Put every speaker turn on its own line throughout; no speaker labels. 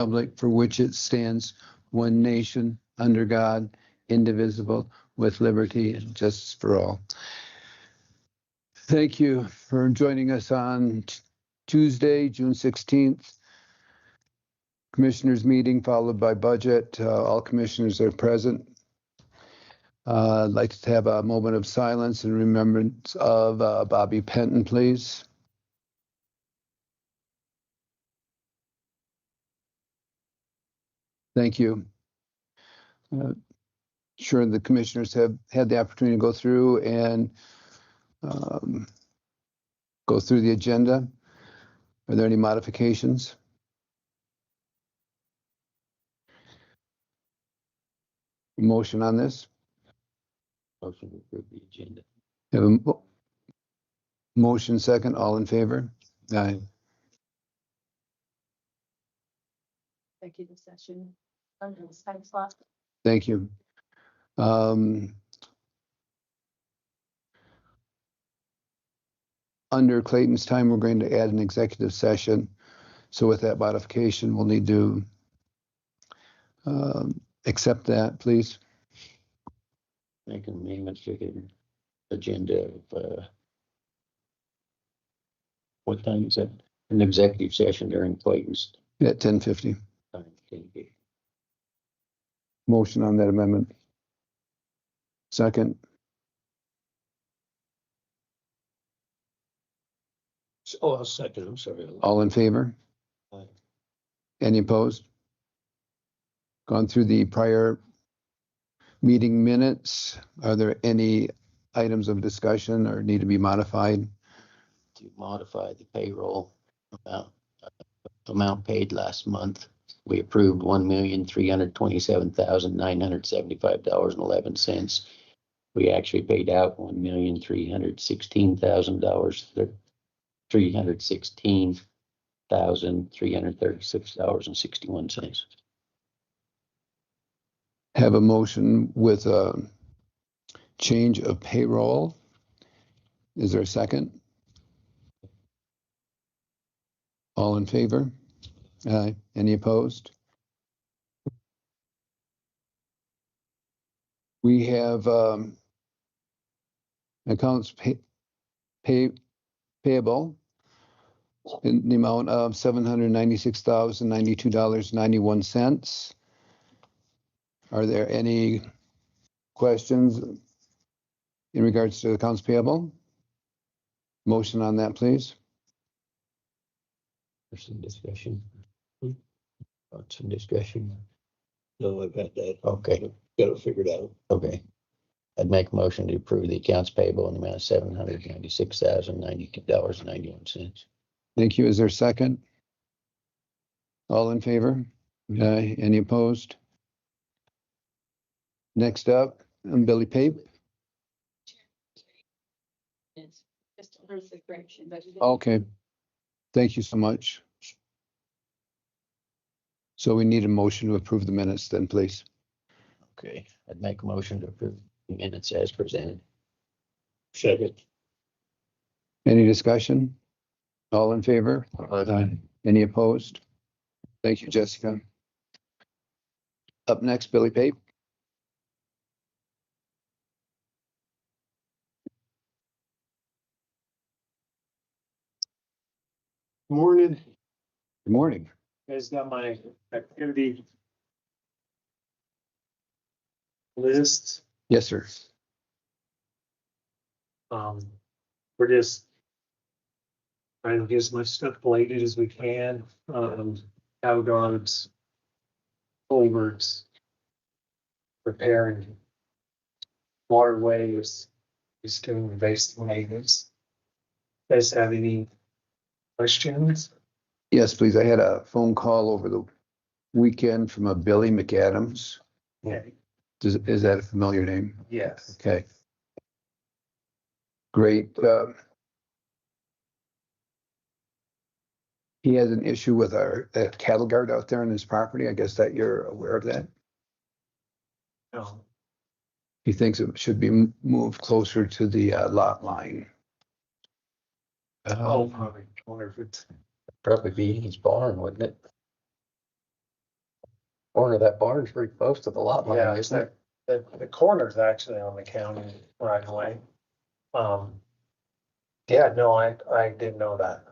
republic for which it stands, one nation, under God, indivisible, with liberty and justice for all. Thank you for joining us on Tuesday, June 16th. Commissioners meeting followed by budget. All commissioners are present. I'd like to have a moment of silence in remembrance of Bobby Penton, please. Thank you. Sure, the commissioners have had the opportunity to go through and go through the agenda. Are there any modifications? Motion on this?
Motion to approve the agenda.
Have a motion second. All in favor? Aye.
Executive session under the time slot.
Thank you. Under Clayton's time, we're going to add an executive session. So with that modification, we'll need to accept that, please.
Make an amendment to the agenda of what time is that? An executive session during Clayton's
At 10:50.
time.
Motion on that amendment. Second.
Oh, I'll second. I'm sorry.
All in favor?
Aye.
Any opposed? Gone through the prior meeting minutes. Are there any items of discussion or need to be modified?
To modify the payroll amount paid last month. We approved $1,327,975.11. We actually paid out $1,316,000, $316,336.61.
Have a motion with a change of payroll. Is there a second? All in favor? Aye. Any opposed? We have accounts payable in the amount of $796,092.91. Are there any questions in regards to accounts payable? Motion on that, please.
There's some discussion. Some discussion. No, I've got that. Okay. Got it figured out. Okay. I'd make a motion to approve the accounts payable in the amount of $796,092.91.
Thank you. Is there a second? All in favor? Aye. Any opposed? Next up, Billy Pape.
It's just a little correction, but
Okay. Thank you so much. So we need a motion to approve the minutes then, please.
Okay. I'd make a motion to approve the minutes as presented. Second.
Any discussion? All in favor?
Aye.
Any opposed? Thank you, Jessica. Up next, Billy Pape.
Morning.
Good morning.
You guys got my activity list.
Yes, sir.
We're just trying to get as much stuff bladed as we can. Cow guards, culverts, repairing waterways, just doing basic maintenance. You guys have any questions?
Yes, please. I had a phone call over the weekend from a Billy McAdams.
Yeah.
Is that a familiar name?
Yes.
Okay. Great. He has an issue with our cattle guard out there on his property. I guess that you're aware of that.
No.
He thinks it should be moved closer to the lot line.
Oh, probably. I wonder if it's
Probably be his barn, wouldn't it? Corner of that barn's pretty close to the lot line,
Yeah,
isn't it?
the corner's actually on the county right away. Yeah, no, I didn't know that.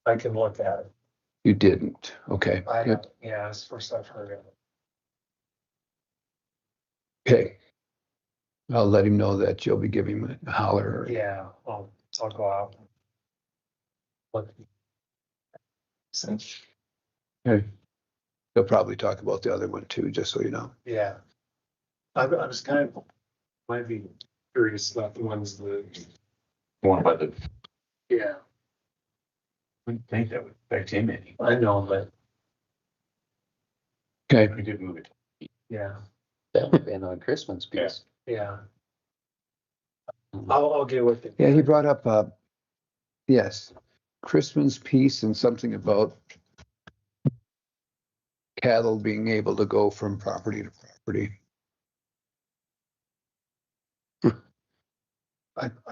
I can look at it.
You didn't. Okay, good.
Yeah, it's the first I've heard of it.
Okay. I'll let him know that you'll be giving him a holler.
Yeah, I'll go out. Look. Since,
Okay. He'll probably talk about the other one too, just so you know.
yeah. I was kind of, might be curious about the ones that,
One by the,
yeah,
wouldn't think that would affect him any.
I know, but
Okay.
We did move it.
yeah,
That would have been on Christmas piece.
yeah. I'll get with it.
Yeah, he brought up, yes, Christmas piece and something about cattle being able to go from property to property.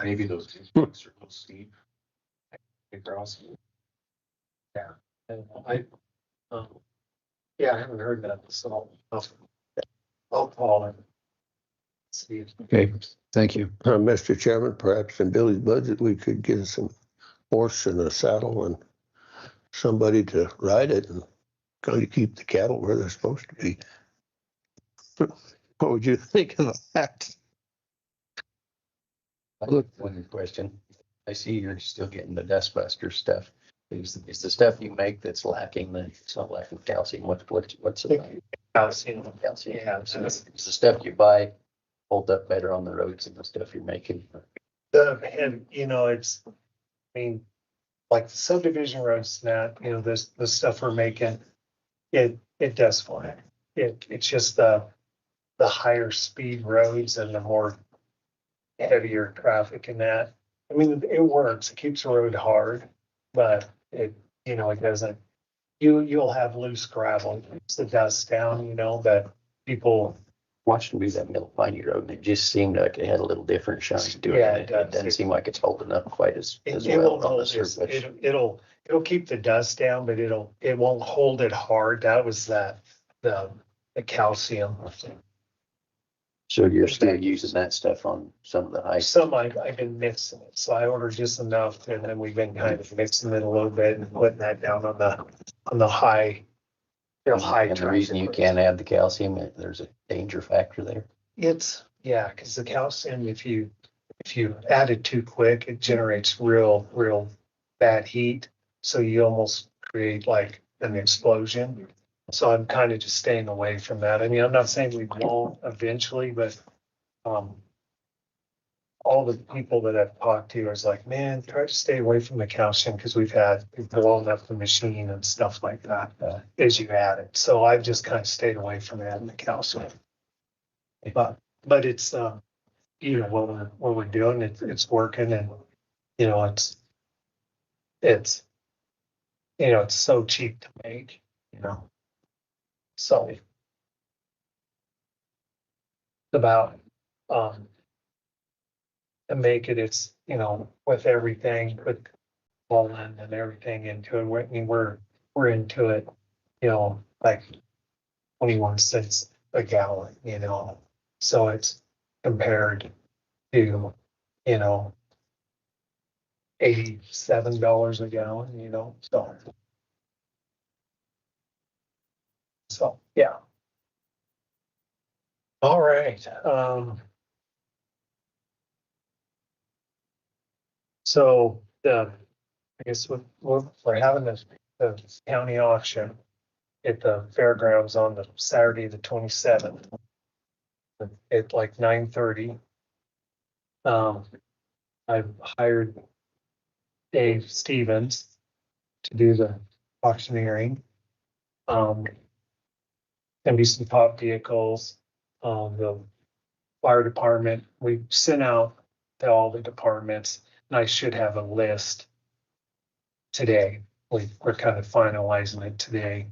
Maybe those two spots are a little steep.
Across. Yeah, and yeah, I haven't heard that, so I'll call him. See if.
Okay, thank you.
Mr. Chairman, perhaps in Billy's budget, we could get some horse and a saddle and somebody to ride it and kind of keep the cattle where they're supposed to be. What would you think of that?
Look, one question. I see you're still getting the dustbuster stuff. Is the stuff you make that's lacking, it's not lacking calcium, what's it?
Calcium.
Calcium.
Yeah.
So it's the stuff you buy hold up better on the roads than the stuff you're making.
And it's, I mean, like the subdivision roads now, the stuff we're making, it does fly. It's just the higher speed roads and the more heavier traffic in that. I mean, it works. It keeps the road hard, but it doesn't, you'll have loose gravel. It's the dust down, that people.
Watched them do that Middle Piney Road and it just seemed like it had a little different shine to it.
Yeah,
and
it
it
does.
doesn't seem like it's holding up quite as
It
well
won't
on the
hold
surface.
it'll keep the dust down, but it won't hold it hard. That was the calcium.
So you're still using that stuff on some of the high.
Some I've been mixing it, so I ordered just enough, and then we've been kind of mixing it a little bit and putting that down on the high. High.
And the reason you can't add the calcium, there's a danger factor there.
Because the calcium, if you add it too quick, it generates real bad heat. So you almost create like an explosion. So I'm kind of just staying away from that. I mean, I'm not saying we won't eventually, but all the people that I've talked to is like, man, try to stay away from the calcium because we've blown up the machine and stuff like that as you add it. So I've just kind of stayed away from adding the calcium. But it's what we're doing, it's working, and it's so cheap to make, so it's about to make it, it's with everything, put pollen and everything into it. I mean, we're into it, like 21 cents a gallon, so it's compared to $87 a gallon, so yeah. All right. So I guess we're having the county auction at the fairgrounds on the Saturday, the 27th at like 9:30. I've hired Dave Stevens to do the auctioneering. Can be some top vehicles. The fire department, we sent out to all the departments, and I should have a list today. We're kind of finalizing it today,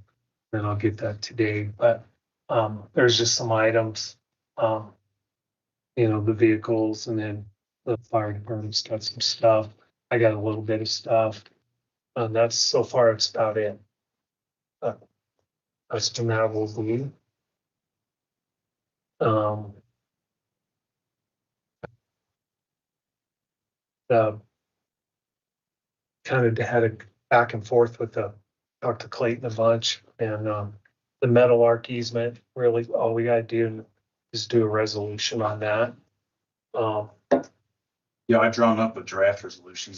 and I'll get that today. But there's just some items, the vehicles, and then the fire department's got some stuff. I got a little bit of stuff. That's so far, it's about it. That's been out of blue. Um, the kind of had a back and forth with talked to Clayton a bunch, and the metal arc easement, really all we gotta do is do a resolution on that.
Yeah, I've drawn up a draft resolution.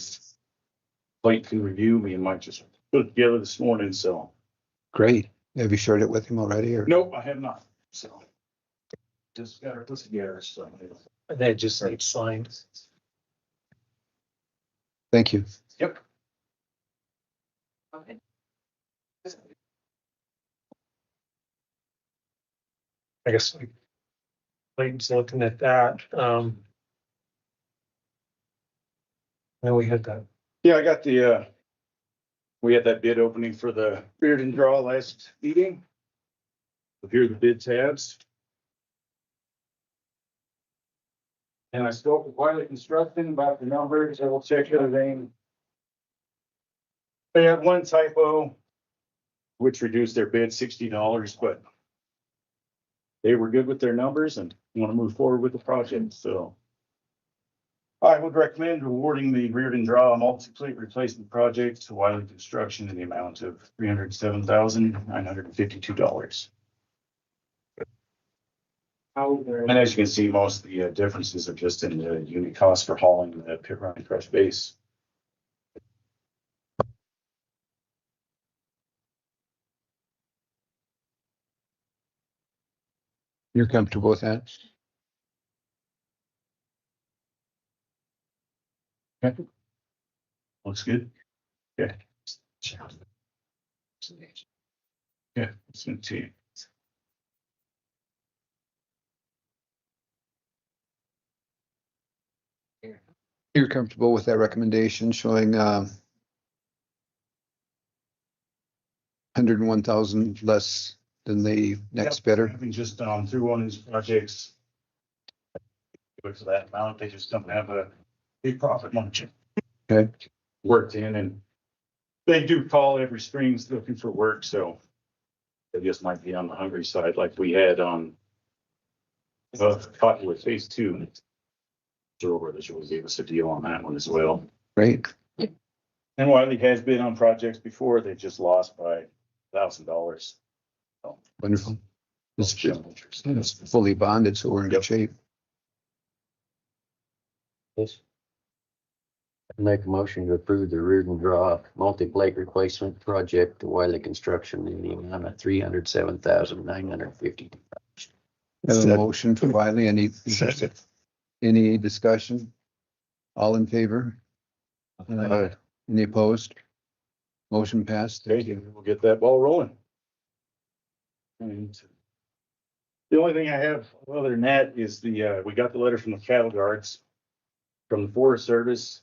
Clayton can review, me and Mike just put it together this morning, so.
Great. Have you shared it with him already or?
Nope, I have not, so. Just got to put together, so.
And they just need signed.
Thank you.
Yep.
I guess Clayton's looking at that. And we had that.
Yeah, I got we had that bid opening for the beard and draw last meeting. Here are the bid tabs. And I spoke with Wiley Construction about the numbers, I will check everything. They had one typo, which reduced their bid $60, but they were good with their numbers and want to move forward with the project, so. I would recommend awarding the Reardon Draw multi-plate replacement project to Wiley Construction in the amount of $307,952. And as you can see, most of the differences are just in the unit cost for hauling the pit run and crush base.
You're comfortable with that?
Okay. Looks good. Okay. Yeah, it's going to.
You're comfortable with that recommendation showing 101,000 less than the next bidder?
Having just gone through one of these projects. For that amount, they just don't have a big profit margin.
Okay.
Worked in, and they do call every springs looking for work, so they just might be on the hungry side like we had on Cottonwood Phase 2. Joe Brothers really gave us a deal on that one as well.
Great.
And Wiley has been on projects before, they just lost by $1,000. So,
Wonderful. It's
showing interest.
it's fully bonded, so we're in good shape.
Yes. Make a motion to approve the Reardon Draw multi-plate replacement project to Wiley Construction in the amount of $307,950.
Have a motion for Wiley. Any discussion? All in favor? Any opposed? Motion passed.
Okay, we'll get that ball rolling. And the only thing I have other than that is we got the letter from the cattle guards from the Forest Service.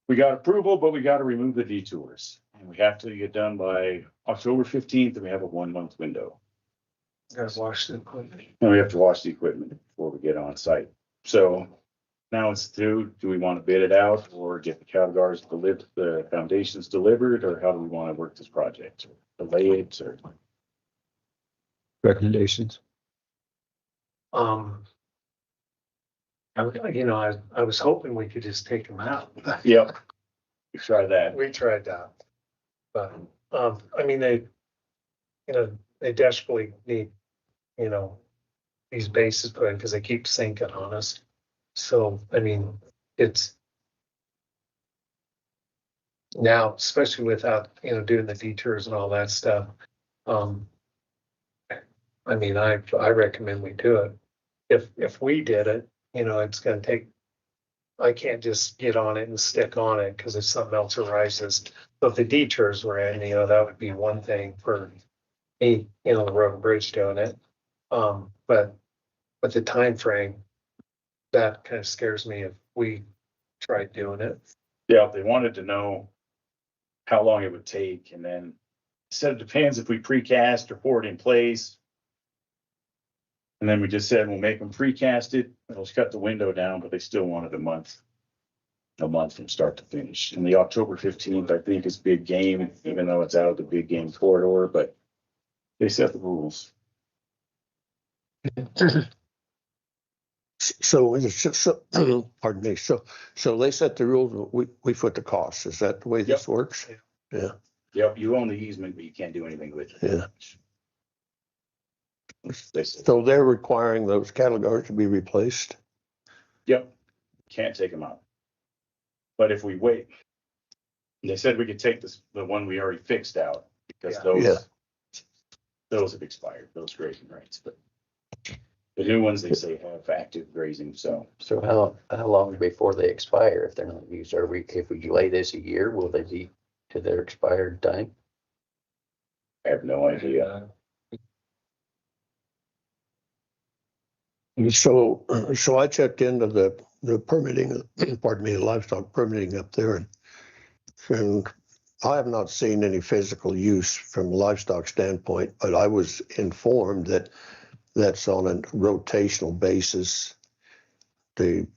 We got approval, but we got to remove the detours. And we have to get done by October 15th, and we have a 1-month window.
Guys wash the equipment.
And we have to wash the equipment before we get on site. So now it's through, do we want to bid it out or get the cattle guards to lift the foundations delivered, or how do we want to work this project? Delay it or?
Recommendations?
I was hoping we could just take them out.
Yep. We try that.
We tried that. But, I mean, they desperately need, these bases put in because they keep sinking on us. So, I mean, it's now, especially without, doing the detours and all that stuff. I mean, I recommend we do it. If we did it, it's gonna take, I can't just get on it and stick on it because if something else arises. So if the detours were in, that would be one thing for me, the road and bridge doing it. But the time frame, that kind of scares me if we tried doing it.
Yeah, they wanted to know how long it would take, and then said it depends if we precast or pour it in place. And then we just said we'll make them precast it. It'll cut the window down, but they still wanted a month from start to finish. And the October 15th, I think, is big game, even though it's out of the big game corridor, but they set the rules.
So, pardon me. So they set the rules. We foot the costs. Is that the way this
Yep.
works?
Yeah.
Yeah.
Yep, you own the easement, but you can't do anything with it.
Yeah.
They said,
So they're requiring those cattle guards to be replaced.
yep, can't take them out. But if we wait, they said we could take the one we already fixed out because
Yeah.
those have expired, those grazing rights, but the new ones they say have active grazing, so.
So how long before they expire if they're not used? If we delay this a year, will they be to their expired time?
I have no idea.
So I checked into the permitting, pardon me, the livestock permitting up there, and I have not seen any physical use from a livestock standpoint, but I was informed that that's on a rotational basis. They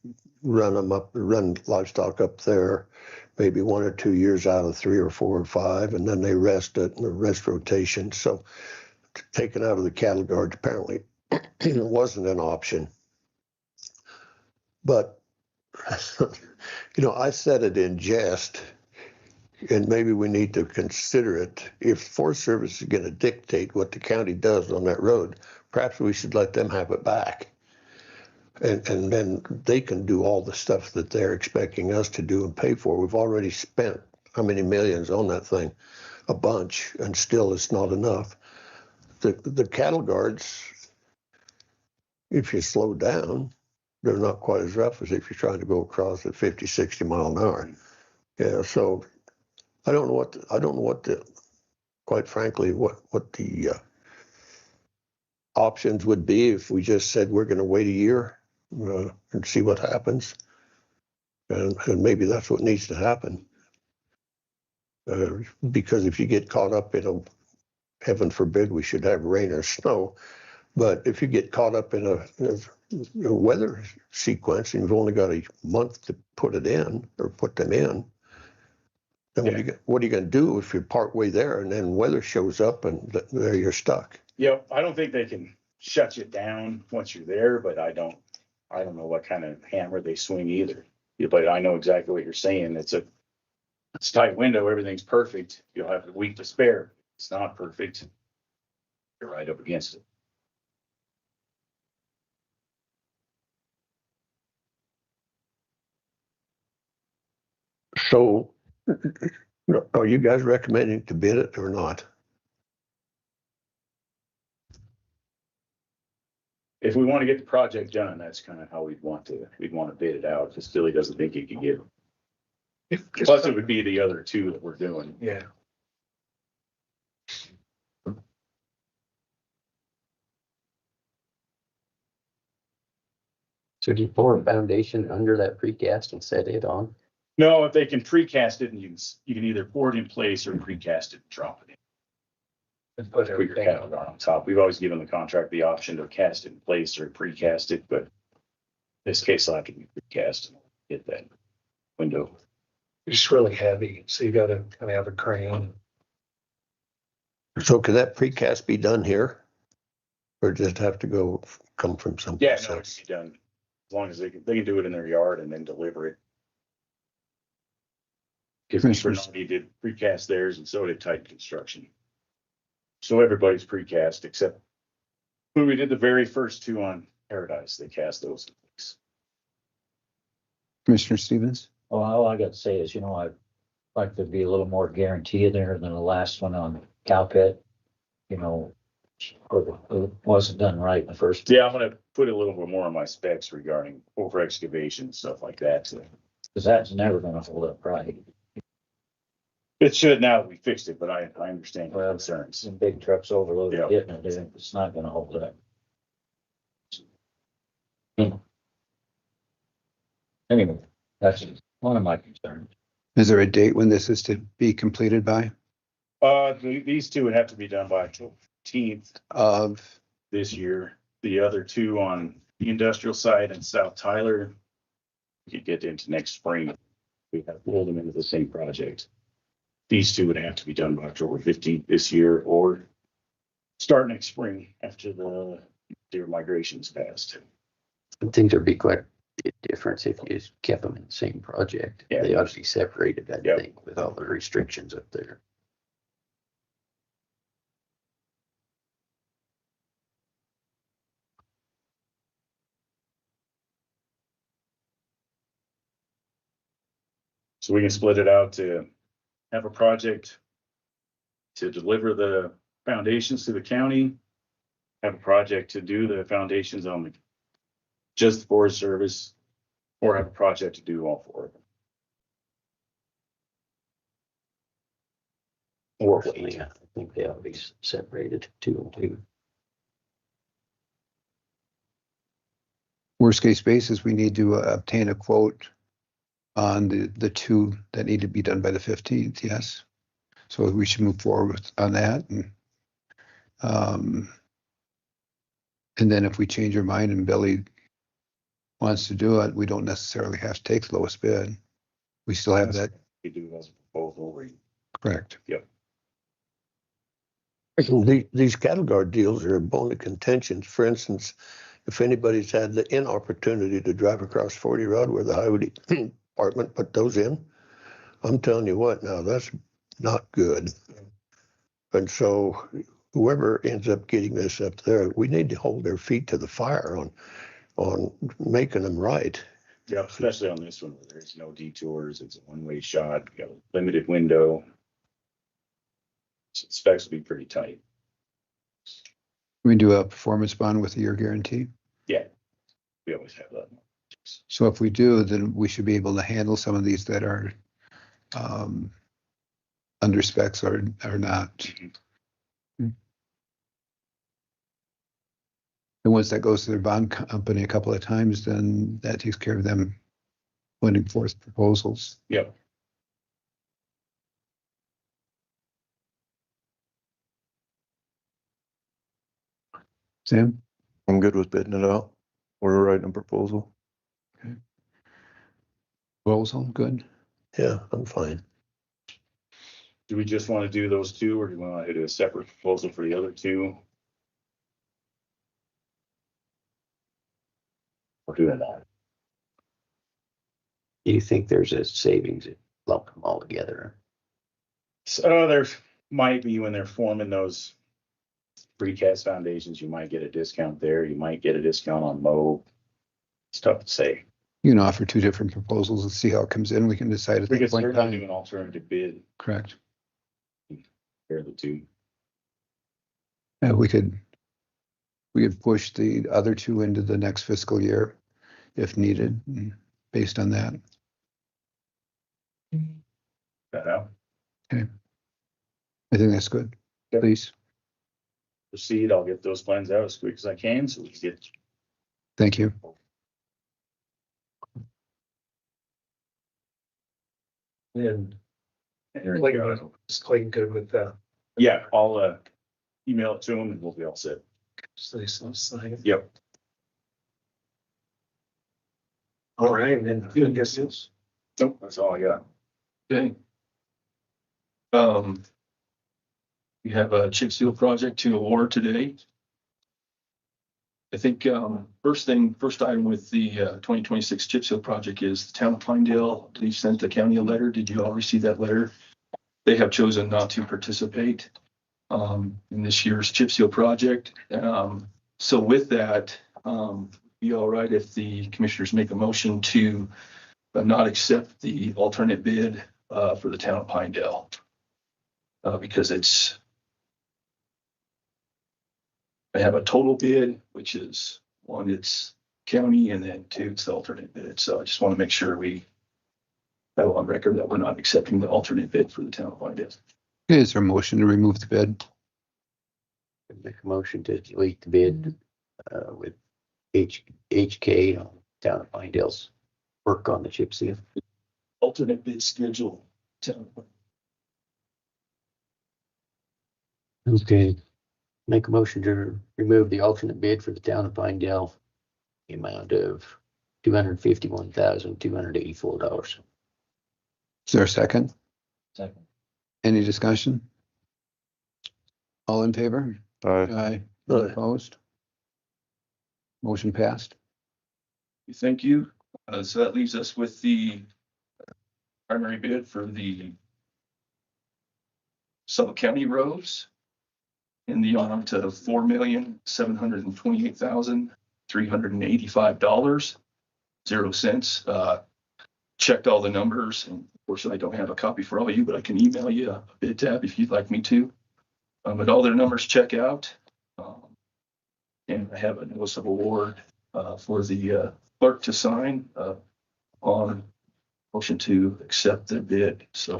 run livestock up there, maybe 1 or 2 years out of 3 or 4 or 5, and then they rest it in the rest rotation. So taken out of the cattle guard apparently wasn't an option. But I said it in jest, and maybe we need to consider it. If Forest Service is going to dictate what the county does on that road, perhaps we should let them have it back. And then they can do all the stuff that they're expecting us to do and pay for. We've already spent how many millions on that thing? A bunch, and still it's not enough. The cattle guards, if you slow down, they're not quite as rough as if you're trying to go across at 50, 60 mile an hour. Yeah, so I don't know what the quite frankly, what the options would be if we just said we're going to wait a year and see what happens. And maybe that's what needs to happen. Because if you get caught up in heaven forbid we should have rain or snow, but if you get caught up in a weather sequence and you've only got a month to put it in or put them in, then what are you going to do if you're partway there and then weather shows up and there you're stuck?
Yep, I don't think they can shut you down once you're there, but I don't know what kind of hammer they swing either. Yeah, but I know exactly what you're saying. It's a tight window. Everything's perfect. You'll have a week to spare. It's not perfect. You're right up against it.
So are you guys recommending to bid it or not?
If we want to get the project done, that's kind of how we'd want to bid it out. If Philly doesn't think he can get it. Plus it would be the other two that we're doing.
Yeah.
So do you pour a foundation under that precast and set it on?
No, if they can precast it and you can either pour it in place or precast it and drop it in.
And put
Put your
everything
cattle guard on top. We've always given the contract the option to cast it in place or precast it, but in this case I'll have to be precast and get that window.
It's really heavy, so you got to kind of have a crane.
So could that precast be done here? Or does it have to come from
Yeah,
someplace
no, it
else?
can be done as long as they can do it in their yard and then deliver it. Because
Commissioners.
Bernardi did precast theirs and so did Titan Construction. So everybody's precast except when we did the very first two on Paradise, they cast those in place.
Commissioner Stevens?
Well, all I got to say is, I'd like to be a little more guarantee there than the last one on cow pit. It wasn't done right in the first.
Yeah, I'm gonna put a little bit more on my specs regarding over excavation and stuff like that. So
Because that's never gonna hold up right.
it should now that we fixed it, but I understand your
Well,
concerns.
Some big trucks overloaded
Yeah.
hitting it, it's not gonna hold up. Anyway, that's one of my concerns.
Is there a date when this is to be completed by?
These two would have to be done by October 15th
Of,
this year. The other two on the industrial side in South Tyler, we could get into next spring. We have rolled them into the same project. These two would have to be done by October 15th this year or start next spring after the deer migration's passed.
Things would be quite a difference if you just kept them in the same project.
Yeah.
They obviously separated, I
Yep.
think, with all the restrictions up there.
So we can split it out to have a project to deliver the foundations to the county, have a project to do the foundations on the just the Forest Service, or have a project to do all four of them. Or wait.
Yeah, I think they ought to be separated, 2 and 2.
Worst case basis, we need to obtain a quote on the two that need to be done by the 15th, yes. So we should move forward on that. And then if we change our mind and Billy wants to do it, we don't necessarily have to take the lowest bid. We still have that,
We do as a proposal where you
correct.
These cattle guard deals are a bone of contention. For instance, if anybody's had the inopportunity to drive across 40 Road where the highway department put those in, I'm telling you what, now that's not good. And so whoever ends up getting this up there, we need to hold their feet to the fire on making them right.
Yeah, especially on this one where there's no detours, it's a one-way shot, you got a limited window. So specs will be pretty tight.
We do a performance bond with a year guarantee.
Yeah, we always have that.
So if we do, then we should be able to handle some of these that are under specs or not. And once that goes to their bond company a couple of times, then that takes care of them putting forth proposals.
Yep.
Sam?
I'm good with bidding it out. We're writing a proposal.
Proposal, good.
Yeah, I'm fine.
Do we just want to do those two, or do we want to do a separate proposal for the other two? Or do that?
Do you think there's a savings if you lump them all together?
So there might be when they're forming those precast foundations, you might get a discount there. You might get a discount on mow. It's tough to say.
You can offer two different proposals and see how it comes in. We can decide at
We
that
could
point in
certainly do
time.
an alternative bid,
Correct.
compare the two.
We could push the other two into the next fiscal year if needed, based on that.
That out.
I think that's good.
Yep.
Please.
Proceed. I'll get those plans out as quick as I can so we can get.
Thank you.
And
Aaron,
is Clayton good with that?
yeah, I'll email it to them and we'll be all set.
So they sign.
Yep.
All right, and then I guess it's.
Nope, that's all I got.
Okay. We have a chip seal project to award today. I think, first item with the 2026 chip seal project is the town of Pinedale. They sent the county a letter. Did you all receive that letter? They have chosen not to participate in this year's chip seal project. So with that, be all right if the commissioners make a motion to not accept the alternate bid for the town of Pinedale. Because I have a total bid, which is one, it's county, and then two, it's the alternate bid. So I just want to make sure we have on record that we're not accepting the alternate bid for the town of Pinedale.
Is there a motion to remove the bid?
Make a motion to delete the bid with HK on town of Pinedale's work on the chip seal.
Alternate bid schedule. Town of Pinedale.
Okay. Make a motion to remove the alternate bid for the town of Pinedale, the amount of $251,284.
Is there a second?
Second.
Any discussion? All in favor?
Aye.
Aye. Any opposed? Motion passed.
Thank you. So that leaves us with the primary bid for the Sublette County roads in the amount of $4,728,385.00. Checked all the numbers, and unfortunately, I don't have a copy for all of you, but I can email you a bid tab if you'd like me to. But all their numbers check out. And I have a notice of award for the clerk to sign on motion to accept the bid. So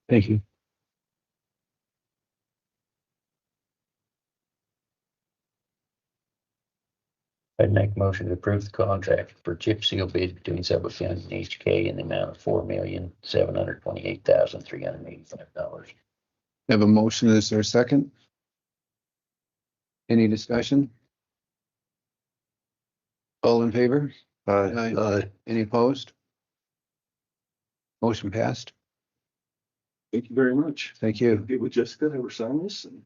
Thank you.
I'd make a motion to approve the contract for chip seal bid between Sublette County and HK in the amount of $4,728,385.
Have a motion. Is there a second? Any discussion? All in favor?
Aye.
Aye.
Any opposed? Motion passed.
thank you very much.
Thank you.
Get with Jessica, have her sign this and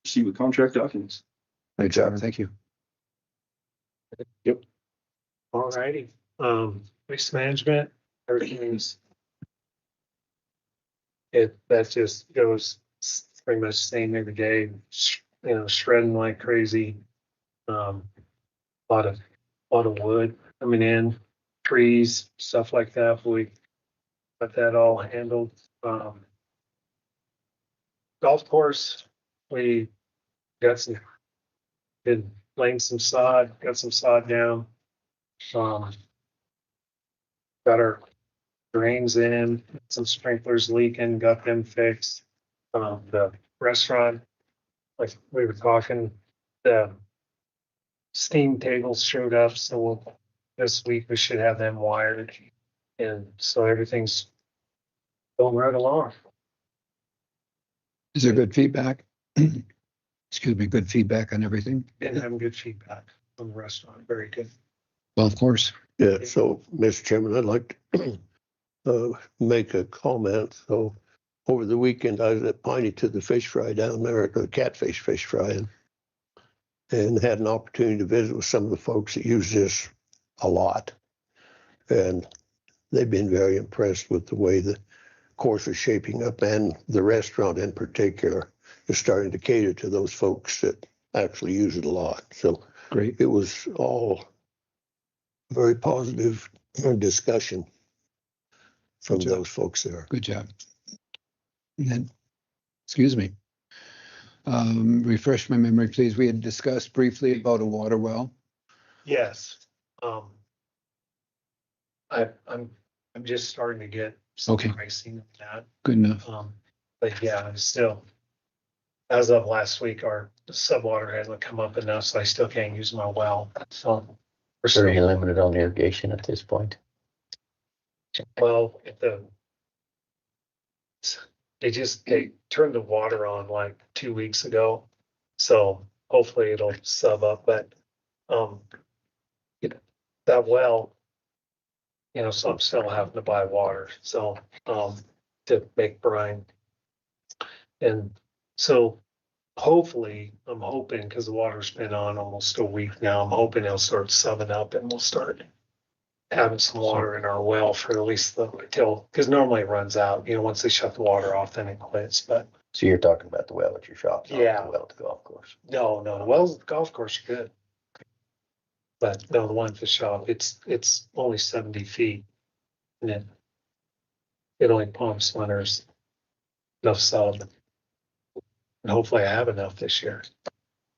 see with contract documents.
Good job. Thank you.
All righty. Waste management, everything's. That just goes pretty much same every day, shredding like crazy. Lot of wood coming in, trees, stuff like that. We got that all handled. Golf course, we been laying some sod, got some sod down. Got our drains in, some sprinklers leaking, got them fixed. The restaurant, like we were talking, the steam tables showed up, so this week we should have them wired. And so everything's going right along.
Is there good feedback? Excuse me, good feedback on everything?
And having good feedback from the restaurant, very good.
Well, of course.
Yeah, so, Mr. Chairman, I'd like to make a comment. So over the weekend, I was at Piney to the fish fry down there at the Catfish Fish Fry and had an opportunity to visit with some of the folks that use this a lot. And they've been very impressed with the way the course is shaping up, and the restaurant in particular is starting to cater to those folks that actually use it a lot. So
Great.
it was all very positive discussion from
Good job.
those folks there.
Good job. And then, excuse me. Refresh my memory, please. We had discussed briefly about a water well.
Yes. I'm just starting to get some
Okay.
pricing of that.
Good enough.
But yeah, I'm still, as of last week, our subwater hasn't come up enough, so I still can't use my well. So we're
Very
still,
limited on irrigation at this point.
well, they turned the water on like 2 weeks ago. So hopefully it'll sub up, but that well, so I'm still having to buy water. So to make brine. And so hopefully, I'm hoping, because the water's been on almost a week now, I'm hoping it'll start subbing up and we'll start having some water in our well for at least because normally it runs out, once they shut the water off, then it quits. But
So you're talking about the well at your shop, not
Yeah.
the well at the golf course.
no, the wells at the golf course are good. But no, the one at the shop, it's only 70 feet. And it only pumps when there's enough sub. And hopefully I have enough this year.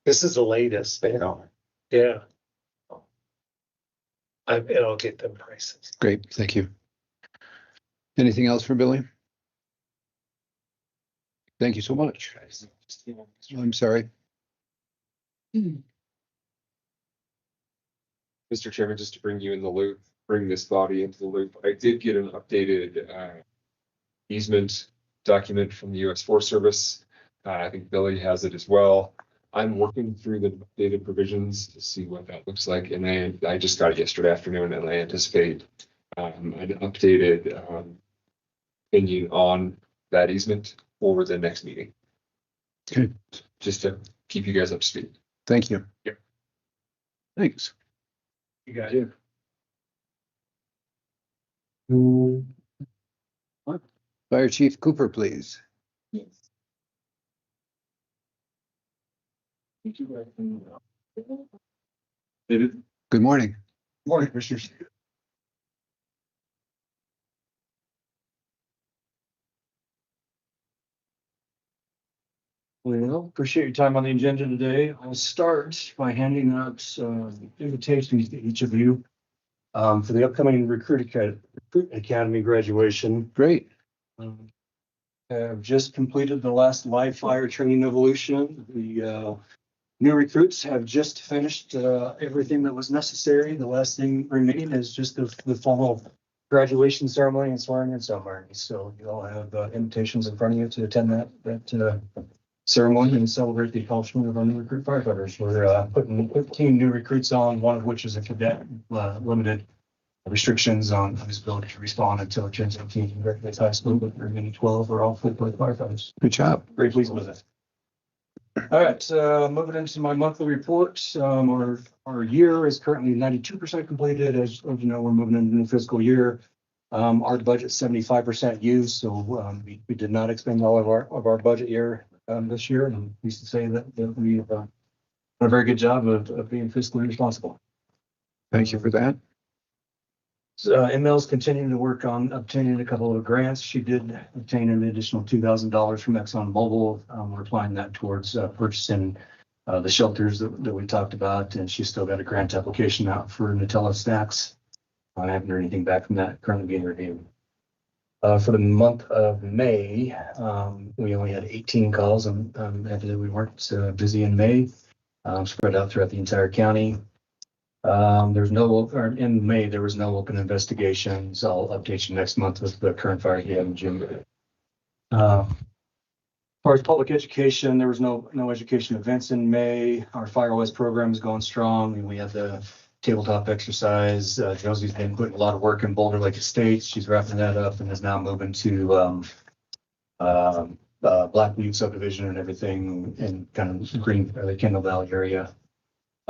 This is the latest. Yeah. I'll get them prices.
Great. Thank you. Anything else for Billy? Thank you so much. I'm sorry.
Mr. Chairman, just to bring you in the loop, bring this body into the loop, I did get an updated easement document from the U.S. Forest Service. I think Billy has it as well. I'm working through the updated provisions to see what that looks like, and I just got it yesterday afternoon, and I anticipate an updated opinion on that easement for the next meeting.
Okay.
Just to keep you guys up to speed.
Thank you.
Yep.
Thanks.
You got it.
Fire Chief Cooper, please. Good morning.
Morning, Commissioners. Well, appreciate your time on the agenda today. I'll start by handing out invitations to each of you for the upcoming Recruit Academy graduation.
Great.
Have just completed the last live fire training evolution. The new recruits have just finished everything that was necessary. The last thing remaining is just the formal graduation ceremony and swearing in ceremony. So you all have invitations in front of you to attend that ceremony and celebrate the accomplishment of our new recruit firefighters. We're putting 15 new recruits on, one of which is a cadet, limited restrictions on his ability to respond until it turns 18 and graduates high school, but the remaining 12 are all full-time firefighters.
Good job.
Very pleased with it. All right, moving into my monthly report. Our year is currently 92% completed. As you know, we're moving into the new fiscal year. Our budget's 75% used, so we did not expend all of our budget year this year. And I'm pleased to say that we've done a very good job of being fiscally responsible.
Thank you for that.
ML's continuing to work on obtaining a couple of grants. She did obtain an additional $2,000 from ExxonMobil. We're applying that towards purchasing the shelters that we talked about, and she's still got a grant application out for Nutella snacks. I haven't heard anything back from that, currently being reviewed. For the month of May, we only had 18 calls, and after we weren't busy in May, spread out throughout the entire county. In May, there was no open investigations. I'll update you next month with the current fire here in June. As far as public education, there was no education events in May. Our Fire West program is going strong, and we have the tabletop exercise. Josie's been putting a lot of work in Boulder Lake Estates. She's wrapping that up and is now moving to Black Butte subdivision and everything in kind of green, the Kendall Valley area.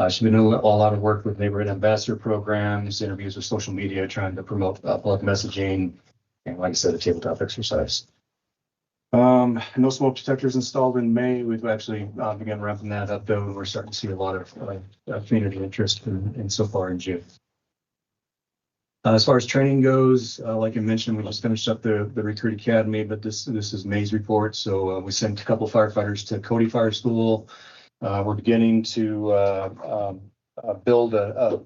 She's been doing a lot of work with neighborhood ambassador programs, interviews with social media, trying to promote public messaging, and like I said, a tabletop exercise. No smoke detectors installed in May. We've actually begun ramping that up, though, and we're starting to see a lot of community interest in so far in June. As far as training goes, like I mentioned, we just finished up the Recruit Academy, but this is May's report. So we sent a couple firefighters to Cody Fire School. We're beginning to build a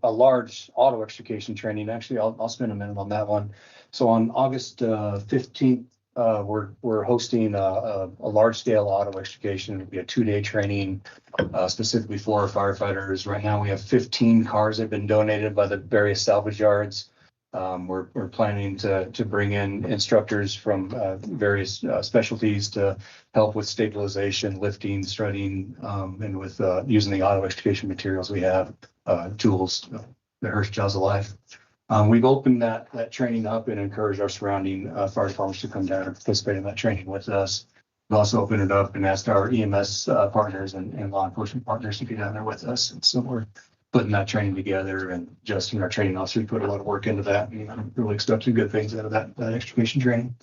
large auto extrication training. Actually, I'll spend a minute on that one. So on August 15th, we're hosting a large scale auto extrication. It'll be a 2-day training specifically for our firefighters. Right now, we have 15 cars that have been donated by the various salvage yards. We're planning to bring in instructors from various specialties to help with stabilization, lifting, strutting, and with using the auto extrication materials we have, tools, the Hirsch Jaws of Life. We've opened that training up and encouraged our surrounding fire departments to come down and participate in that training with us. We've also opened it up and asked our EMS partners and law enforcement partners to get down there with us. And so we're putting that training together, and Justin, our training officer, put a lot of work into that, and really expect some good things out of that extrication training.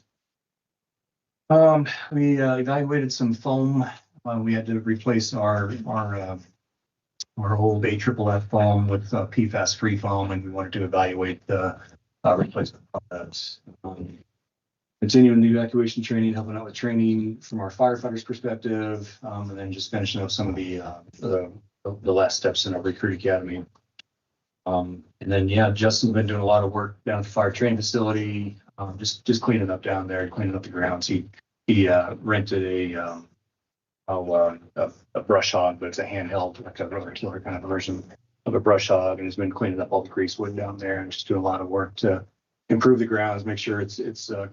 We evaluated some foam. We had to replace our old AFFF foam with PFAS-free foam, and we wanted to evaluate the replacement of that. Continuing the evacuation training, helping out with training from our firefighters' perspective, and then just finishing up some of the last steps in our Recruit Academy. And then, Justin's been doing a lot of work down at the fire training facility, just cleaning up down there, cleaning up the grounds. He rented a brush hog, but it's a handheld, like a roller killer kind of version of a brush hog, and has been cleaning up all the greasewood down there and just doing a lot of work to improve the grounds, make sure it's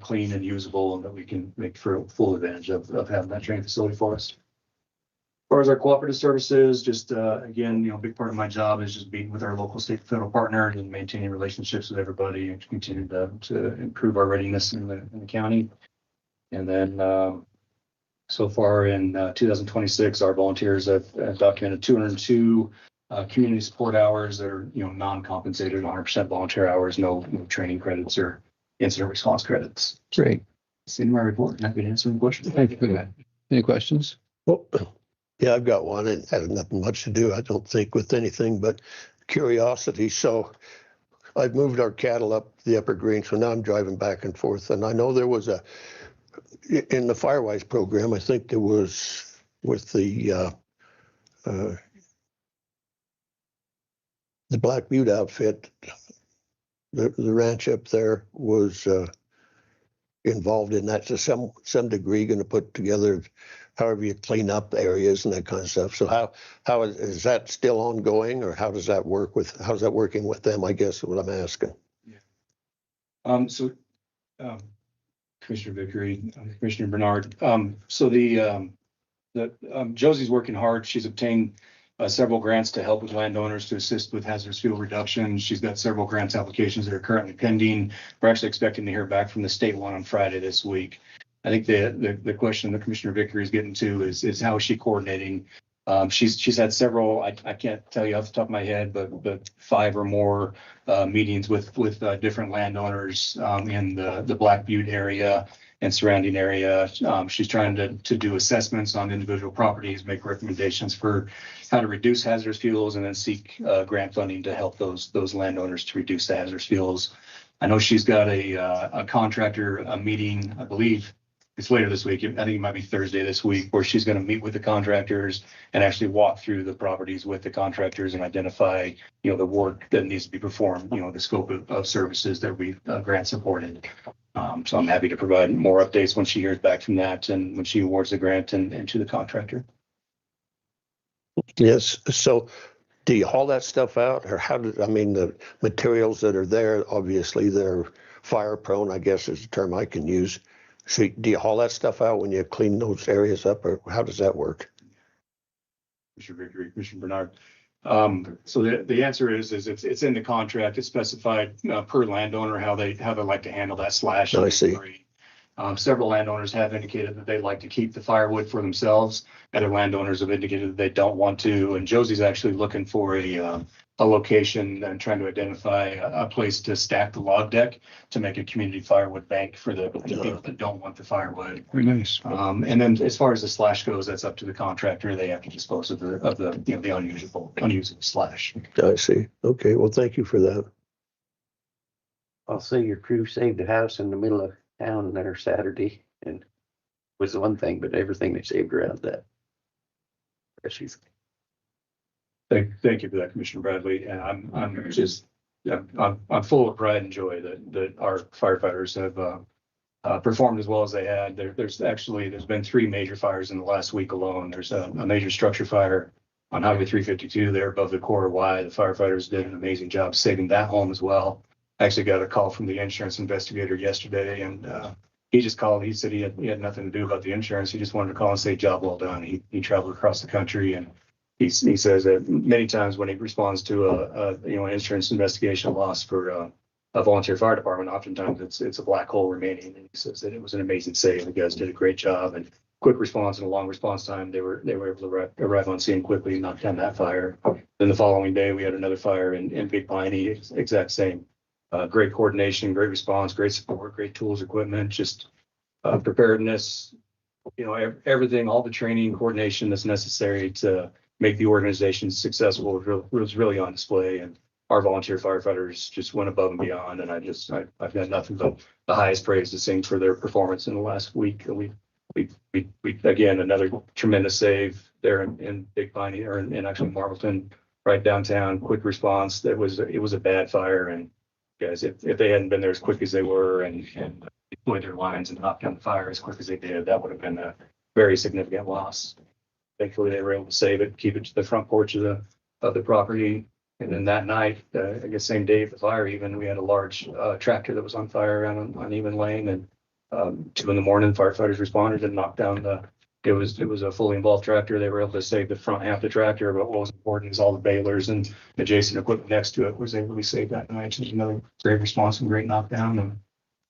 clean and usable, and that we can make full advantage of having that training facility for us. As far as our cooperative services, just again, a big part of my job is just being with our local, state, and federal partners and maintaining relationships with everybody and continue to improve our readiness in the county. And then So far in 2026, our volunteers have documented 202 community support hours that are, non-compensated, 100% volunteer hours, no training credits or incident response credits.
Great.
It's in my report. Happy to answer any questions.
Thank you for that. Any questions?
Well, yeah, I've got one. It has nothing much to do, I don't think, with anything but curiosity. So I've moved our cattle up the upper green, so now I'm driving back and forth. And I know there was in the Firewise program, I think there was with the Black Butte outfit, the ranch up there was involved in that to some degree, going to put together however you clean up areas and that kind of stuff. So how is that still ongoing, or how's that working with them, I guess is what I'm asking.
Commissioner Vickery, Commissioner Bernard. Josie's working hard. She's obtained several grants to help with landowners to assist with hazardous fuel reduction. She's got several grants applications that are currently pending. We're actually expecting to hear back from the state one on Friday this week. I think the question that Commissioner Vickery is getting to is how is she coordinating? She's had several, I can't tell you off the top of my head, but 5 or more meetings with different landowners in the Black Butte area and surrounding area. She's trying to do assessments on individual properties, make recommendations for how to reduce hazardous fuels, and then seek grant funding to help those landowners to reduce the hazardous fuels. I know she's got a contractor meeting, I believe it's later this week. I think it might be Thursday this week, where she's going to meet with the contractors and actually walk through the properties with the contractors and identify, the work that needs to be performed, the scope of services that we've grant supported. So I'm happy to provide more updates when she hears back from that and when she awards the grant and to the contractor.
Yes. So do you haul that stuff out, or the materials that are there, obviously they're fire prone, I guess is the term I can use. So do you haul that stuff out when you clean those areas up, or how does that work?
Commissioner Vickery, Commissioner Bernard. So the answer is it's in the contract. It's specified per landowner how they like to handle that slash.
I see.
Several landowners have indicated that they'd like to keep the firewood for themselves. Other landowners have indicated that they don't want to. And Josie's actually looking for a location and trying to identify a place to stack the log deck to make a community firewood bank for the people that don't want the firewood.
Very nice.
And then as far as the slash goes, that's up to the contractor. They have to dispose of the unusable slash.
I see. Okay. Well, thank you for that.
I'll say your crew saved a house in the middle of town there Saturday, and was the one thing, but everything they saved around that.
Thank you for that, Commissioner Bradley. And I'm full of pride and joy that our firefighters have performed as well as they had. There's been 3 major fires in the last week alone. There's a major structure fire on Highway 352 there above the Corps Y. The firefighters did an amazing job saving that home as well. I actually got a call from the insurance investigator yesterday, and he just called. He said he had nothing to do about the insurance. He just wanted to call and say job well done. He traveled across the country, and he says that many times when he responds to an insurance investigation loss for a volunteer fire department, oftentimes it's a black hole remaining. And he says that it was an amazing save. The guys did a great job, and quick response and a long response time. They were able to arrive on scene quickly and knock down that fire. Then the following day we had another fire in Big Piney, exact same. Great coordination, great response, great support, great tools, equipment, just preparedness, everything, all the training, coordination that's necessary to make the organization successful was really on display. And our volunteer firefighters just went above and beyond. And I've got nothing but the highest praise to sing for their performance in the last week. We again, another tremendous save there in Big Piney, or in actually Marvelton, right downtown, quick response. It was a bad fire, and guys, if they hadn't been there as quick as they were and deployed their lines and knocked down the fire as quick as they did, that would have been a very significant loss. Thankfully, they were able to save it, keep it to the front porch of the property. And then that night, I guess same day of the fire, even we had a large tractor that was on fire around on Even Lane, and 2 a.m, firefighters responded and knocked down it was a fully involved tractor. They were able to save the front half of the tractor, but what was important is all the balers and adjacent equipment next to it was able to be saved that night. Just another great response and great knockdown. And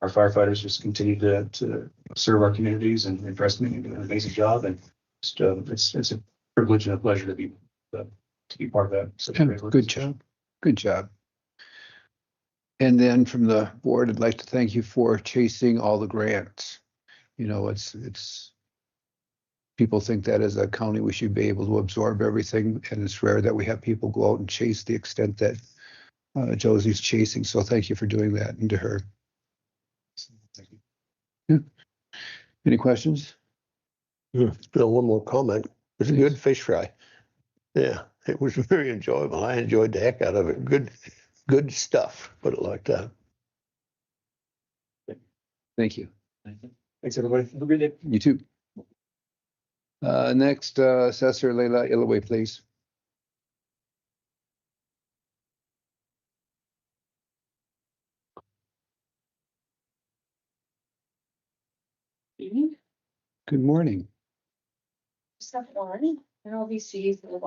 our firefighters just continue to serve our communities and trust me, and do an amazing job. And just, it's a privilege and a pleasure to be part of that. Such a great
Good job. Good job. And then from the board, I'd like to thank you for chasing all the grants. You know, it's people think that as a county, we should be able to absorb everything, and it's rare that we have people go out and chase the extent that Josie's chasing. So thank you for doing that, and to her.
Thank you.
Yeah. Any questions?
Still one more comment. It was a good fish fry. Yeah, it was very enjoyable. I enjoyed the heck out of it. Good stuff. Put it like that.
Thank you.
Thanks, everybody. Have a good day.
You too. Next, Assessor Leila Illaway, please. Good morning.
Step one, LVC is the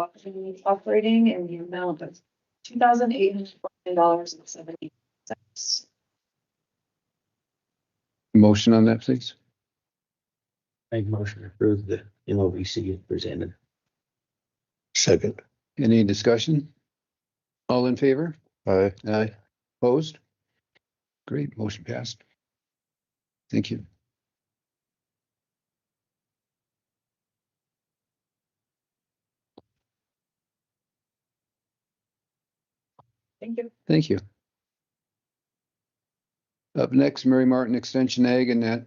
operating in the amount of $2,840.70.
Motion on that, please.
Make motion to approve the MOVC as presented.
Second.
Any discussion? All in favor?
Aye.
Aye. Opposed? Great, motion passed. Thank you.
Thank you.
Thank you. Up next, Mary Martin, Extension Ag and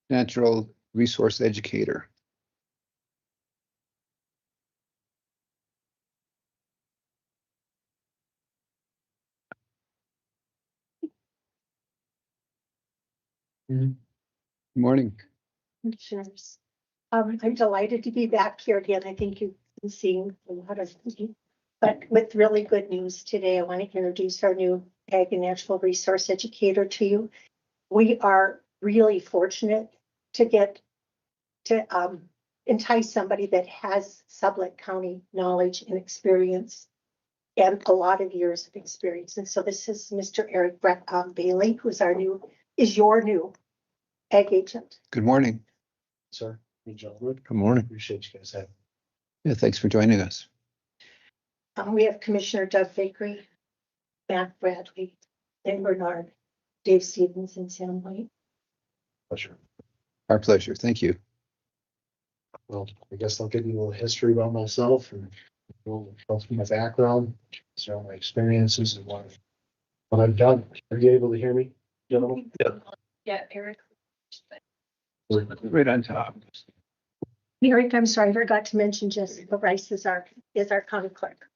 Natural Resource Educator. Good morning.
Commissioners. I'm delighted to be back here again. I think you've been seeing a lot of me, but with really good news today, I want to introduce our new Ag and Natural Resource Educator to you. We are really fortunate to get to entice somebody that has Sublette County knowledge and experience and a lot of years of experience. And so this is Mr. Eric Bailey, who's your new Ag agent.
Good morning.
Sir, hey, gentlemen.
Good morning.
Appreciate you guys having.
Yeah, thanks for joining us.
We have Commissioner Doug Bakery, Matt Bradley, Dan Bernard, Dave Stevens, and Sam White.
Pleasure.
Our pleasure. Thank you.
Well, I guess I'll give you a little history about myself and a little about my background, so my experiences and what I've done. Are you able to hear me, gentlemen?
Yeah, Eric.
Right on top.
Eric, I'm sorry, I forgot to mention Jessica Rice is our county clerk.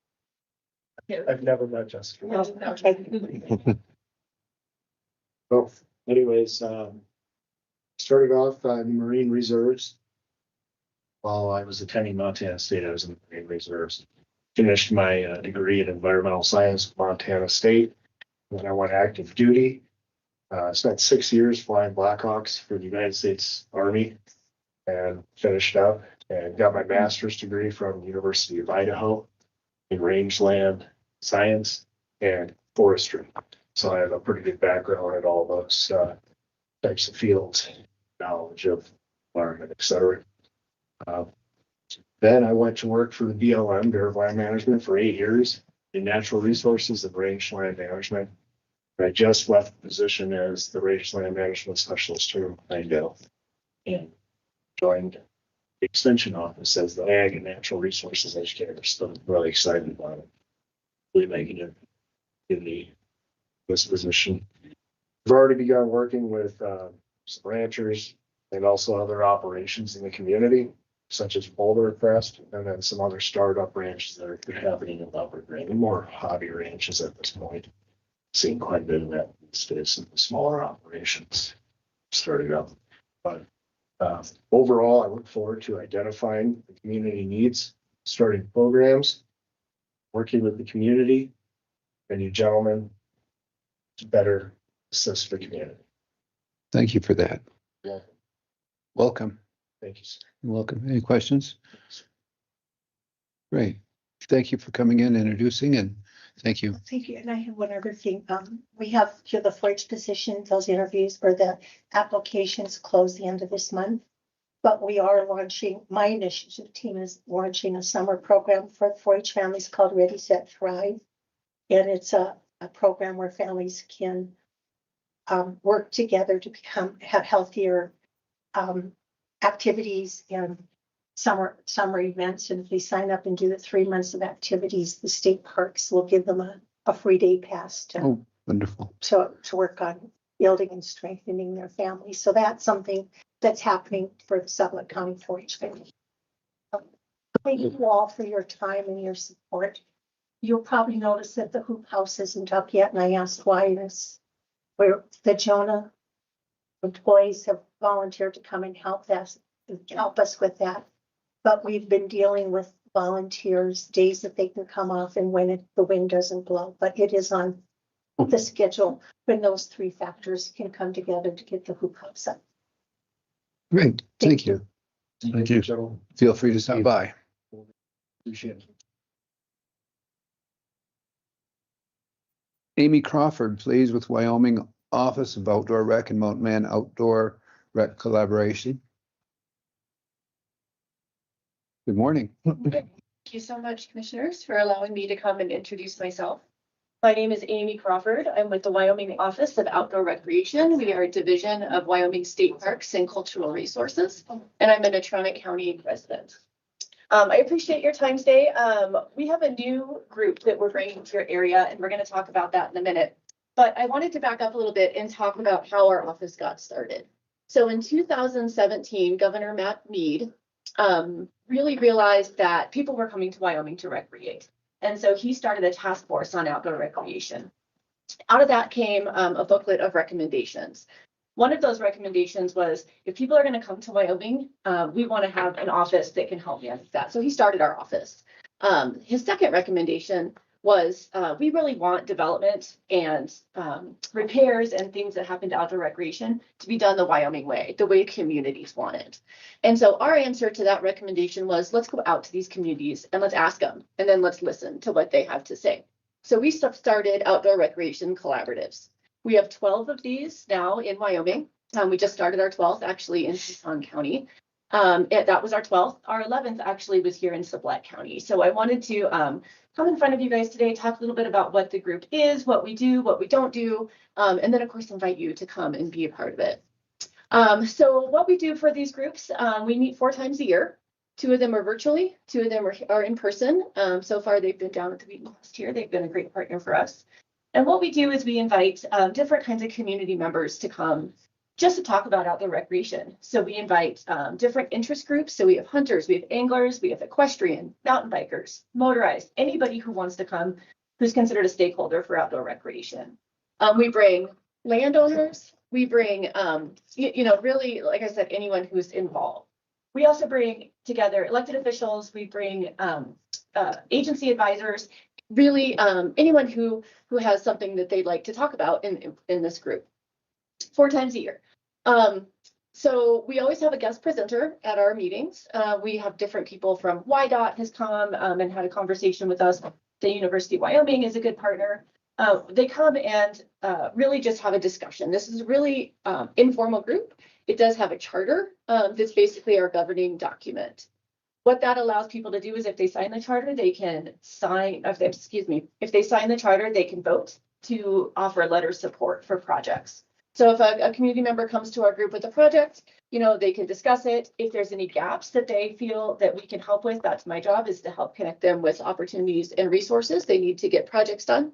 I've never met Jessica.
Oh, okay.
Well, anyways, started off in Marine Reserves. While I was attending Montana State, I was in the Marine Reserves. Finished my degree in environmental science at Montana State. Then I went active duty. Spent 6 years flying Blackhawks for the United States Army and finished up and got my master's degree from the University of Idaho in rangeland science and forestry. So I have a pretty good background in all those types of fields, knowledge of environment, et cetera. Then I went to work for the BLM, Bureau of Land Management, for 8 years in natural resources and rangeland management. I just left the position as the rangeland management specialist here in Pinedale and joined the extension office as the ag and natural resources educator. So I'm really excited about it. Really making it in this position. I've already begun working with some ranchers and also other operations in the community, such as Boulder Crest, and then some other startup ranches that are happening in Leopard Range, more hobby ranches at this point. Seeing quite a bit of that these days in the smaller operations starting up. But overall, I look forward to identifying the community needs, starting programs, working with the community, and you gentlemen to better assist the community.
Thank you for that.
Yeah.
Welcome.
Thank you, sir.
You're welcome. Any questions? Great. Thank you for coming in, introducing, and Thank you.
Thank you. And I have one other thing. We have here the 4-H position, those interviews or the applications close the end of this month. But we are launching, my initiative team is launching a summer program for 4-H families called Ready, Set, Thrive. And it's a program where families can work together to have healthier activities and summer events. And if they sign up and do the 3 months of activities, the state parks will give them a free day pass to,
Oh, wonderful.
to work on building and strengthening their family. So that's something that's happening for the Sublette County 4-H family. Thank you all for your time and your support. You'll probably notice that the hoop house isn't up yet, and I asked why this, where the Jonah employees have volunteered to come and help us with that. But we've been dealing with volunteers, days that they can come off and when the wind doesn't blow. But it is on the schedule when those 3 factors can come together to get the hoop house up.
Great. Thank you.
Thank you.
Feel free to stop by.
Appreciate it.
Amy Crawford, please, with Wyoming Office of Outdoor Rec and Mountain Man Outdoor Rec Collaboration. Good morning.
Thank you so much, commissioners, for allowing me to come and introduce myself. My name is Amy Crawford. I'm with the Wyoming Office of Outdoor Recreation. We are a division of Wyoming State Parks and Cultural Resources, and I'm a Natrona County resident. I appreciate your time today. We have a new group that we're bringing to your area, and we're going to talk about that in a minute. But I wanted to back up a little bit and talk about how our office got started. So in 2017, Governor Matt Mead really realized that people were coming to Wyoming to recreate. And so he started a task force on outdoor recreation. Out of that came a booklet of recommendations. One of those recommendations was, if people are going to come to Wyoming, we want to have an office that can help manage that. So he started our office. His second recommendation was, we really want development and repairs and things that happen to outdoor recreation to be done the Wyoming way, the way communities want it. And so our answer to that recommendation was, let's go out to these communities and let's ask them, and then let's listen to what they have to say. So we started outdoor recreation collaboratives. We have 12 of these now in Wyoming. We just started our 12th actually in Tucson County. That was our 12th. Our 11th actually was here in Sublette County. So I wanted to come in front of you guys today, talk a little bit about what the group is, what we do, what we don't do, and then of course invite you to come and be a part of it. So what we do for these groups, we meet 4 times a year. 2 of them are virtually, 2 of them are in person. So far they've been down at the Wheaton last year. They've been a great partner for us. And what we do is we invite different kinds of community members to come just to talk about outdoor recreation. So we invite different interest groups. So we have hunters, we have anglers, we have equestrian, mountain bikers, motorized, anybody who wants to come who's considered a stakeholder for outdoor recreation. We bring landowners, we bring, really, like I said, anyone who's involved. We also bring together elected officials, we bring agency advisors, really anyone who has something that they'd like to talk about in this group 4 times a year. So we always have a guest presenter at our meetings. We have different people from YDOT has come and had a conversation with us. The University of Wyoming is a good partner. They come and really just have a discussion. This is a really informal group. It does have a charter that's basically our governing document. What that allows people to do is if they sign the charter, they can sign, if they sign the charter, they can vote to offer a letter of support for projects. So if a community member comes to our group with a project, they can discuss it. If there's any gaps that they feel that we can help with, that's my job, is to help connect them with opportunities and resources they need to get projects done.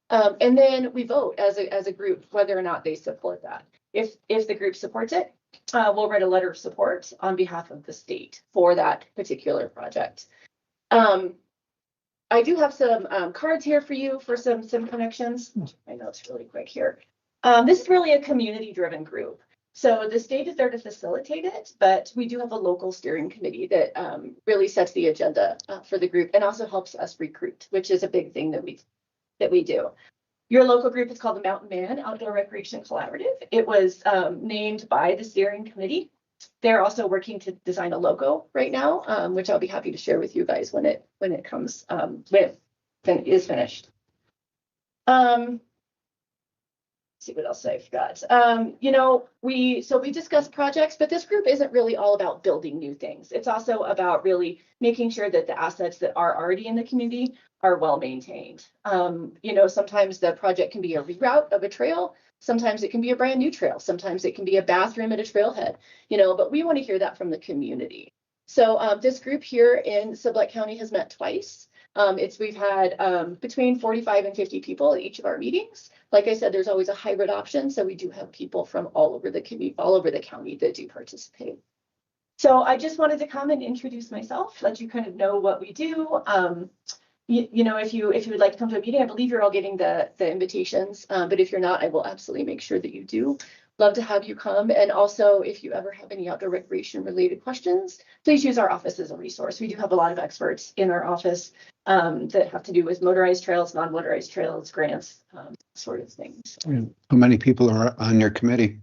And then we vote as a group whether or not they support that. If the group supports it, we'll write a letter of support on behalf of the state for that particular project. I do have some cards here for you for some connections. My notes really quick here. This is really a community-driven group. So the state is there to facilitate it, but we do have a local steering committee that really sets the agenda for the group and also helps us recruit, which is a big thing that we do. Your local group is called the Mountain Man Outdoor Recreation Collaborative. It was named by the steering committee. They're also working to design a logo right now, which I'll be happy to share with you guys when it comes when it is finished. See what else I forgot. We discuss projects, but this group isn't really all about building new things. It's also about really making sure that the assets that are already in the community are well maintained. Sometimes the project can be a reroute of a trail. Sometimes it can be a brand new trail. Sometimes it can be a bathroom at a trailhead, but we want to hear that from the community. So this group here in Sublette County has met twice. We've had between 45 and 50 people at each of our meetings. Like I said, there's always a hybrid option, so we do have people from all over the community, all over the county that do participate. So I just wanted to come and introduce myself, let you kind of know what we do. If you would like to come to a meeting, I believe you're all getting the invitations, but if you're not, I will absolutely make sure that you do. Love to have you come. And also, if you ever have any outdoor recreation related questions, please use our office as a resource. We do have a lot of experts in our office that have to do with motorized trails, non-motorized trails, grants, sort of things.
How many people are on your committee?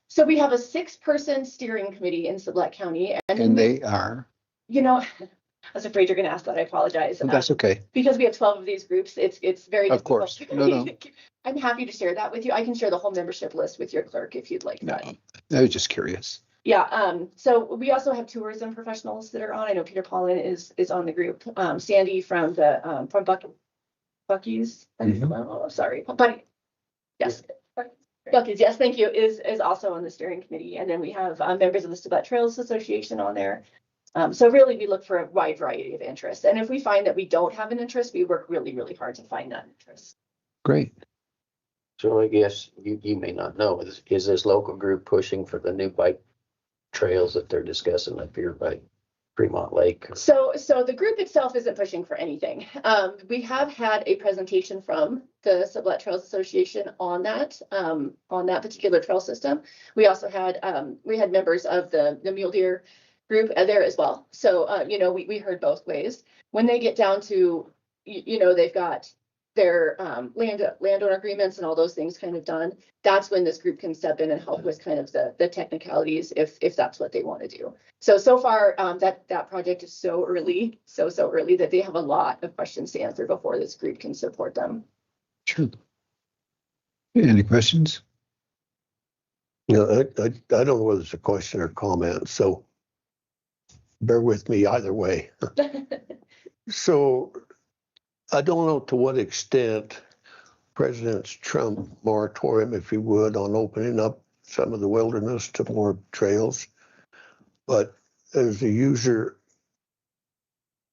So we have a 6-person steering committee in Sublette County.
And they are?
I was afraid you're going to ask that. I apologize.
Well, that's okay.
Because we have 12 of these groups, it's very difficult.
Of course. No.
I'm happy to share that with you. I can share the whole membership list with your clerk if you'd like that.
I was just curious.
Yeah. So we also have tourism professionals that are on. I know Peter Paulin is on the group. Sandy from Bucky's. Oh, sorry, Buddy. Yes. Bucky's, yes, thank you, is also on the steering committee. And then we have members of the Sublette Trails Association on there. So really, we look for a wide variety of interests. And if we find that we don't have an interest, we work really, really hard to find that interest.
Great.
So I guess you may not know, is this local group pushing for the new bike trails that they're discussing up here by Fremont Lake?
So the group itself isn't pushing for anything. We have had a presentation from the Sublette Trails Association on that particular trail system. We also had members of the Mule Deer group there as well. So we heard both ways. When they get down to they've got their landowner agreements and all those things kind of done, that's when this group can step in and help with kind of the technicalities if that's what they want to do. So far that project is so early that they have a lot of questions to answer before this group can support them.
Sure. Any questions?
I don't know whether it's a question or comment, so bear with me either way. So I don't know to what extent President Trump moratorium, if he would, on opening up some of the wilderness to more trails. But as a user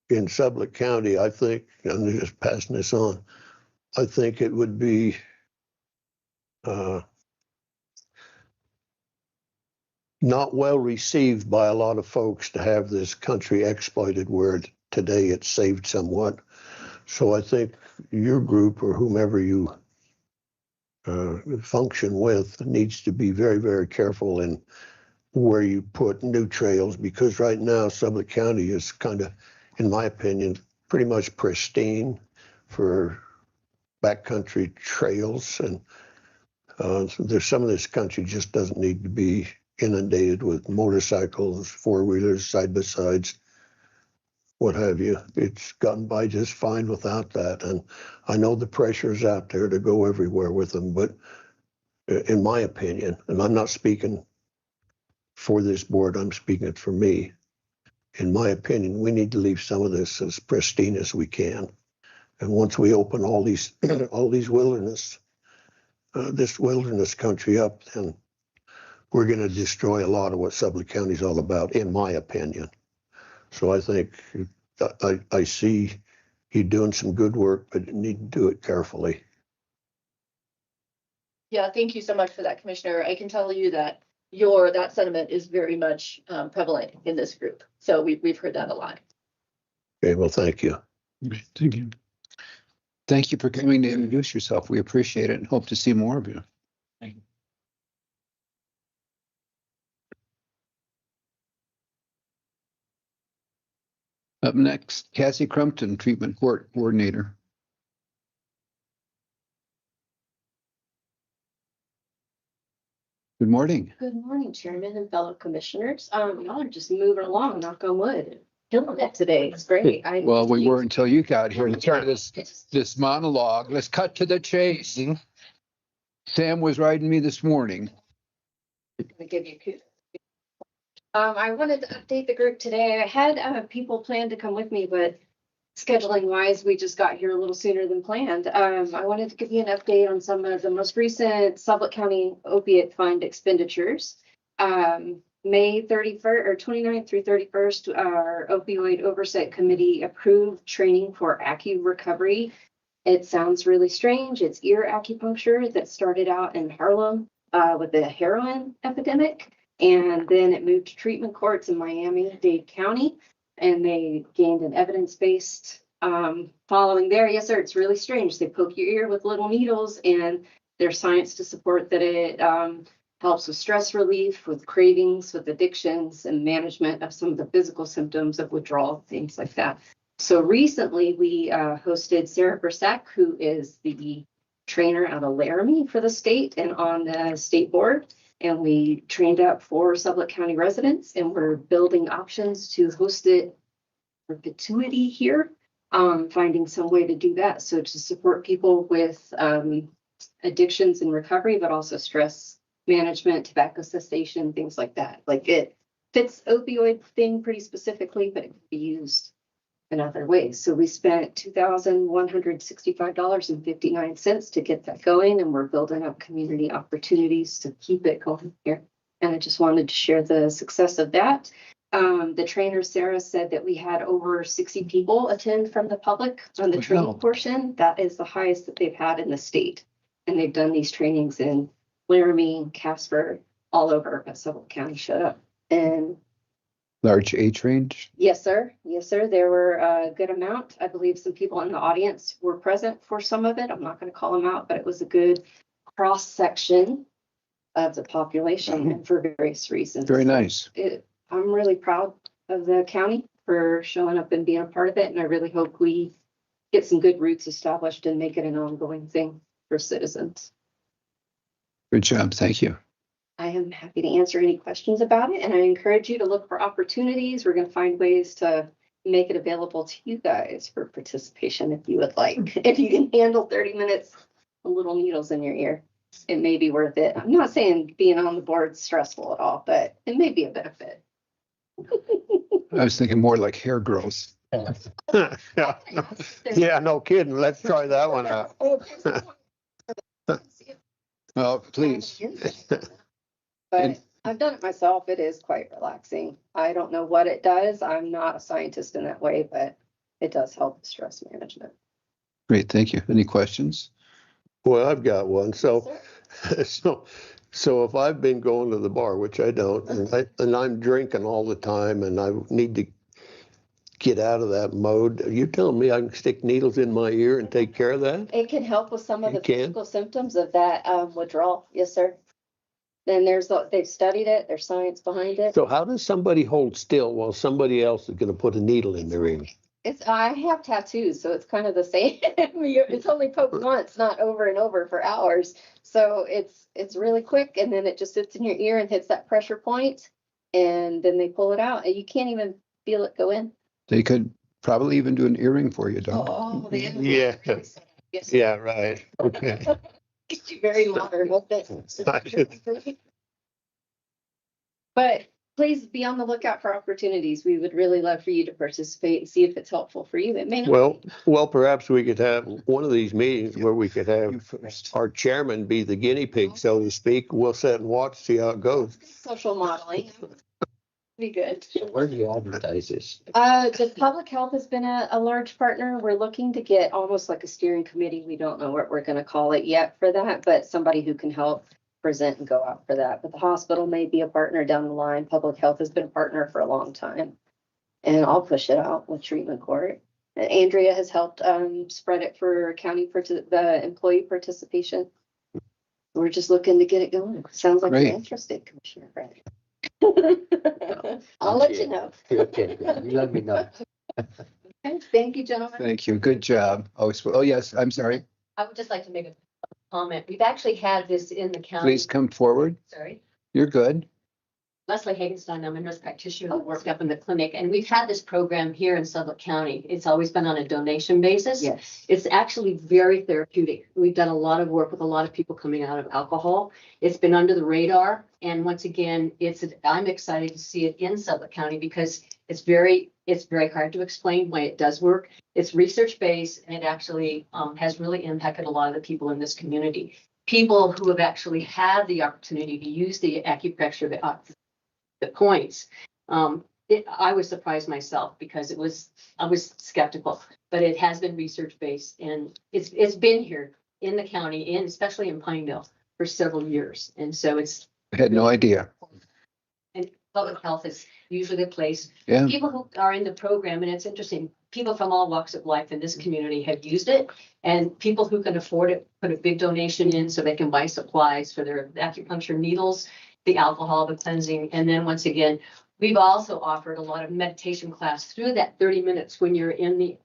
in Sublette County, I think, I'm just passing this on, I think it would be not well received by a lot of folks to have this country exploited where today it's saved somewhat. So I think your group or whomever you function with needs to be very, very careful in where you put new trails, because right now Sublette County is kind of, in my opinion, pretty much pristine for backcountry trails. And there's some of this country just doesn't need to be inundated with motorcycles, four-wheelers, side-by-sides, what have you. It's gotten by just fine without that. And I know the pressure is out there to go everywhere with them, but in my opinion, and I'm not speaking for this board, I'm speaking for me. In my opinion, we need to leave some of this as pristine as we can. And once we open all these wilderness, this wilderness country up, then we're going to destroy a lot of what Sublette County is all about, in my opinion. So I think I see you doing some good work, but you need to do it carefully.
Yeah, thank you so much for that, Commissioner. I can tell you that that sentiment is very much prevalent in this group. So we've heard that a lot.
Okay, well, thank you.
Thank you. Thank you for coming to introduce yourself. We appreciate it and hope to see more of you.
Thank you.
Up next, Cassie Crumpton, Treatment Court Coordinator. Good morning.
Good morning, Chairman and fellow commissioners. Y'all are just moving along, knock on wood.
killing it today. It's great.
Well, we were until you got here to start this monologue. Let's cut to the chase. Sam was writing me this morning.
Gonna give you a coup. I wanted to update the group today. I had people plan to come with me, but scheduling wise, we just got here a little sooner than planned. I wanted to give you an update on some of the most recent Sublette County opiate fund expenditures. May 31st or 29th through 31st, our opioid oversight committee approved training for recovery. It sounds really strange. It's ear acupuncture that started out in Harlem with the heroin epidemic. And then it moved to treatment courts in Miami-Dade County. And they gained an evidence-based following there. Yes, sir, it's really strange. They poke your ear with little needles, and there's science to support that it helps with stress relief, with cravings, with addictions, and management of some of the physical symptoms of withdrawal, things like that. So recently we hosted Sarah Bersack, who is the trainer out of Laramie for the state and on the state board. And we trained up 4 Sublette County residents, and we're building options to host it perpetuity here, finding some way to do that. So to support people with addictions and recovery, but also stress management, tobacco cessation, things like that. Like it fits opioid thing pretty specifically, but it could be used in other ways. So we spent $2,165.59 to get that going, and we're building up community opportunities to keep it going here. And I just wanted to share the success of that. The trainer, Sarah, said that we had over 60 people attend from the public on the training portion. That is the highest that they've had in the state. And they've done these trainings in Laramie, Casper, all over, but Sublette County showed up. And
Large age range?
yes, sir. Yes, sir. There were a good amount. I believe some people in the audience were present for some of it. I'm not going to call them out, but it was a good cross section of the population and for various reasons.
Very nice.
I'm really proud of the county for showing up and being a part of it. And I really hope we get some good roots established and make it an ongoing thing for citizens.
Good job. Thank you.
I am happy to answer any questions about it, and I encourage you to look for opportunities. We're going to find ways to make it available to you guys for participation if you would like. If you can handle 30 minutes of little needles in your ear, it may be worth it. I'm not saying being on the board is stressful at all, but it may be a benefit.
I was thinking more like hair growth.
Yeah, no kidding. Let's try that one out.
Well, please.
But I've done it myself. It is quite relaxing. I don't know what it does. I'm not a scientist in that way, but it does help with stress management.
Great. Thank you. Any questions?
Well, I've got one. So if I've been going to the bar, which I don't, and I'm drinking all the time and I need to get out of that mode, are you telling me I can stick needles in my ear and take care of that?
It can help with some of the physical symptoms of that withdrawal. Yes, sir. Then they've studied it. There's science behind it.
So how does somebody hold still while somebody else is going to put a needle in their ear?
I have tattoos, so it's kind of the same. It's only poked once, not over and over for hours. So it's really quick, and then it just sits in your ear and hits that pressure point, and then they pull it out, and you can't even feel it go in.
They could probably even do an earring for you, Doc.
Oh,
Yeah.
Yes.
Yeah, right. Okay.
It's very modern, won't it? But please be on the lookout for opportunities. We would really love for you to participate and see if it's helpful for you. It may not.
Well, perhaps we could have one of these meetings where we could have our chairman be the guinea pig, so to speak. We'll sit and watch, see how it goes.
Social modeling. Be good.
So where do you advertise this?
The public health has been a large partner. We're looking to get almost like a steering committee. We don't know what we're going to call it yet for that, but somebody who can help present and go out for that. But the hospital may be a partner down the line. Public health has been a partner for a long time. And I'll push it out with treatment court. Andrea has helped spread it for county the employee participation. We're just looking to get it going. Sounds like you're interested, Commissioner Brad. I'll let you know.
Okay, you let me know.
Okay, thank you, gentlemen.
Thank you. Good job. Oh, yes. I'm sorry.
I would just like to make a comment. We've actually had this in the county.
Please come forward.
Sorry.
You're good.
Leslie Hagenstein, I'm a nurse practitioner that worked up in the clinic, and we've had this program here in Sublette County. It's always been on a donation basis.
Yes.
It's actually very therapeutic. We've done a lot of work with a lot of people coming out of alcohol. It's been under the radar, and once again, I'm excited to see it in Sublette County because it's very hard to explain why it does work. It's research-based, and it actually has really impacted a lot of the people in this community. People who have actually had the opportunity to use the acupressure, the points. I was surprised myself because I was skeptical, but it has been research-based, and it's been here in the county, and especially in Pineville for several years. And so
I had no idea.
And public health is usually the place.
Yeah.
People who are in the program, and it's interesting, people from all walks of life in this community have used it, and people who can afford it put a big donation in so they can buy supplies for their acupuncture needles, the alcohol, the cleansing. And then once again, we've also offered a lot of meditation class through that 30 minutes when you're when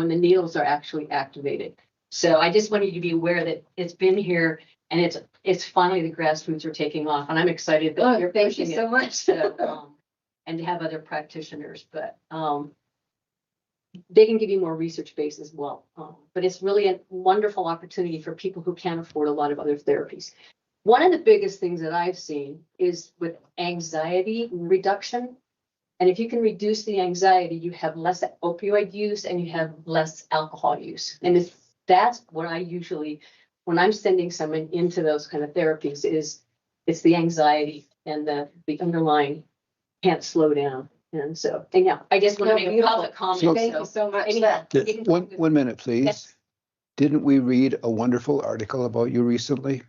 the needles are actually activated. So I just want you to be aware that it's been here, and it's finally the grassroots are taking off, and I'm excited that you're
thank you
pushing
so
it.
much.
So, and to have other practitioners, but they can give you more research base as well. But it's really a wonderful opportunity for people who can't afford a lot of other therapies. One of the biggest things that I've seen is with anxiety reduction. And if you can reduce the anxiety, you have less opioid use and you have less alcohol use. And that's what I usually, when I'm sending someone into those kind of therapies, it's the anxiety and the underlying can't slow down. And so, and yeah, I just want to make a public comment.
Thank you so much.
Anyhow, you can talk with-
One minute, please.
Yes.
Didn't we read a wonderful article about you recently?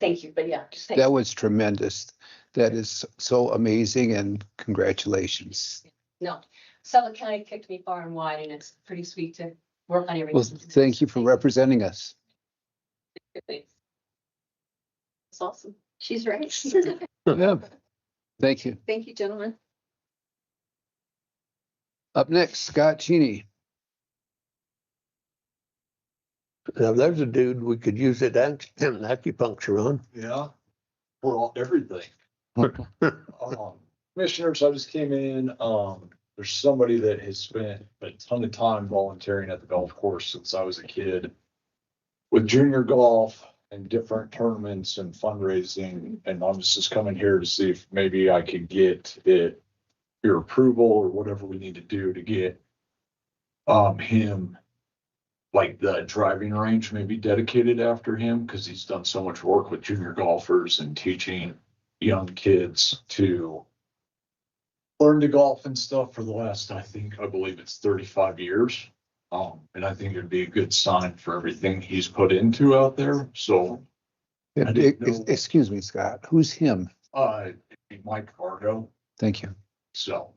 Thank you, but yeah. Just thank
That was tremendous. That is so amazing, and congratulations.
No, Sublette County kicked me far and wide, and it's pretty sweet to work on everything.
Well, thank you for representing us.
It's awesome. She's right.
Yeah. Thank you.
Thank you, gentlemen.
Up next, Scott Cheney.
Now, there's a dude we could use it acupuncture on.
Yeah, for everything. Commissioners, I just came in. There's somebody that has spent a ton of time volunteering at the golf course since I was a kid with junior golf and different tournaments and fundraising. And I'm just coming here to see if maybe I could get your approval or whatever we need to do to get him, like the driving range maybe dedicated after him, because he's done so much work with junior golfers and teaching young kids to learn to golf and stuff for the last, I believe it's 35 years. And I think it'd be a good sign for everything he's put into out there. So
Excuse me, Scott. Who's him?
Mike Fargo.
Thank you.
So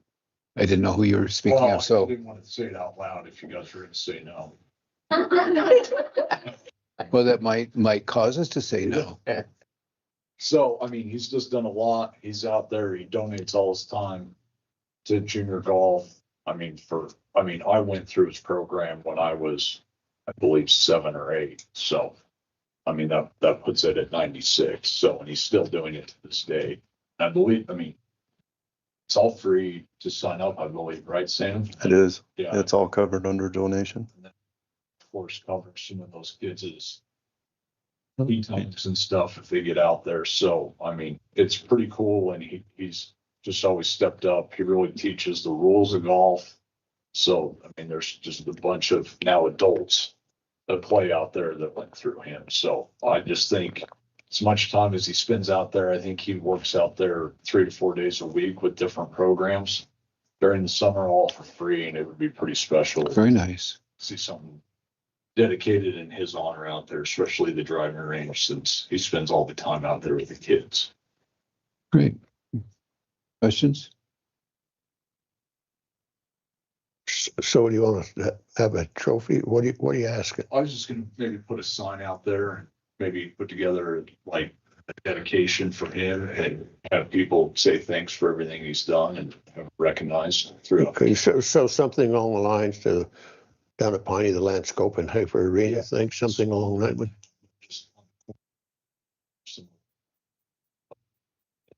I didn't know who you were speaking
I
of. So,
didn't want to say it out loud if you guys were going to say no.
well, that might cause us to say no.
So, I mean, he's just done a lot. He's out there. He donates all his time to junior golf. I went through his program when I was, I believe, 7 or 8. So, I mean, that puts it at 96. So, and he's still doing it to this day. It's all free to sign up, I believe, right, Sam?
It is.
Yeah.
It's all covered under donation.
Of course, covers some of those kids' tea times and stuff if they get out there. So, I mean, it's pretty cool. And he's just always stepped up. He really teaches the rules of golf. So, I mean, there's just a bunch of now adults that play out there that went through him. So I just think as much time as he spends out there, I think he works out there 3 to 4 days a week with different programs during the summer, all for free. And it would be pretty special.
Very nice.
To see something dedicated in his honor out there, especially the driving range, since he spends all the time out there with the kids.
Great. Questions?
So do you want us to have a trophy? What are you asking?
I was just gonna maybe put a sign out there, maybe put together like a dedication for him and have people say thanks for everything he's done and have recognized through.
Okay, so something along the lines to down at Piney, the Landscope and Hyper Arena thing, something along that way.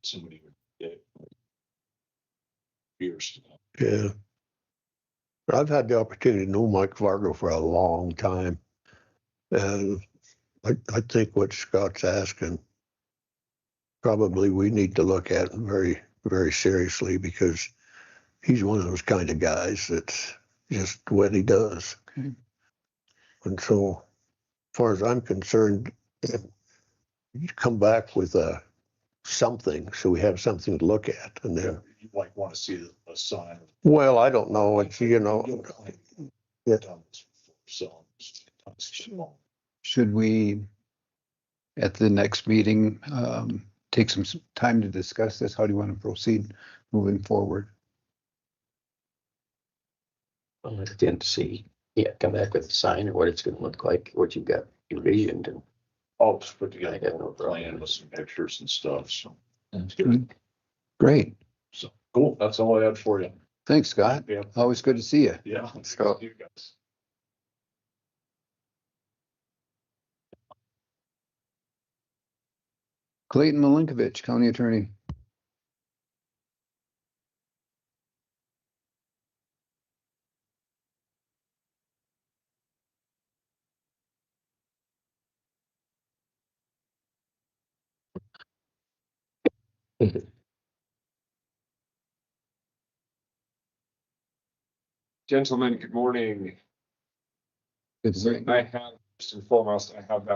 Somebody would years to come.
Yeah. I've had the opportunity to know Mike Vargo for a long time. And I think what Scott's asking, probably we need to look at very, very seriously, because he's one of those kind of guys that's just what he does.
Okay.
And so, as far as I'm concerned, you come back with something, so we have something to look at. And then,
You like want to see a sign.
well, I don't know. It's, you know, yeah.
So.
Should we, at the next meeting, take some time to discuss this? How do you want to proceed moving forward?
Well, let's then see, yeah, come back with a sign or what it's gonna look like, what you've got envisioned, and
I'll just put
I
together
got no
a
problem.
plan with some pictures and stuff, so.
That's
good. Great.
So, cool, that's all I had for you.
Thanks, Scott.
Yeah.
Always good to see you.
Yeah.
Scott.
You guys.
Clayton Malinkovich, County Attorney.
Gentlemen, good morning.
Good to see you.
I have, first and foremost, I have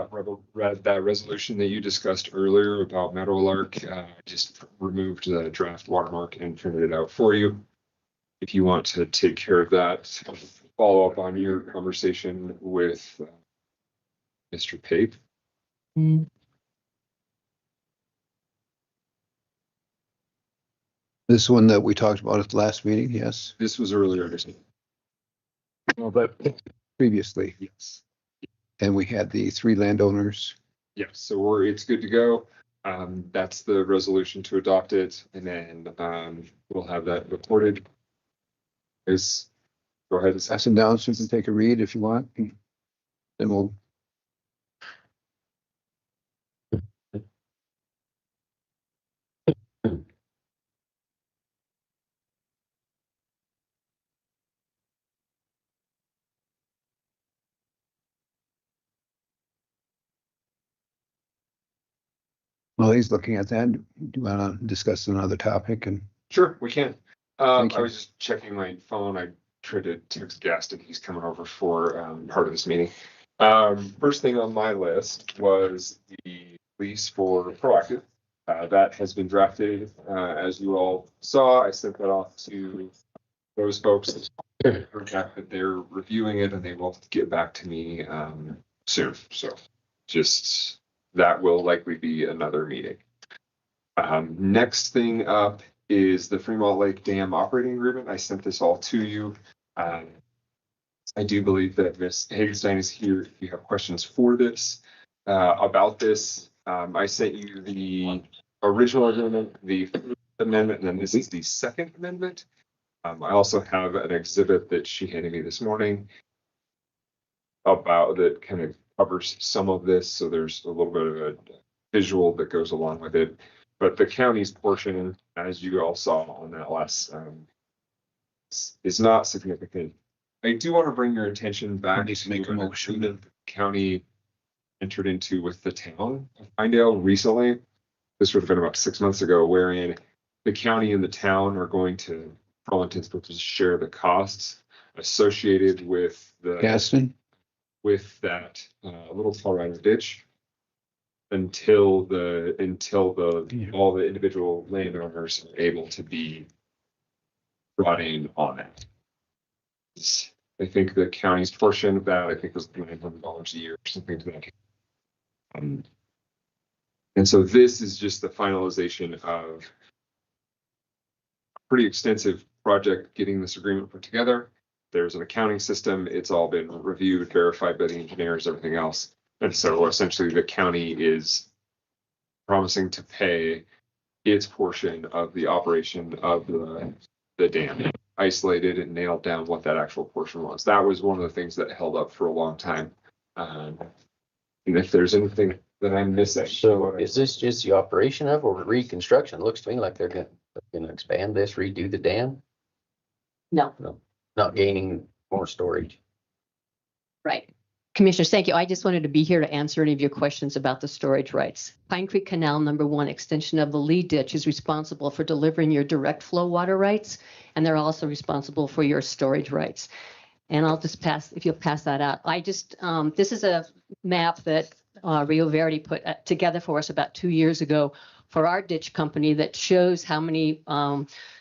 read that resolution that you discussed earlier about Meadowlark. I just removed the draft watermark and printed it out for you. If you want to take care of that, follow up on your conversation with Mr. Pape.
This one that we talked about at the last meeting, yes.
This was earlier.
Well, but previously.
Yes.
And we had the 3 landowners.
Yes, so it's good to go. That's the resolution to adopt it, and then we'll have that recorded. Go ahead and
Pass them down so you can take a read if you want. Then we'll. Well, he's looking at that. Do you want to discuss another topic? And
Sure, we can.
Thank
I
you.
was just checking my phone. I tried to text Gaston. He's coming over for part of this meeting. First thing on my list was the lease for Proactive. That has been drafted. As you all saw, I sent that off to those folks. Heard back that they're reviewing it and they will get back to me soon. So just that will likely be another meeting. Next thing up is the Fremont Lake Dam operating agreement. I sent this all to you. I do believe that Ms. Hagenstein is here if you have questions for this, about this. I sent you the original agreement, the amendment, and then this is the second amendment. I also have an exhibit that she handed me this morning about that kind of covers some of this. So there's a little bit of a visual that goes along with it. But the county's portion, as you all saw on that last, is not significant. I do want to bring your attention back
to make a motion
that the county entered into with the town of Pinedale recently. This would have been about 6 months ago, wherein the county and the town are going to, for all intents and purposes, share the costs associated with the
Gaston?
with that little Colorado ditch until all the individual landowners are able to be brought in on it. I think the county's portion of that, I think, was $900 a year or something to that. And so this is just the finalization of a pretty extensive project getting this agreement put together. There's an accounting system. It's all been reviewed, verified by the engineers, everything else. And so essentially the county is promising to pay its portion of the operation of the dam, isolated and nailed down what that actual portion was. That was one of the things that held up for a long time. And if there's anything that I'm missing.
So is this just the operation of or reconstruction? It looks to me like they're gonna expand this, redo the dam.
No,
Not gaining more storage.
right. Commissioners, thank you. I just wanted to be here to answer any of your questions about the storage rights. Pine Creek Canal number 1 extension of the Lee Ditch is responsible for delivering your direct flow water rights, and they're also responsible for your storage rights. And I'll just pass, if you'll pass that out. This is a map that Rio Verde put together for us about 2 years ago for our ditch company that shows how many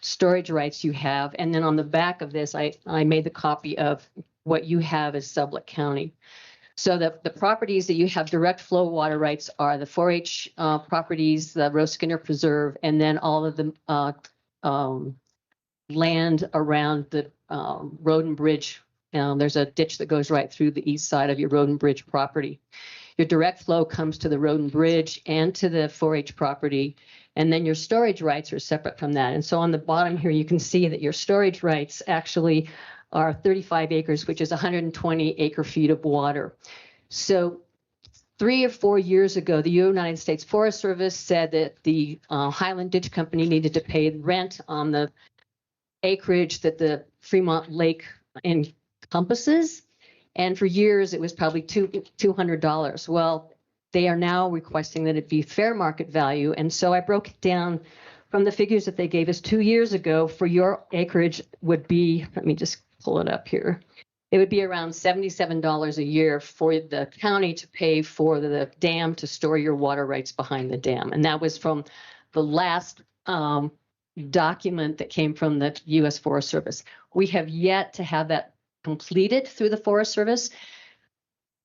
storage rights you have. And then on the back of this, I made the copy of what you have as Sublette County. So the properties that you have direct flow water rights are the 4-H properties, the Rose Skinner Preserve, and then all of the land around the road and bridge. There's a ditch that goes right through the east side of your road and bridge property. Your direct flow comes to the road and bridge and to the 4-H property, and then your storage rights are separate from that. And so on the bottom here, you can see that your storage rights actually are 35 acres, which is 120 acre feet of water. So 3 or 4 years ago, the United States Forest Service said that the Highland Ditch Company needed to pay rent on the acreage that the Fremont Lake encompasses. And for years, it was probably $200. Well, they are now requesting that it be fair market value. And so I broke it down from the figures that they gave us 2 years ago. For your acreage would be, let me just pull it up here. It would be around $77 a year for the county to pay for the dam to store your water rights behind the dam. And that was from the last document that came from the U.S. Forest Service. We have yet to have that completed through the Forest Service.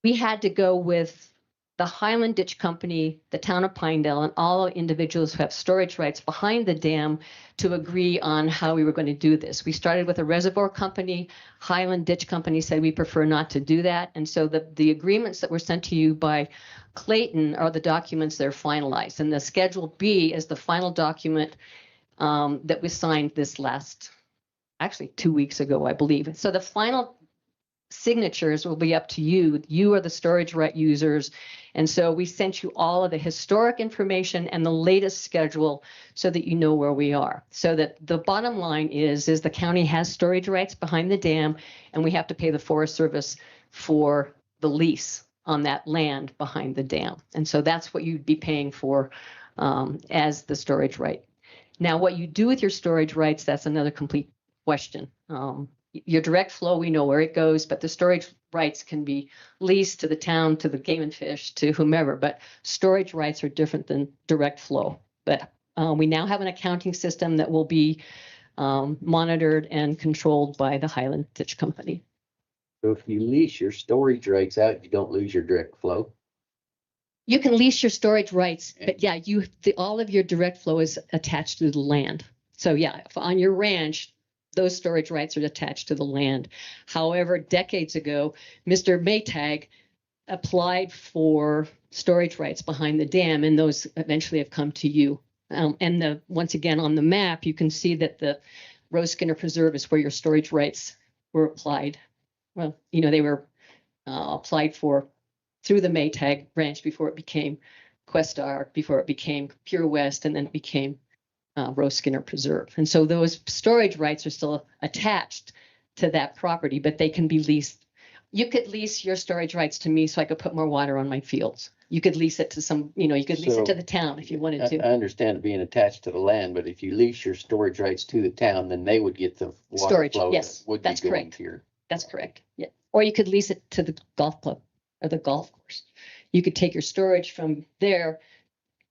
We had to go with the Highland Ditch Company, the town of Pinedale, and all individuals who have storage rights behind the dam to agree on how we were going to do this. We started with a reservoir company. Highland Ditch Company said we prefer not to do that. And so the agreements that were sent to you by Clayton are the documents that are finalized. And the Schedule B is the final document that was signed this actually 2 weeks ago, I believe. So the final signatures will be up to you. You are the storage right users. And so we sent you all of the historic information and the latest schedule so that you know where we are. So that the bottom line is the county has storage rights behind the dam, and we have to pay the Forest Service for the lease on that land behind the dam. And so that's what you'd be paying for as the storage right. Now, what you do with your storage rights, that's another complete question. Your direct flow, we know where it goes, but the storage rights can be leased to the town, to the Game and Fish, to whomever, but storage rights are different than direct flow. But we now have an accounting system that will be monitored and controlled by the Highland Ditch Company.
So if you lease your storage rights out, you don't lose your direct flow?
You can lease your storage rights, but yeah, all of your direct flow is attached to the land. So yeah, on your ranch, those storage rights are attached to the land. However, decades ago, Mr. Maytag applied for storage rights behind the dam, and those eventually have come to you. And once again, on the map, you can see that the Rose Skinner Preserve is where your storage rights were applied. Well, they were applied for through the Maytag branch before it became Questar, before it became Pure West, and then it became Rose Skinner Preserve. And so those storage rights are still attached to that property, but they can be leased. You could lease your storage rights to me so I could put more water on my fields. You could lease it to you could lease it to the town if you wanted to.
I understand it being attached to the land, but if you lease your storage rights to the town, then they would get the water
storage
flow.
Yes, that's correct. That's correct. Yeah. Or you could lease it to the golf club or the golf course. You could take your storage from there,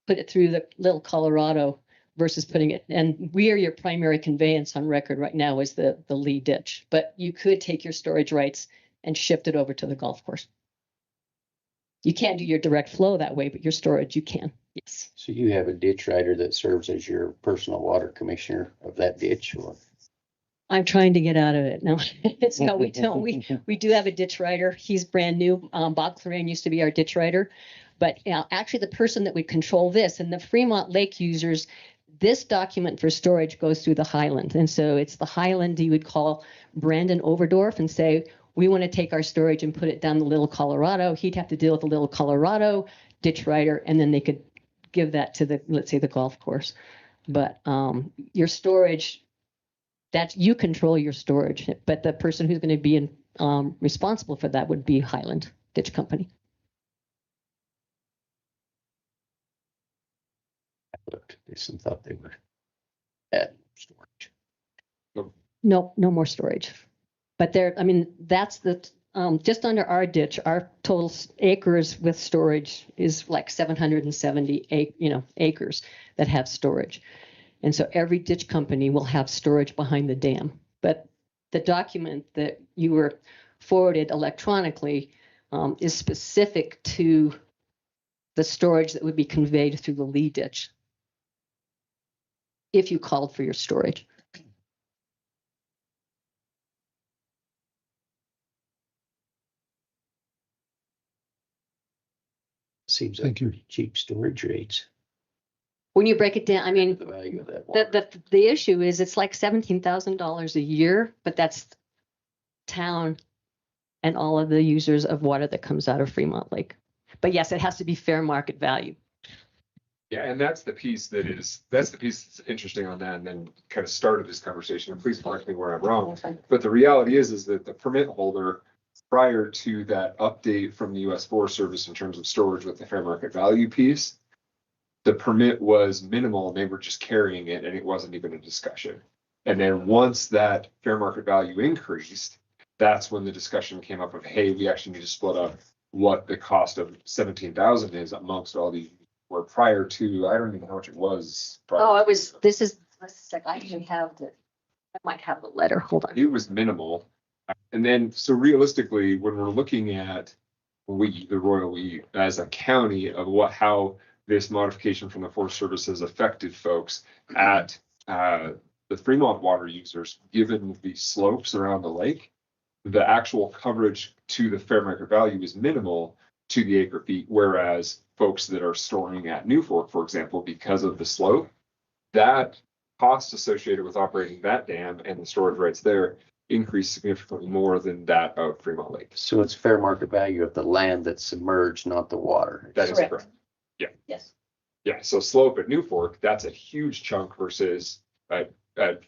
put it through the Little Colorado versus putting it, and we are your primary conveyance on record right now is the Lee Ditch, but you could take your storage rights and shift it over to the golf course. You can't do your direct flow that way, but your storage you can, yes.
So you have a ditch rider that serves as your personal water commissioner of that ditch, or?
I'm trying to get out of it. No, no, we don't. We do have a ditch rider. He's brand new. Bob Clarion used to be our ditch rider, but actually the person that would control this and the Fremont Lake users, this document for storage goes through the Highland. And so it's the Highland you would call Brandon Overdorf and say, we want to take our storage and put it down the Little Colorado. He'd have to deal with the Little Colorado ditch rider, and then they could give that to let's say the golf course. But your storage that you control your storage, but the person who's going to be responsible for that would be Highland Ditch Company.
I looked at this and thought they were at storage.
No more storage. But I mean, that's just under our ditch, our total acres with storage is like 770 acres that have storage. And so every ditch company will have storage behind the dam. But the document that you were forwarded electronically is specific to the storage that would be conveyed through the Lee ditch if you called for your storage.
Seems like pretty cheap storage rates.
When you break it down, I mean,
The value of that water.
the issue is it's like $17,000 a year, but that's town and all of the users of water that comes out of Fremont Lake. But yes, it has to be fair market value.
Yeah, and that's the piece that's interesting on that, and then kind of started this conversation, and please correct me where I'm wrong. But the reality is that the permit holder, prior to that update from the US Forest Service in terms of storage with the fair market value piece, the permit was minimal and they were just carrying it and it wasn't even a discussion. And then once that fair market value increased, that's when the discussion came up of, hey, we actually need to split up what the cost of 17,000 is amongst all these. Where prior to, I don't even know how much it was.
Oh, let's sec. I even have I might have the letter. Hold on.
It was minimal. And then, so realistically, when we're looking at the Royal We, as a county of how this modification from the Forest Service has affected folks at the Fremont water users, given the slopes around the lake, the actual coverage to the fair market value is minimal to the acre feet, whereas folks that are storing at New Fork, for example, because of the slope, that cost associated with operating that dam and the storage rights there increase significantly more than that of Fremont Lake.
So it's fair market value of the land that's submerged, not the water.
That is correct. Yeah.
Yes.
Yeah. So slope at New Fork, that's a huge chunk versus at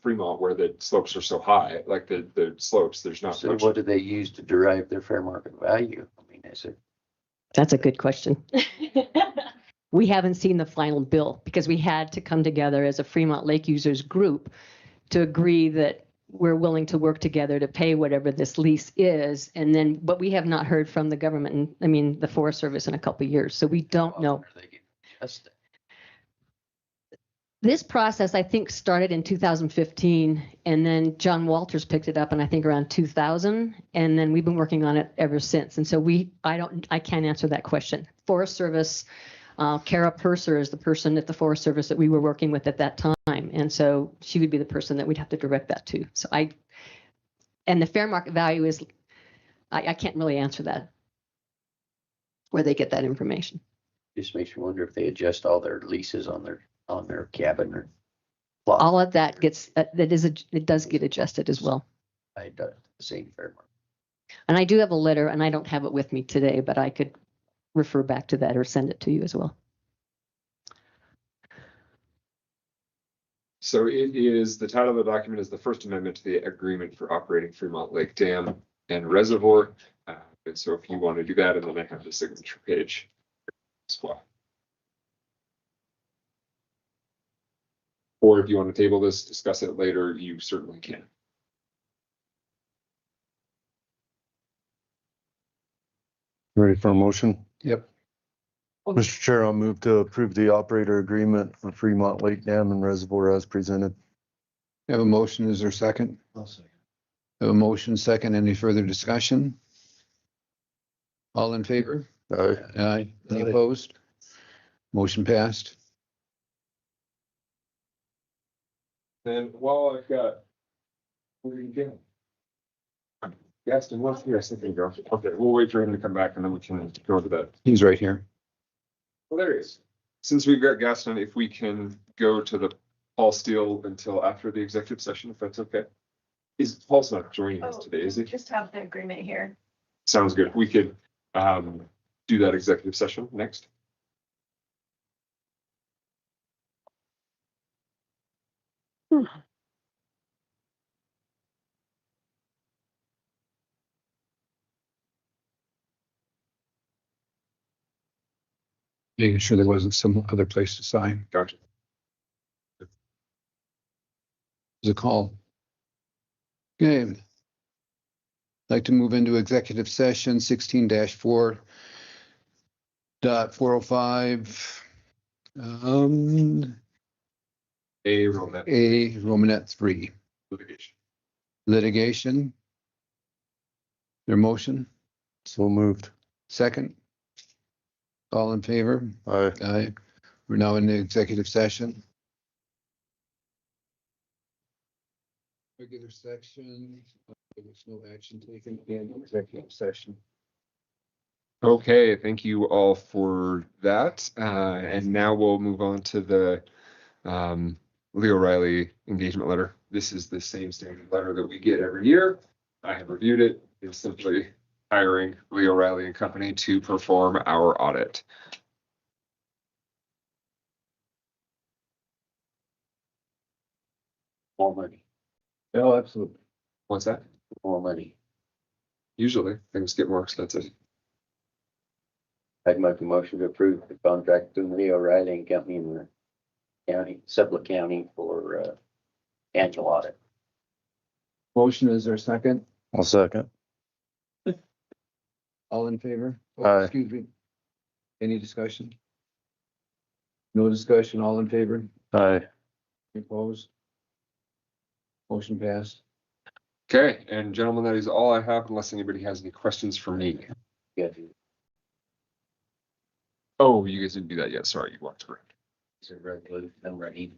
Fremont where the slopes are so high, like the slopes, there's not
So
much.
what do they use to derive their fair market value? I mean, is it?
That's a good question. We haven't seen the final bill because we had to come together as a Fremont Lake users group to agree that we're willing to work together to pay whatever this lease is. And then, but we have not heard from the government, the Forest Service in a couple of years. So we don't know. This process, I think, started in 2015, and then John Walters picked it up, and I think around 2000, and then we've been working on it ever since. And so I can't answer that question. Forest Service, Kara Purser is the person at the Forest Service that we were working with at that time, and so she would be the person that we'd have to direct that to. So and the fair market value is, I can't really answer that, where they get that information.
Just makes me wonder if they adjust all their leases on their cabin or plot.
All of that it does get adjusted as well.
I do the same fair market.
And I do have a letter, and I don't have it with me today, but I could refer back to that or send it to you as well.
So the title of the document is the First Amendment to the Agreement for Operating Fremont Lake Dam and Reservoir. And so if you want to do that, and then I have the signature page as well. Or if you want to table this, discuss it later, you certainly can.
Ready for a motion?
Yep.
Mr. Chair, I'll move to approve the operator agreement for Fremont Lake Dam and Reservoir as presented.
Have a motion. Is there a second?
I'll second.
Have a motion, second. Any further discussion? All in favor?
Aye.
Aye. Any opposed? Motion passed.
Then while I've got, where are you going? Gaston, what's here? Okay, we'll wait for him to come back and then we can go to that.
He's right here.
Well, there he is. Since we've got Gaston, if we can go to the Paul Steele until after the executive session, if that's okay. Paul's not joining us today, is he?
Just have the agreement here.
Sounds good. We could do that executive session next.
Making sure there wasn't some other place to sign.
Gotcha.
There's a call. Okay. Like to move into executive session 16-4.405.
A Roman
A Romanet 3.
litigation.
Litigation. Their motion,
So moved.
second. All in favor?
Aye.
Aye. We're now in the executive session. Regular section, there's no action taken in executive session.
Okay, thank you all for that. And now we'll move on to the Lee O'Reilly engagement letter. This is the same standard letter that we get every year. I have reviewed it. It's simply hiring Lee O'Reilly and Company to perform our audit.
More money,
Oh, absolutely.
What's that?
more money.
Usually things get more expensive.
I'd make a motion to approve the contract between Lee O'Reilly and Company in the county, Sublette County for annual audit.
Motion, is there a second?
I'll second.
All in favor? Oh,
Aye.
excuse me. Any discussion? No discussion, all in favor?
Aye.
Opposed? Motion passed.
Okay, and gentlemen, that is all I have unless anybody has any questions for me.
Good.
Oh, you guys didn't do that yet. Sorry, you walked around.
Is it resolution number 8?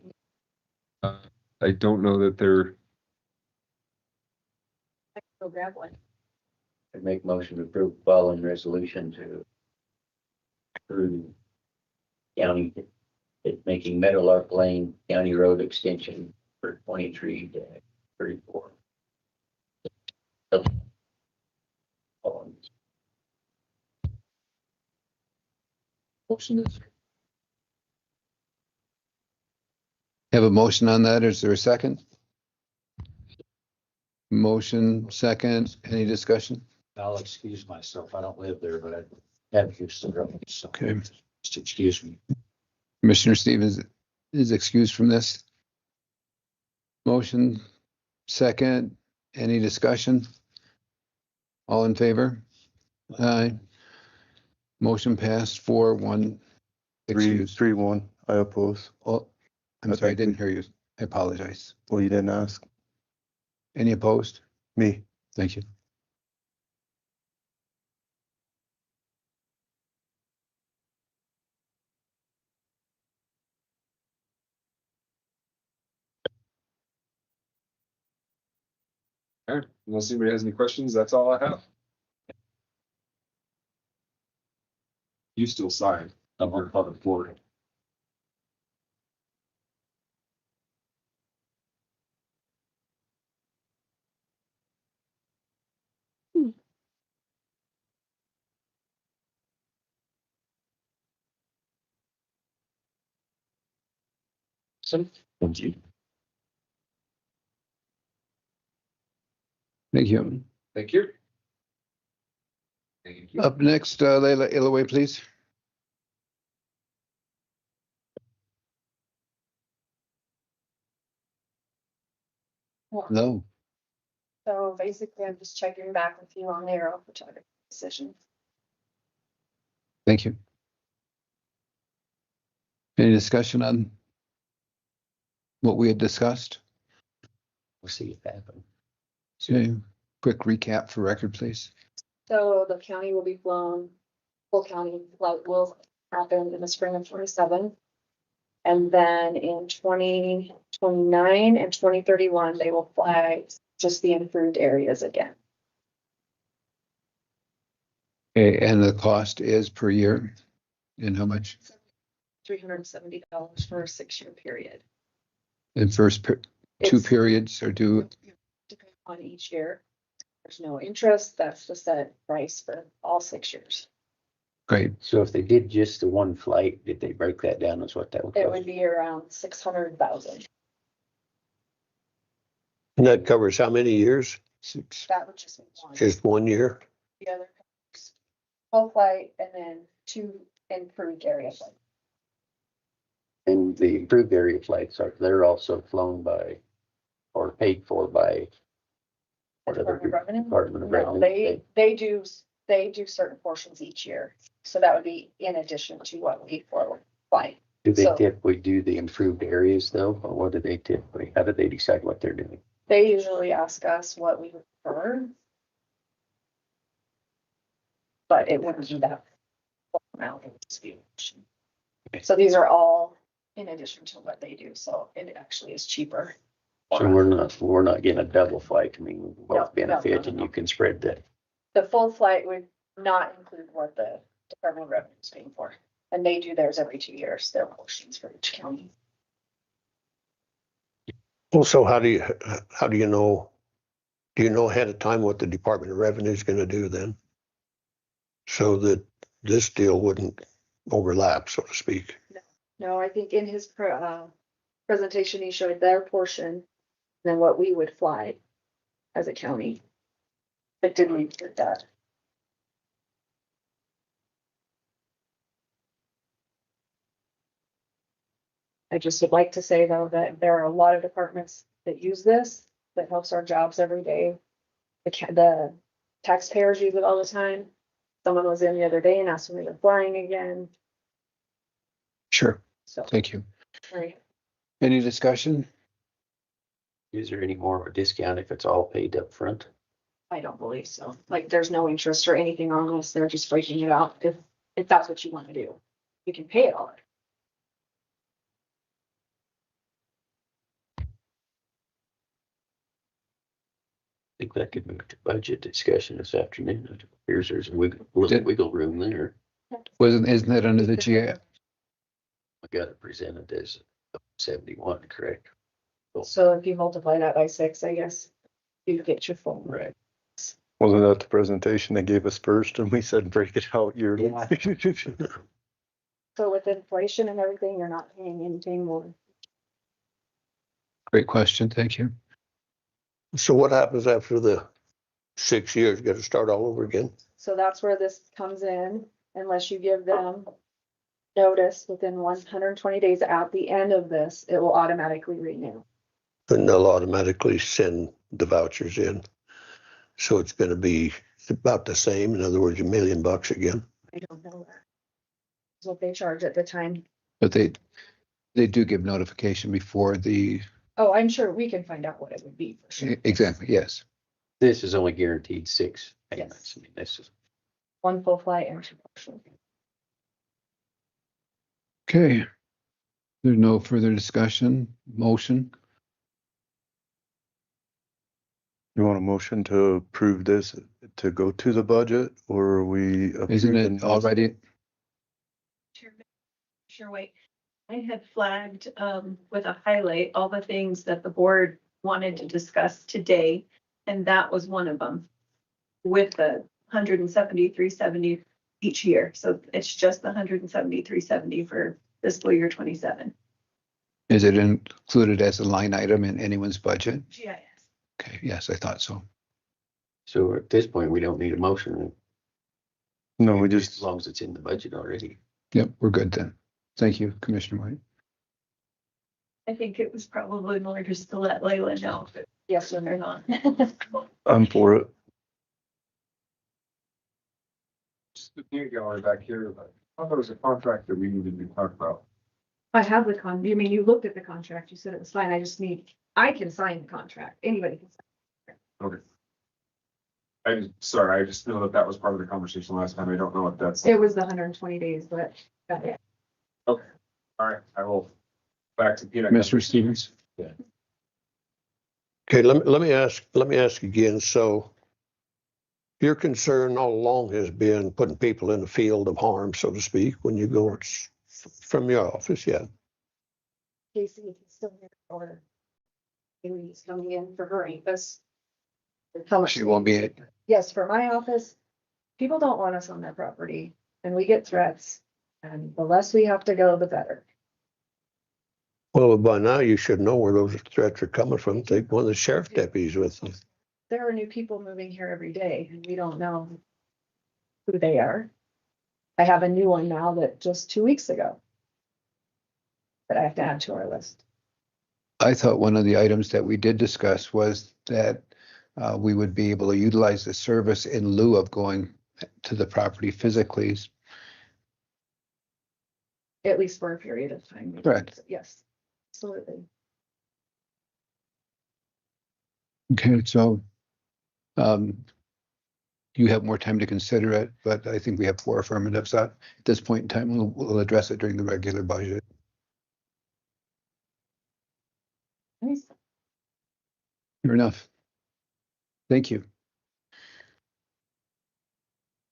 I don't know that they're,
I can go grab one.
I'd make motion to approve the following resolution to approve county, making Meadowlark Lane County Road extension for 23-34.
Motion is. Have a motion on that. Is there a second? Motion, second. Any discussion?
I'll excuse myself. I don't live there, but I have used the road, so.
Okay.
Just excuse me.
Commissioner Stevens is excused from this. Motion, second. Any discussion? All in favor? Aye. Motion passed 4-1. Excused.
3-1. I oppose.
Oh, I'm sorry, I didn't hear you. I apologize.
Well, you didn't ask
Any opposed?
me.
Thank you.
all right, unless anybody has any questions, that's all I have. You still sign. I'm on public board.
Thank you.
Thank you.
Thank you. Thank you.
Up next, Leila Illaway, please. No.
So basically, I'm just checking back with you on the aerial photography decision.
Thank you. Any discussion on what we had discussed?
We'll see it happen.
Okay, quick recap for record, please.
So the county will be flown, full county flight will happen in the spring of 27. And then in 2029 and 2031, they will fly just the improved areas again.
Okay, and the cost is per year? And how much?
$370 for a 6-year period.
And first two
It's-
periods are due?
Depending on each year. There's no interest. That's the set price for all 6 years.
Great.
So if they did just the one flight, did they break that down as what that would
It
cost?
would be around 600,000.
And that covers how many years?
6.
That would just be one.
Just 1 year?
The other covers full flight and then 2 improved area.
And the improved area flights they're also flown by or paid for by whatever
Department of Revenue?
Department of
No,
Revenue.
they do certain portions each year. So that would be in addition to what we fly.
Do they
So-
typically do the improved areas though? Or what do they typically, how do they decide what they're doing?
They usually ask us what we would prefer. But it wouldn't be that full amount. It would just be. So these are all in addition to what they do. So it actually is cheaper.
So we're not getting a double flight. I mean, we both
No,
benefit
no.
and you can spread the.
The full flight would not include what the Department of Revenue is paying for. And they do theirs every 2 years, their portions for each county.
Well, so how do you know? Do you know ahead of time what the Department of Revenue is going to do then? So that this deal wouldn't overlap, so to speak.
No, I think in his presentation, he showed their portion, then what we would fly as a county. It didn't include that. I just would like to say though, that there are a lot of departments that use this, that helps our jobs every day. The taxpayers use it all the time. Someone was in the other day and asked when they were flying again.
Sure.
So,
Thank you.
right.
Any discussion?
Is there any more of a discount if it's all paid up front?
I don't believe so. Like, there's no interest or anything on this. They're just breaking it out. If that's what you want to do, you can pay it all.
I think that could move to budget discussion this afternoon. It appears there's a wiggle room there.
Isn't that under the GI?
I got it presented as 71, correct?
So if you multiply that by 6, I guess you get your full.
Right.
Wasn't that the presentation they gave us first and we said break it out yearly?
So with inflation and everything, you're not paying anything more.
Great question. Thank you.
So what happens after the 6 years? Got to start all over again?
So that's where this comes in, unless you give them notice within 120 days at the end of this, it will automatically renew.
And they'll automatically send the vouchers in. So it's going to be about the same. In other words, $1 million again.
I don't know that. That's what they charge at the time.
But they do give notification before the.
Oh, I'm sure we can find out what it would be for sure.
Exactly. Yes.
This is only guaranteed 6 payments.
Yes.
I mean, this is.
One full flight and 2 partial.
Okay. There's no further discussion. Motion.
You want a motion to approve this to go to the budget, or are we?
Isn't it already?
Chairman, sure, wait. I had flagged with a highlight all the things that the board wanted to discuss today, and that was one of them. With the 173.70 each year, so it's just the 173.70 for fiscal year 27.
Is it included as a line item in anyone's budget?
GIS.
Okay. Yes, I thought so.
So at this point, we don't need a motion.
No, we
As
just,
long as it's in the budget already.
Yep, we're good then. Thank you, Commissioner White.
I think it was probably more just to let Layla know if it
Yes
or not.
I'm for it.
Just the new gallery back here, but I thought there was a contract that we needed to talk about.
I have the you mean you looked at the contract, you said it was fine. I can sign the contract. Anybody can sign.
Okay. I just know that was part of the conversation last time. I don't know if that's.
It was the 120 days, but got it.
Okay, all right, I will back to Peanut.
Mr. Stevens.
Okay, let me ask again. So your concern all along has been putting people in the field of harm, so to speak, when you go from your office, yeah.
Casey is still here or Haley's coming in for her office.
She won't be it.
Yes, for my office, people don't want us on their property and we get threats. And the less we have to go, the better.
Well, by now you should know where those threats are coming from. Take one of the sheriff deputies with you.
There are new people moving here every day and we don't know who they are. I have a new one now that just 2 weeks ago that I have to add to our list.
I thought one of the items that we did discuss was that we would be able to utilize the service in lieu of going to the property physically.
At least for a period of time.
Correct.
Yes, absolutely.
Okay, so you have more time to consider it, but I think we have 4 affirmatives at this point in time. We'll address it during the regular budget.
Nice.
Fair enough. Thank you.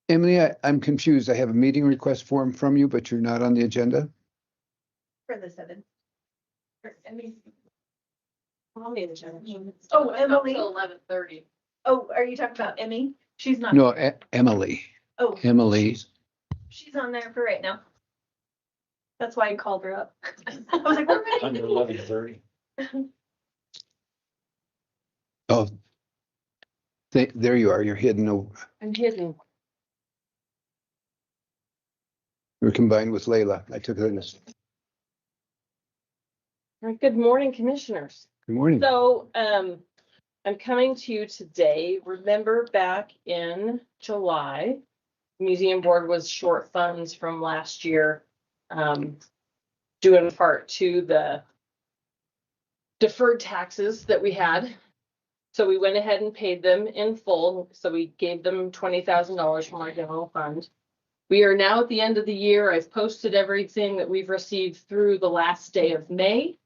Emily, I'm confused. I have a meeting request form from you, but you're not on the agenda?
For the 7th.
On the agenda.
Oh, Emily.
11:30.
Oh, are you talking about Emmy? She's not.
No, Emily.
Oh,
Emily.
she's on there for right now. That's why I called her up. I was like, we're ready.
Under 11:30.
Oh, there you are. You're hidden over.
I'm hidden.
You're combined with Layla. I took it as.
All right, good morning, commissioners.
Good morning.
So, I'm coming to you today. Remember back in July, the museum board was short funds from last year, due in part to the deferred taxes that we had. So we went ahead and paid them in full. So we gave them $20,000 from our general fund. We are now at the end of the year. I've posted everything that we've received through the last day of May.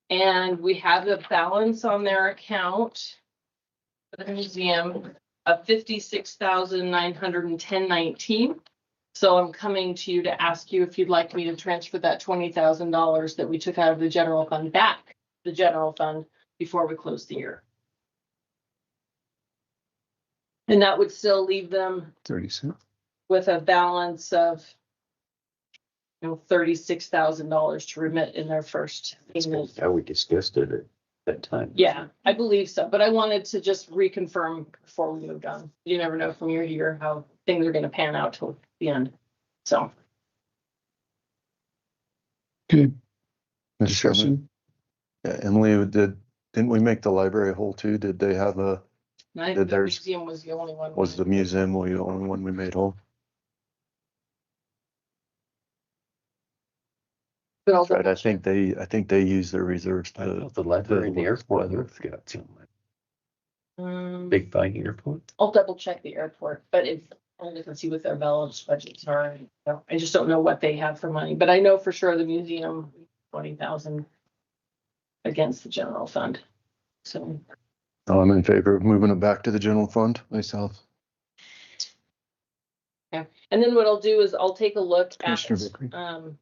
And we have a balance on their account for the museum of $56,910.19. So I'm coming to you to ask you if you'd like me to transfer that $20,000 that we took out of the general fund back to the general fund before we close the year. And that would still leave them
37.
with a balance of $36,000 to remit in their first payment.
How we discussed it at that time.
Yeah, I believe so, but I wanted to just reconfirm before we moved on. You never know from year to year how things are gonna pan out till the end, so.
Okay.
Mr. Chairman. Yeah, Emily, didn't we make the library whole too? Did they have
I think
Did
the
theirs-
museum was the only one.
was the museum the only one we made whole?
But I'll
Right,
double
I think they use their reserves
I
to.
thought the library in the airport have got some big fine airport.
I'll double check the airport, but it's only to see what their balance budgets are. I just don't know what they have for money, but I know for sure the museum, 20,000 against the general fund. So,
I'm in favor of moving it back to the general fund myself.
yeah. And then what I'll do is I'll take a look at,
Commissioner Vickery.
I'm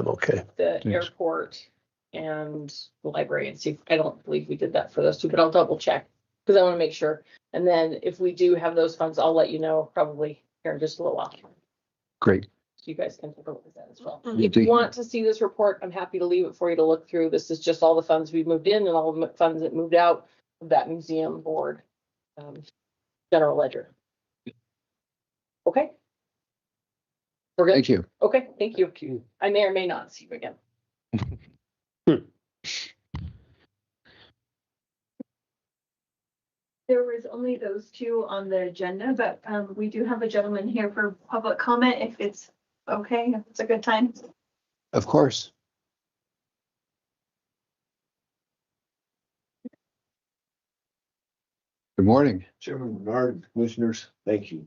okay.
the
Thanks.
airport and the library and see, I don't believe we did that for those two, but I'll double check. Cause I want to make sure. And then if we do have those funds, I'll let you know probably here in just a little while.
Great.
So you guys can take a look at that as well.
Mhm.
If you want to see this report, I'm happy to leave it for you to look through. This is just all the funds we've moved in and all the funds that moved out of that museum board, general ledger. Okay. We're good.
Thank you.
Okay, thank you. I may or may not see you again.
There was only those two on the agenda, but we do have a gentleman here for public comment if it's okay, if it's a good time.
Of course. Good morning.
Chairman Bernard, commissioners, thank you.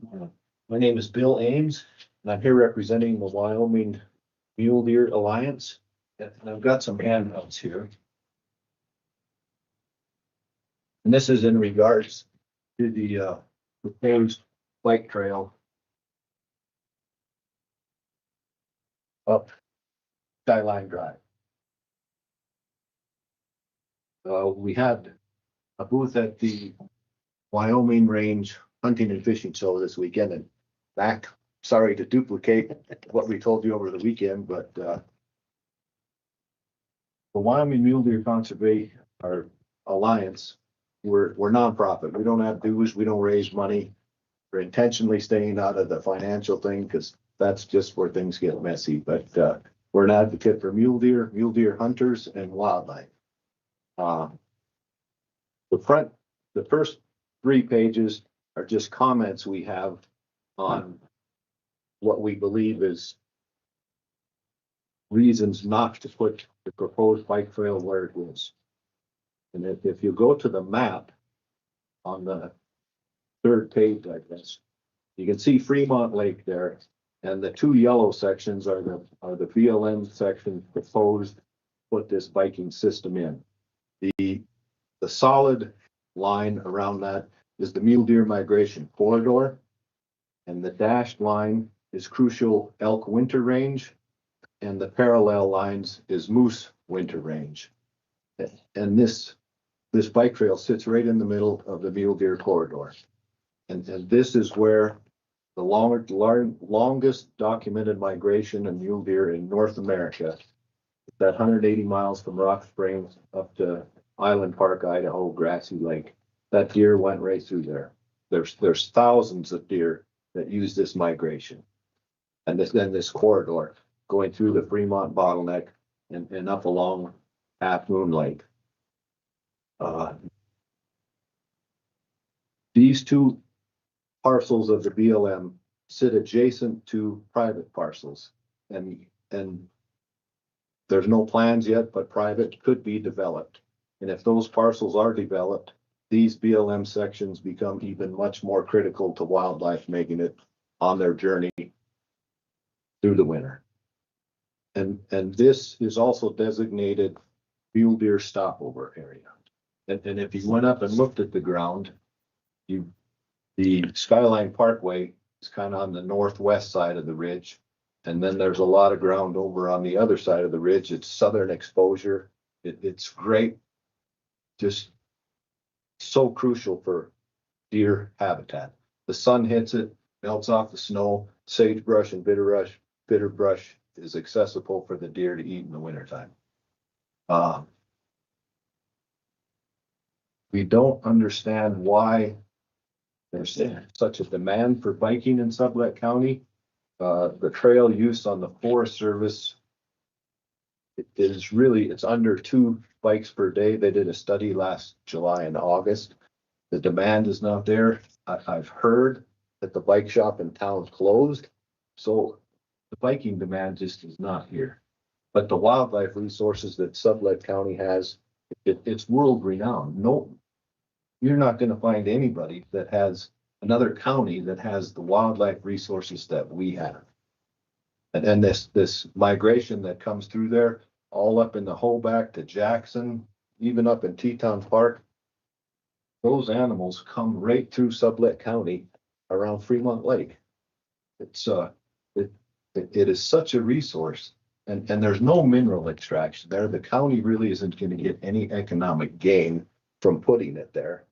My name is Bill Ames, and I'm here representing the Wyoming Mule Deer Alliance. And I've got some handouts here. And this is in regards to the proposed bike trail up Skyline Drive. We had a booth at the Wyoming Range Hunting and Fishing Show this weekend, and back, sorry to duplicate what we told you over the weekend, but the Wyoming Mule Deer Conservation, our alliance, we're nonprofit. We don't have dues. We don't raise money. We're intentionally staying out of the financial thing because
that's just where things get messy, but, we're an advocate for mule deer hunters and wildlife. The first 3 pages are just comments we have on what we believe is reasons not to put the proposed bike trail where it is. And if you go to the map on the 3rd page, I guess, you can see Fremont Lake there, and the 2 yellow sections are the BLM section proposed to put this biking system in. The solid line around that is the mule deer migration corridor, and the dashed line is crucial elk winter range, and the parallel lines is moose winter range. And this bike trail sits right in the middle of the mule deer corridor. And this is where the longest documented migration of mule deer in North America, that 180 miles from Rock Springs up to Island Park, Idaho, Grassy Lake. That deer went right through there. There's thousands of deer that use this migration. And then this corridor going through the Fremont bottleneck and up along Half Moon Lake. These 2 parcels of the BLM sit adjacent to private parcels, and there's no plans yet, but private could be developed. And if those parcels are developed, these BLM sections become even much more critical to wildlife, making it on their journey through the winter. And this is also designated mule deer stopover area. And if you went up and looked at the ground, the Skyline Parkway is kind of on the northwest side of the ridge. And then there's a lot of ground over on the other side of the ridge. It's southern exposure. It's great. Just so crucial for deer habitat. The sun hits it, melts off the snow, sagebrush and bitter brush is accessible for the deer to eat in the wintertime. We don't understand why there's such a demand for biking in Sublette County. The trail use on the Forest Service it's under 2 bikes per day. They did a study last July and August. The demand is not there. I've heard that the bike shop in town closed, so the biking demand just is not here. But the wildlife resources that Sublette County has, it's world renowned. No, you're not going to find anybody that has another county that has the wildlife resources that we have. And this migration that comes through there, all up in the Hoback to Jackson, even up in Teton Park, those animals come right through Sublette County around Fremont Lake. It is such a resource, and there's no mineral extraction there. The county really isn't going to get any economic gain from putting it there.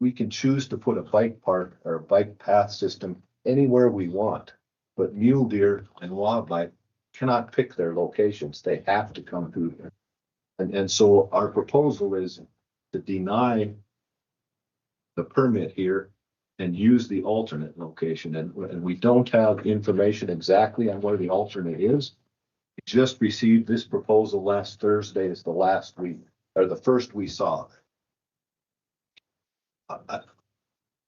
We can choose to put a bike park or a bike path system anywhere we want, but mule deer and wildlife cannot pick their locations. They have to come through there. And so our proposal is to deny the permit here and use the alternate location. And we don't have information exactly on where the alternate is. We just received this proposal last Thursday. It's the last week, or the first we saw.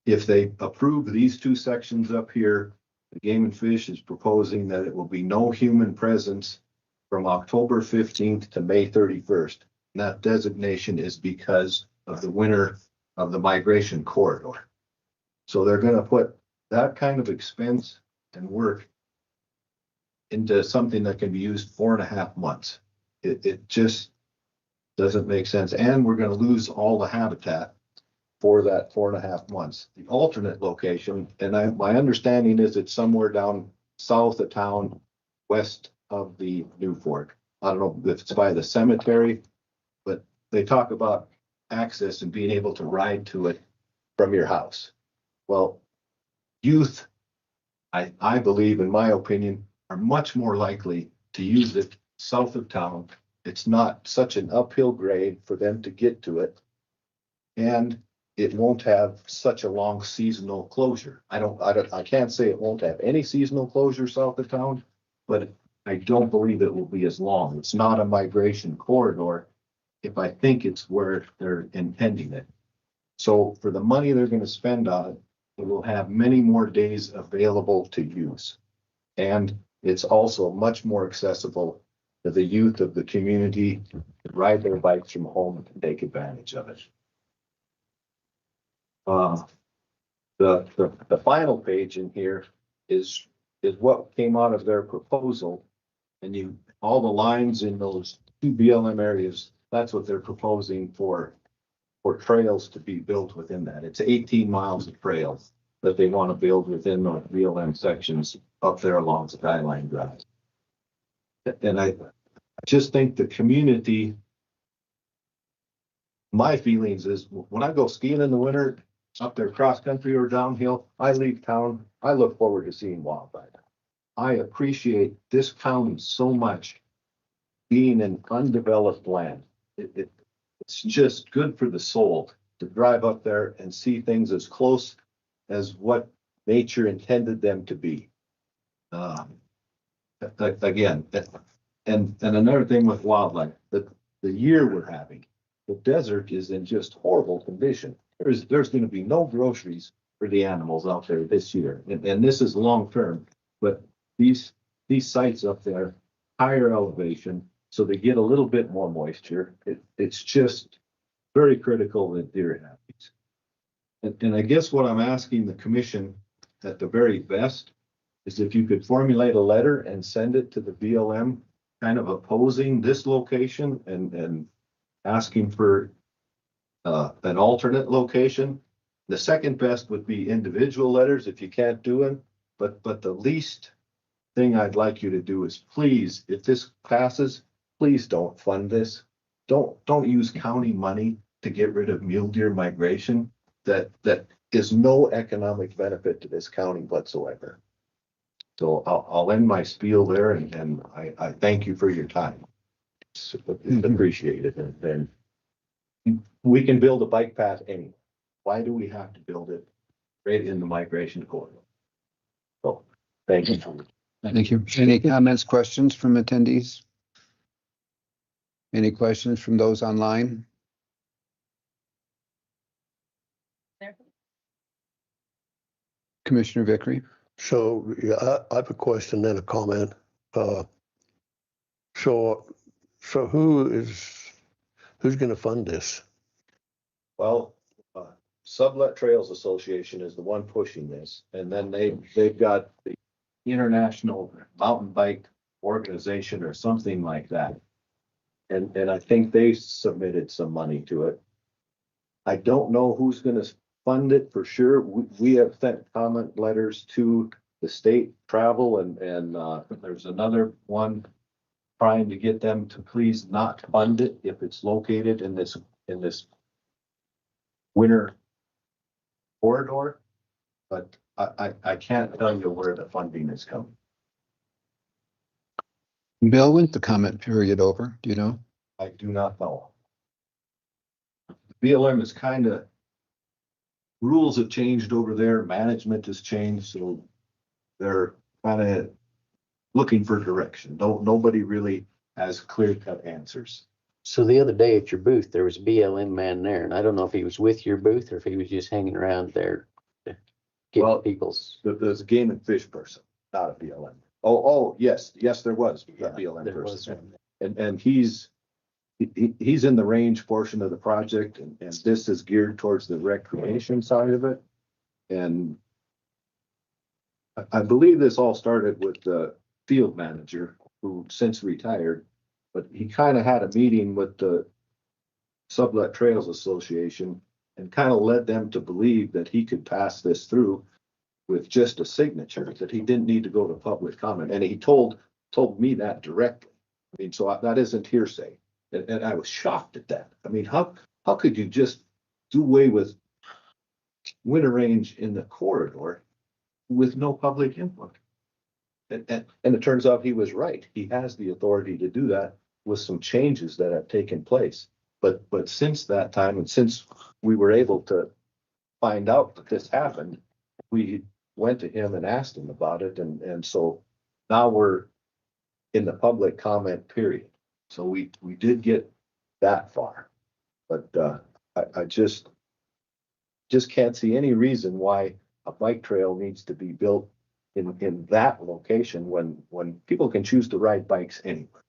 If they approve these 2 sections up here, the Game and Fish is proposing that it will be no human presence from October 15th to May 31st. And that designation is because of the winter of the migration corridor. So they're going to put that kind of expense and work into something that can be used 4.5 months. It just doesn't make sense. And we're going to lose all the habitat for that 4.5 months. The alternate location, and my understanding is it's somewhere down south of town, west of the New Fork. I don't know if it's by the cemetery, but they talk about access and being able to ride to it from your house. Well, youth, I believe, in my opinion, are much more likely to use it south of town. It's not such an uphill grade for them to get to it. And
it won't have such a long seasonal closure. I can't say it won't have any seasonal closure south of town, but I don't believe it will be as long. It's not a migration corridor if I think it's where they're intending it. So for the money they're gonna spend on it, it will have many more days available to use. And it's also much more accessible to the youth of the community to ride their bikes from home and take advantage of it. The final page in here is what came out of their proposal. And all the lines in those two BLM areas, that's what they're proposing for trails to be built within that. It's 18 miles of trails that they want to build within the BLM sections up there along Skyline Drive. And I just think the community, my feelings is when I go skiing in the winter, up there cross country or downhill, I leave town, I look forward to seeing wildlife. I appreciate this county so much being an undeveloped land. It's just good for the soul to drive up there and see things as close as what nature intended them to be. Again, and another thing with wildlife, the year we're having, the desert is in just horrible condition. There's going to be no groceries for the animals out there this year, and this is long term. But these sites up there, higher elevation, so they get a little bit more moisture. It's just very critical that deer have these. And I guess what I'm asking the commission at the very best is if you could formulate a letter and send it to the BLM, kind of opposing this location and asking for an alternate location. The second best would be individual letters if you can't do it. But the least thing I'd like you to do is please, if this passes, please don't fund this. Don't use county money to get rid of mule deer migration. That is no economic benefit to this county whatsoever. So I'll end my spiel there and I thank you for your time. It's appreciated. And we can build a bike path anywhere. Why do we have to build it right in the migration corridor? So thank you.
Thank you. Any comments, questions from attendees? Any questions from those online? Commissioner Vickery?
So, yeah, I have a question and a comment. So who's going to fund this?
Well, Sublette Trails Association is the one pushing this, and then they've got the International Mountain Bike Organization or something like that. And I think they submitted some money to it. I don't know who's going to fund it for sure. We have sent comment letters to the state travel and there's another one trying to get them to please not fund it if it's located in this winter corridor. But I can't tell you where the funding is coming.
Bill, when's the comment period over? Do you know?
I do not know. BLM is kind of, rules have changed over there, management has changed, so they're kind of looking for direction. Nobody really has clear-cut answers.
So the other day at your booth, there was a BLM man there, and I don't know if he was with your booth or if he was just hanging around there to get people's.
There's a game and fish person, not a BLM. Oh, yes, there was a BLM person. And he's in the range portion of the project, and this is geared towards the recreation side of it. And I believe this all started with the field manager who since retired, but he kind of had a meeting with the Sublette Trails Association and kind of led them to believe that he could pass this through with just a signature, that he didn't need to go to public comment. And he told me that directly. I mean, so that isn't hearsay. And I was shocked at that. I mean, how could you just do away with winter range in the corridor with no public input? And it turns out he was right. He has the authority to do that with some changes that have taken place. But since that time, and since we were able to find out that this happened, we went to him and asked him about it, and so now we're in the public comment period. So we did get that far, but I just can't see any reason why a bike trail needs to be built in that location when people can choose to ride bikes anywhere.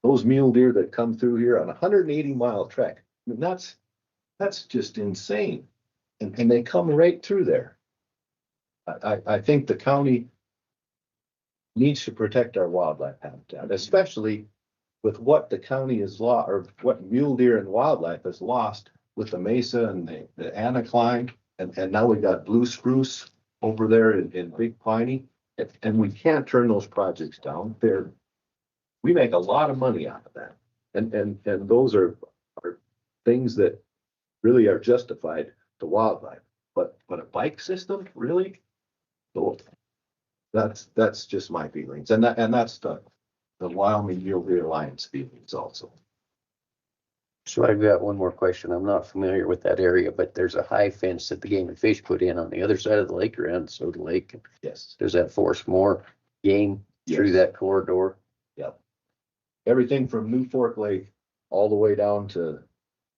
Those mule deer that come through here on a 180-mile trek, I mean, that's just insane. And they come right through there. I think the county needs to protect our wildlife habitat, especially with what the county has lost, or what mule deer and wildlife has lost with the mesa and the anacline, and now we got blue spruce over there in Big Piney, and we can't turn those projects down. We make a lot of money out of that, and those are things that really are justified to wildlife. But a bike system, really? So that's just my feelings, and that's the Wyoming Mule Deer Alliance feelings also.
So I've got one more question. I'm not familiar with that area, but there's a high fence that the Game and Fish put in on the other side of the lake, around Soda Lake.
Yes.
Does that force more game through that corridor?
Yep. Everything from New Fork Lake all the way down to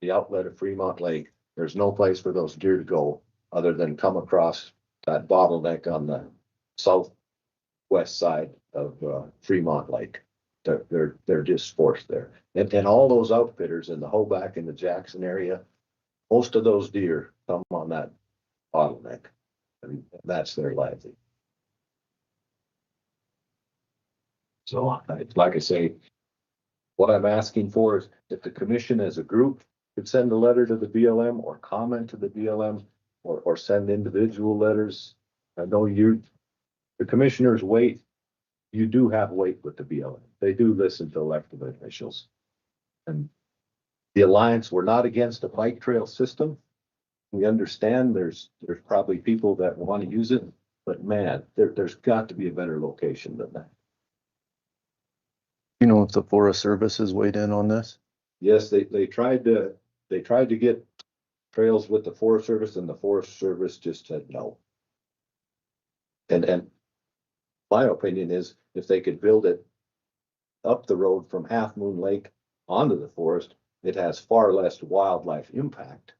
the outlet of Fremont Lake. There's no place for those deer to go other than come across that bottleneck on the southwest side of Fremont Lake. They're just forced there. And all those outfitters in the Hoback and the Jackson area, most of those deer come on that bottleneck. I mean, that's their livelihood. So, like I say, what I'm asking for is if the commission as a group could send a letter to the BLM or comment to the BLM or send individual letters. I know the commissioners wait. You do have weight with the BLM. They do listen to elected officials. And the Alliance, we're not against a bike trail system. We understand there's probably people that want to use it, but man, there's got to be a better location than that.
You know if the Forest Service has weighed in on this?
Yes, they tried to get trails with the Forest Service, and the Forest Service just said no. And my opinion is if they could build it up the road from Half Moon Lake onto the forest, it has far less wildlife impact.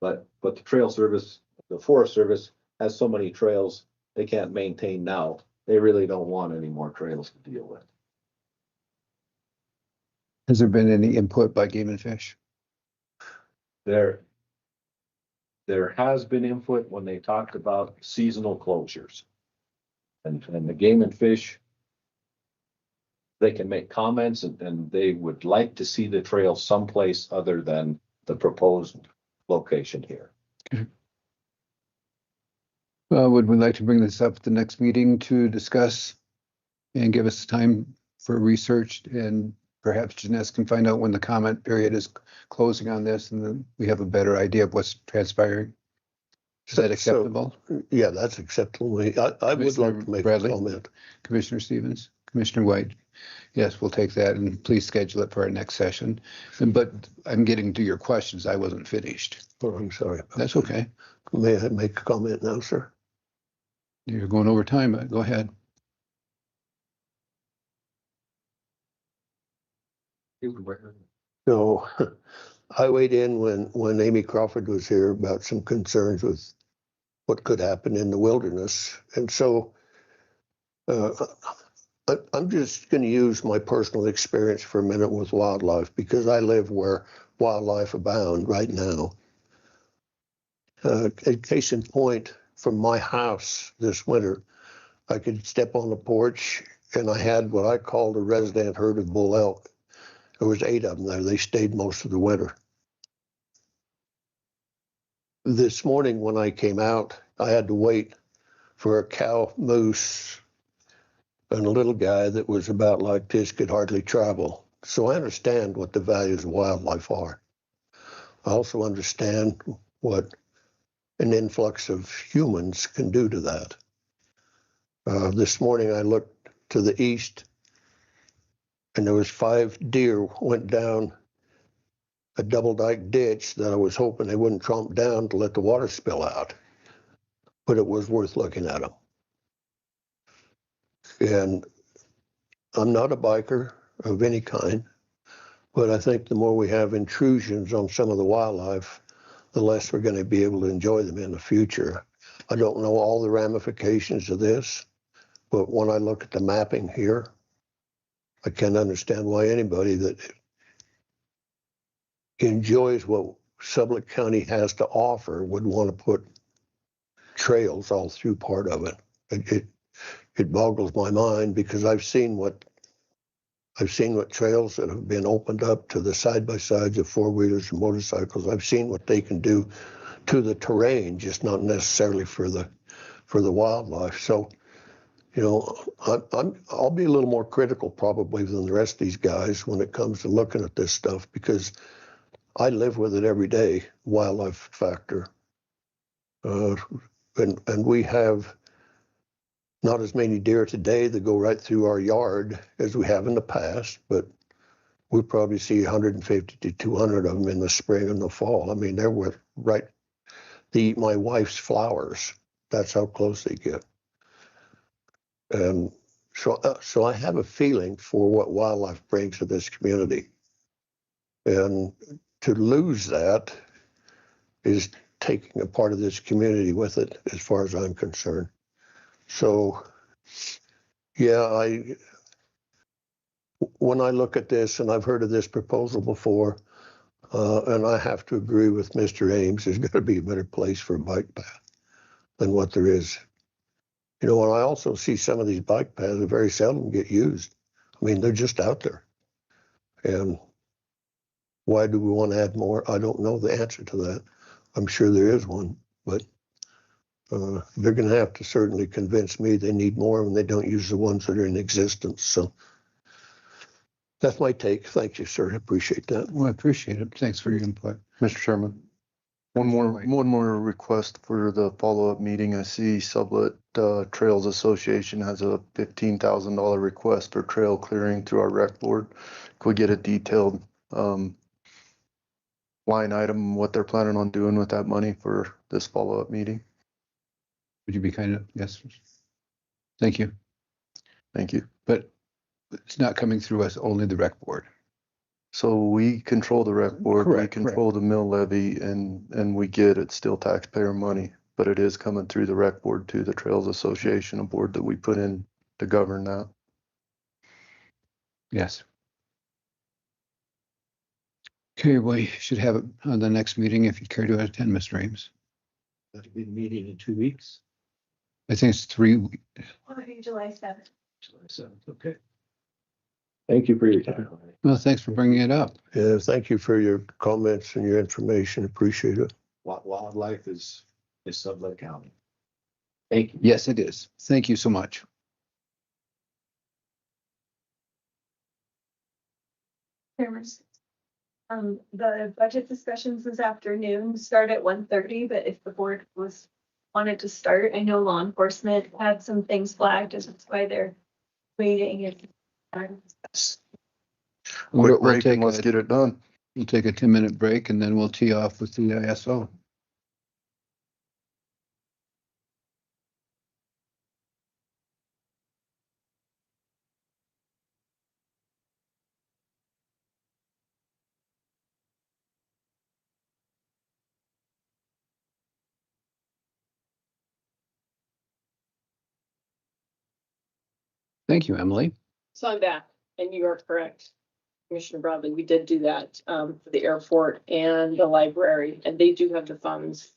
But the Trail Service, the Forest Service has so many trails they can't maintain now. They really don't want any more trails to deal with.
Has there been any input by Game and Fish?
There has been input when they talked about seasonal closures. And the Game and Fish, they can make comments and they would like to see the trail someplace other than the proposed location here.
Okay. Would we like to bring this up at the next meeting to discuss and give us time for research, and perhaps Janess can find out when the comment period is closing on this, and then we have a better idea of what's transpiring. Is that acceptable?
Yeah, that's acceptable. I would like to make a comment.
Commissioner Stevens, Commissioner White. Yes, we'll take that, and please schedule it for our next session. But I'm getting to your questions. I wasn't finished.
Oh, I'm sorry.
That's okay.
May I make a comment now, sir?
You're going over time, but go ahead.
So I weighed in when Amy Crawford was here about some concerns with what could happen in the wilderness. And so I'm just going to use my personal experience for a minute with wildlife, because I live where wildlife abound right now. A case in point, from my house this winter, I could step on the porch and I had what I called a resident herd of bull elk. There was 8 of them there. They stayed most of the winter. This morning when I came out, I had to wait for a cow moose and a little guy that was about like this could hardly travel. So I understand what the values of wildlife are. I also understand what an influx of humans can do to that. This morning I looked to the east and there was 5 deer went down a double dyke ditch that I was hoping they wouldn't tromp down to let the water spill out. But it was worth looking at them. And I'm not a biker of any kind, but I think the more we have intrusions on some of the wildlife, the less we're going to be able to enjoy them in the future. I don't know all the ramifications of this, but when I look at the mapping here, I can't understand why anybody that enjoys what Sublette County has to offer would want to put trails all through part of it. It boggles my mind because I've seen what trails that have been opened up to the side-by-sides of four-wheelers and motorcycles. I've seen what they can do to the terrain, just not necessarily for the wildlife. So, you know, I'll be a little more critical probably than the rest of these guys when it comes to looking at this stuff, because I live with it every day, wildlife factor. And we have not as many deer today that go right through our yard as we have in the past, but we probably see 150 to 200 of them in the spring and the fall. I mean, they're right. They eat my wife's flowers. That's how close they get. And so I have a feeling for what wildlife brings to this community. And to lose that is taking a part of this community with it, as far as I'm concerned. So, yeah, when I look at this, and I've heard of this proposal before, and I have to agree with Mr. Ames, there's got to be a better place for a bike path than what there is. You know, and I also see some of these bike paths that very seldom get used. I mean, they're just out there. And why do we want to add more? I don't know the answer to that. I'm sure there is one, but they're going to have to certainly convince me they need more when they don't use the ones that are in existence. So that's my take. Thank you, sir. I appreciate that.
Well, I appreciate it. Thanks for your input.
Mr. Chairman, one more request for the follow-up meeting. I see Sublette Trails Association has a $15,000 request for trail clearing through our rec board. Could we get a detailed line item, what they're planning on doing with that money for this follow-up meeting?
Would you be kind of, yes. Thank you.
Thank you.
But it's not coming through us, only the rec board.
So we control the rec board,
Correct,
we control the mill levy, and we get it's still taxpayer money, but it is coming through the rec board to the Trails Association, a board that we put in to govern that.
Yes. Okay, we should have it on the next meeting if you care to attend, Mr. Ames.
That'll be the meeting in 2 weeks.
I think it's 3 weeks.
July 7th.
July 7th. Okay. Thank you for your time.
Well, thanks for bringing it up.
Yeah, thank you for your comments and your information. Appreciate it.
Wildlife is Sublette County. Thank you.
Yes, it is. Thank you so much.
The budget discussions this afternoon start at 1:30, but if the board wanted to start, I know law enforcement had some things flagged, and that's why they're waiting.
Quick break and let's get it done.
We'll take a 10-minute break and then we'll tee off with the ISO. Thank you, Emily.
So I'm back, and you are correct, Commissioner Bradley. We did do that for the airport and the library, and they do have the funds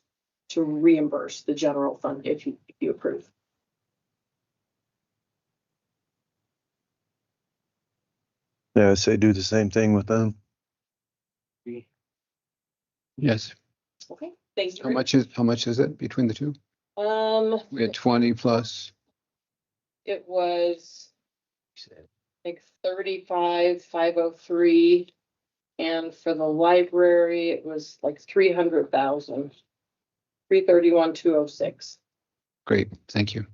to reimburse the general fund if you approve.
Yeah, I say do the same thing with them.
Yes.
Okay, thanks.
How much is it between the two? We had 20 plus.
It was like 35,503, and for the library, it was like 300,000, 331,206.
Great, thank you.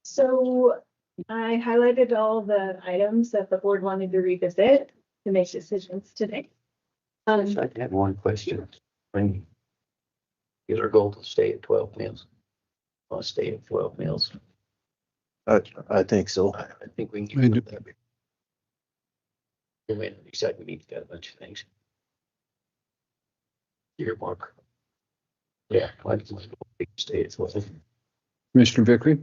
So I highlighted all the items that the board wanted to revisit to make decisions today.
I had one question. When is our goal to stay at 12 meals? I'll stay at 12 meals.
I think so.
I think we
I
can
do.
do that. We may not decide we need to get a bunch of things. Earmark. Yeah, I can stay at 12.
Commissioner Vickery,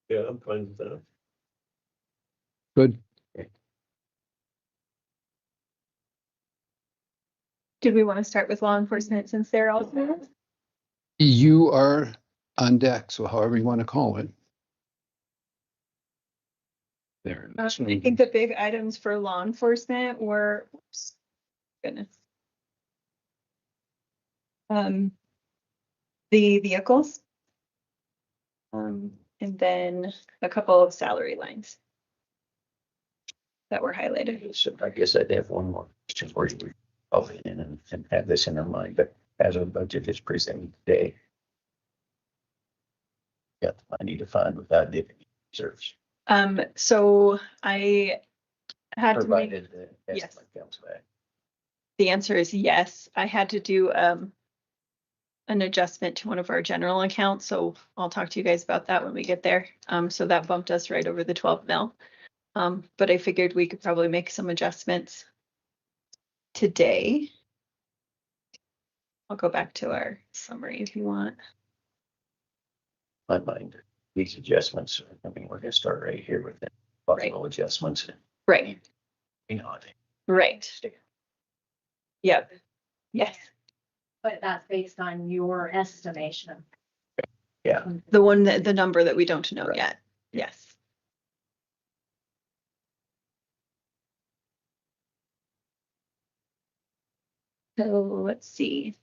Yeah, I'm fine with that.
good.
Did we want to start with law enforcement since they're all here?
You are on deck, so however you want to call it.
There.
I think the big items for law enforcement were, oops, goodness. The vehicles. And then a couple of salary lines that were highlighted.
So I guess I'd have one more question for you. I'll in and have this in our mind, but as a budget is presented today. Got the money to fund without dipping reserves.
So I had to make,
Provided the
yes.
estimate comes back.
The answer is yes. I had to do an adjustment to one of our general accounts, so I'll talk to you guys about that when we get there. So that bumped us right over the 12 mil. But I figured we could probably make some adjustments today. I'll go back to our summary if you want.
My mind, these adjustments, I mean, we're gonna start right here with the possible adjustments.
Right.
You know,
Right. Yep. Yes.
But that's based on your estimation.
Yeah.
The one that the number that we don't know yet. Yes. So let's see.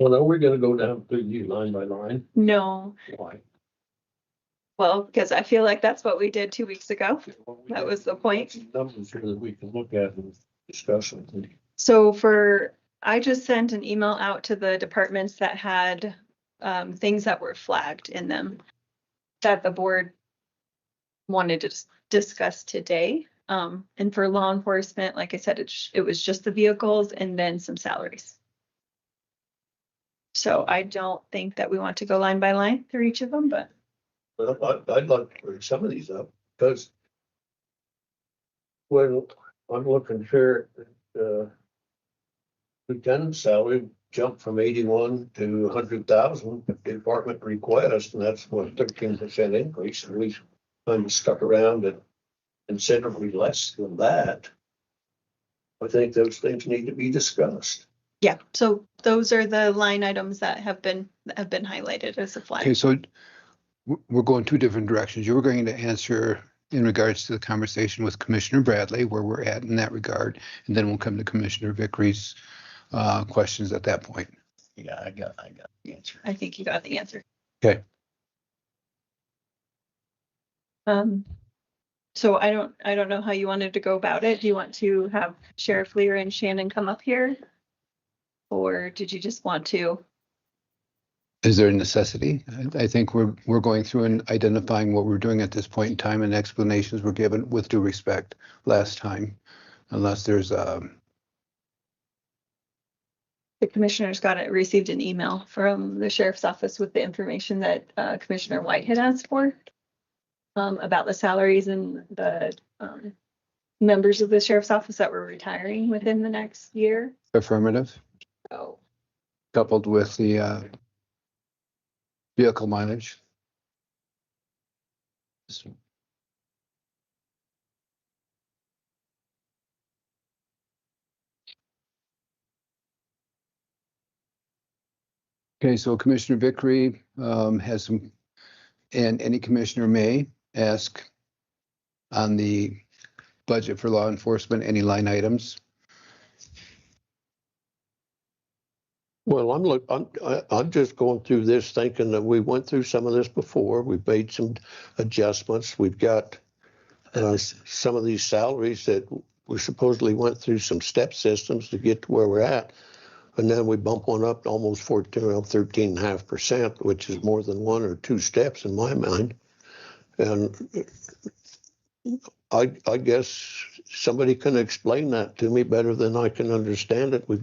Well, are we gonna go down through you line by line?
No.
Why?
Well, because I feel like that's what we did 2 weeks ago. That was the point.
Numbers here that we can look at and discuss them.
So I just sent an email out to the departments that had things that were flagged in them that the board wanted to discuss today. And for law enforcement, like I said, it was just the vehicles and then some salaries. So I don't think that we want to go line by line through each of them, but.
Well, I'd like to bring some of these up because when I'm looking here at lieutenant's salary jumped from 81 to 100,000 department request, and that's what 13% increase, and we kind of stuck around at considerably less than that. I think those things need to be discussed.
Yeah, so those are the line items that have been highlighted as a flag.
Okay, so we're going two different directions. You were going to answer in regards to the conversation with Commissioner Bradley, where we're at in that regard, and then we'll come to Commissioner Vickery's questions at that point.
Yeah, I got the answer.
I think you got the answer.
Okay.
So I don't know how you wanted to go about it. Do you want to have Sheriff Lear and Shannon come up here? Or did you just want to?
Is there a necessity? I think we're going through and identifying what we're doing at this point in time, and explanations were given with due respect last time, unless there's
The commissioners received an email from the sheriff's office with the information that Commissioner White had asked for about the salaries and the members of the sheriff's office that were retiring within the next year.
affirmative.
Oh.
Coupled with the vehicle mileage. Okay, so Commissioner Vickery has some, and any commissioner may ask on the budget for law enforcement, any line items.
Well, I'm just going through this thinking that we went through some of this before. We've made some adjustments. We've got some of these salaries that we supposedly went through some step systems to get to where we're at. And then we bump one up to almost 13.5%, which is more than one or two steps in my mind. And I guess somebody can explain that to me better than I can understand it. We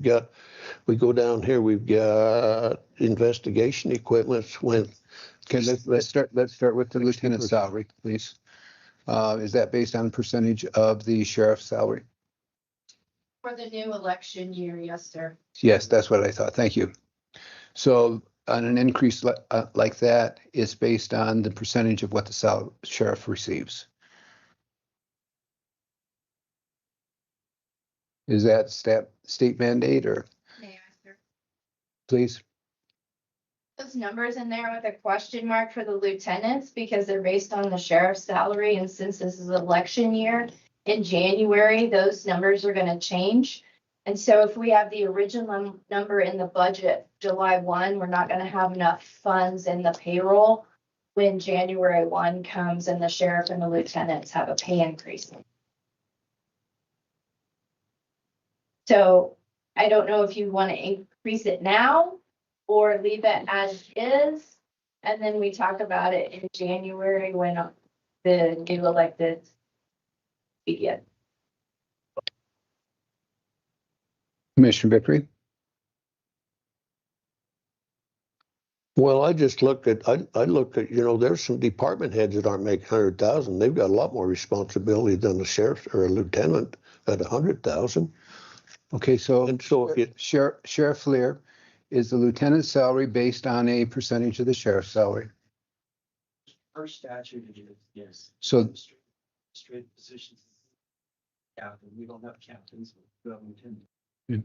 go down here, we've got investigation equipment went.
Okay, let's start with the lieutenant's salary, please. Is that based on percentage of the sheriff's salary?
For the new election year, yes, sir.
Yes, that's what I thought. Thank you. So on an increase like that, it's based on the percentage of what the sheriff receives. Is that state mandate or?
May I, sir?
Please.
Those numbers in there with a question mark for the lieutenants because they're based on the sheriff's salary. And since this is election year, in January, those numbers are going to change. And so if we have the original number in the budget, July 1, we're not going to have enough funds in the payroll when January 1 comes and the sheriff and the lieutenants have a pay increase. So I don't know if you want to increase it now or leave it as is. And then we talk about it in January when the new elected begin.
Commissioner Vickery?
Well, I just looked at, there's some department heads that aren't making 100,000. They've got a lot more responsibility than a sheriff or a lieutenant at 100,000.
Okay, so,
And so if
Sheriff Flair, is the lieutenant's salary based on a percentage of the sheriff's salary?
Per statute, it is, yes.
So,
Straight positions. Captain, we don't have captains, we have lieutenants.
Yeah.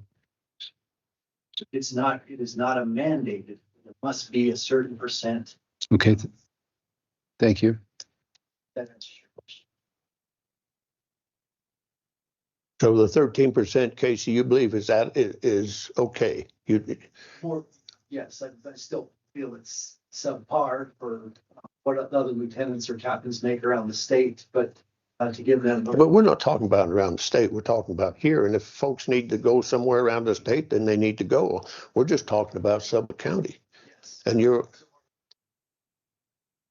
It is not a mandated, it must be a certain percent.
okay, thank you.
That answers your question.
So the 13%, Casey, you believe is okay?
More, yes, I still feel it's subpar for what other lieutenants or captains make around the state, but to give them.
But we're not talking about around the state. We're talking about here. And if folks need to go somewhere around the state, then they need to go. We're just talking about Sublette County.
Yes.
And you're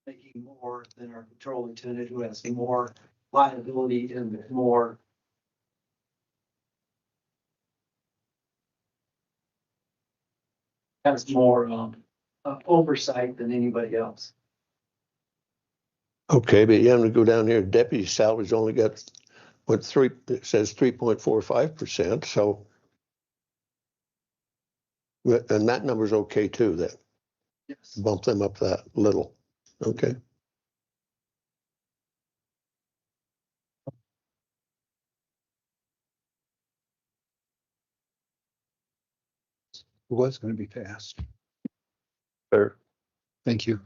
making more than our patrol lieutenant who has more liability and more. Has more oversight than anybody else.
okay, but you have to go down here. Deputy salary's only got it says 3.45%. So, and that number's okay too, then.
Yes.
Bump them up that little. Okay.
It was going to be fast.
Fair.
Thank you.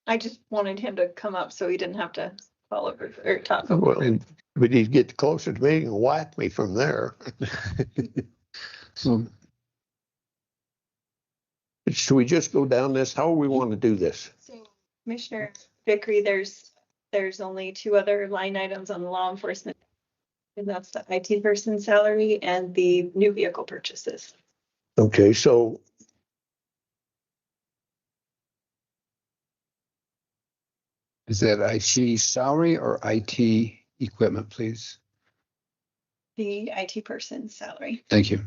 I just wanted him to come up so he didn't have to call over or talk
Well,
over.
but he'd get closer to me and whack me from there.
So,
Should we just go down this? How do we want to do this?
So Commissioner Vickery, there's only two other line items on the law enforcement. And that's the IT person salary and the new vehicle purchases.
Okay, so
is that IT salary or IT equipment, please?
The IT person salary.
Thank you.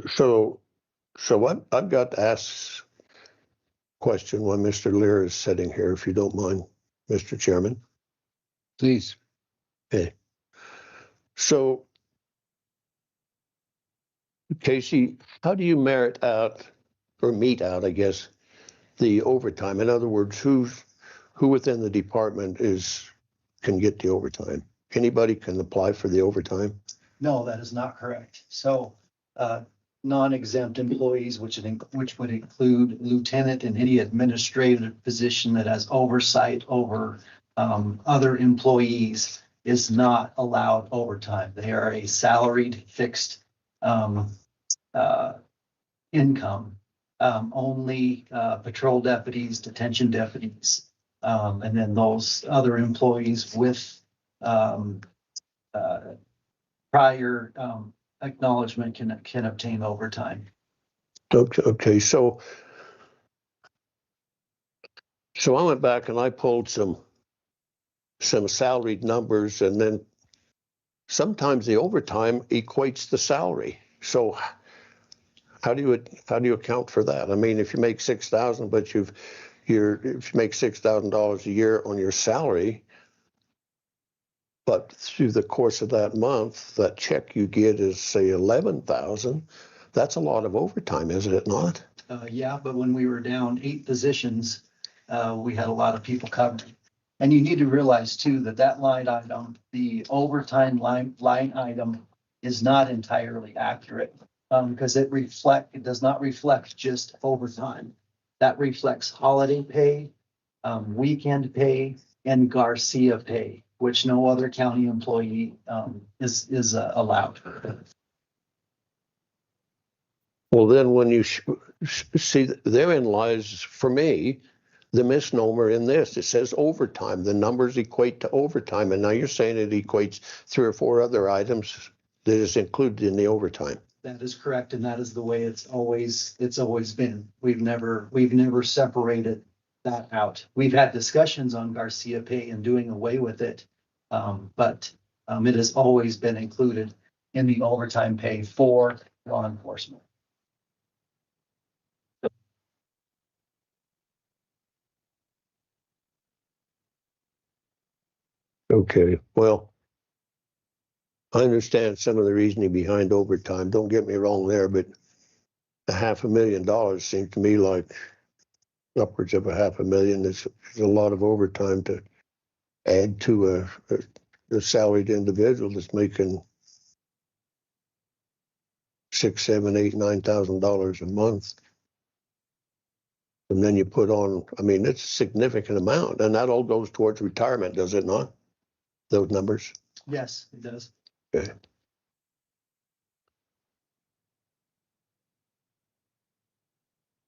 So I've got to ask a question while Mr. Lear is sitting here, if you don't mind, Mr. Chairman.
Please.
Okay. So, Casey, how do you merit out or mete out, I guess, the overtime? In other words, who within the department can get the overtime? Anybody can apply for the overtime?
No, that is not correct. So non-exempt employees, which would include lieutenant and any administrative position that has oversight over other employees, is not allowed overtime. They are a salaried fixed income. only patrol deputies, detention deputies, and then those other employees with prior acknowledgement can obtain overtime.
Okay, so I went back and I pulled some salaried numbers, and then sometimes the overtime equates the salary. So how do you account for that? I mean, if you make 6,000, but if you make $6,000 a year on your salary, but through the course of that month, that check you get is say 11,000. That's a lot of overtime, isn't it not?
Yeah, but when we were down 8 positions, we had a lot of people covering. And you need to realize too, that line item, the overtime line item is not entirely accurate. Because it does not reflect just overtime. That reflects holiday pay, weekend pay, and Garcia pay, which no other county employee is allowed.
Well, then when you see, therein lies, for me, the misnomer in this. It says overtime. The numbers equate to overtime. And now you're saying it equates 3 or 4 other items that is included in the overtime.
That is correct. And that is the way it's always been. We've never separated that out. We've had discussions on Garcia pay and doing away with it. But it has always been included in the overtime pay for law enforcement.
Okay, well, I understand some of the reasoning behind overtime. Don't get me wrong there, but $500,000 seems to me like upwards of $500,000 is a lot of overtime to add to a salaried individual that's making $6,000, $7,000, $8,000, $9,000 a month. And then you put on, I mean, it's a significant amount, and that all goes towards retirement, does it not? Those numbers?
Yes, it does.
Okay.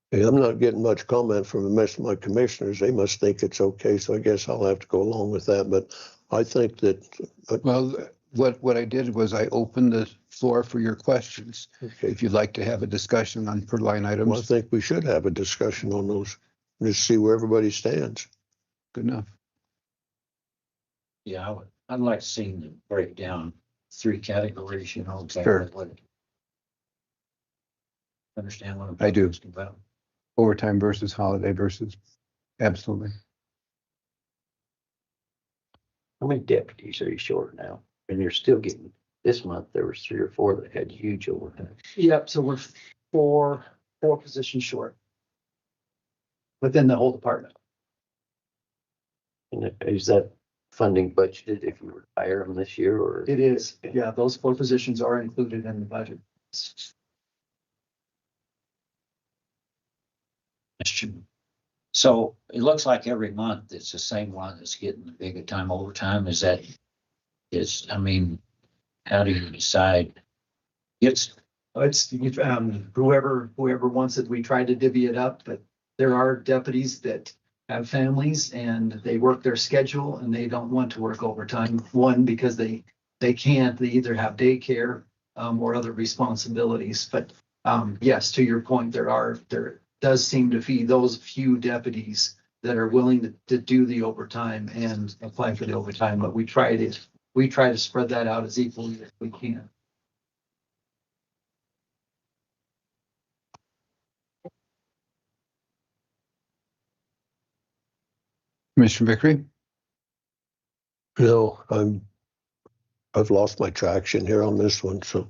Hey, I'm not getting much comment from the rest of my commissioners. They must think it's okay, so I guess I'll have to go along with that. But I think that.
Well, what I did was I opened the floor for your questions.
Okay.
If you'd like to have a discussion on per line items.
Well, I think we should have a discussion on those. Just see where everybody stands.
Good enough.
Yeah, I'd like to see them break down 3 categories, exactly
Sure.
what. Understand what I'm
I do.
talking about.
Overtime versus holiday versus, absolutely.
How many deputies are you short now? And you're still getting, this month, there was 3 or 4 that had huge overtime.
Yep, so we're four positions short within the whole department.
And is that funding budgeted if you were to hire them this year or?
It is, yeah, those 4 positions are included in the budget.
So it looks like every month it's the same one that's getting the big time overtime. I mean, how do you decide?
It's whoever wants it, we try to divvy it up, but there are deputies that have families and they work their schedule and they don't want to work overtime. One, because they can't, they either have daycare or other responsibilities. But yes, to your point, there does seem to be those few deputies that are willing to do the overtime and apply for the overtime, but we try to spread that out as equally as we can.
Commissioner Vickery?
No, I've lost my traction here on this one, so.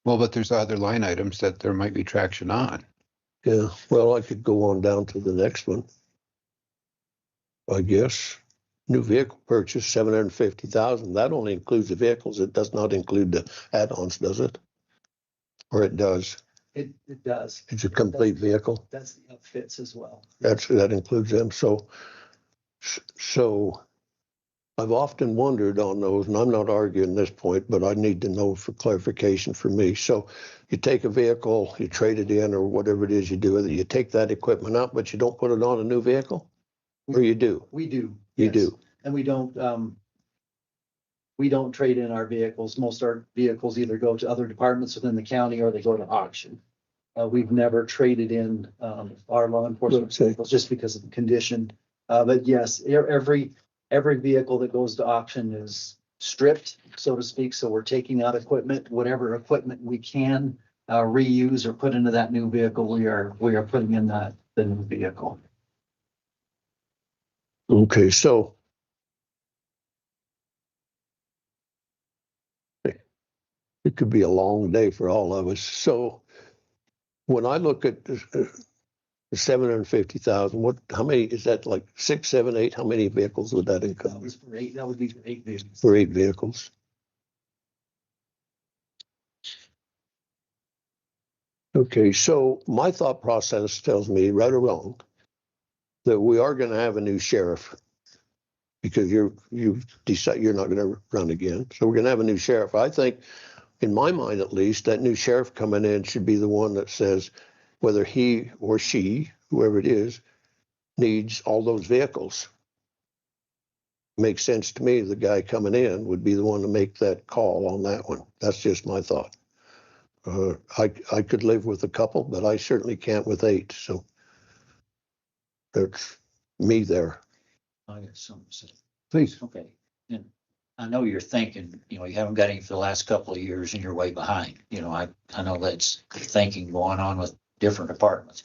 Well, but there's other line items that there might be traction on.
Yeah, well, I could go on down to the next one. I guess. New vehicle purchase, 750,000. That only includes the vehicles. It does not include the add-ons, does it? Or it does?
It does.
It's a complete vehicle.
That's the upfits as well.
That includes them. So I've often wondered on those, and I'm not arguing this point, but I need to know for clarification for me. So you take a vehicle, you trade it in or whatever it is you do with it, you take that equipment out, but you don't put it on a new vehicle? Or you do?
We do.
You
yes.
do?
And we don't trade in our vehicles. Most of our vehicles either go to other departments within the county or they go to auction. We've never traded in our law enforcement vehicles just because of the condition. But yes, every vehicle that goes to auction is stripped, so to speak. So we're taking out equipment, whatever equipment we can reuse or put into that new vehicle, we are putting in the new vehicle.
Okay, so it could be a long day for all of us. So when I look at the 750,000, how many is that, like 6, 7, 8? How many vehicles would that encompass?
That would be for 8 vehicles.
For 8 vehicles. Okay, so my thought process tells me, right or wrong, that we are going to have a new sheriff because you've decided you're not going to run again. So we're going to have a new sheriff. I think, in my mind at least, that new sheriff coming in should be the one that says whether he or she, whoever it is, needs all those vehicles. Makes sense to me. The guy coming in would be the one to make that call on that one. That's just my thought. I could live with a couple, but I certainly can't with 8. So that's me there.
I got something to say.
Please.
Okay. And I know you're thinking, you haven't got any for the last couple of years and you're way behind. I know that's thinking going on with different departments,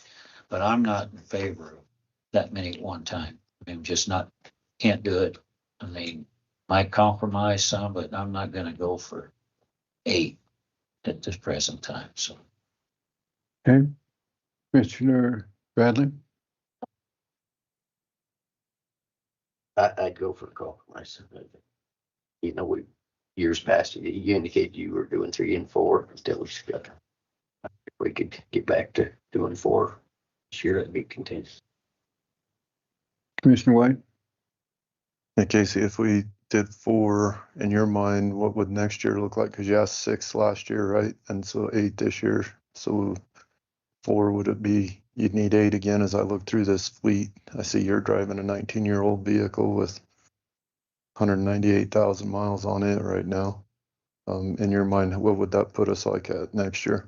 but I'm not in favor of that many at one time. I'm just not, can't do it. I mean, might compromise some, but I'm not going to go for 8 at this present time. So.
Okay. Commissioner Bradley?
I'd go for a compromise. Years past, you indicated you were doing 3 and 4 until if we could get back to doing 4 this year, that'd be content.
Commissioner White?
Hey, Casey, if we did 4 in your mind, what would next year look like? Because you asked 6 last year, right? And so 8 this year. So 4, would it be, you'd need 8 again as I look through this fleet. I see you're driving a 19-year-old vehicle with 198,000 miles on it right now. In your mind, what would that put us like at next year?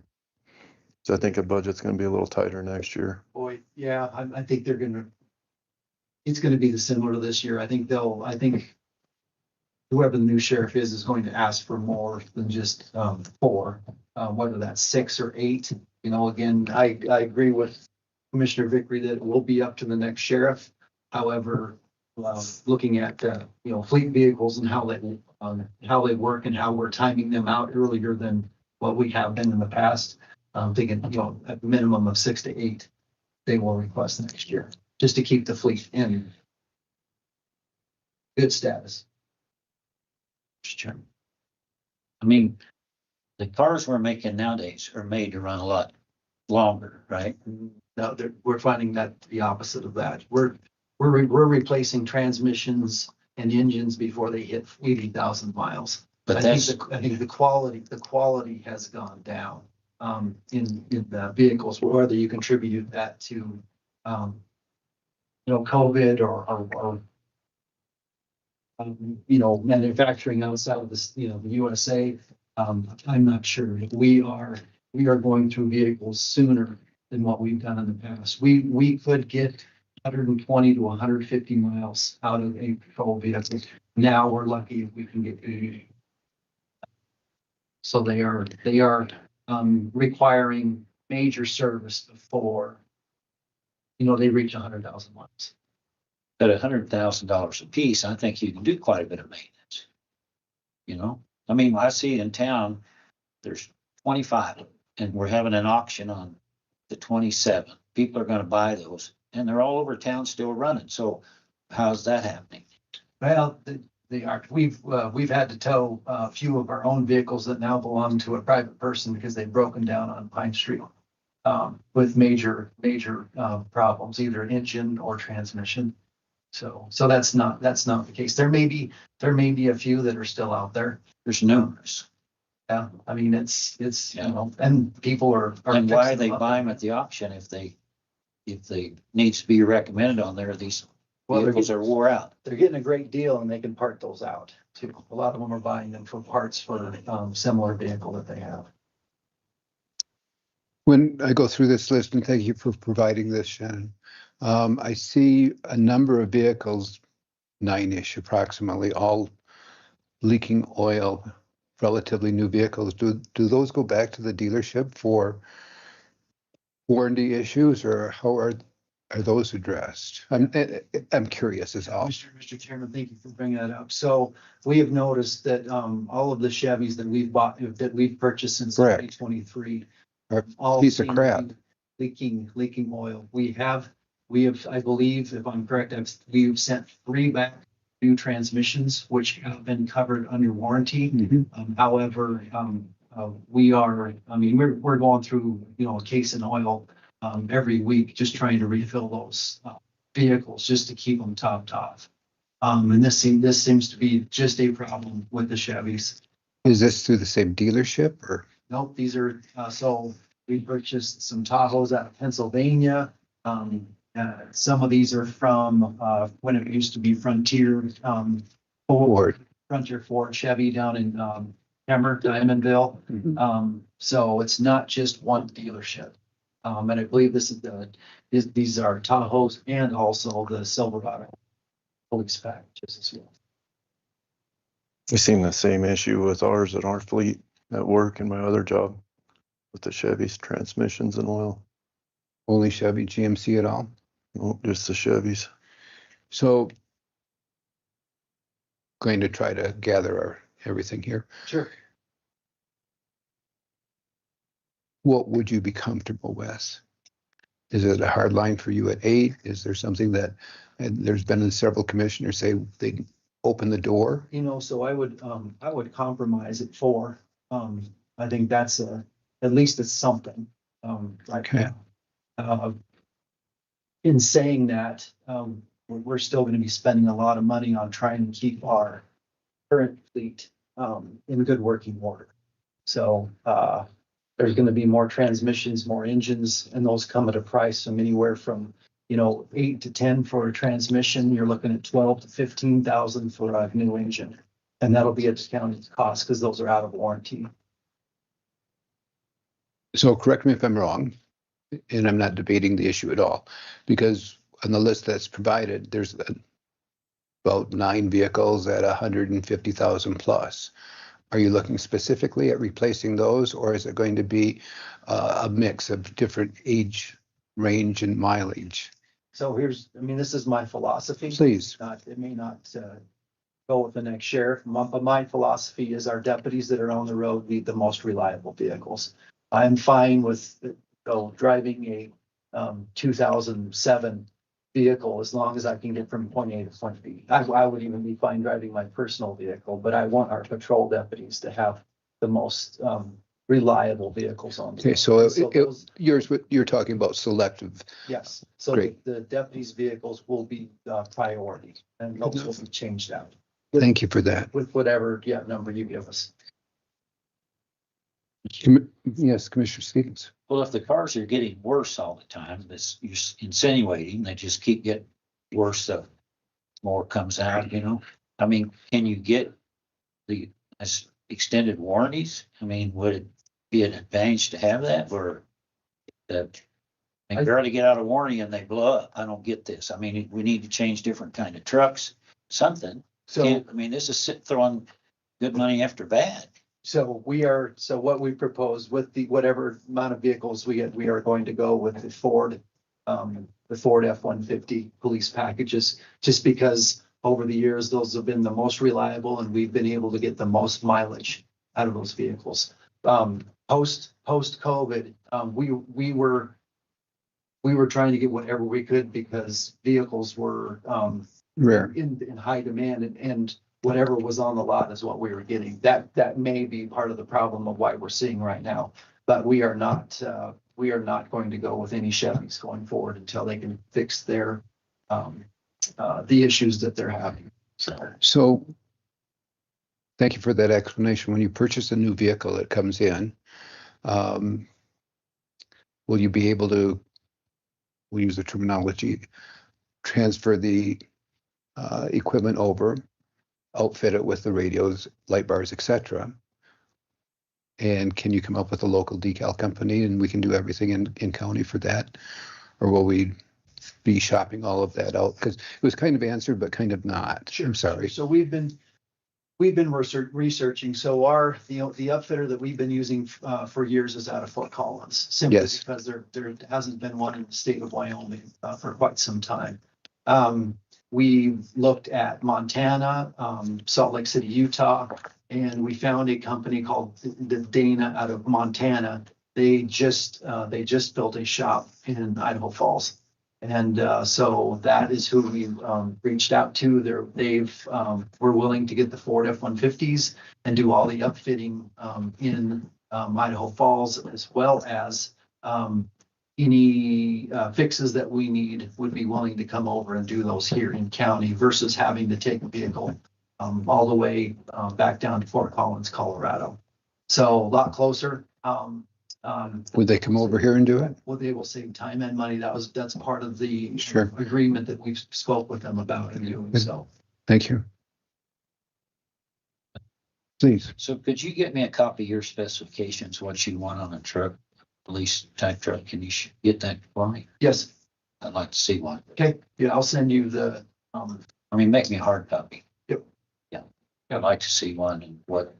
So I think a budget's going to be a little tighter next year.
Boy, yeah, I think it's going to be similar to this year. I think whoever the new sheriff is going to ask for more than just 4, whether that's 6 or 8. Again, I agree with Commissioner Vickery that it will be up to the next sheriff. However, looking at fleet vehicles and how they work and how we're timing them out earlier than what we have been in the past, I'm thinking at the minimum of 6 to 8 they will request next year just to keep the fleet in good status.
Sure. I mean, the cars we're making nowadays are made to run a lot longer, right?
No, we're finding that the opposite of that. We're replacing transmissions and engines before they hit 80,000 miles. But I think the quality has gone down in the vehicles, whether you contribute that to COVID or manufacturing outside of the USA. I'm not sure. We are going through vehicles sooner than what we've done in the past. We could get 120 to 150 miles out of a patrol vehicle. Now we're lucky if we can get 80. So they are requiring major service before they reach 100,000 miles.
At $100,000 a piece, I think you can do quite a bit of maintenance. I mean, I see in town, there's 25 and we're having an auction on the 27. People are going to buy those and they're all over town still running. So how's that happening?
Well, they are. We've had to tow a few of our own vehicles that now belong to a private person because they've broken down on Pine Street with major problems, either engine or transmission. So that's not the case. There may be a few that are still out there.
There's numerous.
Yeah, I mean, it's, you know, and people are.
And why
fixing
they
up.
buy them at the auction if they needs to be recommended on there, these
Well, they're
vehicles are wore out.
They're getting a great deal and they can part those out too. A lot of them are buying them for parts for similar vehicle that they have.
When I go through this list, and thank you for providing this, Shannon, I see a number of vehicles, 9-ish approximately, all leaking oil, relatively new vehicles. Do those go back to the dealership for warranty issues, or how are those addressed? I'm curious as all.
Mr. Chairman, thank you for bringing that up. So we have noticed that all of the Chevys that we've bought, that we've purchased since
Correct.
2023,
Are
all
piece of
seem to
crap.
be leaking oil. We have, I believe, if I'm correct, we've sent 3 back new transmissions, which have been covered under warranty. However, we're going through, you know, a case in oil every week, just trying to refill those vehicles just to keep them topped off. And this seems to be just a problem with the Chevys.
Is this through the same dealership or?
Nope, these are, so we purchased some Tahoes out of Pennsylvania. Some of these are from when it used to be Frontier Ford Chevy down in Kemmer, Diamondville. So it's not just one dealership. And I believe these are Tahoes and also the Silverado police packages as well.
We've seen the same issue with ours at our fleet at work in my other job with the Chevys, transmissions and oil.
Only Chevy, GMC at all?
No, just the Chevys.
So going to try to gather everything here.
Sure.
What would you be comfortable with? Is it a hard line for you at 8? Is there something that, and there's been several commissioners say they open the door?
You know, so I would compromise at 4. I think that's at least it's something.
Okay.
In saying that, we're still going to be spending a lot of money on trying to keep our current fleet in good working order. So there's going to be more transmissions, more engines, and those come at a price from anywhere from, you know, 8 to 10 for a transmission. You're looking at 12 to 15,000 for a new engine, and that'll be a discounted cost because those are out of warranty.
So correct me if I'm wrong, and I'm not debating the issue at all, because on the list that's provided, there's about 9 vehicles at 150,000 plus. Are you looking specifically at replacing those, or is it going to be a mix of different age range and mileage?
So this is my philosophy.
Please.
It may not go with the next sheriff, but my philosophy is our deputies that are on the road need the most reliable vehicles. I'm fine with driving a 2007 vehicle as long as I can get from point A to point B. I would even be fine driving my personal vehicle, but I want our patrol deputies to have the most reliable vehicles on.
Okay, so you're talking about selective.
Yes, so
Great.
the deputies' vehicles will be priority, and those will be changed out.
Thank you for that.
With whatever number you give us.
Yes, Commissioner Stevens.
Well, if the cars are getting worse all the time, that's you're insinuating they just keep getting worse, the more comes out, you know? I mean, can you get the extended warranties? I mean, would it be an advantage to have that, or they barely get out of warranty and they blow up? I don't get this. I mean, we need to change different kind of trucks, something. This is throwing good money after bad.
So what we propose with whatever amount of vehicles we get, we are going to go with the Ford F-150 police packages, just because over the years, those have been the most reliable and we've been able to get the most mileage out of those vehicles. Post COVID, we were trying to get whatever we could because vehicles were
rare
in high demand, and whatever was on the lot is what we were getting. That may be part of the problem of why we're seeing right now, but we are not going to go with any Chevys going forward until they can fix their
the issues that they're having.
So thank you for that explanation. When you purchase a new vehicle that comes in, will you be able to, we use the terminology, transfer the equipment over, outfit it with the radios, light bars, etc.? And can you come up with a local decal company and we can do everything in county for that? Or will we be shopping all of that out? Because it was kind of answered, but kind of not.
Sure.
I'm sorry.
So we've been researching. So the upfitter that we've been using for years is out of Fort Collins, simply
Yes.
because there hasn't been one in the state of Wyoming for quite some time. We looked at Montana, Salt Lake City, Utah, and we found a company called the Dana out of Montana. They just built a shop in Idaho Falls. And so that is who we reached out to. We're willing to get the Ford F-150s and do all the upfitting in Idaho Falls, as well as any fixes that we need, would be willing to come over and do those here in county versus having to take a vehicle all the way back down to Fort Collins, Colorado. So a lot closer.
Would they come over here and do it?
Well, they will save time and money. That's part of the
Sure.
agreement that we've spoke with them about and doing so.
Thank you. Please.
So could you get me a copy of your specifications, what you want on a truck, police type truck? Can you get that for me?
Yes.
I'd like to see one.
Okay. Yeah, I'll send you the.
I mean, make me a hard copy.
Yep.
Yeah. I'd like to see one, and what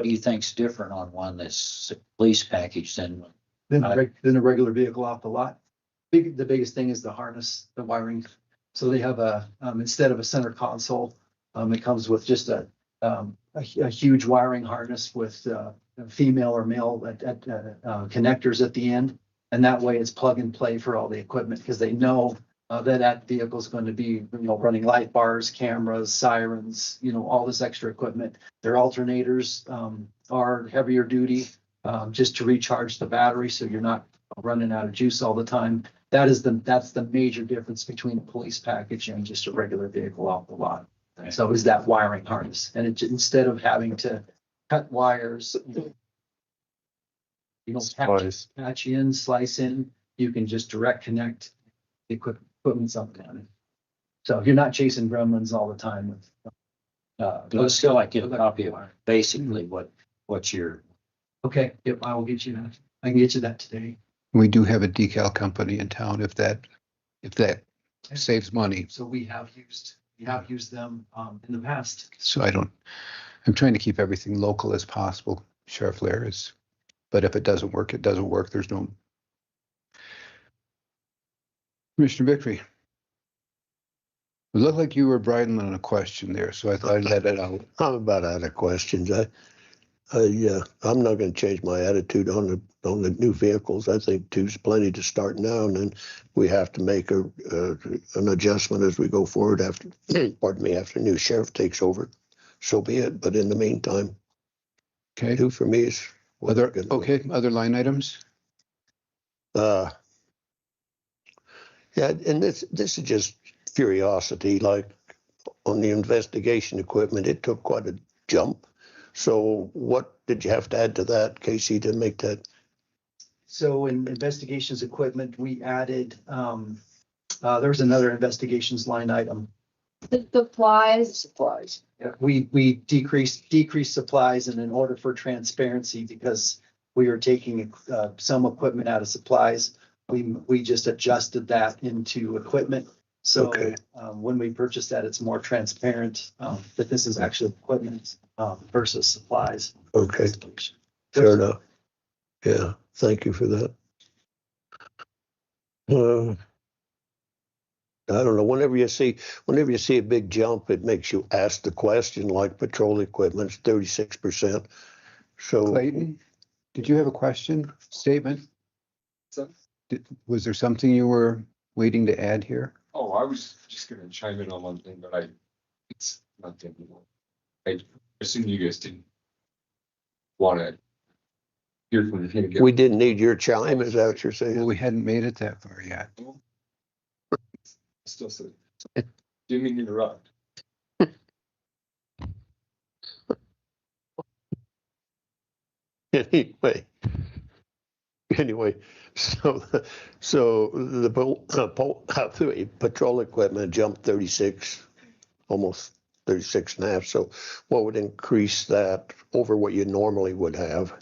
do you think's different on one that's a police package than
Than a regular vehicle off the lot. The biggest thing is the harness, the wiring. So they have instead of a center console, it comes with just a huge wiring harness with female or male connectors at the end. And that way it's plug and play for all the equipment, because they know that vehicle is going to be, running light bars, cameras, sirens, all this extra equipment. Their alternators are heavier duty, just to recharge the battery, so you're not running out of juice all the time. That's the major difference between a police package and just a regular vehicle off the lot. So is that wiring harness, and instead of having to cut wires, patch in, slice in, you can just direct connect the equipment's up down. So you're not chasing gremlins all the time.
but still I get a copy of basically what you're.
Okay, yep, I will get you that. I can get you that today.
We do have a decal company in town if that saves money.
So we have used them in the past.
So I'm trying to keep everything local as possible, Sheriff Lair is, but if it doesn't work, it doesn't work. There's no. Commissioner Victory. It looked like you were bridling on a question there, so I thought I'd let it out.
I'm about out of questions. I'm not going to change my attitude on the new vehicles. I think two's plenty to start now, and then we have to make an adjustment as we go forward after, after new sheriff takes over. So be it. But in the meantime,
okay,
two for me is
other line items.
Yeah, and this is just curiosity. Like on the investigation equipment, it took quite a jump. So what did you have to add to that, Casey, to make that?
So in investigations equipment, we added, there's another investigations line item.
The supplies.
Supplies. Yeah, we decreased supplies, and in order for transparency, because we are taking some equipment out of supplies, we just adjusted that into equipment. So when we purchase that, it's more transparent that this is actually equipment versus supplies.
Okay, fair enough. Yeah, thank you for that. I don't know. Whenever you see a big jump, it makes you ask the question. Like patrol equipment's 36%. So
Clayton, did you have a question, statement? Was there something you were waiting to add here?
Oh, I was just going to chime in on one thing, but it's not difficult. I assume you guys didn't want to hear from him again.
We didn't need your chime, is that what you're saying?
Well, we hadn't made it that far yet.
still say.
It-
Didn't mean to interrupt.
Anyway, so the patrol equipment jumped 36, almost 36 and a half. So what would increase that over what you normally would have?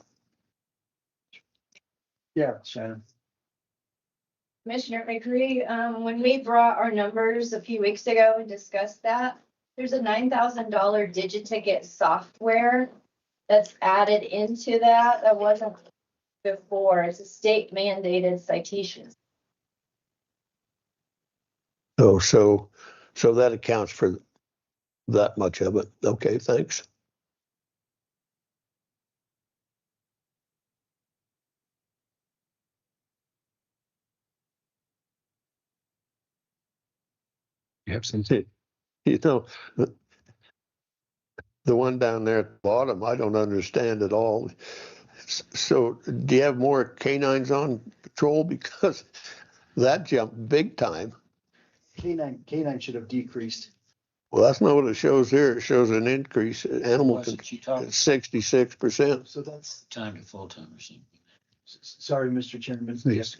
Yeah, Shannon.
Commissioner McCree, when we brought our numbers a few weeks ago and discussed that, there's a $9,000 Digiticket software that's added into that wasn't before. It's a state mandated citation.
Oh, so that accounts for that much of it. Okay, thanks.
You have something?
You know, the one down there at the bottom, I don't understand at all. So do you have more canines on patrol? Because that jumped big time.
Canine should have decreased.
Well, that's not what it shows here. It shows an increase. Animal
Wasn't she talking
66%.
So that's,
time to full time or something?
sorry, Mr. Chairman.
Please.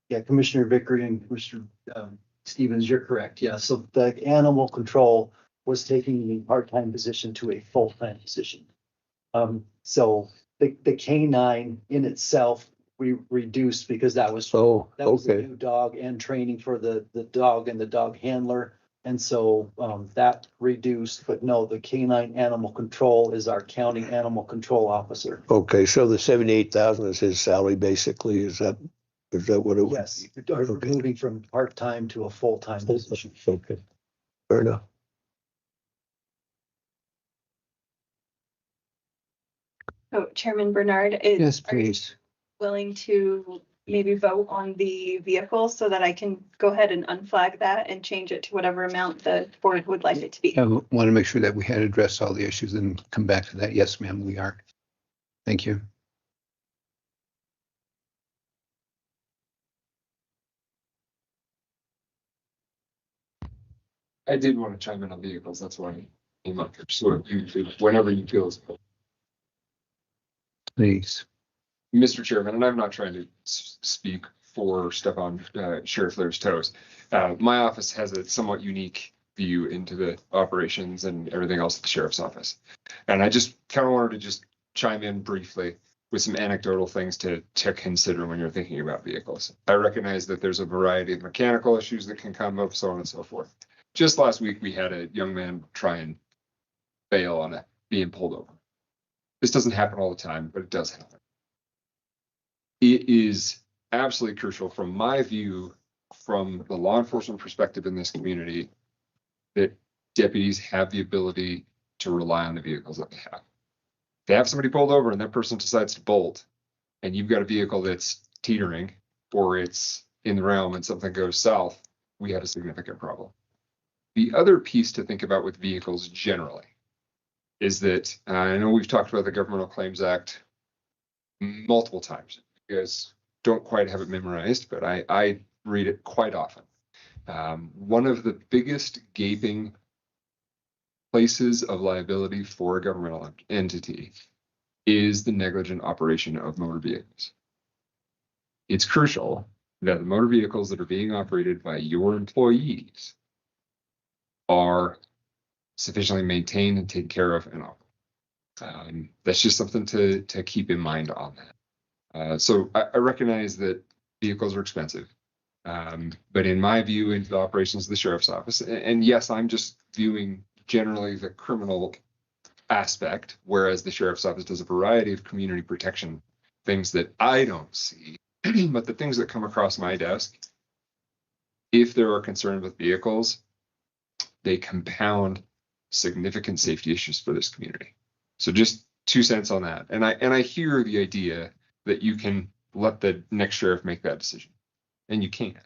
Yeah, Commissioner Vickery and Commissioner Stevens, you're correct. Yeah, so the animal control was taking the part-time position to a full-time position. So the canine in itself, we reduced because that was
Oh,
that was a
okay.
new dog and training for the dog and the dog handler. And so that reduced, but no, the canine animal control is our county animal control officer.
Okay, so the 78,000 is his salary basically. Is that what it was?
Yes, moving from part-time to a full-time position.
Okay, fair enough.
So Chairman Bernard,
Yes,
are you
please.
willing to maybe vote on the vehicle so that I can go ahead and unflag that and change it to whatever amount the board would like it to be?
I want to make sure that we had addressed all the issues and come back to that. Yes, ma'am, we are. Thank you.
I did want to chime in on vehicles. That's why I came up here. So whenever you feel as
Please.
Mr. Chairman, and I'm not trying to speak for step on Sheriff Lair's toes. My office has a somewhat unique view into the operations and everything else at the sheriff's office. And I just kind of wanted to just chime in briefly with some anecdotal things to consider when you're thinking about vehicles. I recognize that there's a variety of mechanical issues that can come up, so on and so forth. Just last week, we had a young man try and bail on being pulled over. This doesn't happen all the time, but it does happen. It is absolutely crucial from my view, from the law enforcement perspective in this community, that deputies have the ability to rely on the vehicles that they have. If they have somebody pulled over and that person decides to bolt, and you've got a vehicle that's teetering or it's in the realm and something goes south, we have a significant problem. The other piece to think about with vehicles generally is that I know we've talked about the Governmental Claims Act multiple times. You guys don't quite have it memorized, but I read it quite often. One of the biggest gaping places of liability for a governmental entity is the negligent operation of motor vehicles. It's crucial that the motor vehicles that are being operated by your employees are sufficiently maintained and taken care of and operate. That's just something to keep in mind on that. So I recognize that vehicles are expensive, but in my view, into the operations of the sheriff's office, and yes, I'm just viewing generally the criminal aspect, whereas the sheriff's office does a variety of community protection things that I don't see, but the things that come across my desk, if there are concerns with vehicles, they compound significant safety issues for this community. So just 2 cents on that. And I hear the idea that you can let the next sheriff make that decision, and you can.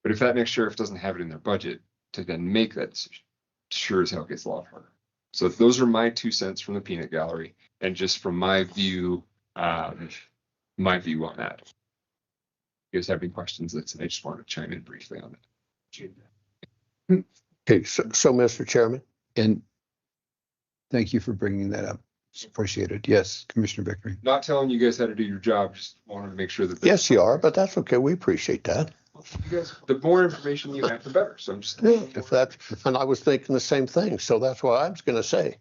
But if that next sheriff doesn't have it in their budget to then make that decision, sure as hell gets a lot harder. So those are my 2 cents from the peanut gallery, and just from my view on that. If you guys have any questions, I just wanted to chime in briefly on that.
Okay, so Mr. Chairman,
And thank you for bringing that up. Appreciate it. Yes, Commissioner Bickering.
Not telling you guys how to do your job, just wanted to make sure that.
yes, you are, but that's okay. We appreciate that.
You guys, the more information you have, the better. So I'm just.
If that's, and I was thinking the same thing. So that's what I was going to say.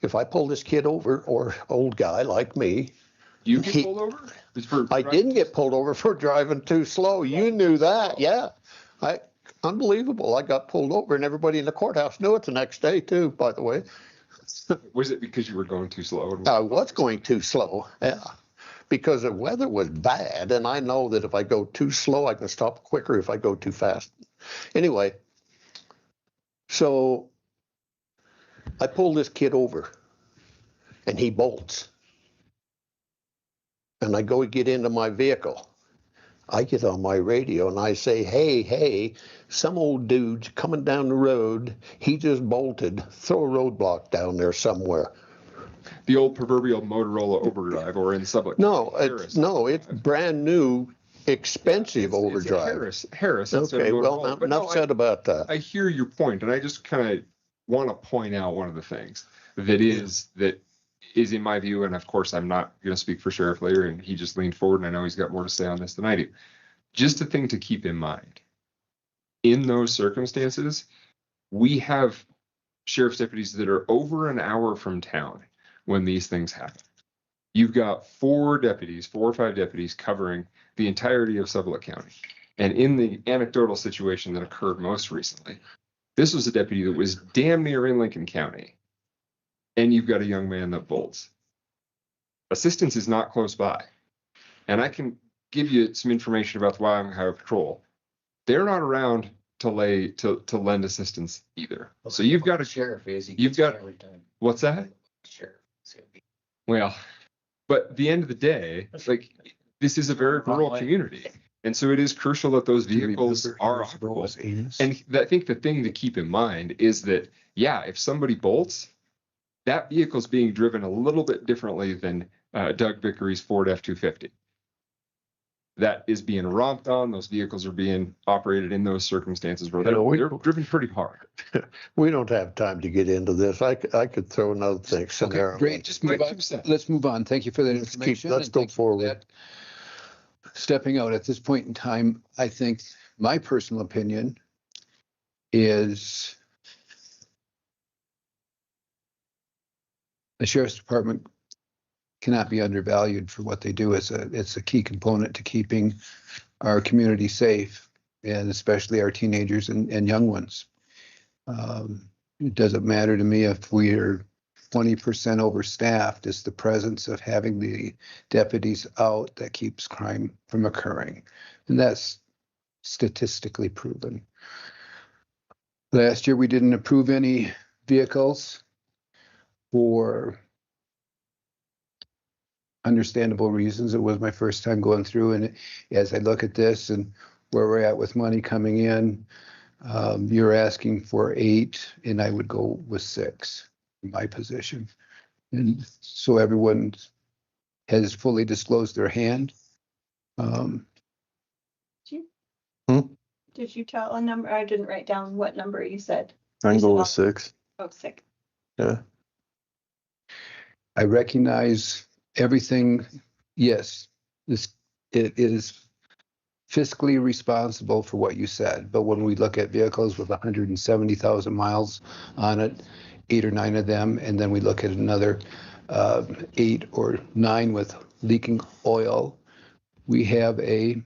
If I pull this kid over, or old guy like me,
You get pulled over?
I didn't get pulled over for driving too slow. You knew that, yeah. Unbelievable. I got pulled over, and everybody in the courthouse knew it the next day too, by the way.
Was it because you were going too slow?
I was going too slow, yeah. Because the weather was bad, and I know that if I go too slow, I can stop quicker if I go too fast. Anyway, so I pull this kid over, and he bolts. And I go get into my vehicle. I get on my radio and I say, hey, some old dude's coming down the road. He just bolted. Throw a roadblock down there somewhere.
The old proverbial Motorola overdrive, or in Sublette.
No, it's brand new, expensive overdrive.
It's Harris.
Okay, well, enough said about that.
I hear your point, and I just kind of want to point out one of the things that is in my view, and of course I'm not going to speak for Sheriff Lair, and he just leaned forward, and I know he's got more to say on this than I do. Just a thing to keep in mind. In those circumstances, we have sheriff's deputies that are over an hour from town when these things happen. You've got 4 or 5 deputies covering the entirety of Sublette County. And in the anecdotal situation that occurred most recently, this was a deputy that was damn near in Lincoln County. And you've got a young man that bolts. Assistance is not close by. And I can give you some information about the Wyoming Highway Patrol. They're not around to lend assistance either. So you've got a
sheriff
what's that?
Sheriff.
Well, but at the end of the day, like, this is a very rural community. And so it is crucial that those vehicles are operable. And I think the thing to keep in mind is that, yeah, if somebody bolts, that vehicle's being driven a little bit differently than Doug Vickery's Ford F-250. That is being romped on. Those vehicles are being operated in those circumstances where they're driven pretty hard.
We don't have time to get into this. I could throw another thing.
Okay, great. Just move on. Let's move on. Thank you for that information.
Let's go forward.
Stepping out at this point in time, I think my personal opinion is the sheriff's department cannot be undervalued for what they do. It's a key component to keeping our community safe, and especially our teenagers and young ones. It doesn't matter to me if we are 20% overstaffed. It's the presence of having the deputies out that keeps crime from occurring. And that's statistically proven. Last year, we didn't approve any vehicles for understandable reasons. It was my first time going through, and as I look at this and where we're at with money coming in, you're asking for 8, and I would go with 6 in my position. And so everyone has fully disclosed their hand.
Did you tell a number? I didn't write down what number you said.
I can go with 6.
Oh, 6.
Yeah.
I recognize everything. Yes, it is fiscally responsible for what you said. But when we look at vehicles with 170,000 miles on it, 8 or 9 of them, and then we look at another 8 or 9 with leaking oil, we have a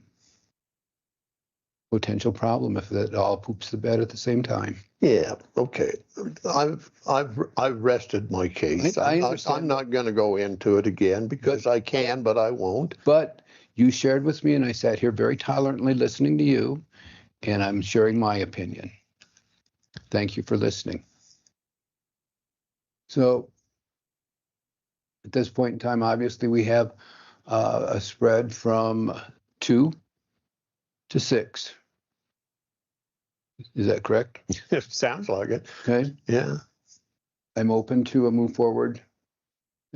potential problem if that all poops the bed at the same time.
Yeah, okay. I've rested my case.
I understand.
I'm not going to go into it again because I can, but I won't.
But you shared with me, and I sat here very tolerantly listening to you, and I'm sharing my opinion. Thank you for listening. So at this point in time, obviously, we have a spread from 2 to 6. Is that correct?
It sounds like it.
Okay.
Yeah.
I'm open to a move forward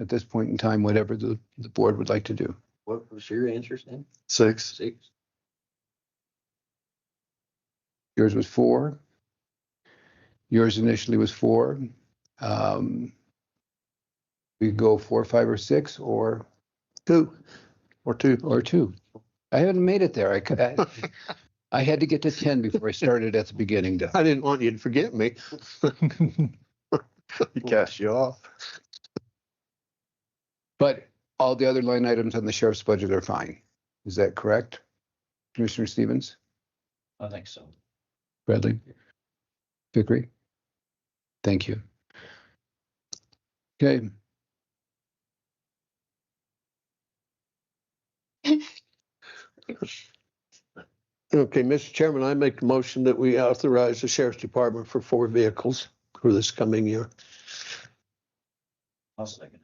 at this point in time, whatever the board would like to do.
What was your answer, Stan?
6.
6.
Yours was 4. Yours initially was 4. We go 4, 5, or 6, or
2.
or 2. I haven't made it there. I had to get to 10 before I started at the beginning.
I didn't want you to forget me.
He cast you off.
But all the other line items on the sheriff's budget are fine. Is that correct, Commissioner Stevens?
I think so.
Bradley? Vickery? Thank you. Okay.
Okay, Mr. Chairman, I make the motion that we authorize the sheriff's department for 4 vehicles for this coming year.
I'll second it.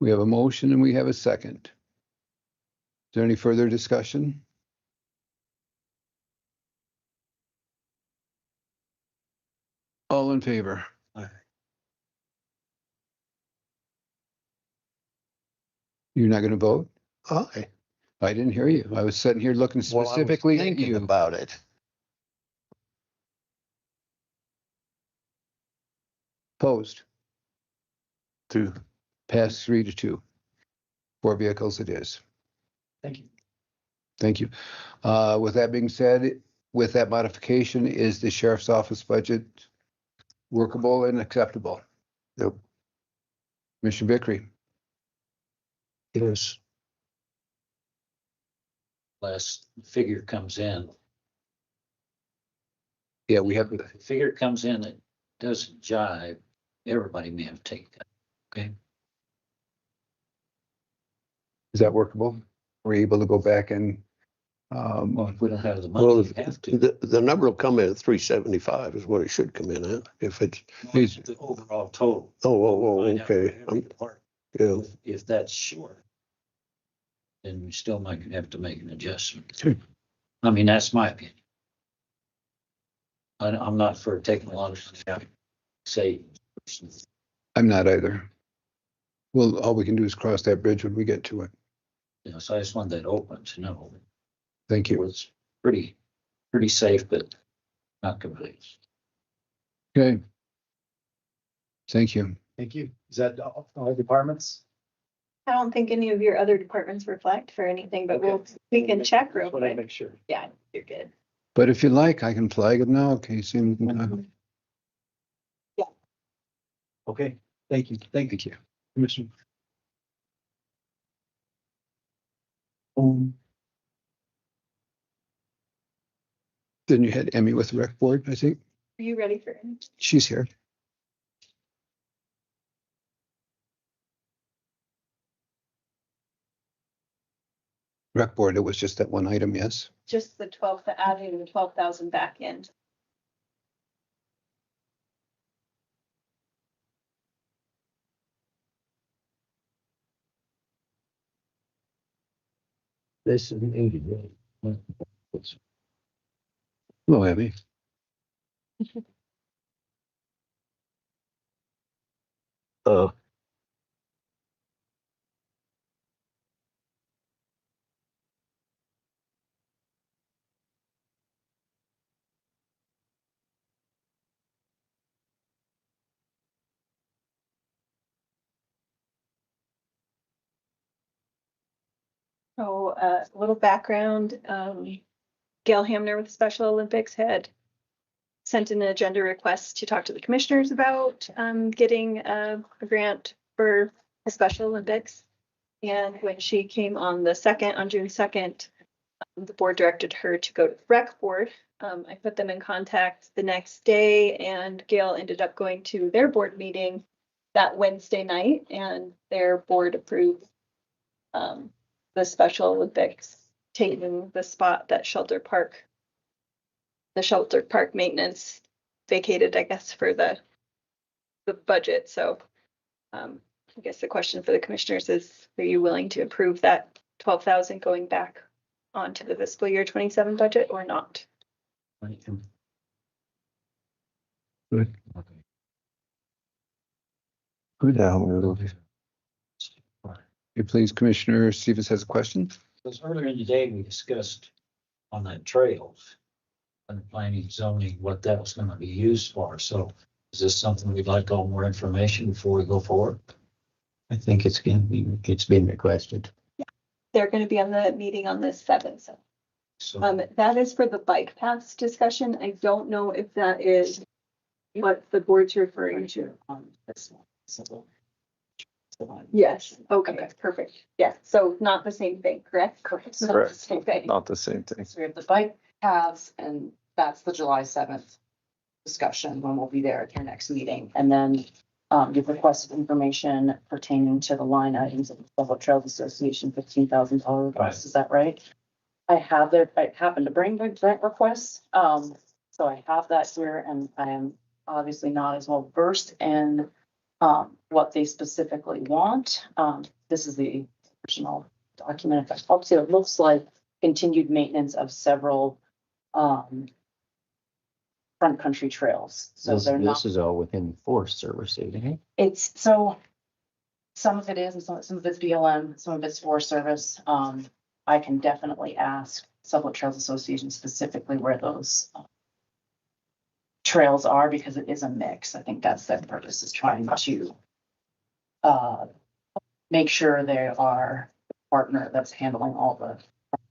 We have a motion and we have a second. Is there any further discussion? All in favor? You're not going to vote?
Aye.
I didn't hear you. I was sitting here looking
Well, I was
specifically at
thinking
you.
about it.
Opposed?
2.
Passed 3 to 2. 4 vehicles it is.
Thank you.
Thank you. With that being said, with that modification, is the sheriff's office budget workable and acceptable?
Yep.
Commissioner Vickery?
Yes.
Last figure comes in.
Yeah, we have.
The figure comes in that doesn't jive. Everybody may have to take that. Okay.
Is that workable? We're able to go back and,
Well, if we don't have the
Well,
money, we have to.
the number will come in at 375 is what it should come in at. If it's,
The overall total.
okay. Yeah.
If that's short, then we still might have to make an adjustment. I mean, that's my opinion. I'm not for taking a lot of say.
I'm not either. Well, all we can do is cross that bridge when we get to it.
You know, so I just wanted that open to know.
Thank you.
It's pretty safe, but not complete.
Okay. Thank you.
Thank you. Is that all departments?
I don't think any of your other departments were flagged for anything, but we can check real
Just wanna
quick.
make sure.
Yeah, you're good.
But if you like, I can flag it now. Okay,
Yeah.
Okay, thank you. Thank you, Commissioner.
Then you had Emmy with the rec board, I think.
Are you ready for it?
She's here. Rec board, it was just that one item, yes?
Just the 12, adding the 12,000 back in.
This is 80.
Hello, Emmy.
So a little background, Gail Hamner with Special Olympics had sent an agenda request to talk to the commissioners about getting a grant for the Special Olympics. And when she came on June 2nd, the board directed her to go to the rec board. I put them in contact the next day, and Gail ended up going to their board meeting that Wednesday night, and their board approved the Special Olympics taking the spot that the Shelter Park maintenance vacated, I guess, for the budget. So I guess the question for the commissioners is, are you willing to approve that 12,000 going back onto the fiscal year 27 budget or not?
Good.
Good down.
Please, Commissioner Stevens has a question.
Because earlier in the day, we discussed on that trails. And planning and zoning, what that was gonna be used for, so is this something we'd like all more information before we go forward?
I think it's been requested.
They're gonna be on the meeting on the 7th.
So
That is for the bike paths discussion. I don't know if that is what the board's referring to.
this one, so.
Yes, okay, perfect. Yeah, so not the same thing, correct?
Correct.
Not the same thing.
Not the same thing.
So we have the bike paths, and that's the July 7th discussion when we'll be there at your next meeting. And then you've requested information pertaining to the line items of the Sublette Trails Association $15,000 request. Is that right? I happen to bring the grant requests. So I have that here, and I am obviously not as well versed in what they specifically want. This is the original document. If I help you, it looks like continued maintenance of several front country trails. So
This,
they're not,
this is all within Forest Service, isn't it?
it's so some of it is, and some of it's BLM, some of it's Forest Service. I can definitely ask Sublette Trails Association specifically where those trails are, because it is a mix. I think that's their purpose, is trying to make sure they are a partner that's handling all the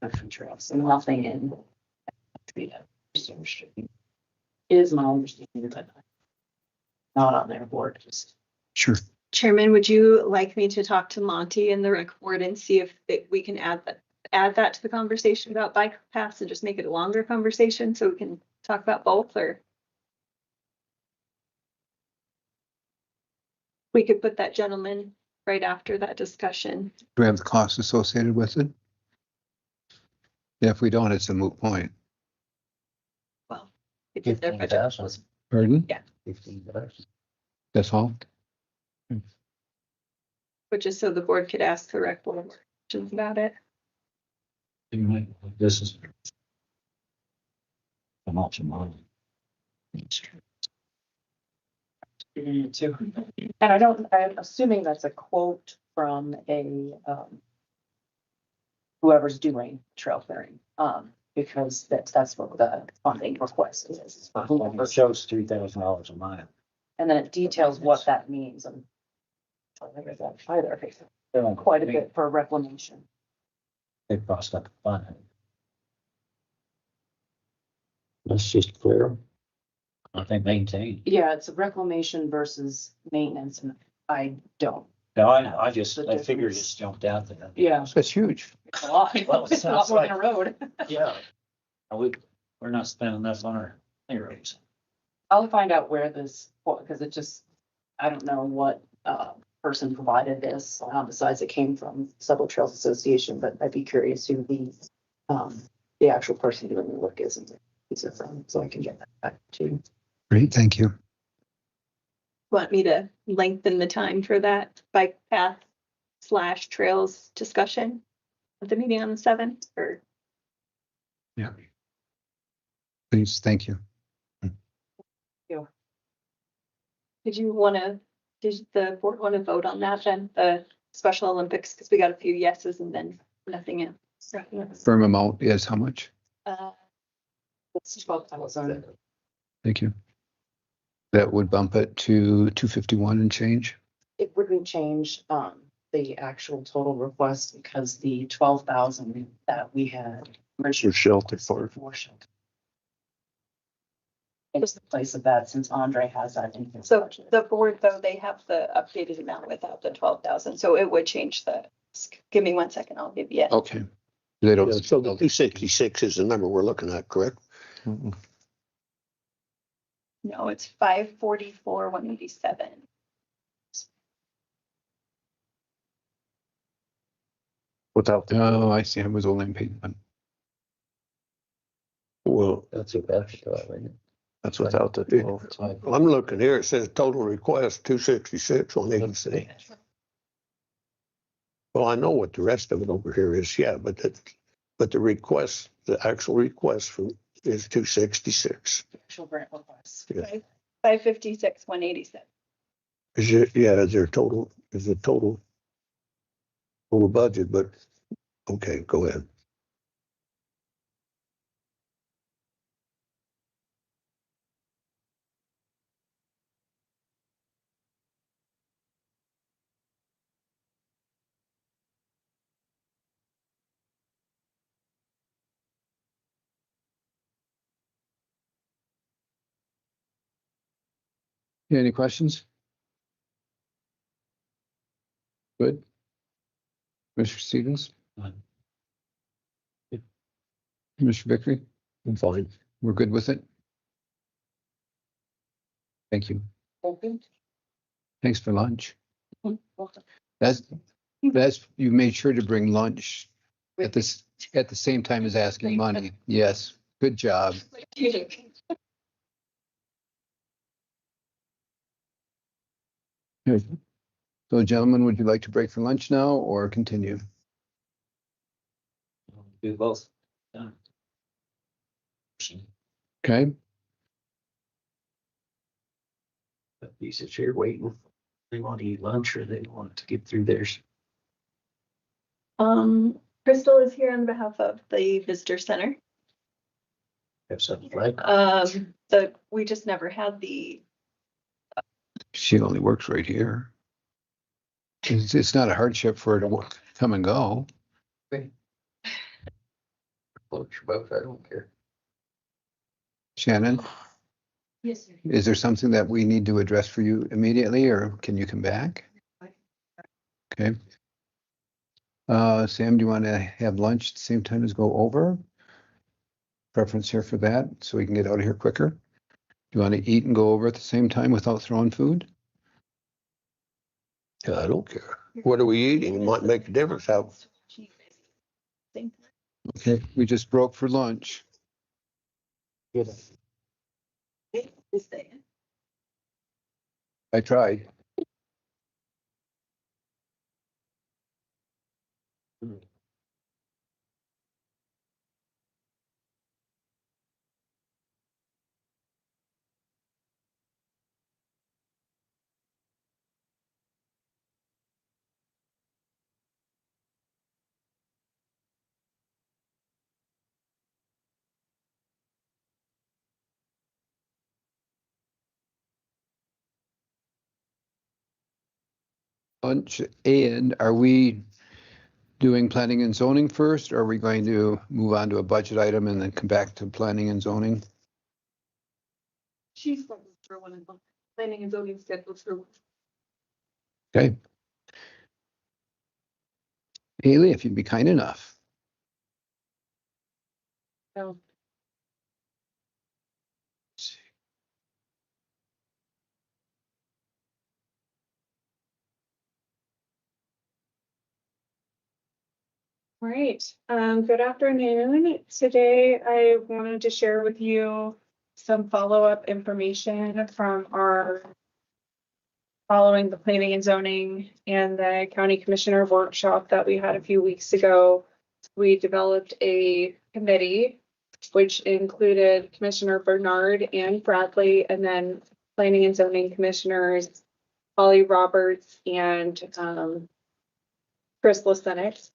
different trails and nothing in is my understanding, but not on their board. Just
Sure.
Chairman, would you like me to talk to Monty and the rec board and see if we can add that to the conversation about bike paths and just make it a longer conversation so we can talk about both, or? We could put that gentleman right after that discussion.
Do we have the costs associated with it? If we don't, it's a moot point.
Well, it did their budget.
15,000.
Pardon?
Yeah.
$15.
That's all?
But just so the board could ask the rec board questions about it.
This is. I'm not money.
And I'm assuming that's a quote from a whoever's doing trail clearing, because that's what the funding request is.
Whoever shows $3,000 a mile.
And then it details what that means. And either quite a bit for reclamation.
They cost up fun.
Let's just clear them.
I think maintain.
Yeah, it's a reclamation versus maintenance, and I don't.
No, I figured it just jumped out there.
Yeah.
That's huge.
It's a lot.
Well, it
It's a lot
sounds
more
like-
than a road.
Yeah. We're not spending enough on our roads.
I'll find out where this, because it just, I don't know what person provided this, besides it came from Sublette Trails Association, but I'd be curious who the actual person doing the work is and where these are from, so I can get that back to you.
Great, thank you.
Want me to lengthen the time for that bike path / trails discussion at the meeting on the 7th, or?
Yeah. Please, thank you.
Did the board want to vote on that then, the Special Olympics, because we got a few yeses and then nothing else.
Firm amount is how much?
It's 12,000.
Thank you. That would bump it to 251 and change.
It wouldn't change the actual total request, because the 12,000 that we had.
For shelter for.
shelter. It's the place of that, since Andre has that in his
So
budget.
the board, though, they have the updated amount without the 12,000, so it would change give me 1 second, I'll give you it.
Okay. They don't.
So the 266 is the number we're looking at, correct?
No, it's 544, 187.
Without the.
Oh, I see. I was only paid one.
Well,
That's a benefit, isn't it?
That's without the 12.
I'm looking here, it says total request 266 on 86. Well, I know what the rest of it over here is, yeah, but the request, the actual request is 266.
Actual grant request.
Yeah.
556, 187.
Is there total budget, but okay, go ahead.
Any questions? Good. Mr. Stevens? Mr. Vickery?
I'm fine.
We're good with it? Thank you. Thanks for lunch. That's, you made sure to bring lunch at the same time as asking money. Yes, good job. Good. So gentlemen, would you like to break for lunch now or continue?
Do both.
Okay,
But these are here waiting. They want to eat lunch or they want to get through theirs.
Crystal is here on behalf of the visitor center.
Have something like.
We just never had the.
she only works right here. It's not a hardship for her to work, come and go.
Float your boat, I don't care.
Shannon,
Yes, sir.
is there something that we need to address for you immediately, or can you come back? Okay. Sam, do you want to have lunch at the same time as go over? Preference here for that, so we can get out of here quicker. Do you want to eat and go over at the same time without throwing food?
I don't care. What are we eating? It might make a difference how.
Okay, we just broke for lunch. I tried. Lunch, and are we doing planning and zoning first, or are we going to move on to a budget item and then come back to planning and zoning?
She's for one of them. Planning and zoning scheduled for.
Okay. Haley, if you'd be kind enough.
Oh. All right, good afternoon. Today I wanted to share with you some follow-up information from our following the planning and zoning and the county commissioner workshop that we had a few weeks ago. We developed a committee which included Commissioner Bernard and Bradley, and then planning and zoning commissioners Holly Roberts and Chris Lisenik.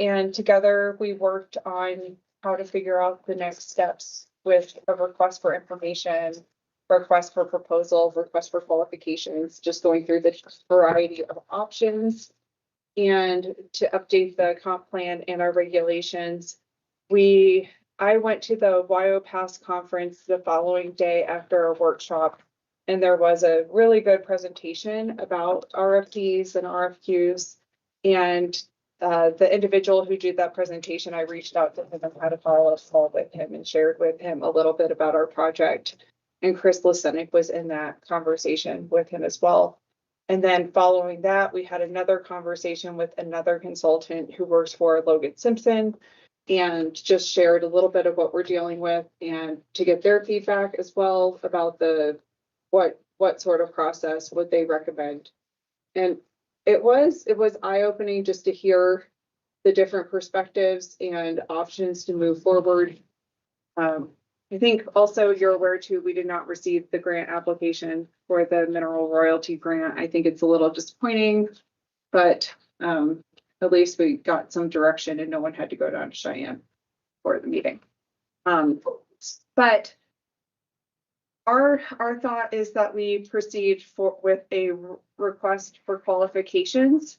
And together we worked on how to figure out the next steps with a request for information, request for proposal, request for qualifications, just going through the variety of options. And to update the comp plan and our regulations, I went to the WyoPass conference the following day after a workshop, and there was a really good presentation about RFPs and RFQs. And the individual who did that presentation, I reached out to him and had a follow-up call with him and shared with him a little bit about our project. And Chris Lisenik was in that conversation with him as well. And then following that, we had another conversation with another consultant who works for Logan Simpson and just shared a little bit of what we're dealing with and to get their feedback as well about what sort of process would they recommend. And it was eye-opening just to hear the different perspectives and options to move forward. I think also you're aware too, we did not receive the grant application for the mineral royalty grant. I think it's a little disappointing, but at least we got some direction and no one had to go down to Cheyenne for the meeting. But our thought is that we proceed with a request for qualifications,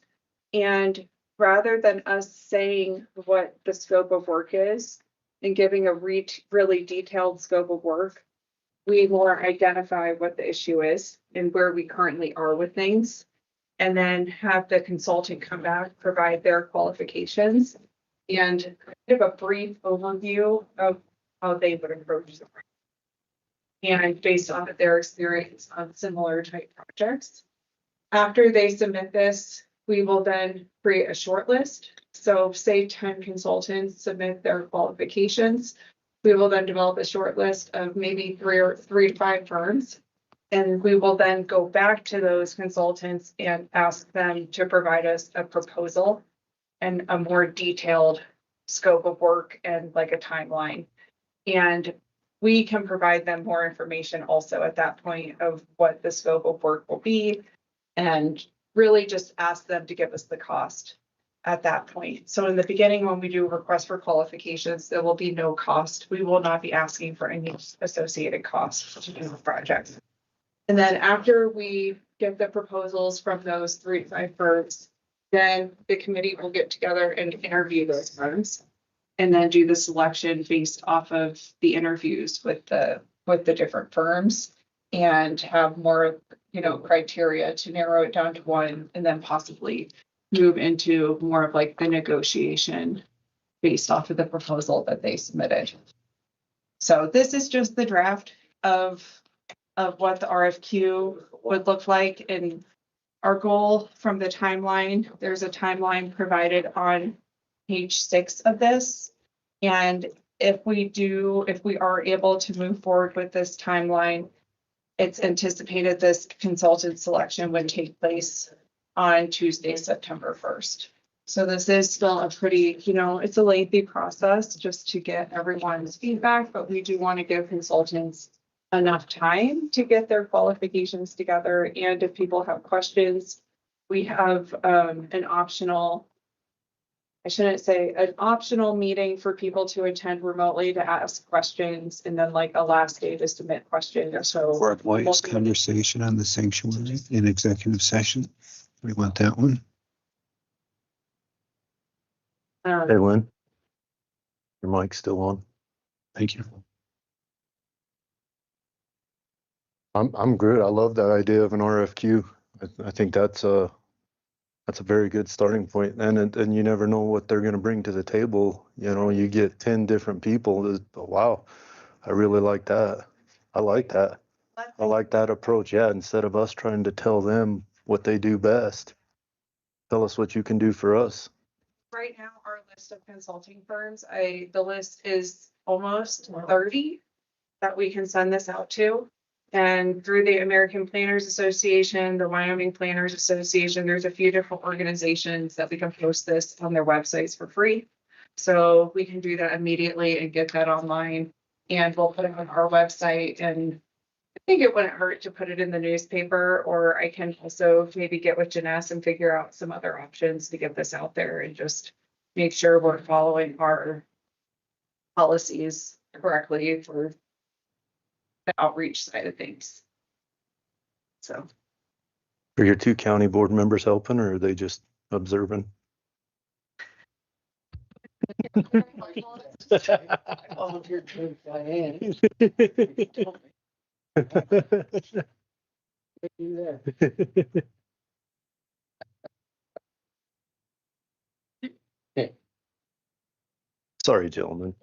and rather than us saying what the scope of work is and giving a really detailed scope of work, we more identify what the issue is
and where we currently are with things. And then have the consultant come back, provide their qualifications and give a brief overview of how they would approach the project. And based on their experience on similar type projects. After they submit this, we will then create a short list. So say 10 consultants submit their qualifications. We will then develop a short list of maybe three to five firms. And we will then go back to those consultants and ask them to provide us a proposal and a more detailed scope of work and like a timeline. And we can provide them more information also at that point of what the scope of work will be and really just ask them to give us the cost at that point. So in the beginning, when we do request for qualifications, there will be no cost. We will not be asking for any associated costs to do the project. And then after we get the proposals from those 3 to 5 firms, then the committee will get together and interview those firms and then do the selection based off of the interviews with the different firms and have more, criteria to narrow it down to one and then possibly move into more of like the negotiation based off of the proposal that they submitted. So this is just the draft of what the RFQ would look like. And our goal from the timeline, there's a timeline provided on page 6 of this. And if we are able to move forward with this timeline, it's anticipated this consultant selection would take place on Tuesday, September 1st. So this is still a pretty, it's a lengthy process just to get everyone's feedback, but we do want to give consultants enough time to get their qualifications together. And if people have questions, we have an optional meeting for people to attend remotely to ask questions and then like a last day to submit questions. So
For a voice conversation on the sanctuary in executive session. We want that one.
Hey, Lynn. Your mic's still on.
Thank you.
I'm good. I love that idea of an RFQ. I think that's a very good starting point. And you never know what they're going to bring to the table. You get 10 different people. Wow. I really like that. I like that. I like that approach. Yeah. Instead of us trying to tell them what they do best, tell us what you can do for us.
Right now, our list of consulting firms, the list is almost 30 that we can send this out to. And through the American Planners Association, the Wyoming Planners Association, there's a few different organizations that we can post this on their websites for free. So we can do that immediately and get that online. And we'll put it on our website. And I think it wouldn't hurt to put it in the newspaper, or I can also maybe get with Janess and figure out some other options to get this out there and just make sure we're following our policies correctly for the outreach side of things. So.
Are your 2 county board members helping, or are they just observing?
Volunteered to Diane. Do that.
Sorry, gentlemen.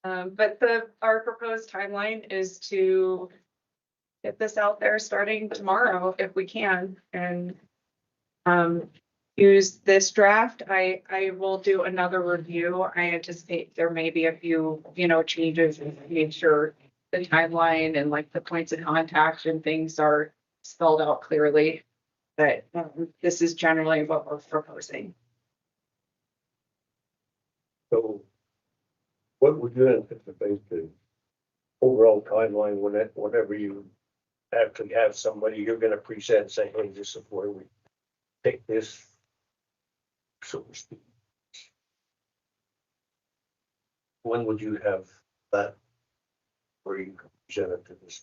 But our proposed timeline is to get this out there starting tomorrow if we can, and use this draft. I will do another review. I anticipate there may be a few, changes and make sure the timeline and like the points of contact and things are spelled out clearly. But this is generally what we're proposing.
So what would you anticipate the overall timeline whenever you actually have somebody you're going to present saying, hey, this is where we take this, so to speak? When would you have that where you can present it to this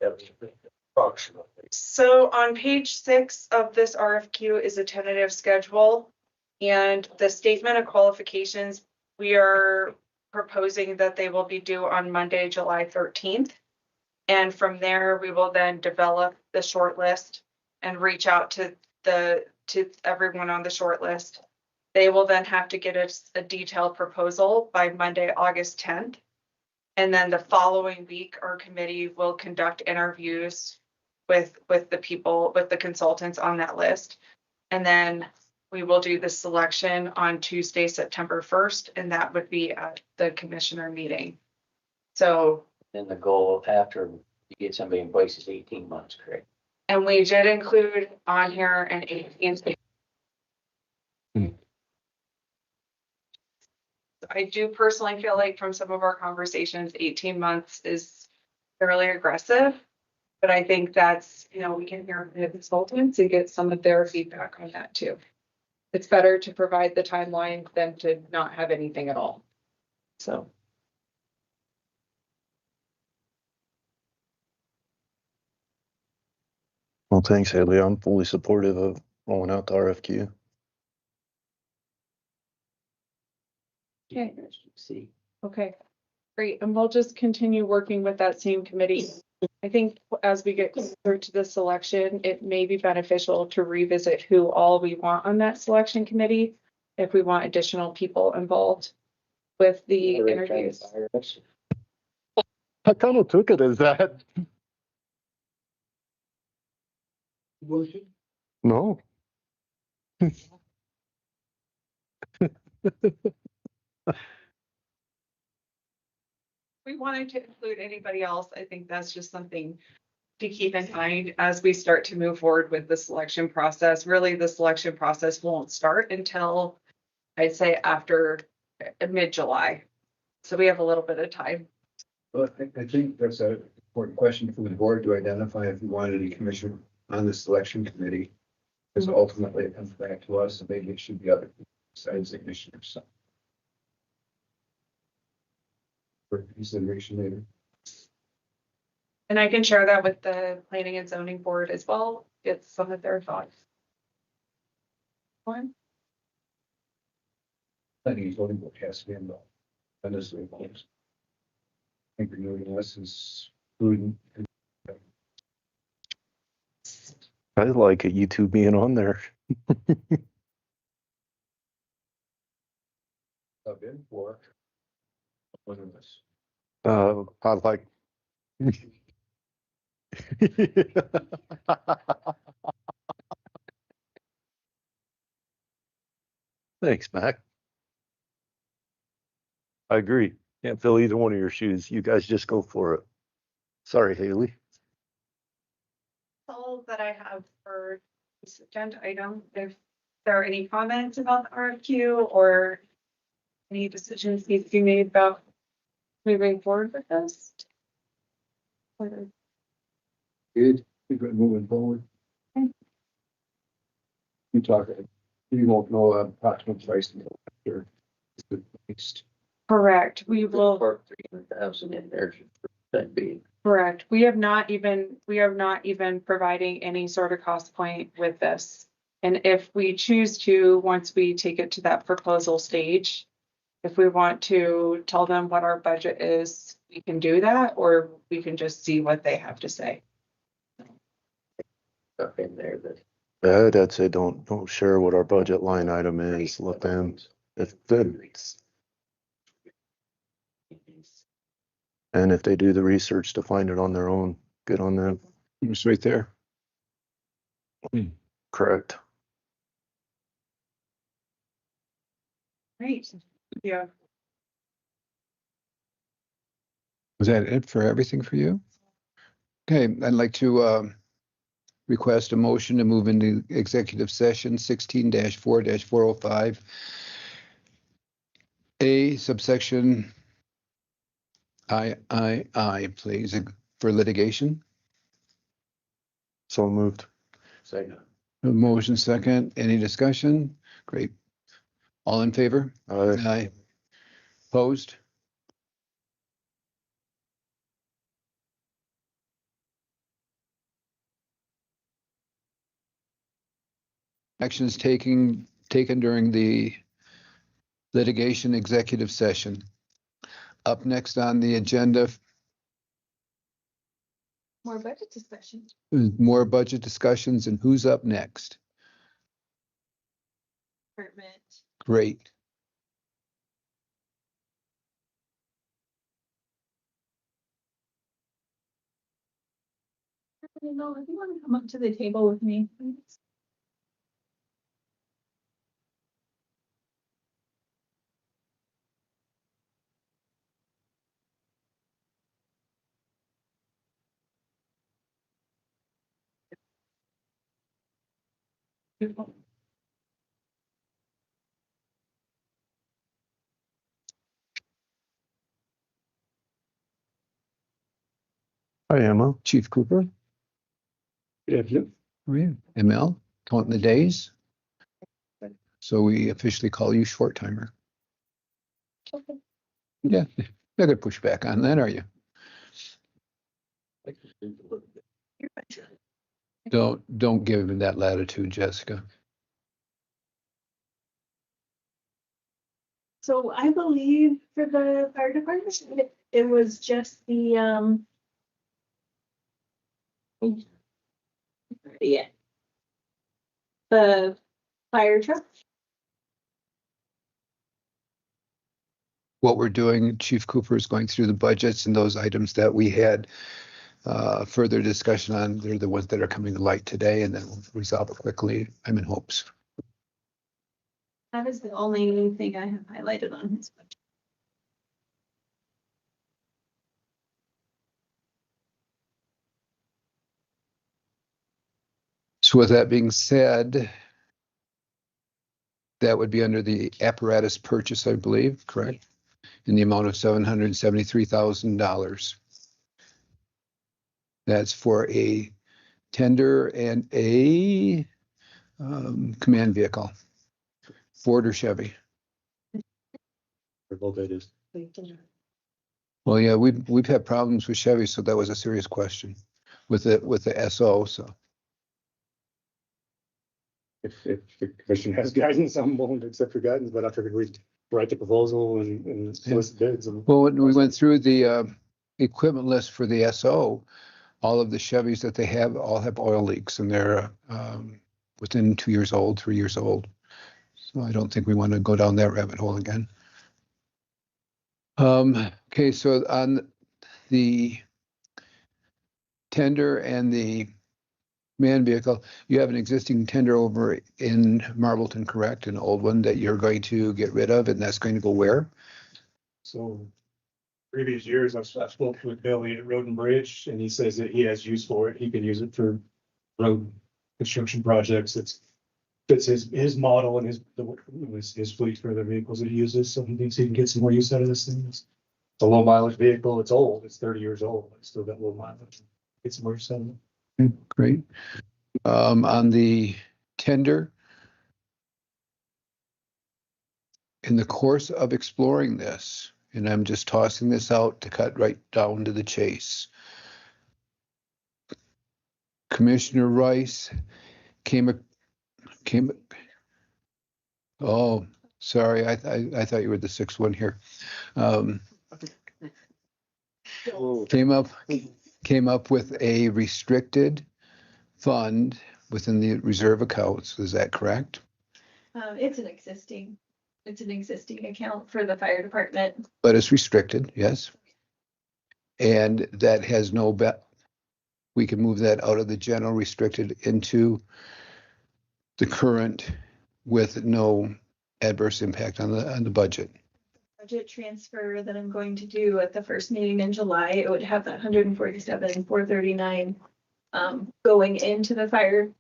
commission? Approximately.
So on page 6 of this RFQ is a tentative schedule. And the statement of qualifications, we are proposing that they will be due on Monday, July 13th. And from there, we will then develop the short list and reach out to everyone on the short list. They will then have to get us a detailed proposal by Monday, August 10th. And then the following week, our committee will conduct interviews with the people, with the consultants on that list. And then we will do the selection on Tuesday, September 1st, and that would be at the commissioner meeting. So.
Then the goal after you get somebody in place is 18 months, correct?
And we did include on here an 18th. I do personally feel like from some of our conversations, 18 months is fairly aggressive. But I think that's, we can hear from the consultants and get some of their feedback on that too. It's better to provide the timeline than to not have anything at all. So.
Well, thanks, Haley. I'm fully supportive of rolling out the RFQ.
Okay. Okay, great. And we'll just continue working with that same committee. I think as we get closer to the selection, it may be beneficial to revisit who all we want on that selection committee, if we want additional people involved with the interviews.
I kind of took it as that. No.
We wanted to include anybody else. I think that's just something to keep in mind as we start to move forward with the selection process. Really, the selection process won't start until I'd say after mid-July. So we have a little bit of time.
Well, I think that's an important question for the board to identify if you wanted a commissioner on the selection committee. Because ultimately it comes back to us, and maybe it should be other people besides the commissioners. For consideration later.
And I can share that with the planning and zoning board as well, get some of their thoughts. One.
Planning and zoning board has to be involved. And this is, I think renewing this is prudent.
I like it, you two being on there.
I've been for. One of us.
I like. Thanks, Mac. I agree. Can't fill either one of your shoes. You guys just go for it. Sorry, Haley.
All that I have for this agenda item. If there are any comments about the RFQ or any decisions need to be made about moving forward with this.
Good, we're moving forward.
Okay.
You talk, you won't know approximate price until after it's been placed.
Correct. We will.
300,000 in there for that being.
Correct. We are not even providing any sort of cost point with this. And if we choose to, once we take it to that proposal stage, if we want to tell them what our budget is, we can do that, or we can just see what they have to say.
Stuff in there that.
I'd say don't share what our budget line item is. Let them, if it's, and if they do the research to find it on their own, good on them.
It's right there.
Correct.
Great. Yeah.
Was that it for everything for you? Okay, I'd like to request a motion to move into executive session 16-4-405. A subsection I, please, for litigation.
So moved.
Second.
A motion second. Any discussion? Great. All in favor? Aye. Opposed? Actions taken taken during the litigation executive session. Up next on the agenda,
More budget discussion.
more budget discussions, and who's up next?
Department.
Great.
You know, if you want to come up to the table with me, please.
Hi, Emma.
Chief Cooper.
Good.
How are you? ML, counting the days. So we officially call you short timer.
Okay.
Yeah, not gonna push back on that, are you? Don't give him that latitude, Jessica.
So I believe for the fire department, it was just the, yeah. The fire truck.
What we're doing, Chief Cooper is going through the budgets and those items that we had further discussion on. They're the ones that are coming to light today, and then we'll resolve it quickly. I'm in hopes.
That is the only thing I have highlighted on his budget.
So with that being said, that would be under the apparatus purchase, I believe, correct? In the amount of $773,000. That's for a tender and a command vehicle, Ford or Chevy.
Both it is.
Well, yeah, we've had problems with Chevy, so that was a serious question with the SO. So
If the commission has guidance, I'm willing to accept your guidance, but after we write the proposal and solicit bids.
well, when we went through the equipment list for the SO, all of the Chevys that they have all have oil leaks, and they're within 2 years old, 3 years old. So I don't think we want to go down that rabbit hole again. Okay, so on the tender and the man vehicle, you have an existing tender over in Marbleton, correct? An old one that you're going to get rid of, and that's going to go where?
So previous years, I've spoken with Billy at Road and Bridge, and he says that he has use for it. He can use it for road construction projects. It's fits his model and his fleet for the vehicles that he uses. So he thinks he can get some more use out of this thing. It's a low mileage vehicle. It's old. It's 30 years old. It's still got low mileage. Get some more use out of it.
Great. On the tender, in the course of exploring this, and I'm just tossing this out to cut right down to the chase, Commissioner Rice came. Oh, sorry, I thought you were the sixth one here. Came up with a restricted fund within the reserve accounts. Is that correct?
It's an existing account for the fire department.
But it's restricted, yes. And that has no bet. We can move that out of the general restricted into the current with no adverse impact on the budget.
Budget transfer that I'm going to do at the first meeting in July, it would have that 147,439 going into the fire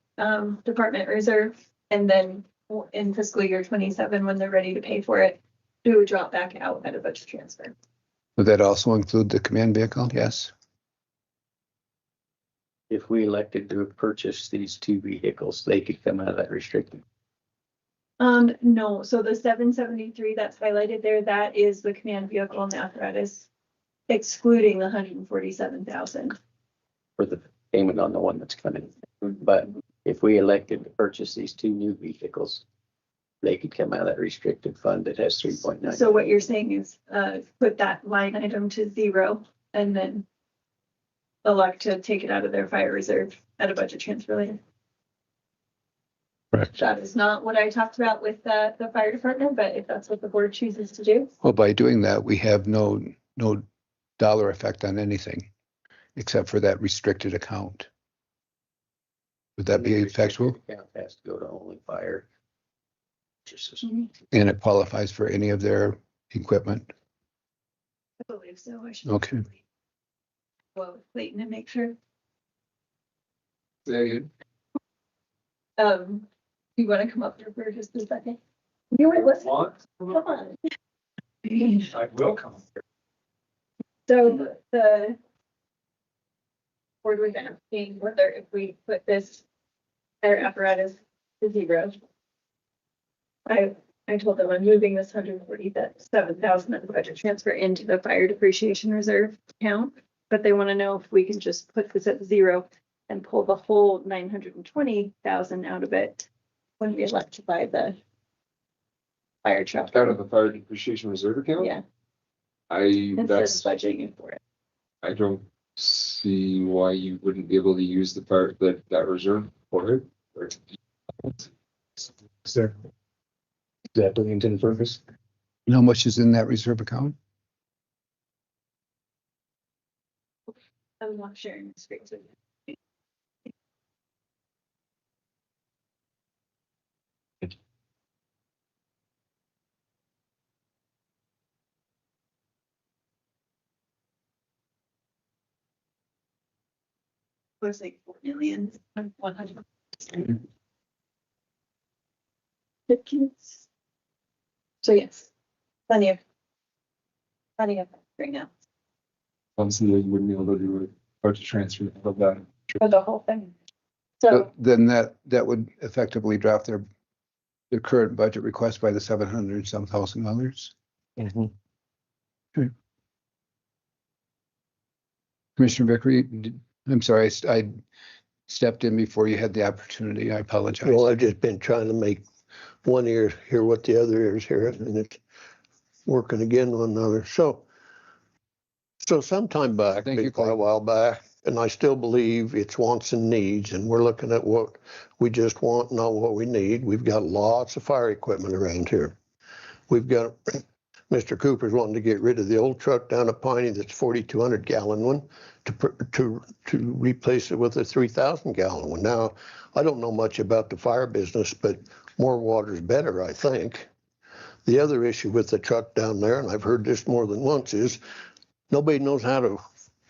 department reserve, and then in fiscal year 27, when they're ready to pay for it, it would drop back out at a budget transfer.
Would that also include the command vehicle? Yes.
If we elected to purchase these two vehicles, they could come out of that restricted.
No, so the 773 that's highlighted there, that is the command vehicle and the apparatus, excluding the 147,000.
For the payment on the one that's coming. But if we elected to purchase these two new vehicles, they could come out of that restricted fund that has 3.9.
So what you're saying is, put that line item to 0 and then elect to take it out of their fire reserve at a budget transfer later.
Correct.
That is not what I talked about with the fire department, but if that's what the board chooses to do.
Well, by doing that, we have no dollar effect on anything except for that restricted account. Would that be effectual?
Account has to go to only fire purchases.
And it qualifies for any of their equipment?
I believe so. I should.
Okay.
Well, with Clayton and make sure.
Very good.
You want to come up here for just a second? You were listening. Come on.
I will come.
So the board was asking whether if we put this fire apparatus to 0. I told them I'm moving this 147,000 of the budget transfer into the fire depreciation reserve account, but they want to know if we can just put this at 0 and pull the whole 920,000 out of it when we elect to buy the fire truck.
Out of the fire depreciation reserve account?
Yeah,
That's
instead of budgeting for it.
I don't see why you wouldn't be able to use that reserve for it.
Is that the intended purpose?
And how much is in that reserve account?
I'm not sharing the screen with you. It was like 4 million, 100. The kids. So yes, plenty of right now
Honestly, you wouldn't be able to do a budget transfer of that.
for the whole thing. So
Then that would effectively drop their current budget request by the $700-some thousand. Okay. Commissioner Vickery, I'm sorry, I stepped in before you had the opportunity. I apologize.
Well, I've just been trying to make one ear hear what the other ears hear, and it's working again on another. So sometime back, quite a while back, and I still believe it's wants and needs, and we're looking at what we just want, not what we need. We've got lots of fire equipment around here. We've got Mr. Cooper's wanting to get rid of the old truck down at Piney that's 4,200 gallon one to replace it with a 3,000 gallon one. Now, I don't know much about the fire business, but more water is better, I think. The other issue with the truck down there, and I've heard this more than once, is nobody knows how to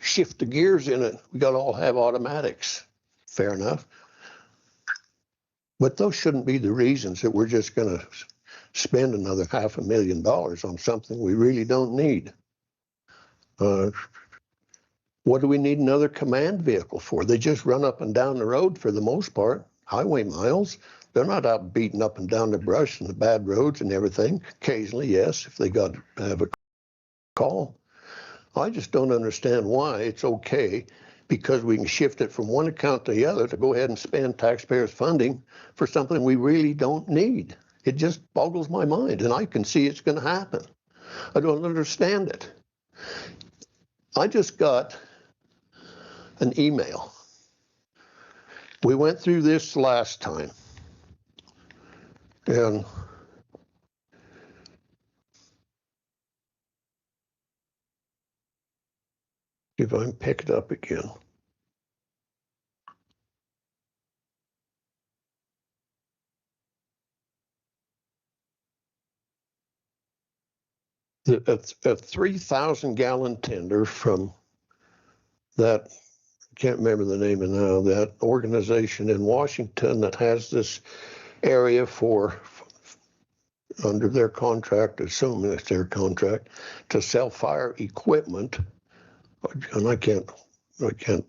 shift the gears in it. We got to all have automatics. Fair enough. But those shouldn't be the reasons that we're just going to spend another $500,000 on something we really don't need. What do we need another command vehicle for? They just run up and down the road for the most part, highway miles. They're not out beating up and down the brush and the bad roads and everything. Occasionally, yes, if they got to have a call. I just don't understand why it's okay, because we can shift it from one account to the other, to go ahead and spend taxpayers' funding for something we really don't need. It just boggles my mind, and I can see it's going to happen. I don't understand it. I just got an email. We went through this last time, and if I can pick it up again. A 3,000 gallon tender from that, I can't remember the name of now, that organization in Washington that has this area for, under their contract, assuming it's their contract, to sell fire equipment. And I can't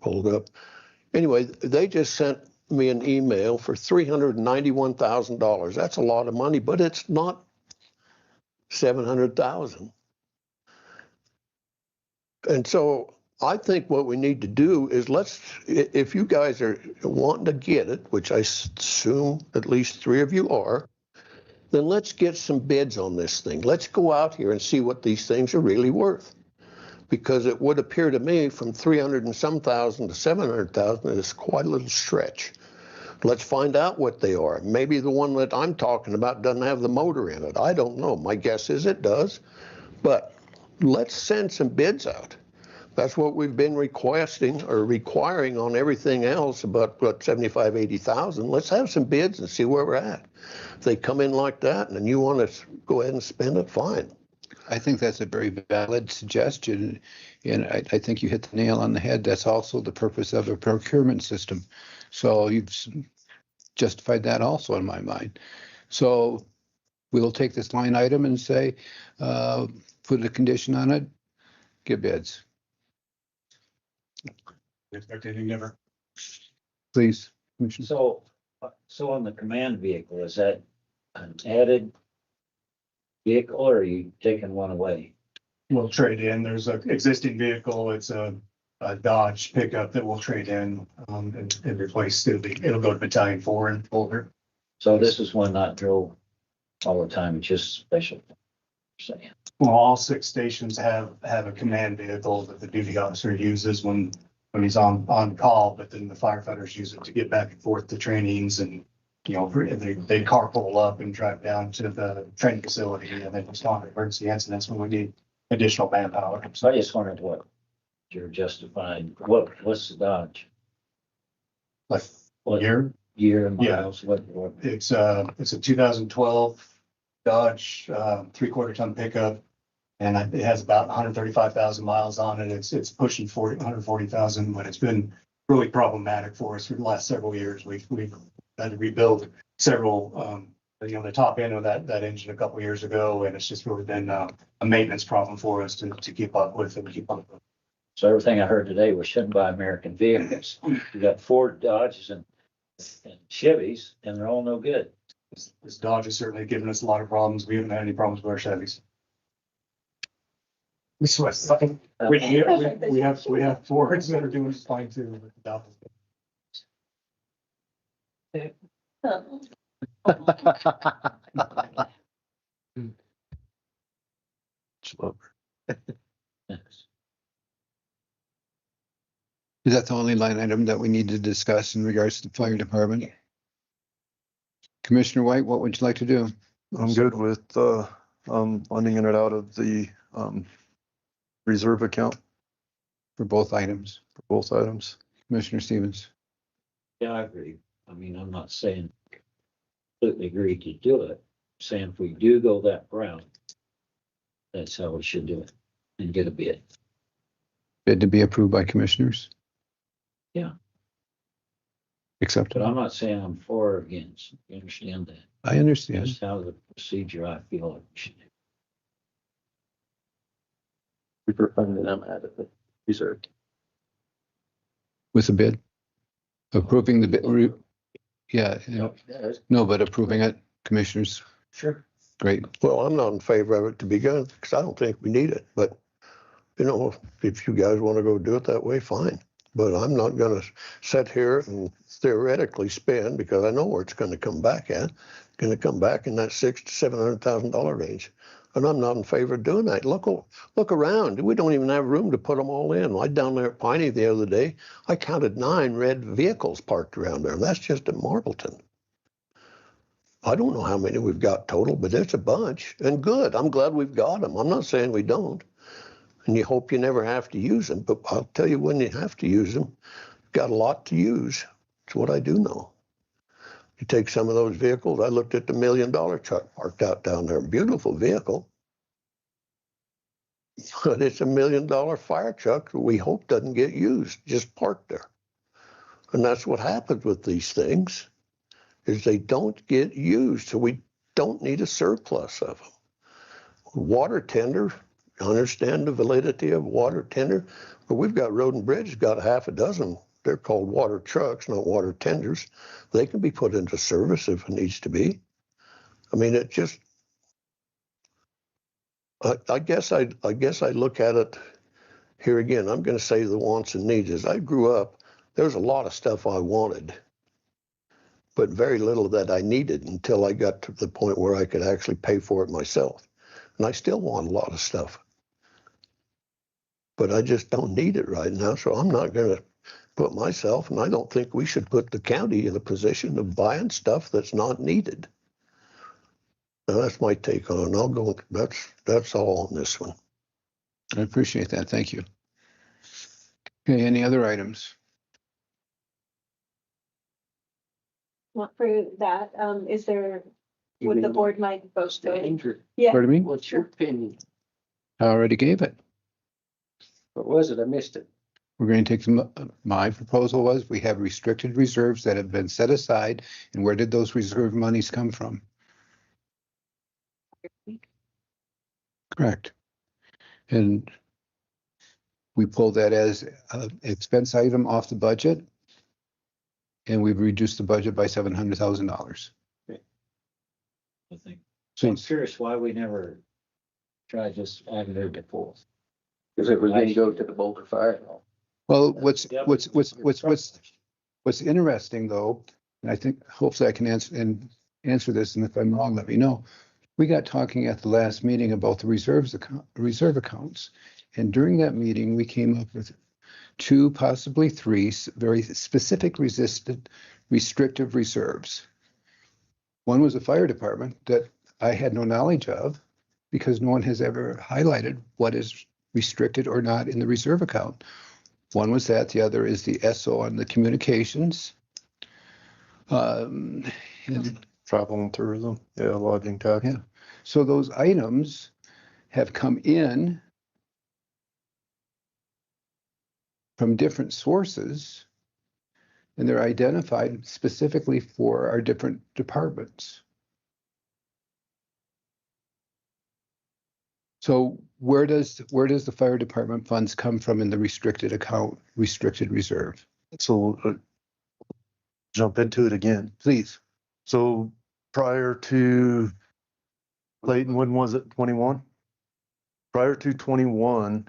pull it up. Anyway, they just sent me an email for $391,000. That's a lot of money, but it's not 700,000. And so I think what we need to do is if you guys are wanting to get it, which I assume at least 3 of you are, then let's get some bids on this thing. Let's go out here and see what these things are really worth. Because it would appear to me from 300 and some thousand to 700,000 is quite a little stretch. Let's find out what they are. Maybe the one that I'm talking about doesn't have the motor in it. I don't know. My guess is it does. But let's send some bids out. That's what we've been requesting or requiring on everything else about, what, 75, 80,000. Let's have some bids and see where we're at. If they come in like that and you want to go ahead and spend it, fine.
I think that's a very valid suggestion, and I think you hit the nail on the head. That's also the purpose of a procurement system. So you've justified that also in my mind. So we'll take this line item and say, put a condition on it, get bids.
Expecting never.
Please, Commissioner.
So on the command vehicle, is that an added vehicle or are you taking one away?
We'll trade in. There's an existing vehicle. It's a Dodge pickup that we'll trade in and replace. It'll go to Battalion 4 and older.
So this is one not drove all the time, it's just special. Saying.
Well, all 6 stations have a command vehicle that the duty officer uses when he's on call, but then the firefighters use it to get back and forth to trainings and, you know, they carpool up and drive down to the training facility and then respond to emergency incidents when we need additional manpower.
So I just wondered what you're justifying. What's the Dodge?
Like
What
year?
Year and
Yeah.
miles? What?
It's a 2012 Dodge 3/4 ton pickup. And it has about 135,000 miles on it. It's pushing 140,000, but it's been really problematic for us for the last several years. We've had to rebuild several, the top end of that engine a couple of years ago, and it's just really been a maintenance problem for us to keep up with and keep up with.
So everything I heard today was shouldn't buy American vehicles. You got Ford, Dodges, and Chevys, and they're all no good.
This Dodge has certainly given us a lot of problems. We haven't had any problems with our Chevys. We have Fords that are doing fine too.
Is that the only line item that we need to discuss in regards to the fire department? Commissioner White, what would you like to do?
I'm good with funding it out of the reserve account
For both items.
for both items.
Commissioner Stevens.
Yeah, I agree. I mean, I'm not saying completely agree to do it. I'm saying if we do go that route, that's how we should do it and get a bid.
Bid to be approved by commissioners?
Yeah.
Accepted.
But I'm not saying I'm for or against. You understand that?
I understand.
That's how the procedure I feel it should do.
We prefer funding them out of the reserve.
With a bid? Approving the bid, yeah, no, but approving it, commissioners,
Sure.
great.
Well, I'm not in favor of it to begin because I don't think we need it. But, you know, if you guys want to go do it that way, fine. But I'm not going to sit here and theoretically spend because I know where it's going to come back at. It's going to come back in that $600,000 to $700,000 range. And I'm not in favor of doing that. Look around. We don't even have room to put them all in. I down there at Piney the other day, I counted 9 red vehicles parked around there. That's just at Marbleton. I don't know how many we've got total, but it's a bunch. And good. I'm glad we've got them. I'm not saying we don't. And you hope you never have to use them. But I'll tell you when you have to use them, you've got a lot to use. It's what I do know. You take some of those vehicles. I looked at the $1 million truck parked out down there. Beautiful vehicle. But it's $1 million fire truck that we hope doesn't get used, just parked there. And that's what happens with these things, is they don't get used. So we don't need a surplus of them. Water tender, I understand the validity of water tender, but we've got Road and Bridge, got a half a dozen. They're called water trucks, not water tenders. They can be put into service if it needs to be. I mean, it just, I guess I look at it here again. I'm going to say the wants and needs. As I grew up, there was a lot of stuff I wanted. but very little that I needed until I got to the point where I could actually pay for it myself. And I still want a lot of stuff, but I just don't need it right now. So I'm not going to put myself, and I don't think we should put the county in a position of buying stuff that's not needed. Now, that's my take on it. I'll go, that's all on this one.
I appreciate that. Thank you. Okay, any other items?
Not for that, is there, would the board mind voting?
Yeah.
Pardon me?
What's your opinion?
I already gave it.
What was it? I missed it.
We're going to take my proposal was we have restricted reserves that have been set aside. And where did those reserve monies come from? Correct. And we pulled that as an expense item off the budget. And we've reduced the budget by $700,000.
I think.
So
I'm curious why we never tried just adding it to full.
Because it was going to go to the Boulder Fire.
well, what's interesting though, and I think hopefully I can answer this, and if I'm wrong, let me know. We got talking at the last meeting about the reserve accounts, and during that meeting, we came up with 2, possibly 3 very specific restrictive reserves. One was the fire department that I had no knowledge of because no one has ever highlighted what is restricted or not in the reserve account. One was that, the other is the SO on the communications. And
Travel and tourism, yeah, lodging tax.
yeah, so those items have come in from different sources, and they're identified specifically for our different departments. So where does the fire department funds come from in the restricted account, restricted reserve?
So jump into it again.
Please.
So prior to Clayton, when was it, 21? Prior to 21,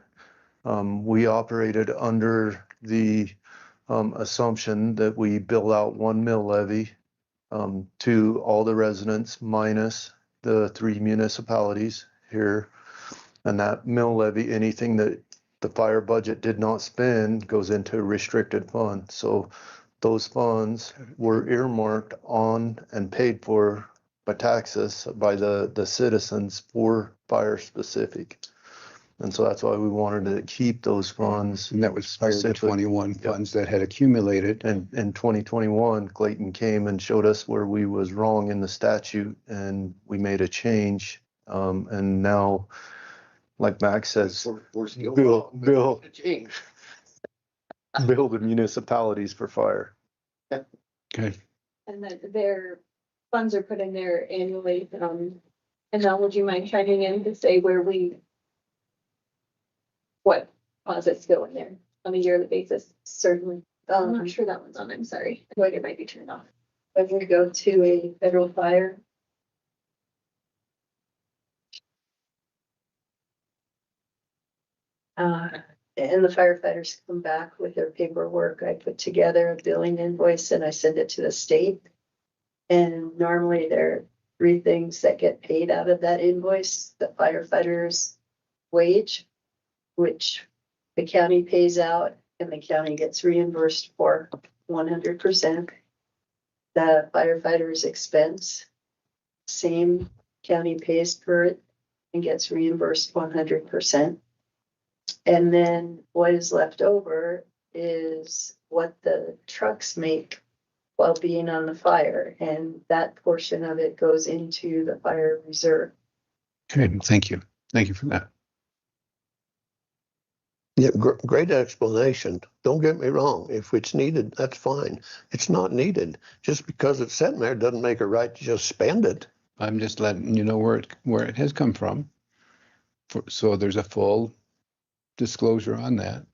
we operated under the assumption that we bill out 1 mill levy to all the residents minus the 3 municipalities here. And that mill levy, anything that the fire budget did not spend goes into a restricted fund. So those funds were earmarked on and paid for by taxes by the citizens for fire specific. And so that's why we wanted to keep those funds.
And that was prior to 21 funds that had accumulated.
And in 2021, Clayton came and showed us where we was wrong in the statute, and we made a change. And now, like Max says, bill the municipalities for fire.
Okay.
And that their funds are put in there annually, and now would you mind chiming in to say what deposits go in there on a yearly basis? Certainly. I'm not sure that one's on, I'm sorry. I feel like it might be turned off. I'm going to go to a federal fire. And the firefighters come back with their paperwork. I put together a billing invoice and I send it to the state. And normally there are 3 things that get paid out of that invoice: the firefighter's wage, which the county pays out and the county gets reimbursed for 100%. The firefighter's expense, same, county pays for it and gets reimbursed 100%. And then what is left over is what the trucks make while being on the fire, and that portion of it goes into the fire reserve.
Okay, thank you. Thank you for that.
Yeah, great explanation. Don't get me wrong. If it's needed, that's fine. It's not needed. Just because it's sitting there doesn't make it right to just spend it.
I'm just letting you know where it has come from. So there's a full disclosure on that.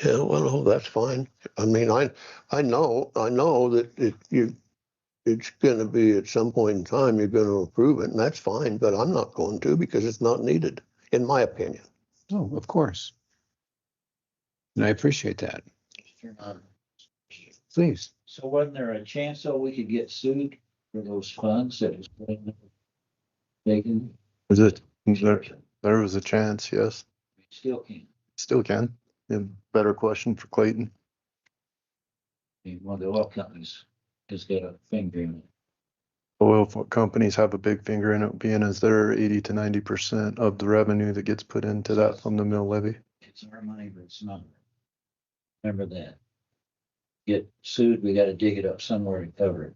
Yeah, well, that's fine. I mean, I know that it's going to be at some point in time you're going to approve it, and that's fine. But I'm not going to because it's not needed, in my opinion.
Oh, of course. And I appreciate that. Please.
So wasn't there a chance though we could get sued for those funds that was taken?
There was a chance, yes.
Still can't.
Still can. And better question for Clayton.
I mean, one of the oil companies has got a finger in it.
Oil companies have a big finger in it, being as they're 80 to 90% of the revenue that gets put into that from the mill levy.
It's our money, but it's not. Remember that. Get sued, we gotta dig it up somewhere to cover it.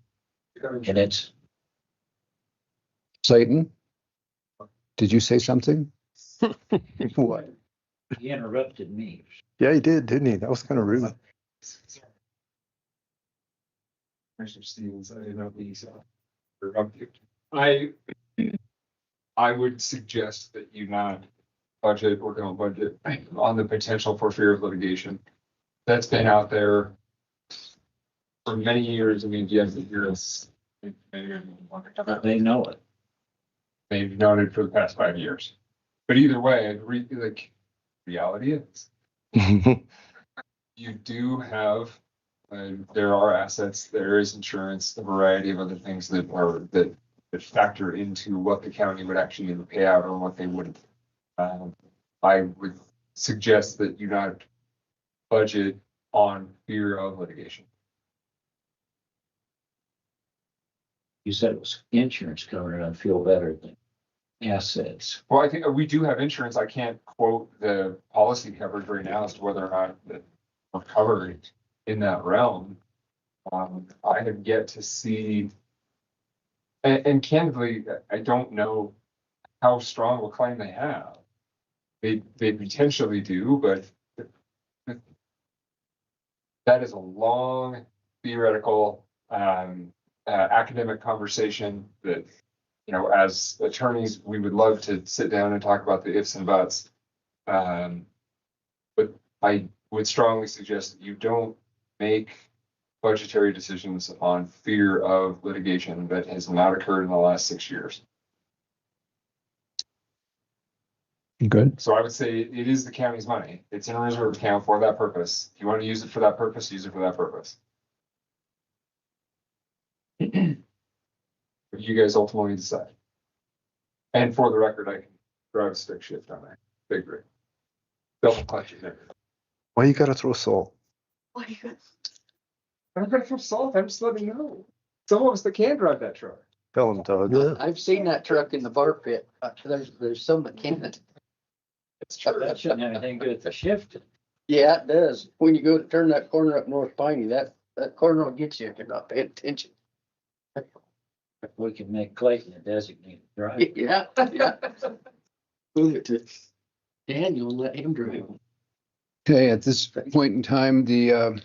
And it's,
Clayton, did you say something?
What?
he interrupted me.
Yeah, he did, didn't he? That was kind of rude.
Commissioner Stevens, I didn't know these. I would suggest that you not budget or don't budget on the potential for fear of litigation. That's been out there for many years. I mean, yes, years.
They know it.
They've known it for the past 5 years. But either way, reality is you do have, there are assets, there is insurance, a variety of other things that factor into what the county would actually need to pay out or what they wouldn't. I would suggest that you not budget on fear of litigation.
You said it was insurance covering it, I feel better than assets.
Well, I think we do have insurance. I can't quote the policy coverage right now as to whether or not that we're covered in that realm. I have yet to see, and candidly, I don't know how strong of a claim they have. They potentially do, but that is a long theoretical academic conversation that, you know, as attorneys, we would love to sit down and talk about the ifs and buts. But I would strongly suggest that you don't make budgetary decisions on fear of litigation that has not occurred in the last 6 years.
Good.
So I would say it is the county's money. It's in a reserve account for that purpose. If you want to use it for that purpose, use it for that purpose. But you guys ultimately decide. And for the record, I can drive a stick shift on that big rig. Double clutch it there.
Why you gotta throw salt?
I'm not gonna throw salt. I'm just letting you know. Some of us that can drive that truck.
Tell him, Todd.
I've seen that truck in the bar pit. There's some that can't.
It's true. That shouldn't have anything to do with the shift.
Yeah, it does. When you go to turn that corner up North Piney, that corner will get you if you're not paying attention.
We can make Clayton a designated driver.
Yeah, yeah. Move it to Daniel and let him drive.
Okay, at this point in time, the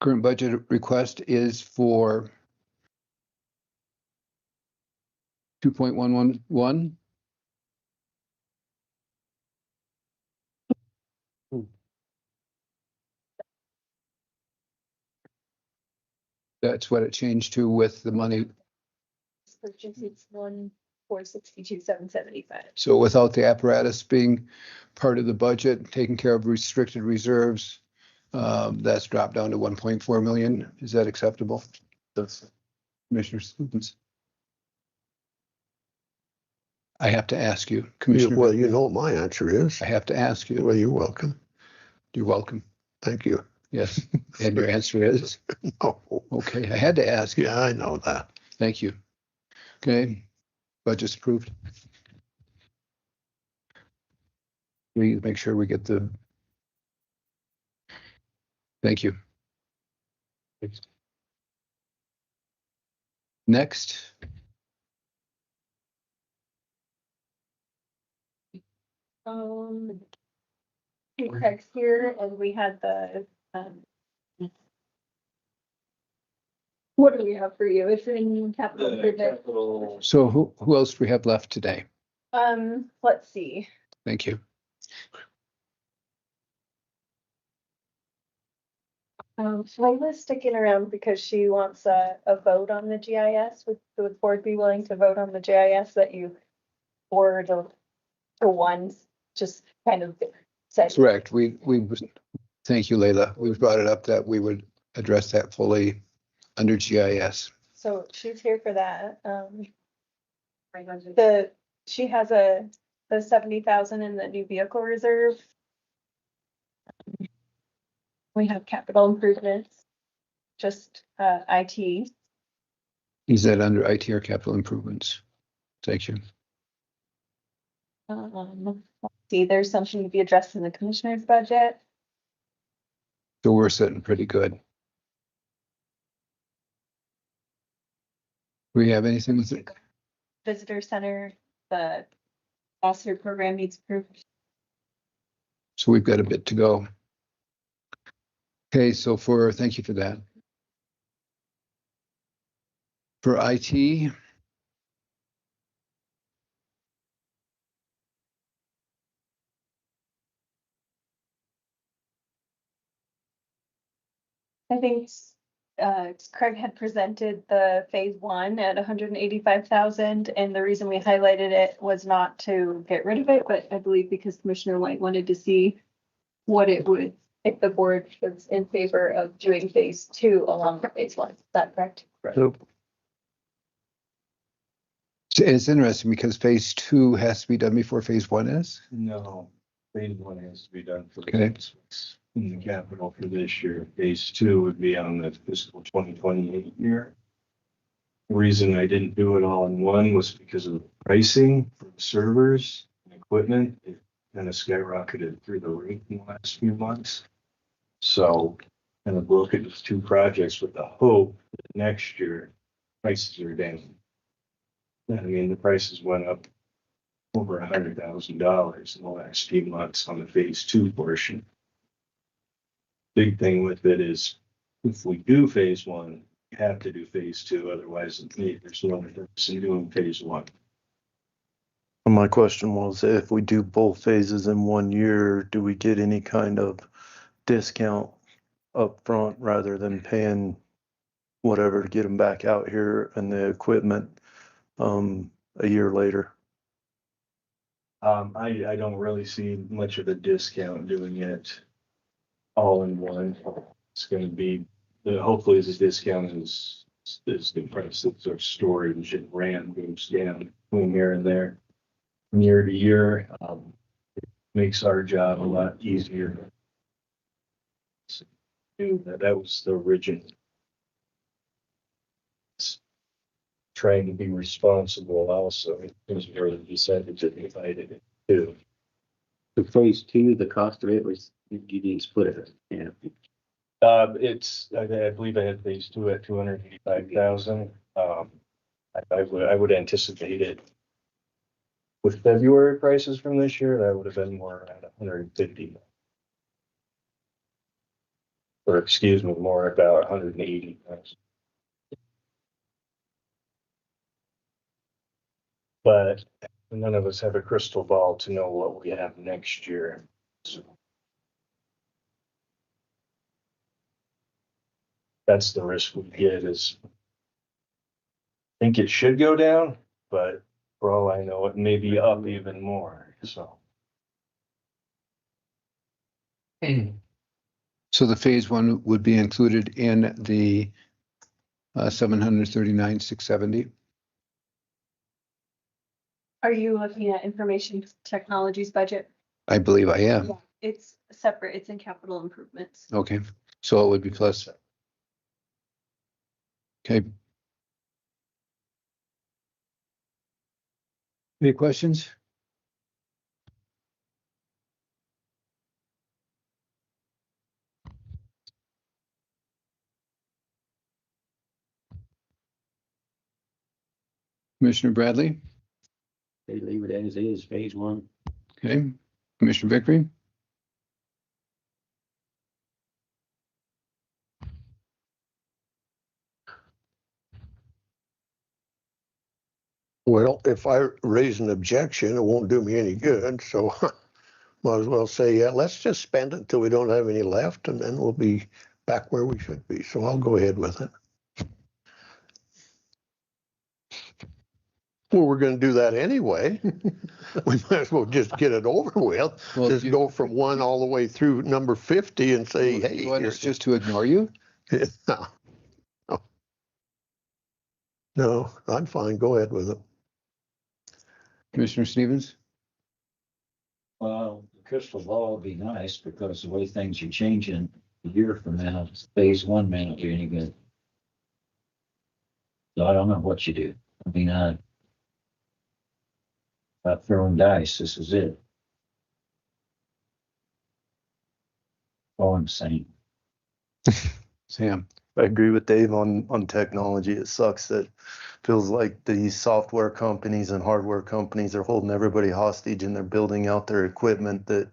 current budget request is for 2.111. That's what it changed to with the money.
Purchase it's 1,462,775.
So without the apparatus being part of the budget, taking care of restricted reserves, that's dropped down to 1.4 million. Is that acceptable? Commissioner Stevens? I have to ask you, Commissioner.
Well, you know what my answer is.
I have to ask you.
Well, you're welcome.
You're welcome.
Thank you.
Yes. And your answer is?
No.
Okay, I had to ask you.
Yeah, I know that.
Thank you. Okay, budget's approved. We make sure we get the. Thank you. Next.
Craig's here and we had the, what do we have for you? It's in capital improvement.
So who else do we have left today?
Let's see.
Thank you.
Layla's sticking around because she wants a vote on the GIS. Would the board be willing to vote on the GIS that you forward to one, just kind of
said.
Correct. Thank you, Leila. We brought it up that we would address that fully under GIS.
So she's here for that. She has the 70,000 in the new vehicle reserve. We have capital improvements, just IT.
Is that under IT or capital improvements? Thank you.
Let's see, there's something to be addressed in the commissioner's budget.
So we're sitting pretty good. Do we have anything with it?
Visitor center, the officer program needs proof.
So we've got a bit to go. Okay, so thank you for that. For IT,
I think Craig had presented the phase one at 185,000, and the reason we highlighted it was not to get rid of it, but I believe because Commissioner White wanted to see what it would, if the board was in favor of doing phase two along with phase one. Is that correct?
so it's interesting because phase two has to be done before phase one is.
No, phase one has to be done for
Okay.
in the capital for this year. Phase two would be on the fiscal 2028 year. The reason I didn't do it all in one was because of the pricing for the servers and equipment. It kind of skyrocketed through the roof in the last few months. So kind of look at those two projects with the hope that next year prices are down. I mean, the prices went up over $100,000 in the last few months on the phase two portion. Big thing with it is if we do phase one, you have to do phase two, otherwise there's no difference in doing phase one.
My question was, if we do both phases in 1 year, do we get any kind of discount up front rather than paying whatever to get them back out here and the equipment a year later?
I don't really see much of a discount doing it all in one. It's going to be hopefully the discount is the prices of storage and RAM goes down between here and there, from year to year. It makes our job a lot easier. So, that was the original. Trying to be responsible also. It was where they decided to divide it into.
So phase two, the cost of it was, you didn't split it. Yeah.
I believe I had phase two at 285,000. I would anticipate it with February prices from this year, that would have been more at 150. Or excuse me, more about 180,000. But none of us have a crystal ball to know what we have next year. So that's the risk we get is I think it should go down, but for all I know, it may be up even more. So.
So the phase one would be included in the 739,670.
Are you looking at information technologies budget?
I believe I am.
It's separate, it's in capital improvements.
Okay, so it would be plus. Okay. Any questions? Commissioner Bradley?
They leave it as is, phase one.
Okay. Commissioner Vickery?
Well, if I raise an objection, it won't do me any good, so might as well say, yeah, let's just spend it until we don't have any left, and then we'll be back where we should be. So I'll go ahead with it. Well, we're gonna do that anyway. We might as well just get it over with.
Well,
Just go from 1 all the way through number 50 and say, hey.
You want us just to ignore you?
No. No, I'm fine. Go ahead with it.
Commissioner Stevens?
Well, the crystal ball would be nice because the way things are changing a year from now, phase one may not be any good. So I don't know what you do. I mean, about throwing dice, this is it. All I'm saying.
Sam?
I agree with Dave on technology. It sucks that feels like these software companies and hardware companies are holding everybody hostage and they're building out their equipment that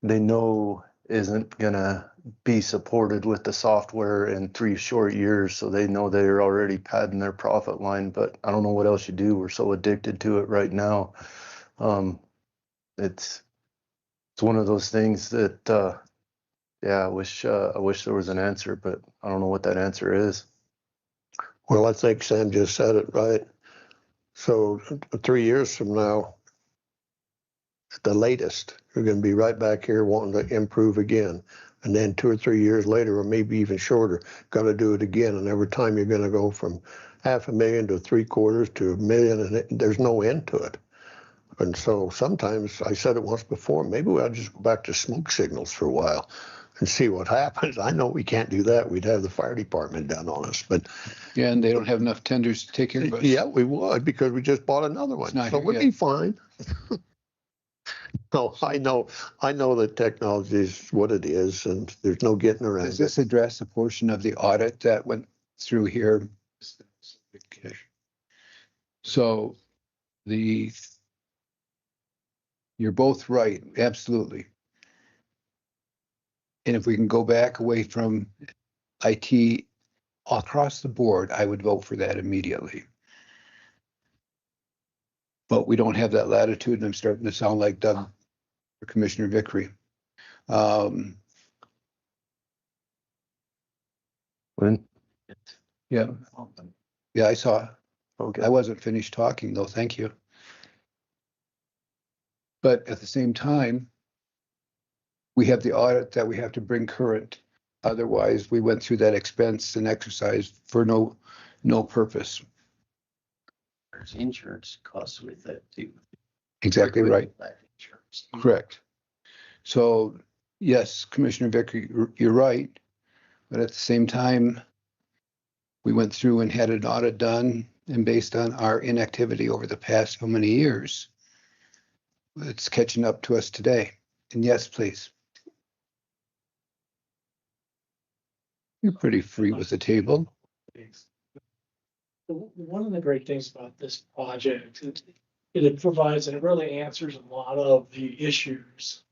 they know isn't gonna be supported with the software in 3 short years. So they know they're already padding their profit line, but I don't know what else you do. We're so addicted to it right now. It's one of those things that, yeah, I wish there was an answer, but I don't know what that answer is.
Well, I think Sam just said it right. So 3 years from now, at the latest, you're going to be right back here wanting to improve again. And then 2 or 3 years later, or maybe even shorter, going to do it again. And every time you're going to go from $500,000 to 3/4 to $1 million, and there's no end to it. And so sometimes, I said it once before, maybe we ought to just go back to smoke signals for a while and see what happens. I know we can't do that. We'd have the fire department down on us, but.
Yeah, and they don't have enough tenders to take care of us.
Yeah, we would, because we just bought another one. So we'll be fine. No, I know that technology is what it is, and there's no getting around it.
Does this address a portion of the audit that went through here? Okay. So you're both right, absolutely. And if we can go back away from IT across the board, I would vote for that immediately. But we don't have that latitude, and I'm starting to sound like Doug or Commissioner Vickery.
When?
Yeah. Yeah, I saw.
Okay.
I wasn't finished talking though, thank you. But at the same time, we have the audit that we have to bring current. Otherwise, we went through that expense and exercise for no purpose.
There's insurance costs with that too.
Exactly right.
Life insurance.
Correct. So yes, Commissioner Vickery, you're right. But at the same time, we went through and had an audit done, and based on our inactivity over the past how many years, it's catching up to us today. And yes, please. You're pretty free with the table.
One of the great things about this project, it provides and it really answers a lot of the issues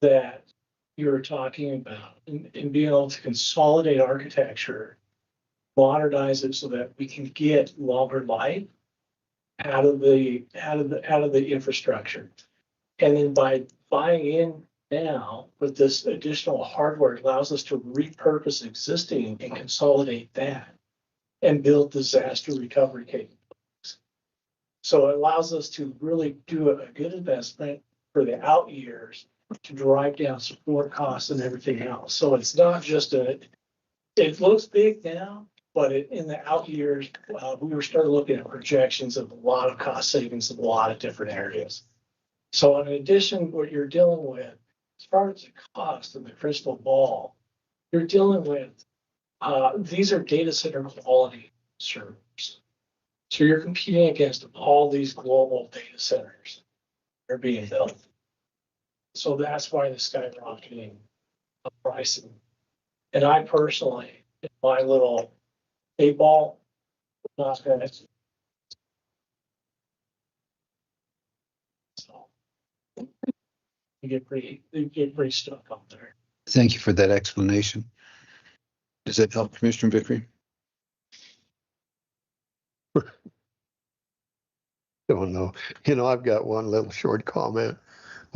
that you're talking about, and being able to consolidate architecture, modernize it so that we can get longer life out of the infrastructure. And then by buying in now with this additional hardware, it allows us to repurpose existing and consolidate that and build disaster recovery capabilities. So it allows us to really do a good investment for the out years to drive down support costs and everything else. So it's not just it looks big now, but in the out years, we were starting looking at projections of a lot of cost savings in a lot of different areas. So in addition, what you're dealing with, as far as the cost of the crystal ball, you're dealing with, these are data center quality servers. So you're competing against all these global data centers that are being built. So that's why the skyrocketing of pricing. And I personally, in my little 8-ball, not gonna. So you get pretty stuck up there.
Thank you for that explanation. Does that help, Commissioner Vickery?
Don't know. I've got one little short comment.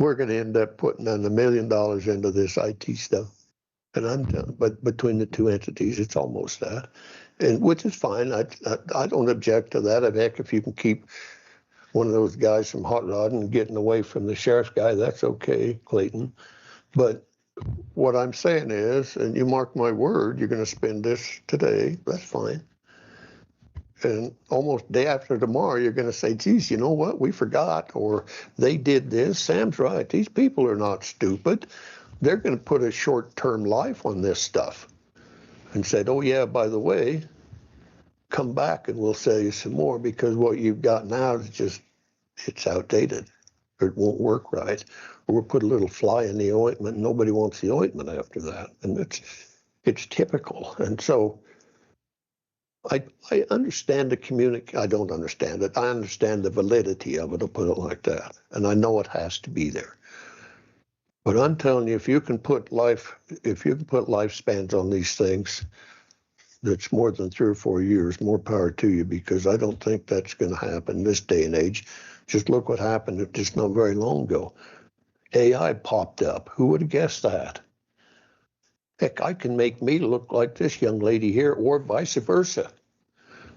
We're going to end up putting on $1 million into this IT stuff. And but between the two entities, it's almost that. And which is fine. I don't object to that. Heck, if you can keep one of those guys from hot rodding and getting away from the sheriff's guy, that's okay, Clayton. But what I'm saying is, and you mark my word, you're going to spend this today. That's fine. And almost day after tomorrow, you're going to say, geez, you know what? We forgot, or they did this. Sam's right. These people are not stupid. They're going to put a short-term life on this stuff and said, oh, yeah, by the way, come back and we'll sell you some more because what you've got now is just, it's outdated or it won't work right. Or we'll put a little fly in the ointment. Nobody wants the ointment after that. And it's typical. And so I understand the I don't understand it. I understand the validity of it, I'll put it like that. And I know it has to be there. But I'm telling you, if you can put lifespans on these things, that's more than 3 or 4 years, more power to you, because I don't think that's going to happen this day and age. Just look what happened just not very long ago. AI popped up. Who would have guessed that? Heck, I can make me look like this young lady here or vice versa.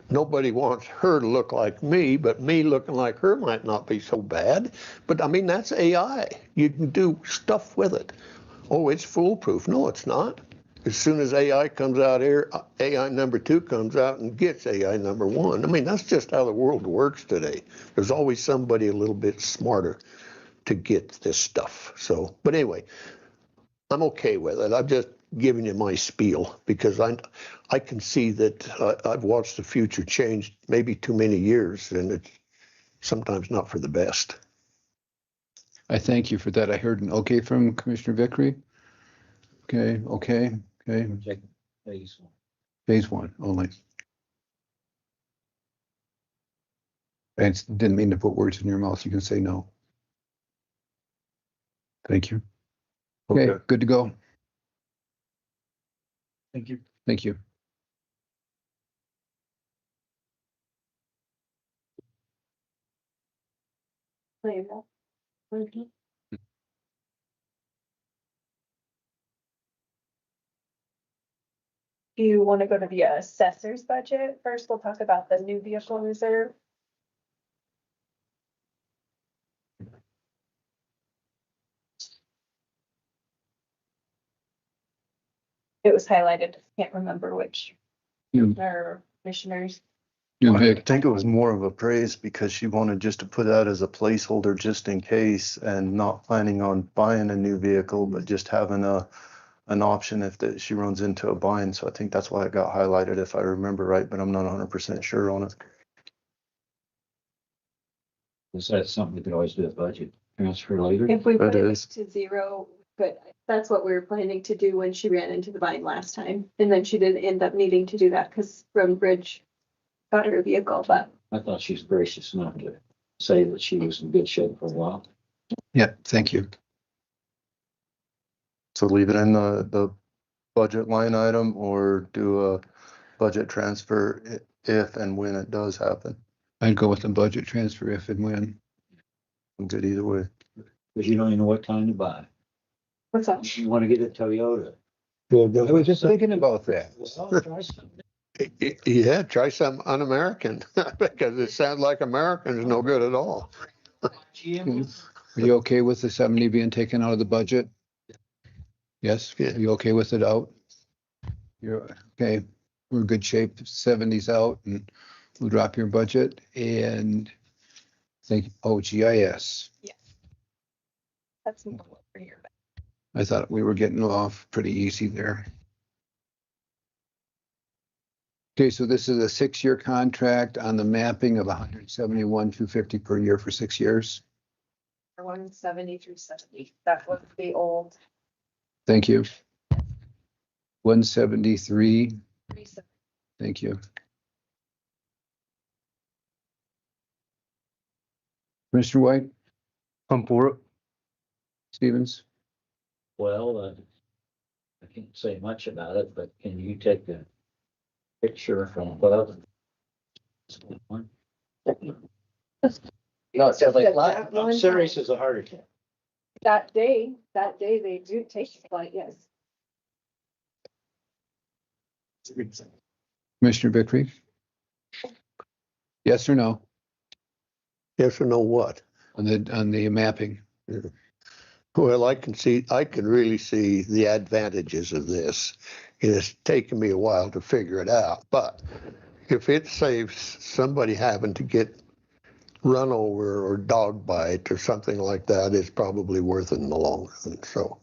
Nobody wants her to look like me, but me looking like her might not be so bad. But I mean, that's AI. You can do stuff with it. Oh, it's foolproof. No, it's not. As soon as AI comes out here, AI number 2 comes out and gets AI number 1. I mean, that's just how the world works today. There's always somebody a little bit smarter to get this stuff. So, but anyway, I'm okay with it. I'm just giving you my spiel because I can see that I've watched the future change maybe too many years, and it's sometimes not for the best.
I thank you for that. I heard an okay from Commissioner Vickery. Okay.
Check phase one.
Phase 1 only. I didn't mean to put words in your mouth. You can say no. Thank you. Okay, good to go.
Thank you.
Thank you.
Do you want to go to the assessor's budget? First, we'll talk about the new vehicle reserve. It was highlighted. Can't remember which. Or commissioners.
I think it was more of a praise because she wanted just to put that as a placeholder just in case and not planning on buying a new vehicle, but just having an option if she runs into a bind. So I think that's why it got highlighted if I remember right, but I'm not 100% sure on it.
Is that something we could always do a budget transfer later?
If we put
It
it
is.
to zero, but that's what we were planning to do when she ran into the bind last time. And then she didn't end up needing to do that because Road Bridge got her a vehicle, but
I thought she was gracious enough to say that she was in good shape for a while.
Yeah, thank you.
So leave it in the budget line item or do a budget transfer if and when it does happen.
I'd go with the budget transfer if and when.
I'm good either way.
Because you don't even know what kind to buy.
What's up?
You want to get a Toyota.
I was just thinking about that.
Well, try something.
Yeah, try some un-American because it sounds like American is no good at all.
Are you okay with the 70 being taken out of the budget? Yes?
Yeah.
Are you okay with it out? You're okay. We're in good shape. 70's out and we'll drop your budget and GIS.
That's more for your.
I thought we were getting off pretty easy there. Okay, so this is a 6-year contract on the mapping of 171,250 per year for 6 years.
170 through 70. That was the old.
Thank you. 173. Thank you. Commissioner White?
I'm for it.
Stevens?
Well, I can't say much about it, but can you take a picture from above? No, it sounds like life. I'm serious as a heart attack.
That day they do take flight, yes.
Commissioner Bickery? Yes or no
Yes or no what?
on the mapping?
Well, I can really see the advantages of this. It's taken me a while to figure it out, but if it saves somebody having to get run over or dog bite or something like that, it's probably worth it in the long run. So,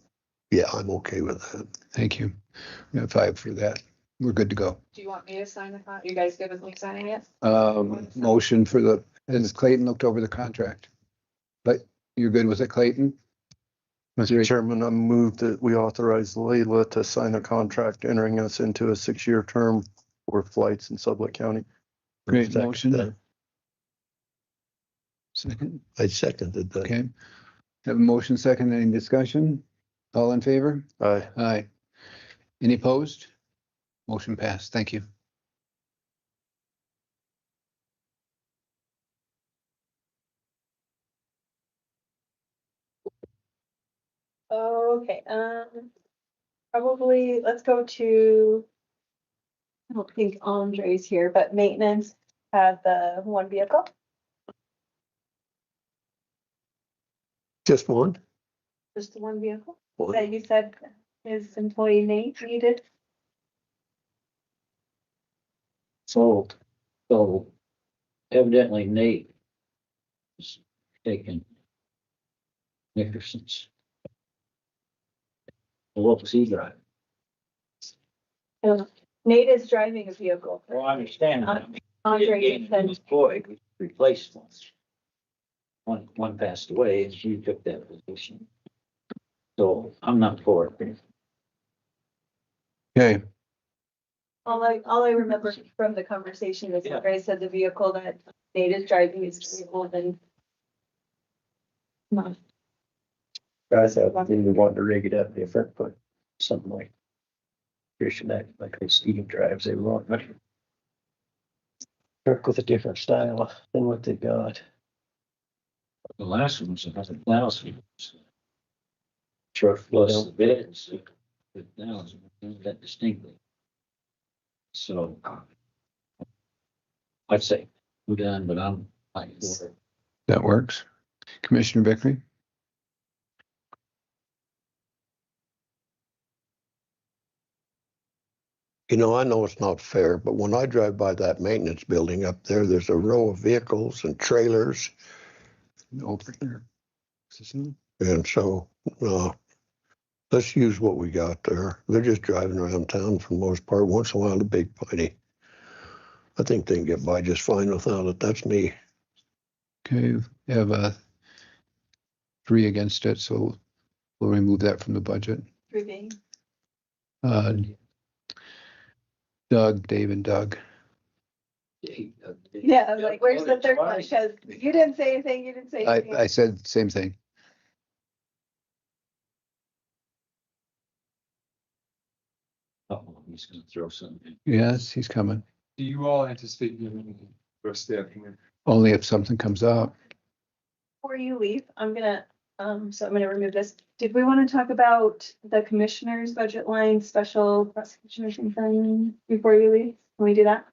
yeah, I'm okay with that.
Thank you. We have 5 for that. We're good to go.
Do you want me to sign the you guys good with me signing it?
Motion has Clayton looked over the contract? But you're good with it, Clayton?
Mr. Chairman, I move that we authorize Layla to sign a contract entering us into a 6-year term for flights in Sublette County.
Great
Second
motion.
that.
Second.
I seconded that.
Okay. Have a motion second. Any discussion? All in favor?
Aye.
Aye. Any opposed? Motion passed. Thank you.
Okay, probably, let's go to, I don't think Andre's here, but maintenance had the one vehicle.
Just one?
Just the one vehicle
One.
that you said his employee Nate needed.
Sold. So evidently Nate is taking Nickerson's. What was he driving?
Nate is driving a vehicle.
Well, I understand that.
Andre said,
Employee replaced one. One passed away and she took that position. So I'm not for it.
Okay.
all I remember from the conversation is Andre said the vehicle that Nate is driving is vehicle then.
Guys, I think we want to rig it up different, but something like Christian that like the Steve drives, they want truck with a different style than what they got.
The last one was 100,000. Truck plus the beds, but now it's that distinctly. So I'd say we're done, but I'm like for it.
That works. Commissioner Bickery?
You know, I know it's not fair, but when I drive by that maintenance building up there, there's a row of vehicles and trailers.
Over there.
And so, let's use what we got there. They're just driving around town for the most part. Once in a while, a big party. I think they can get by just fine without it. That's me.
Okay, we have 3 against it, so we'll remove that from the budget. Doug, Dave and Doug.
Yeah, I was like, where's the third one? Because you didn't say anything, you didn't say anything.
I said the same thing.
Oh, he's gonna throw something in.
Yes, he's coming.
Do you all anticipate giving the staff here?
Only if something comes up.
Before you leave, I'm gonna remove this. Did we want to talk about the commissioner's budget line, special prosecution or something before you leave? Can we do that?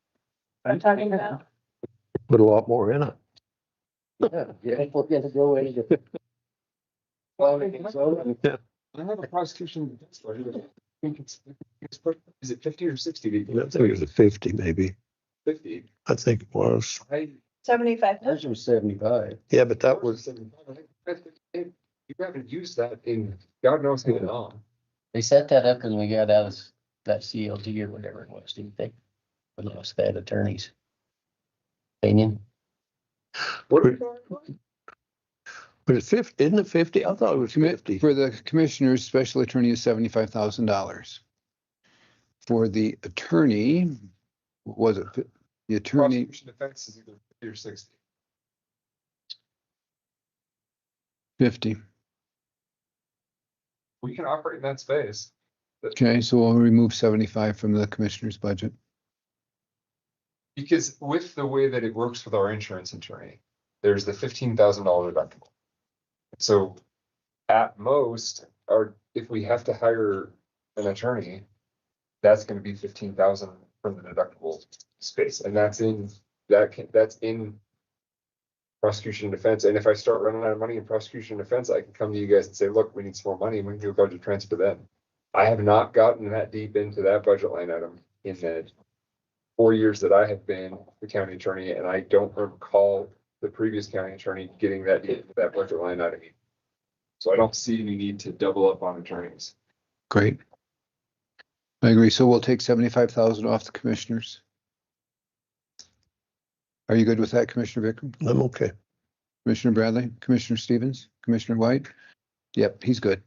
I'm talking about.
Put a lot more in it.
Yeah, we're gonna go into.
I have a prosecution. Is it 50 or 60?
I think it was 50, maybe.
50.
I think it was.
75.
Ours was 75.
Yeah, but that was.
You haven't used that in God knows how long.
They set that up and we got out of that CLT or whatever it was, didn't they? We lost that attorney's opinion.
But it's 50, isn't it 50? I thought it was 50.
For the commissioner's special attorney is $75,000. For the attorney, what was it? The attorney.
Prosecution defense is either 50 or 60.
50.
We can operate in that space.
Okay, so we'll remove 75 from the commissioner's budget.
Because with the way that it works with our insurance attorney, there's the $15,000 deductible. So at most, if we have to hire an attorney, that's going to be $15,000 from the deductible space, and that's in prosecution and defense. And if I start running out of money in prosecution and defense, I can come to you guys and say, look, we need some more money, and we can do a budget transfer then. I have not gotten that deep into that budget line item in the 4 years that I have been the county attorney, and I don't recall the previous county attorney getting that deep into that budget line item. So I don't see any need to double up on attorneys.
Great. I agree. So we'll take 75,000 off the commissioners. Are you good with that, Commissioner Vikram?
I'm okay.
Commissioner Bradley, Commissioner Stevens, Commissioner White? Yep, he's good.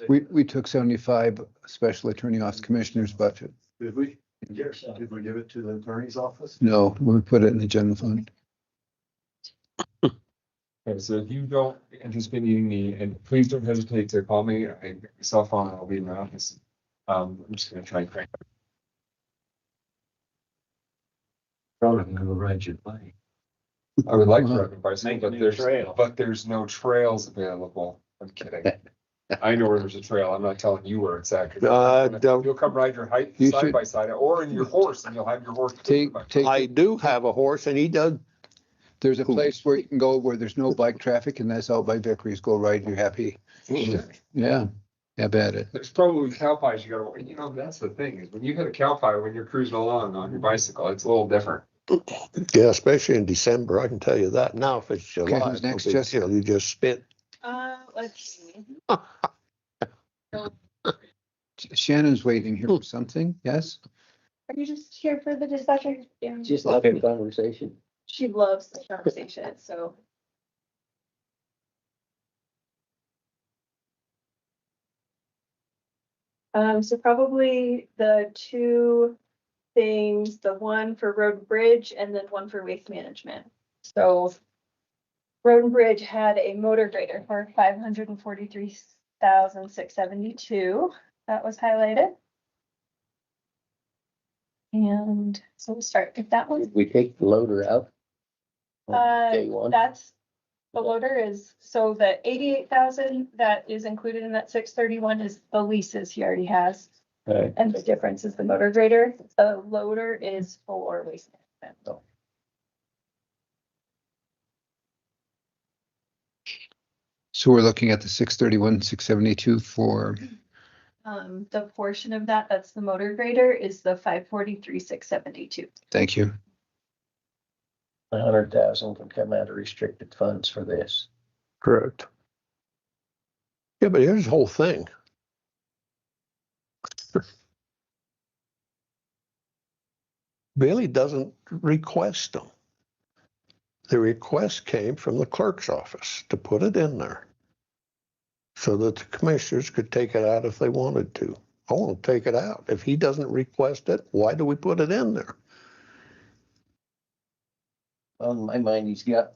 We took 75 special attorney off the commissioner's budget.
Did we? Yes. Did we give it to the attorney's office?
No, we put it in the general fund.
Okay, so if you don't anticipate needing me, and please don't hesitate to call me. I get my cell phone, I'll be in my office. I'm just gonna try and crank.
Probably gonna ride your bike.
I would like to ride my bicycle,
Make a
but
new trail.
there's no trails available. I'm kidding. I know where there's a trail. I'm not telling you where it's at. You'll come ride your hike
You
side
should-
by side, or in your horse, and you'll have your horse.
I do have a horse and he does.
There's a place where you can go where there's no bike traffic, and that's out by Vickery's. Go ride, you're happy. Yeah, have at it.
There's probably cow pies you gotta, that's the thing, is when you hit a cow pie when you're cruising along on your bicycle, it's a little different.
Yeah, especially in December, I can tell you that. Now, if it's
Okay,
July,
who's next,
no big
Jessica?
deal. You just spit.
Let's see.
Shannon's waiting here for something, yes?
Are you just here for the discussion? Yeah.
Just having conversation.
She loves the conversation, so. So probably the two things, the one for road and bridge and then one for waste management. So road and bridge had a motor grader for 543,672. That was highlighted. And so we'll start with that one.
Did we take the loader out? on Day one.
That's, the loader is, so the 88,000 that is included in that 631 is the leases he already has.
Right.
And the difference is the motor grader. The loader is for waste management.
So we're looking at the 631, 672 for,
The portion of that, that's the motor grader, is the 543,672.
thank you.
100,000 can come out of restricted funds for this.
Correct. Yeah, but here's the whole thing. Billy doesn't request them. The request came from the clerk's office to put it in there so that the commissioners could take it out if they wanted to. I want to take it out. If he doesn't request it, why do we put it in there?
On my mind, he's got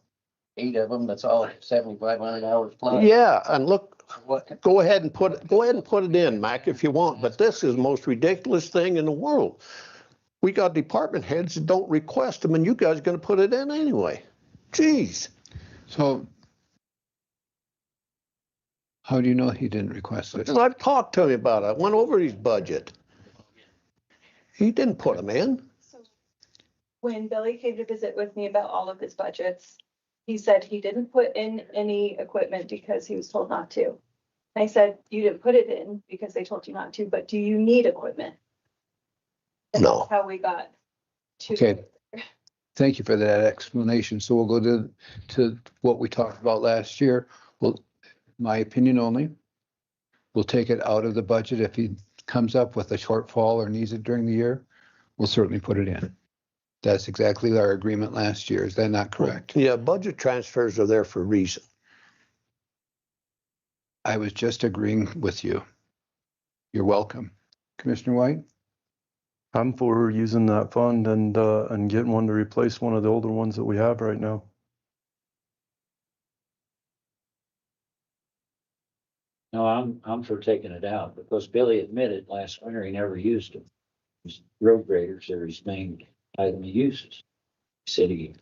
8 of them. That's all 7,500 hours plus.
Yeah, and look,
What?
go ahead and put it in, Mac, if you want, but this is the most ridiculous thing in the world. We got department heads that don't request them, and you guys are gonna put it in anyway. Jeez.
So how do you know he didn't request it?
And I've talked to him about it. I went over his budget. He didn't put them in.
When Billy came to visit with me about all of his budgets, he said he didn't put in any equipment because he was told not to. I said, you didn't put it in because they told you not to, but do you need equipment? And
No.
that's how we got to.
Okay. Thank you for that explanation. So we'll go to what we talked about last year. Well, my opinion only. We'll take it out of the budget. If he comes up with a shortfall or needs it during the year, we'll certainly put it in. That's exactly our agreement last year. Is that not correct?
Yeah, budget transfers are there for a reason.
I was just agreeing with you. You're welcome. Commissioner White?
I'm for using that fund and getting one to replace one of the older ones that we have right now.
No, I'm for taking it out because Billy admitted last winter he never used them. His road graders are his main item he uses. He said he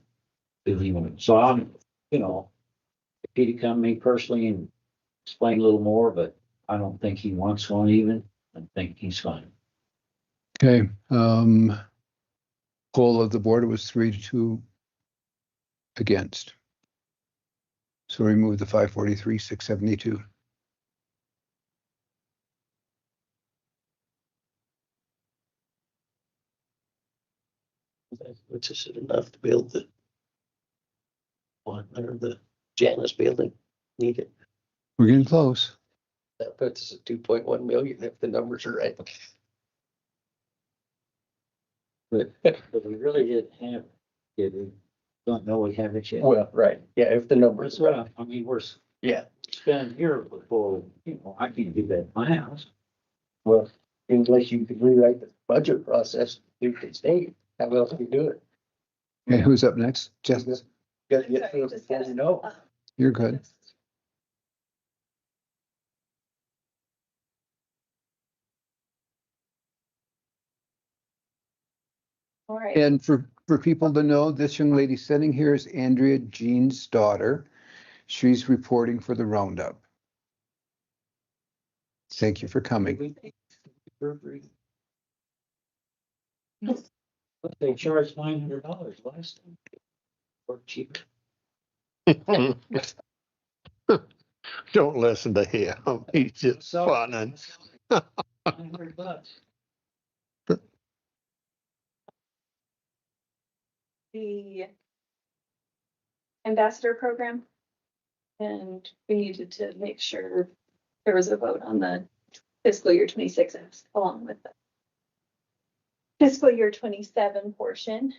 didn't even, so I'm, if he'd come to me personally and explain a little more, but I don't think he wants one even. I think he's fine.
Okay, poll of the board was 3-2 against. So remove the 543, 672.
Which is enough to build the one or the Janus building. Need it.
We're getting close.
That puts us at 2.1 million if the numbers are right.
But we really didn't have it. We don't know we have it yet.
Well, right, yeah, if the numbers
That's
are
what
right.
I mean, we're
Yeah,
spending here before, I can't do that in my house.
well, unless you could rewrite the budget process, you could state, how else do you do it?
Okay, who's up next? Jess,
Gotta get through it before you know.
you're good.
All right.
And for people to know, this young lady sitting here is Andrea Jean's daughter. She's reporting for the roundup. Thank you for coming.
They charged $900 last time. Or cheaper.
Don't listen to him. He's just funning.
$900.
The ambassador program. And we needed to make sure there was a vote on the fiscal year 26 along with the fiscal year 27 portion.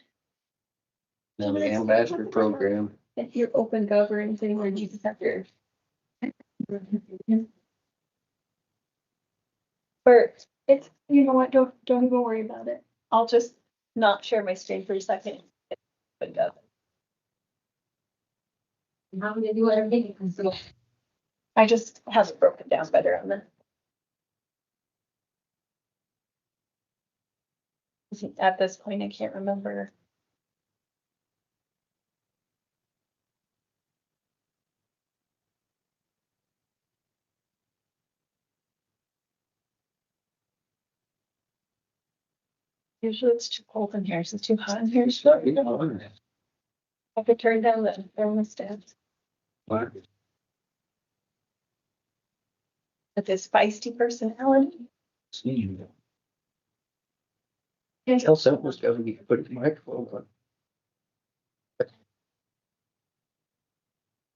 Now the ambassador program.
If you're open governance anywhere, you just have your. Or it's, you know what, don't even worry about it. I'll just not share my screen for a second. Open gov.
How many do I make?
I just have it broken down better on the. At this point, I can't remember. Usually it's too cold in here, so it's too hot in here. So I have to turn down the thermostat.
What?
With this feisty personality.
Tell someone's got to put his microphone on.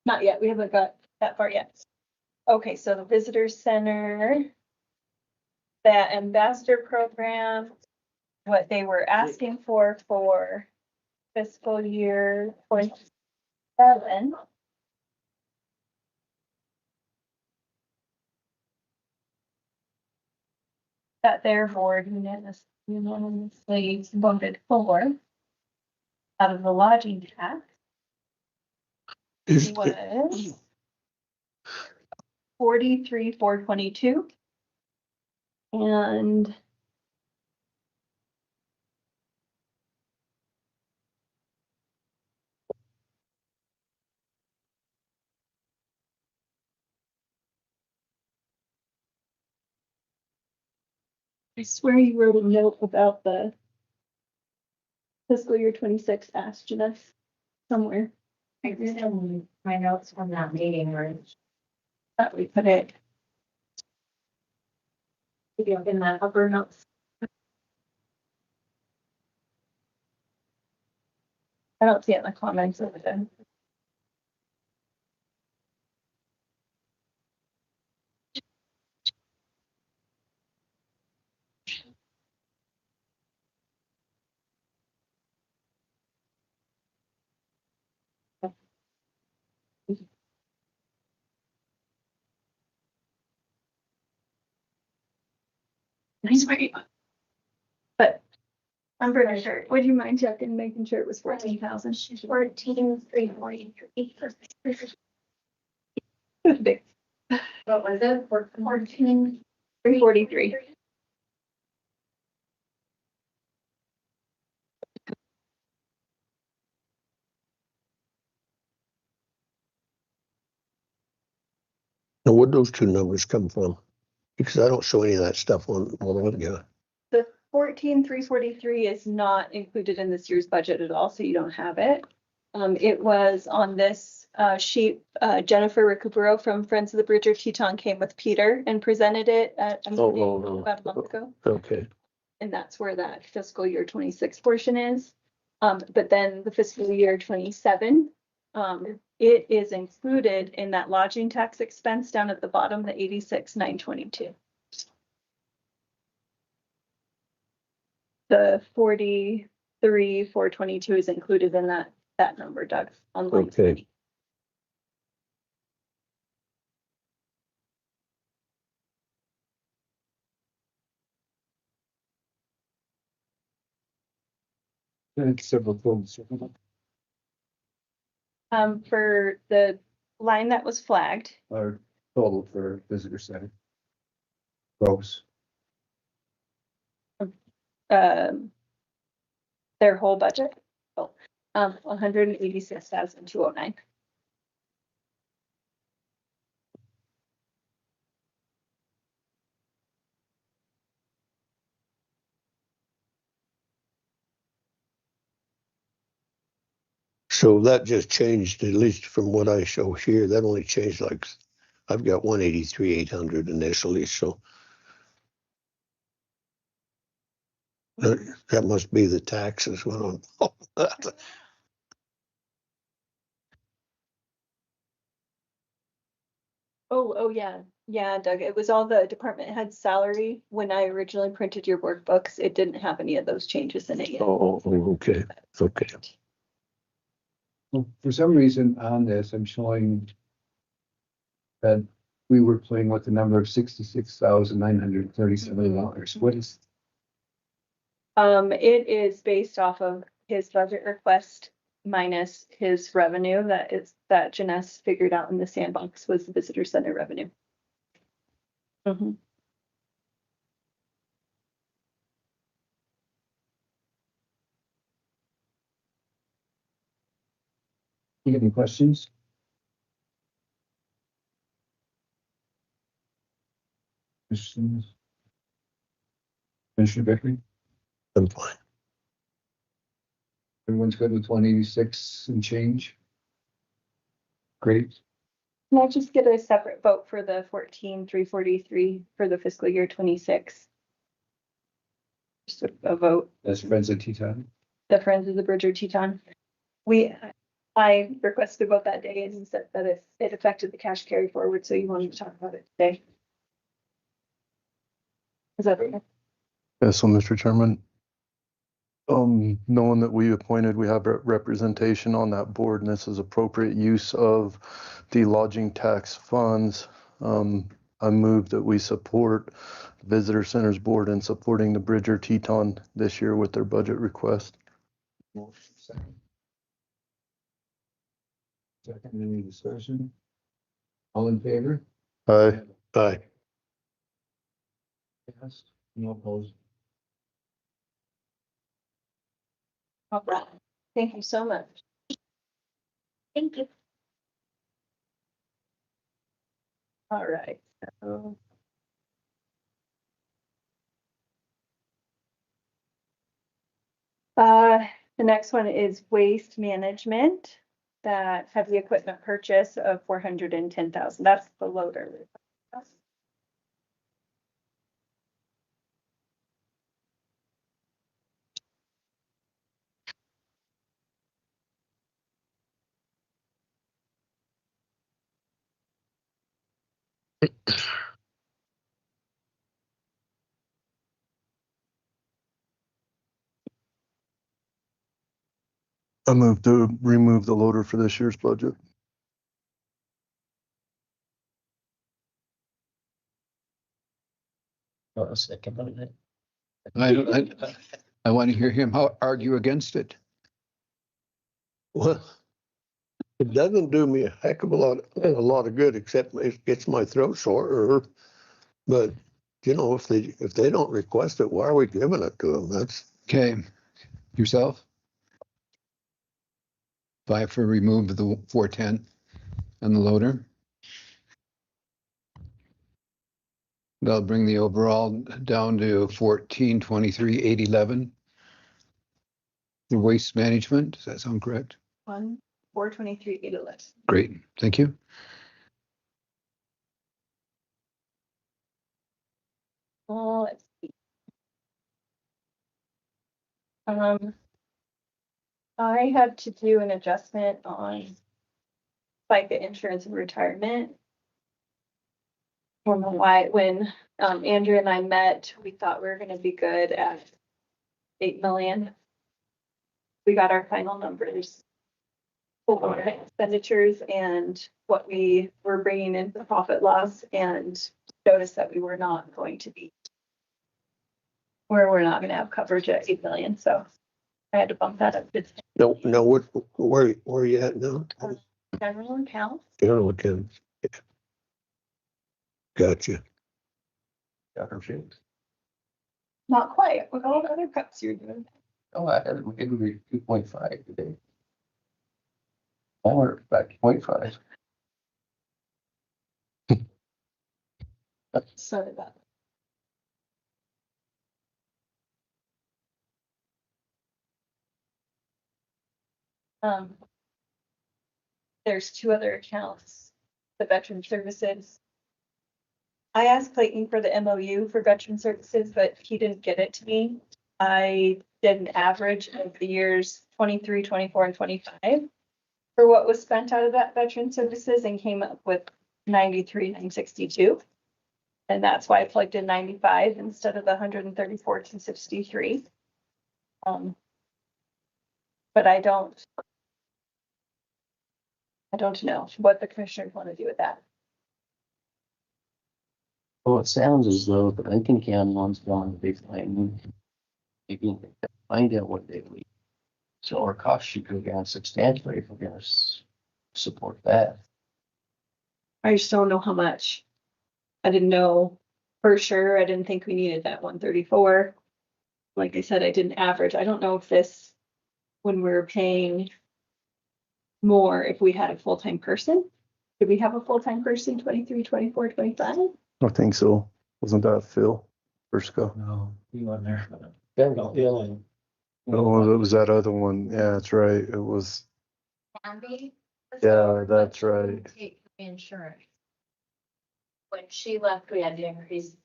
Not yet, we haven't got that far yet. Okay, so the visitor center, that ambassador program, what they were asking for fiscal year 27. That their board unanimously voted for out of the lodging tax was 43,422. And I swear you wrote a note about the fiscal year 26 asked us somewhere.
I did have my notes from that meeting where
That we put it. In that upper notes. I don't see it in the comments over there. Nice very. But I'm pretty sure. Would you mind checking, making sure it was 14,000?
14,343.
Big.
What was it? 14.
343.
Now, where'd those two numbers come from? Because I don't show any of that stuff on ago.
The
14,343 is not included in this year's budget at all, so you don't have it. It was on this sheet. Jennifer Recupero from Friends of the Bridger Teton came with Peter and presented it at a meeting about a month ago.
Okay.
And that's where that fiscal year 26 portion is. But then the fiscal year 27, it is included in that lodging tax expense down at the bottom, the 86,922. The 43,422 is included in that number, Doug, on line 20.
Several things.
For the line that was flagged,
Our total for visitor center. Gross.
their whole budget, 186,209.
So that just changed, at least from what I show here, that only changed like, I've got 183,800 initially, so. That must be the taxes went on.
Oh, yeah. Yeah, Doug, it was all the department head salary. When I originally printed your workbooks, it didn't have any of those changes in it yet.
Oh, okay, okay.
Well, for some reason on this, I'm showing that we were playing with the number of $66,937. What is?
It is based off of his budget request minus his revenue that Janess figured out in the sandbox was the visitor center revenue. Mm-hmm.
You have any questions? Questions? Commissioner Beckley?
I'm fine.
Everyone's good with 186 and change? Great.
Can I just get a separate vote for the 14,343 for the fiscal year 26? Just a vote.
That's Friends of Teton.
The Friends of the Bridger Teton. I requested a vote that day and said that it affected the cash carry forward, so you wanted to talk about it today. Is that okay?
Yeah, so Mr. Chairman, knowing that we appointed, we have representation on that board and this is appropriate use of the lodging tax funds. I move that we support the Visitor Centers Board in supporting the Bridger Teton this year with their budget request.
Second. Second, any discussion? All in favor?
Aye.
Aye.
Yes. No opposed.
All right. Thank you so much.
Thank you.
All right. So the next one is waste management, that heavy equipment purchase of 410,000. That's the loader.
I move to remove the loader for this year's budget.
Second.
I want to hear him argue against it.
Well, it doesn't do me a heck of a lot of good, except it gets my throat sore. But you know, if they don't request it, why are we giving it to them? That's
okay. Yourself? Five for remove the 410 and the loader. That'll bring the overall down to 1423,811. The waste management, does that sound correct?
423,811.
Great, thank you.
Let's see. I had to do an adjustment on FICA insurance and retirement. I don't know why, when Andrew and I met, we thought we were gonna be good at 8 million. We got our final numbers for expenditures and what we were bringing in for profit loss, and noticed that we were not going to be, where we're not gonna have coverage at 8 million, so I had to bump that up to
No, where are you at now?
general account.
General account. Gotcha.
Got her shit.
Not quite, with all the other cuts you're doing.
Oh, I had it would be 2.5 today. I went back to 0.5.
Sorry about that. There's two other accounts, the veteran services. I asked Clayton for the MOU for veteran services, but he didn't get it to me. I did an average of the years 23, 24, and 25 for what was spent out of that veteran services and came up with 93,962. And that's why I plugged in 95 instead of the 134,263. But I don't know what the commissioners want to do with that.
Well, it sounds as though the Lincoln County one's going to be fine. Maybe find out what they leave. So our costs should go down substantially if we're gonna support that.
I just don't know how much. I didn't know for sure. I didn't think we needed that 134. Like I said, I didn't average. I don't know if this, when we're paying more, if we had a full-time person. Did we have a full-time person, 23, 24, 25?
I think so. Wasn't that Phil Briscoe?
No, he wasn't there.
Oh, it was that other one. Yeah, that's right. It was.
Candy.
Yeah, that's right.
Take insurance. When she left, we had to increase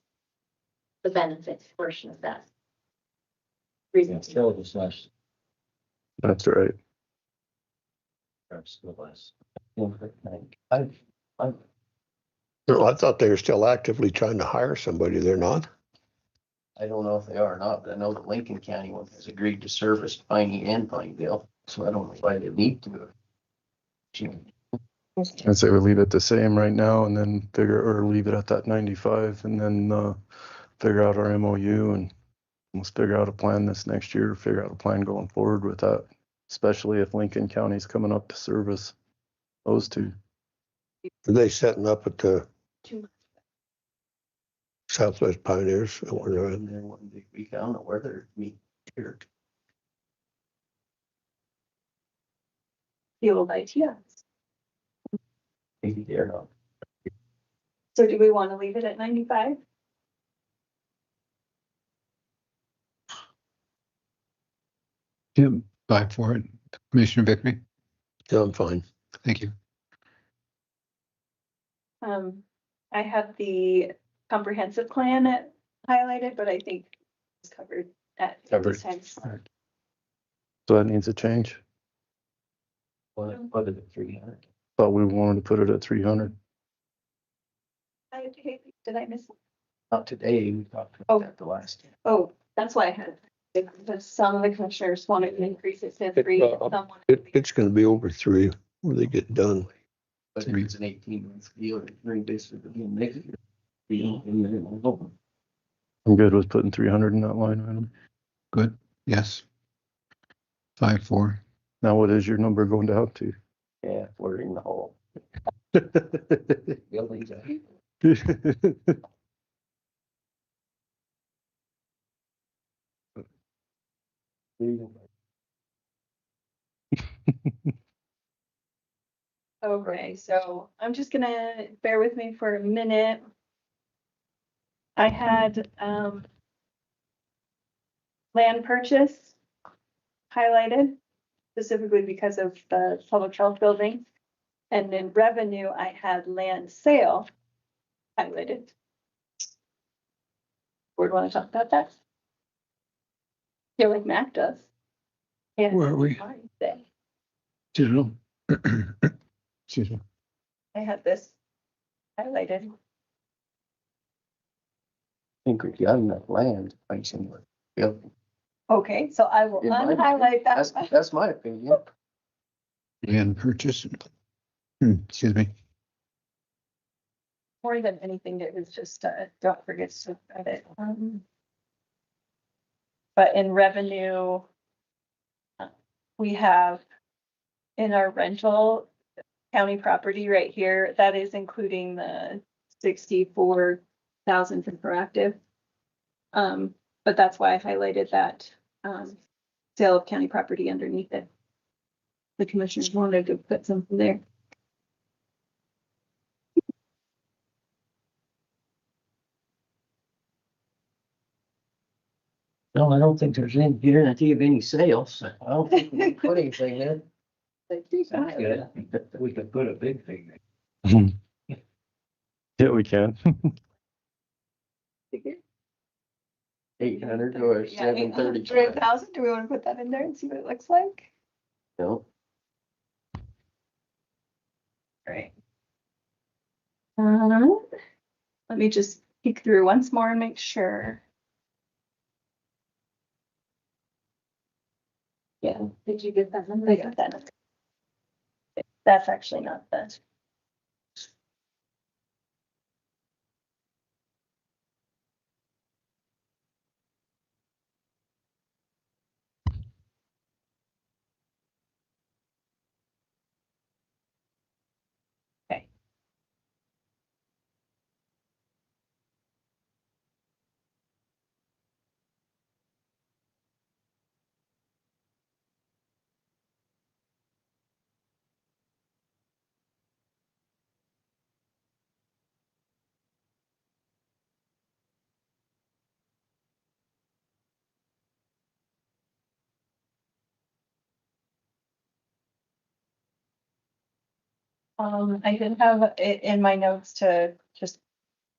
the benefits portion of that. Reason.
Still was less.
That's right.
Still less.
No, I thought they were still actively trying to hire somebody. They're not.
I don't know if they are or not, but I know the Lincoln County one has agreed to service Piney and Pineville, so I don't know why they need to.
I'd say we leave it the same right now and then or leave it at that 95 and then figure out our MOU and let's figure out a plan this next year, figure out a plan going forward with that, especially if Lincoln County's coming up to service those two.
Are they setting up at the Southwest Pioneers?
And then one big week, I don't know where they're meeting here.
The old ITS.
Maybe they're not.
So do we want to leave it at 95?
Jim, buy for it. Commissioner Vickery?
Yeah, I'm fine.
Thank you.
I had the comprehensive plan highlighted, but I think it's covered at this time.
So that needs a change.
Put it at 300.
Thought we wanted to put it at 300.
Did I miss it?
Not today, we talked about that the last time.
Oh, that's why I had it, because some of the commissioners wanted to increase it to 3.
It's going to be over 3 when they get done.
But if it's an 18-month deal, it's very basically next year.
I'm good with putting 300 in that line item.
Good. Yes. 5-4.
Now what is your number going down to?
Yeah, we're in the hole. Buildings.
Okay, so I'm just gonna bear with me for a minute.
I had, land purchase highlighted specifically because of the public health building. And in revenue, I had land sale highlighted. Board want to talk about that? Feel like Mac does. Yeah.
Where are we?
Say.
General. Excuse me.
I had this highlighted.
I think we've got enough land, I somewhere. Yep.
Okay, so I will
In my-
unhighlight that.
That's my opinion.
Land purchase. Excuse me.
More than anything, it was just, don't forget to credit. But in revenue, we have in our rental county property right here, that is including the 64,000 from proactive. But that's why I highlighted that, sale of county property underneath it. The commissioners wanted to put something there.
No, I don't think there's any guarantee of any sales. I don't think we can put anything in.
Good. We could put a big thing there.
Yeah, we can.
800 or 730.
800,000, do we want to put that in there and see what it looks like?
No.
Right. Let me just peek through once more and make sure. Yeah, did you get that number? I got that number. That's actually not the. Okay. I did have it in my notes to just,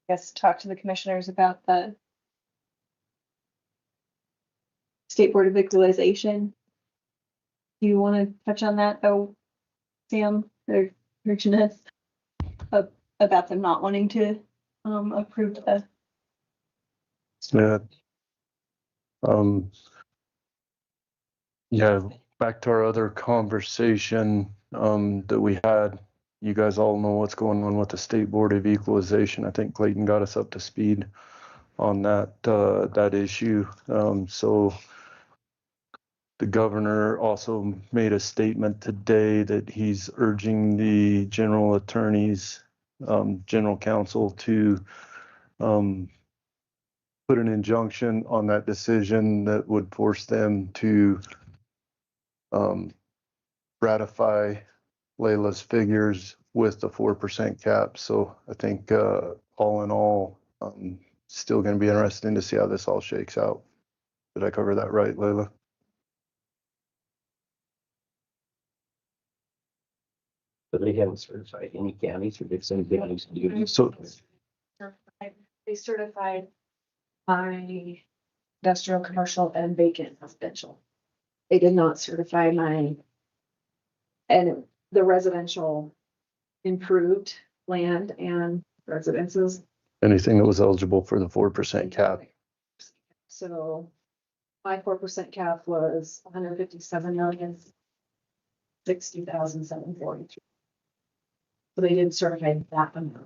I guess, talk to the commissioners about the State Board of Equalization. Do you want to touch on that though, Sam or Jeanette? About them not wanting to approve the.
Yeah. Yeah, back to our other conversation that we had. You guys all know what's going on with the State Board of Equalization. I think Clayton got us up to speed on that issue. So the governor also made a statement today that he's urging the general attorneys, general counsel to put an injunction on that decision that would force them to ratify Layla's figures with the 4% cap. So I think all in all, still going to be interesting to see how this all shakes out. Did I cover that right, Layla?
But they haven't certified any counties or did some counties do.
So
They certified my industrial, commercial, and vacant residential. They did not certify my, and the residential improved land and residences.
anything that was eligible for the 4% cap.
So my 4% cap was 157,060,743. So they didn't certify that amount.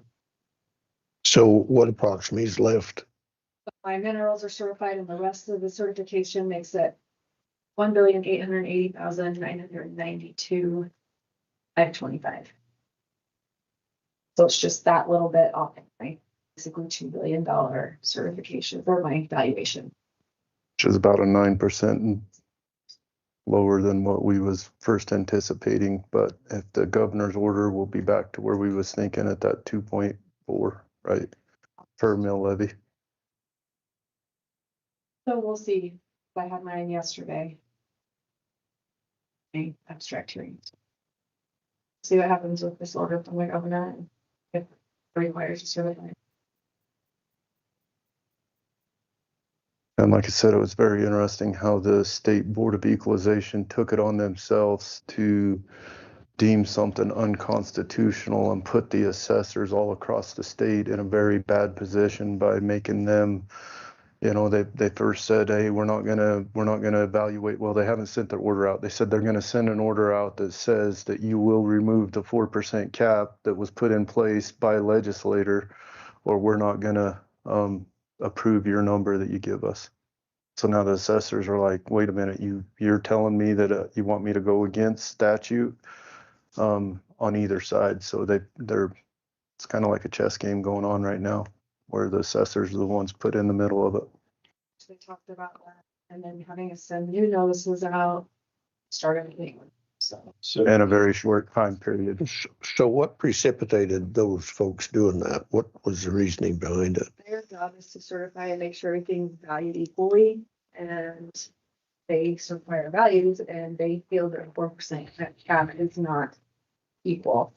So what approximately is left?
My minerals are certified and the rest of the certification makes it 1,880,992. 525. So it's just that little bit off, right? Basically $2 billion certification for my valuation.
Which is about a 9% lower than what we was first anticipating. But if the governor's order, will be back to where we was thinking at that 2.4, right? Per mill levy.
So we'll see. I had mine yesterday. Abstract hearings. See what happens with this order from the governor. If it requires a certificate.
And like I said, it was very interesting how the State Board of Equalization took it on themselves to deem something unconstitutional and put the assessors all across the state in a very bad position by making them, you know, they first said, hey, we're not gonna evaluate. Well, they haven't sent their order out. They said they're gonna send an order out that says that you will remove the 4% cap that was put in place by a legislator, or we're not gonna approve your number that you give us. So now the assessors are like, wait a minute, you're telling me that you want me to go against statute on either side. So it's kind of like a chess game going on right now, where the assessors are the ones put in the middle of it.
They talked about that, and then having us send new notices out, start everything. So
In a very short time period.
So what precipitated those folks doing that? What was the reasoning behind it?
their job is to certify and make sure everything's valued equally, and they certify our values, and they feel that 4% cap is not equal.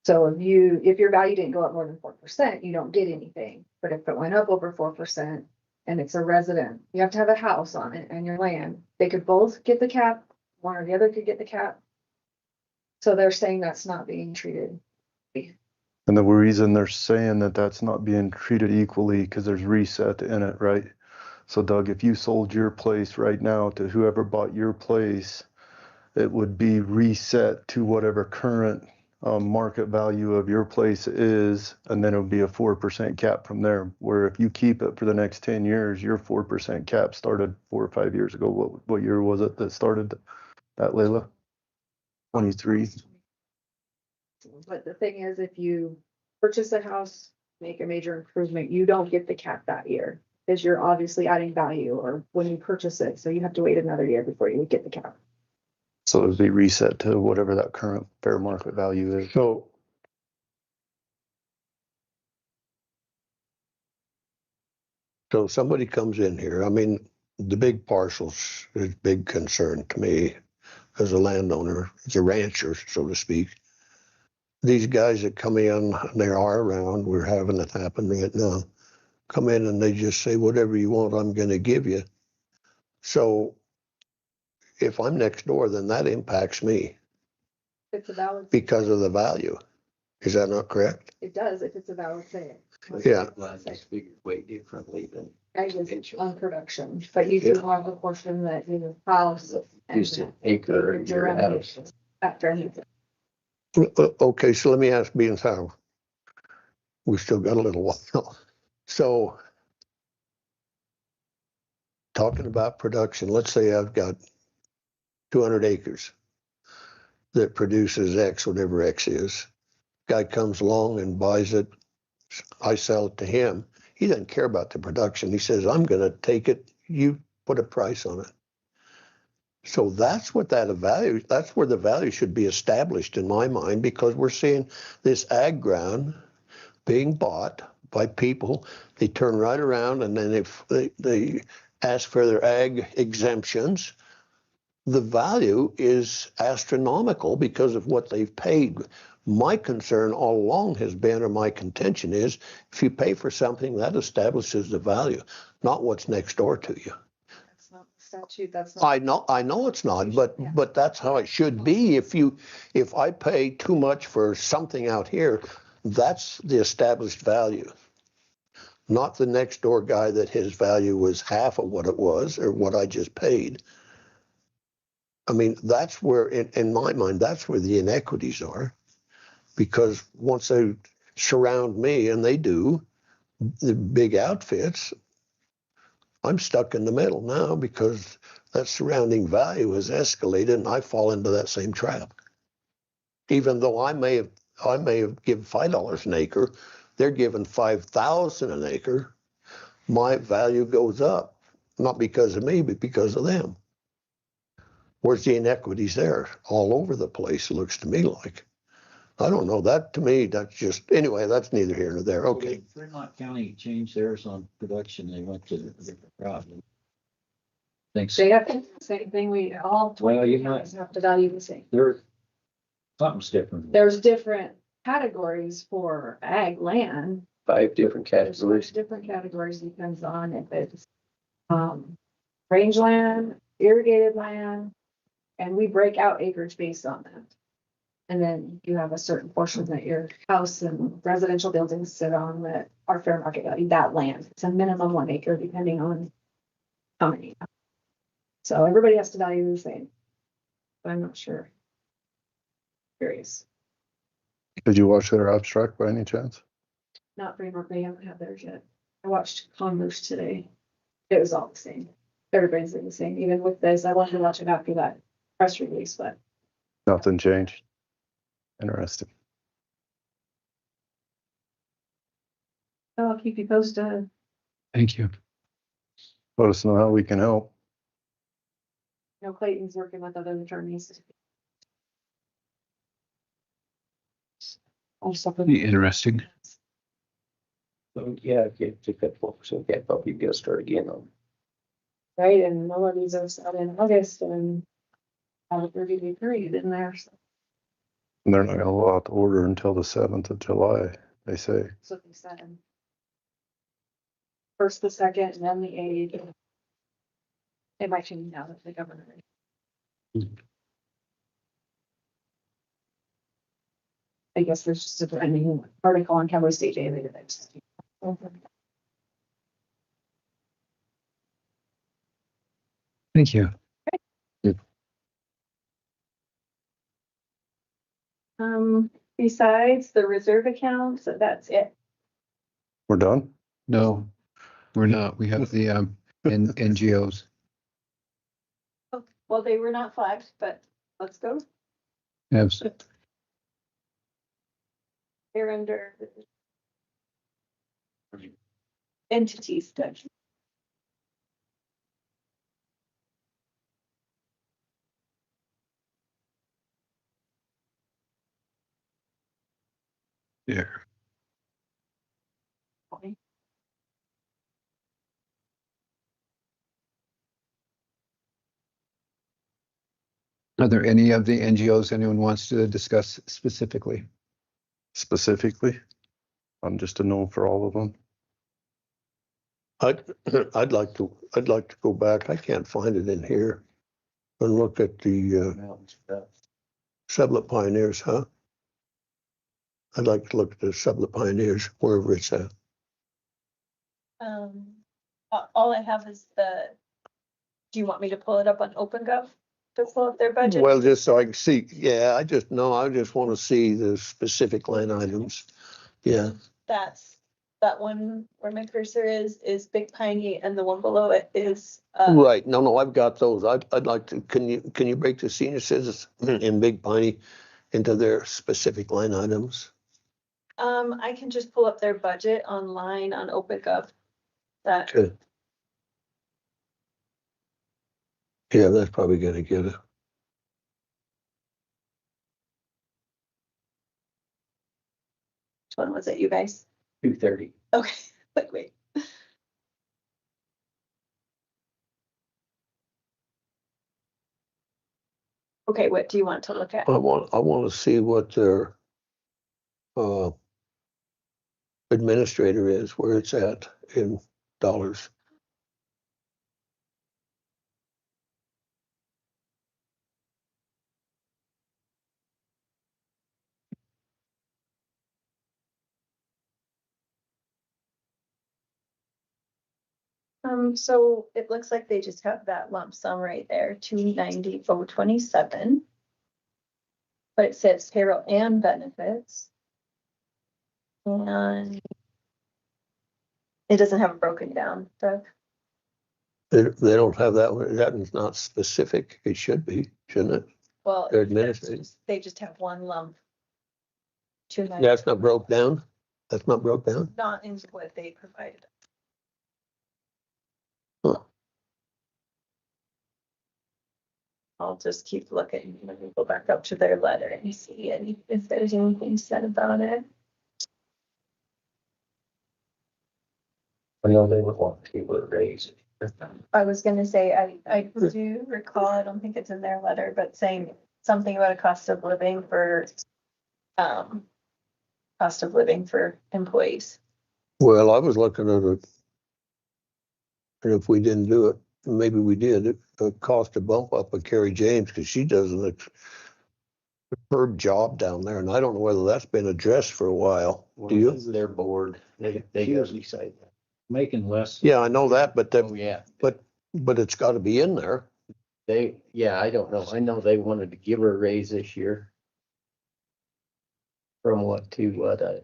So if your value didn't go up more than 4%, you don't get anything. But if it went up over 4% and it's a resident, you have to have a house on it and your land, they could both get the cap, one or the other could get the cap. So they're saying that's not being treated.
And the reason they're saying that that's not being treated equally because there's reset in it, right? So Doug, if you sold your place right now to whoever bought your place, it would be reset to whatever current market value of your place is, and then it would be a 4% cap from there. Where if you keep it for the next 10 years, your 4% cap started 4 or 5 years ago. What year was it that started that, Layla? 23.
But the thing is, if you purchase a house, make a major improvement, you don't get the cap that year, because you're obviously adding value or when you purchase it. So you have to wait another year before you would get the cap.
So it would be reset to whatever that current fair market value is.
So somebody comes in here. I mean, the big parcels is big concern to me as a landowner, as a rancher, so to speak. These guys that come in, they are around, we're having it happen right now, come in and they just say, whatever you want, I'm going to give you. So if I'm next door, then that impacts me
It's a valid.
because of the value. Is that not correct?
It does if it's a valid sale.
Yeah.
It's figured way differently than.
I guess on production, but you do have a portion that you house.
Used to acre and your house.
After anything.
Okay, so let me ask, being how we still got a little while. So talking about production, let's say I've got 200 acres that produces X, whatever X is. Guy comes along and buys it. I sell it to him. He doesn't care about the production. He says, I'm going to take it. You put a price on it. So that's what that's where the value should be established in my mind, because we're seeing this ag ground being bought by people. They turn right around and then if they ask for their ag exemptions, the value is astronomical because of what they've paid. My concern all along has been, or my contention is, if you pay for something, that establishes the value, not what's next door to you.
That's not the statute. That's not.
I know it's not, but that's how it should be. If I pay too much for something out here, that's the established value, not the next door guy that his value was half of what it was or what I just paid. I mean, that's where, in my mind, that's where the inequities are. Because once they surround me, and they do, the big outfits, I'm stuck in the middle now because that surrounding value has escalated and I fall into that same trap. Even though I may have given $5 an acre, they're giving $5,000 an acre, my value goes up, not because of me, but because of them. Where's the inequities there? All over the place, it looks to me like. I don't know, that to me, that's just, anyway, that's neither here nor there, okay.
Fremont County changed theirs on production. They went to a different route. Thanks.
They have the same thing, we all
Well,
20
you might-
counties have to value the same.
There, something's different.
There's different categories for ag land.
5 different
There's
categories.
different categories, depends on if it's, rangeland, irrigated land, and we break out acreage based on that. And then you have a certain portion that your house and residential buildings sit on that are fair market value, that land. It's a minimum 1 acre depending on how many. So everybody has to value the same. But I'm not sure. Curious.
Did you watch their abstract by any chance?
Not Framework, they haven't had theirs yet. I watched Commerce today. It was all the same. Everybody's the same, even with this. I wanted to watch it after that press release, but
Nothing changed. Interesting.
I'll keep you posted.
Thank you.
Let us know how we can help.
You know, Clayton's working with other attorneys. I'll stop with-
Be interesting.
So, yeah, if you take that focus, so get up, you get started again on.
Right, and all of these are out in August and have a 30-day period in there. So
And they're not gonna allow out the order until the 7th of July, they say.
that's what they said. First, the second, and then the 8th. It might change now that the governor. I guess there's just a brand new article on Cowboy State Daily that I just.
Thank you.
Besides the reserve account, so that's it.
We're done?
No, we're not. We have the NGOs.
Well, they were not flagged, but let's go.
Yes.
They're under entities.
Yeah. Are there any of the NGOs anyone wants to discuss specifically?
Specifically? I'm just a no for all of them.
I'd like to go back, I can't find it in here, and look at the, Sublette Pioneers, huh? I'd like to look at the Sublette Pioneers, wherever it's at.
All I have is do you want me to pull it up on OpenGov to pull up their budget?
Well, just so I can see, yeah, I just want to see the specific line items. Yeah,
That one where my cursor is Big Piney, and the one below it is,
right. No, I've got those. I'd like to, can you break the senior citizens in Big Piney into their specific line items?
I can just pull up their budget online on OpenGov. That,
Okay. Yeah, that's probably gonna get it.
which one was it, you guys?
230.
Okay, wait. Okay, what do you want to look at?
I want to see what their administrator is, where it's at in dollars.
So it looks like they just have that lump sum right there, 290,427. But it says payroll and benefits. And it doesn't have it broken down, so.
They don't have that one. That is not specific. It should be, shouldn't it?
Well,
Their administrator.
they just have one lump. 290.
That's not broke down. That's not broke down.
Not into what they provided.
Huh.
I'll just keep looking, let me go back up to their letter and see if there's anything said about it.
I know they would want to give a raise.
I was gonna say, I do recall, I don't think it's in their letter, but saying something about a cost of living for employees.
Well, I was looking at it. And if we didn't do it, maybe we did, it cost a bump up of Carrie James because she does an superb job down there. And I don't know whether that's been addressed for a while. Do you?
Their board, they usually say that.
Making less.
Yeah, I know that, but
Oh, yeah.
but it's got to be in there.
I don't know. I know they wanted to give her a raise this year. From what to what, I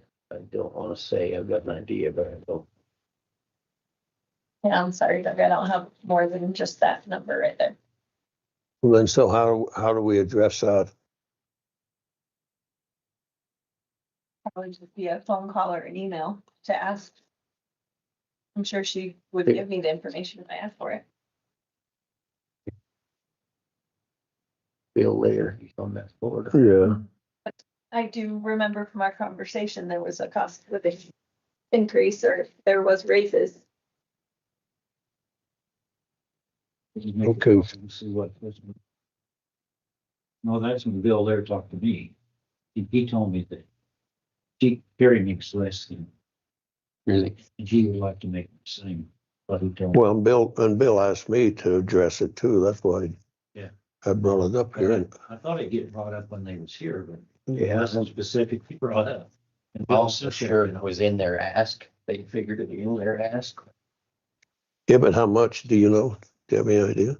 don't want to say. I've got an idea, but I don't.
Yeah, I'm sorry, Doug, I don't have more than just that number right there.
Well, then, so how do we address that?
Probably just be a phone call or an email to ask. I'm sure she would
Yeah.
give me the information if I asked for it.
Bill Lair, he's on that board.
Yeah.
I do remember from our conversation, there was a cost of living increase or there was raises.
Okay.
See what. No, that's when Bill there talked to me. He told me that Carrie makes less than.
Really?
And he would like to make the same. But he told me.
Well, Bill asked me to address it too. That's why
Yeah.
I brought it up here.
I thought it'd get brought up when they was here, but
Yeah.
it wasn't specifically brought up. And Bill
Also
said,
sure
you know,
it was in their ask. They figured it in their ask.
Yeah, but how much do you know? Do you have any idea?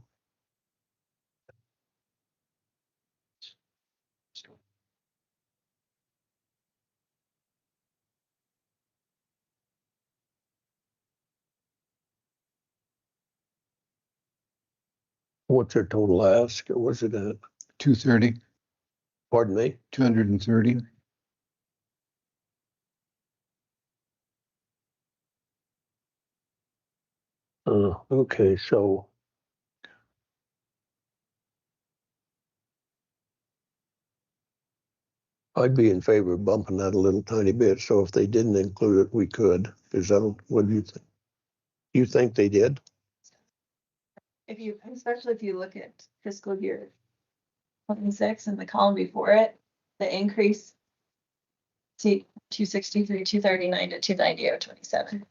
What's their total ask? Or was it at?
230,
Pardon me?
230.
Okay, so I'd be in favor of bumping that a little tiny bit. So if they didn't include it, we could. Is that, what do you think? You think they did?
Especially if you look at fiscal year 26 and the column before it, the increase. See, 263, 239 to 290, 27.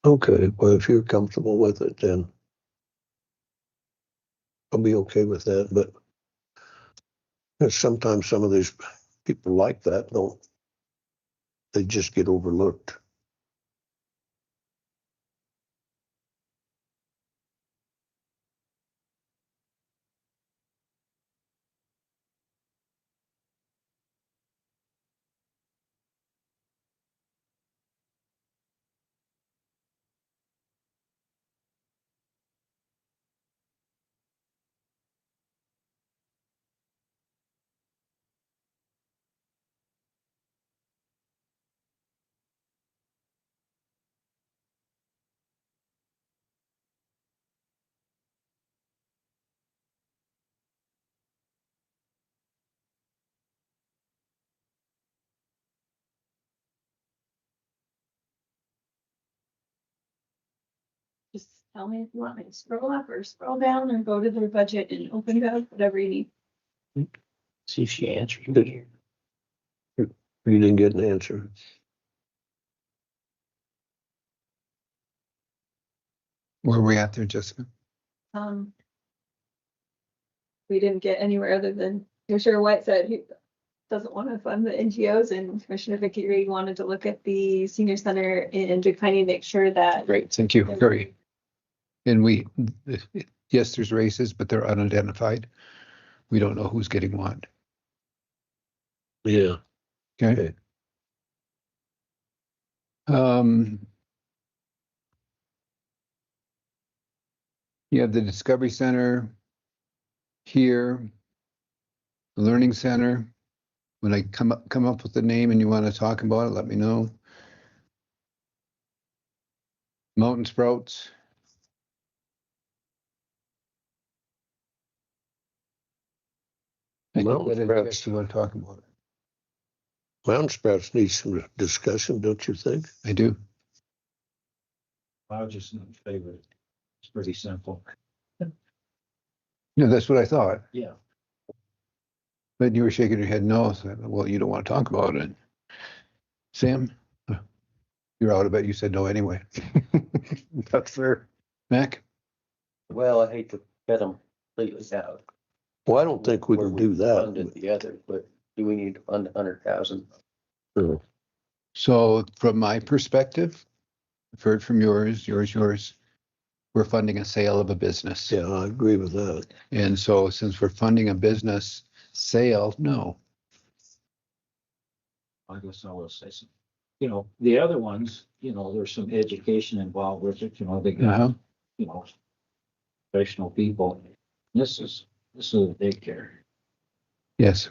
Okay, well, if you're comfortable with it, then I'll be okay with that, but sometimes some of these people like that, don't they just get overlooked?
Just tell me if you want me to scroll up or scroll down or go to their budget and open it up, whatever you need.
See if she answered it.
You didn't get an answer.
Where are we at there, Jessica?
We didn't get anywhere other than Commissioner White said he doesn't want to fund the NGOs and Commissioner Vicky Reed wanted to look at the senior center in Duke County, make sure that.
Great, thank you, Carrie. And yes, there's races, but they're unidentified. We don't know who's getting what.
Yeah.
Okay. You have the Discovery Center here, the Learning Center. When I come up with the name and you want to talk about it, let me know. Mountain sprouts. I think
Mountain
that is
sprouts.
what you want to talk about.
Mountain sprouts need some discussion, don't you think?
I do.
I was just in favor. It's pretty simple.
No, that's what I thought.
Yeah.
But you were shaking your head no. So, well, you don't want to talk about it. Sam, you're out of it. You said no anyway. That's fair. Mac?
Well, I hate to cut them completely out.
Well, I don't think we
Where
can do
Funded
that.
the other, but do we need to fund 100,000?
So from my perspective, I've heard from yours, we're funding a sale of a business.
Yeah, I agree with that.
And so since we're funding a business sale, no.
I guess I will say some. You know, the other ones, you know, there's some education involved with it, you know, they got,
Uh-huh.
you know, professional people. This is a daycare.
Yes.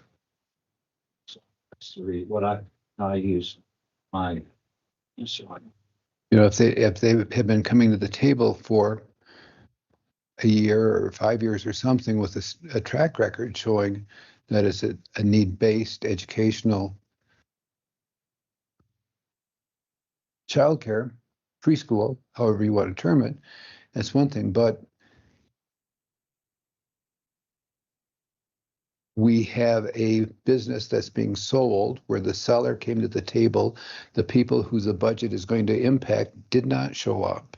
So that's the what I use my insight.
You know, if they have been coming to the table for a year or 5 years or something with a track record showing that it's a need-based educational childcare, preschool, however you want to term it, that's one thing. But we have a business that's being sold where the seller came to the table. The people whose the budget is going to impact did not show up.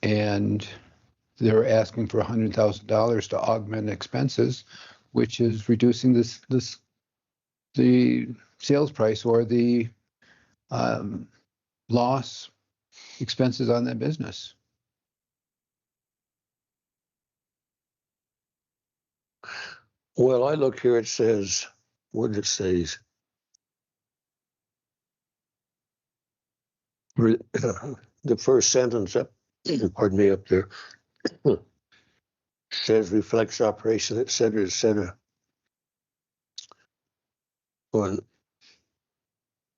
And they're asking for $100,000 to augment expenses, which is reducing the sales price or the loss expenses on that business.
Well, I look here, it says, what it says? The first sentence up, pardon me, up there, says reflects operation, et cetera, et cetera. On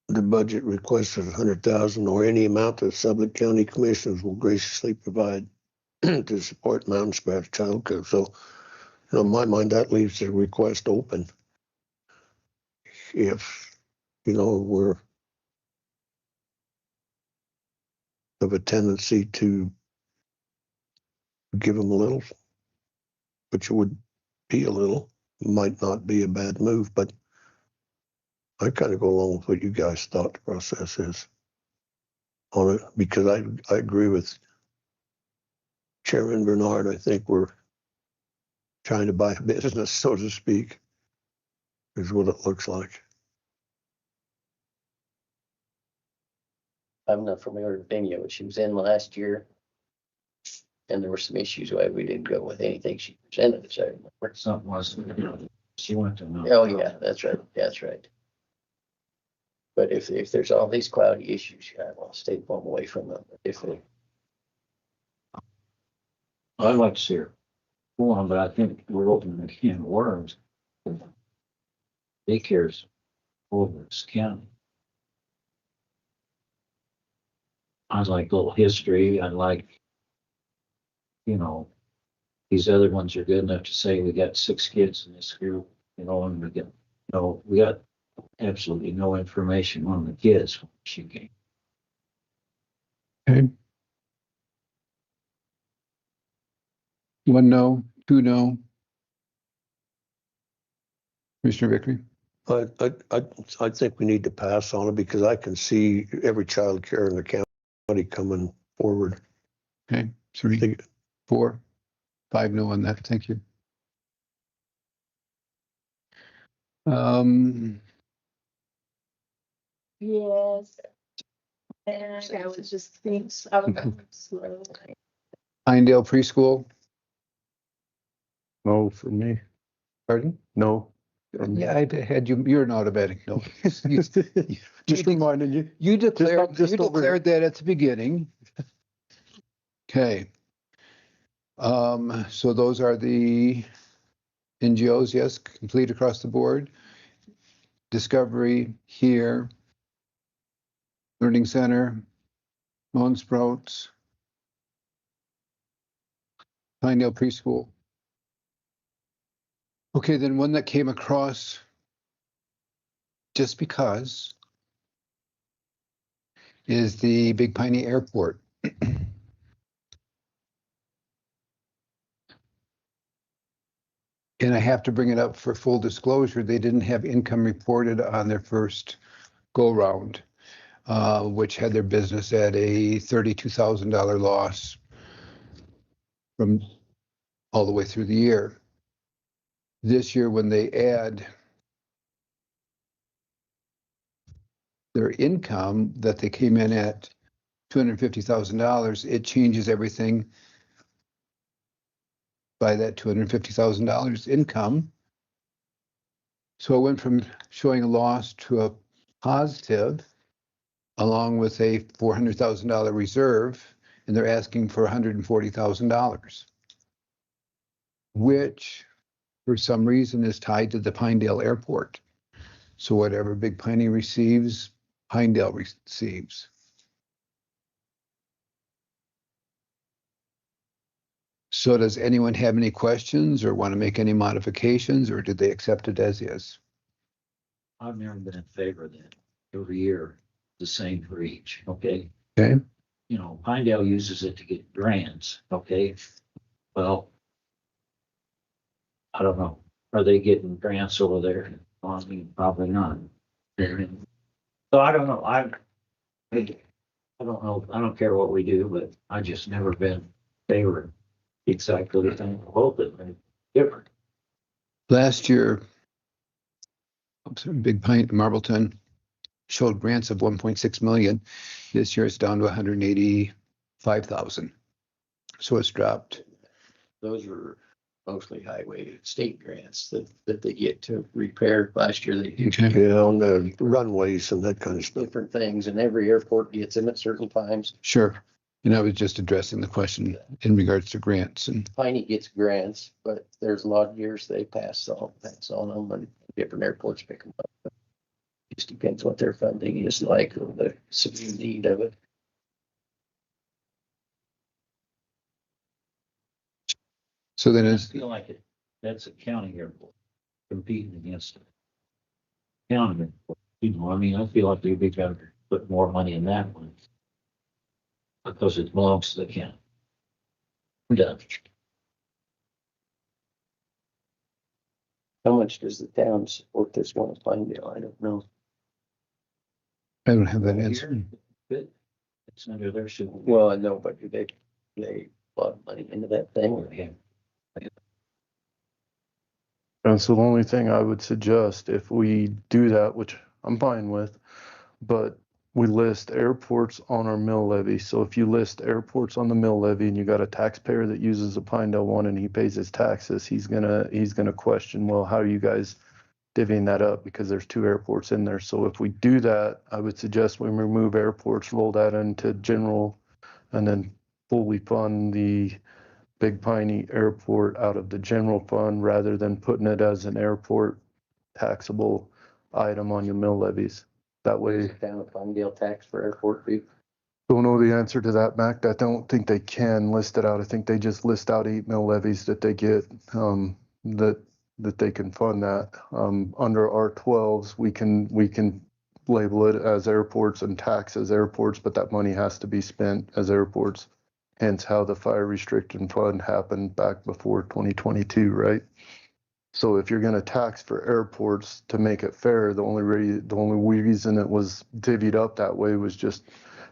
the budget request of 100,000 or any amount that Sublette County Commissioners will graciously provide to support Mountain Sprouts childcare. So, you know, in my mind, that leaves the request open. If, you know, we're of a tendency to give them a little, which would be a little, might not be a bad move, but I kind of go along with what you guys thought the process is on it, because I agree with Chairman Bernard. I think we're trying to buy a business, so to speak, is what it looks like.
I'm not familiar with any of it. She was in last year. And there were some issues why we didn't go with anything she presented, as I remember.
Something was, she went to know.
Oh, yeah, that's right, that's right. But if there's all these cloudy issues, I want to stay one away from them. If they,
I'd like to see her go on, but I think we're opening a can of worms. Daycare's over this county. I'd like a little history. I'd like, you know, these other ones are good enough to say we got 6 kids in this group, you know, and we get, you know, we got absolutely no information on the kids when she came.
Okay. 1 no, 2 no. Commissioner Vickery?
I think we need to pass on it because I can see every child care in the county coming forward.
Okay, 3, 4, 5 no on that. Thank you.
Yes. And I was just being, I was slow.
Pinedale Preschool?
No, for me.
Pardon?
No.
Yeah, I had you, you're an automatic no.
Just reminding you.
You declared,
just
you
over here.
declared that at the beginning. Okay. So those are the NGOs, yes, complete across the board. Discovery here. Learning Center, Mountain Sprouts, Pinedale Preschool. Okay, then one that came across just because is the Big Piney Airport. And I have to bring it up for full disclosure. They didn't have income reported on their first go round, which had their business at a $32,000 loss from all the way through the year. This year, when they add their income that they came in at $250,000, it changes everything by that $250,000 income. So it went from showing a loss to a positive, along with a $400,000 reserve, and they're asking for $140,000, which for some reason is tied to the Pinedale Airport. So whatever Big Piney receives, Pinedale receives. So does anyone have any questions or want to make any modifications, or did they accept it as is?
I've never been in favor of that. Every year, the same for each, okay?
Okay.
You know, Pinedale uses it to get grants, okay? Well, I don't know. Are they getting grants over there? Well, I mean, probably not. So I don't know. I don't know. I don't care what we do, but I just never been in favor of exactly the same. Hope it may be different.
Last year, Big Pine, Marbleton showed grants of 1.6 million. This year it's down to 185,000. So it's dropped.
Those were mostly highway state grants that they get to repair. Last year they did
Yeah, on the runways and that kind of stuff.
different things, and every airport gets them at certain times.
Sure. And I was just addressing the question in regards to grants. And
Piney gets grants, but there's a lot of years they pass on them, and different airports pick them up. It just depends what their funding is like or the severe need of it.
so then
I
it's,
feel like that's a county airport competing against a county airport. You know, I mean, I feel like we'd got to put more money in that one because it belongs to the county. I'm done.
How much does the town support this one in Pinedale? I don't know.
I don't have that answer.
It's under their supervision.
Well, I know, but do they a lot of money into that thing? Or
And so the only thing I would suggest if we do that, which I'm fine with, but we list airports on our mill levy. So if you list airports on the mill levy and you got a taxpayer that uses a Pinedale one and he pays his taxes, he's gonna question, well, how are you guys divvying that up? Because there's two airports in there. So if we do that, I would suggest we remove airports, roll that into general, and then fully fund the Big Piney Airport out of the general fund rather than putting it as an airport taxable item on your mill levies. That way,
down a Pinedale tax for airport fee.
don't know the answer to that, Mac. I don't think they can list it out. I think they just list out 8 mill levies that they get, that they can fund that. Under R12s, we can label it as airports and tax as airports, but that money has to be spent as airports. Hence how the fire restriction fund happened back before 2022, right? So if you're going to tax for airports to make it fair, the only reason it was divvied up that way was just,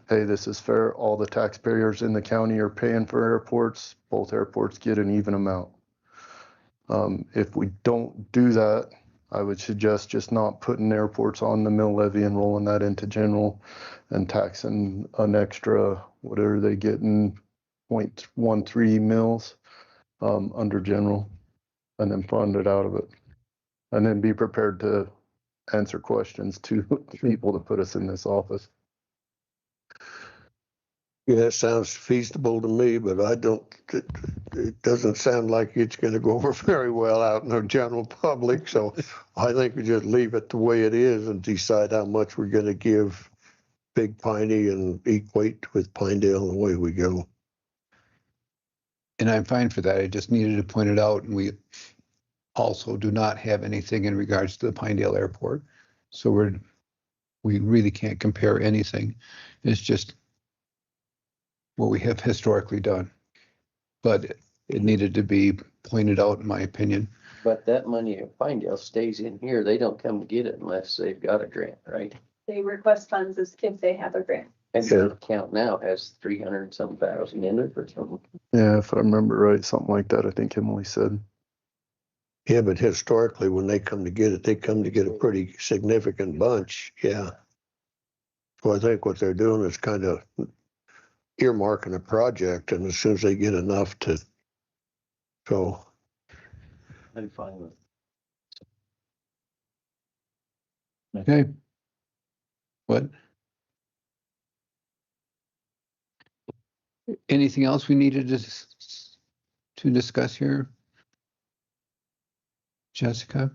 hey, this is fair. All the taxpayers in the county are paying for airports. Both airports get an even amount. If we don't do that, I would suggest just not putting airports on the mill levy and rolling that into general and taxing an extra, whatever they get in 0.13 mils under general, and then fund it out of it. And then be prepared to answer questions to people to put us in this office.
Yeah, it sounds feasible to me, but it doesn't sound like it's going to go over very well out in the general public. So I think we just leave it the way it is and decide how much we're going to give Big Piney and equate with Pinedale, and away we go.
And I'm fine for that. I just needed to point it out. And we also do not have anything in regards to the Pinedale Airport. So we really can't compare anything. It's just what we have historically done. But it needed to be pointed out, in my opinion.
But that money at Pinedale stays in here. They don't come get it unless they've got a grant, right?
They request funds as if they have a grant.
And the account now has 300 some thousand in it or something.
Yeah, if I remember right, something like that, I think Emily said.
Yeah, but historically, when they come to get it, they come to get a pretty significant bunch. Yeah. So I think what they're doing is kind of earmarking a project, and as soon as they get enough to go.
I'm fine with it.
Okay. What? Anything else we needed to discuss here? Jessica?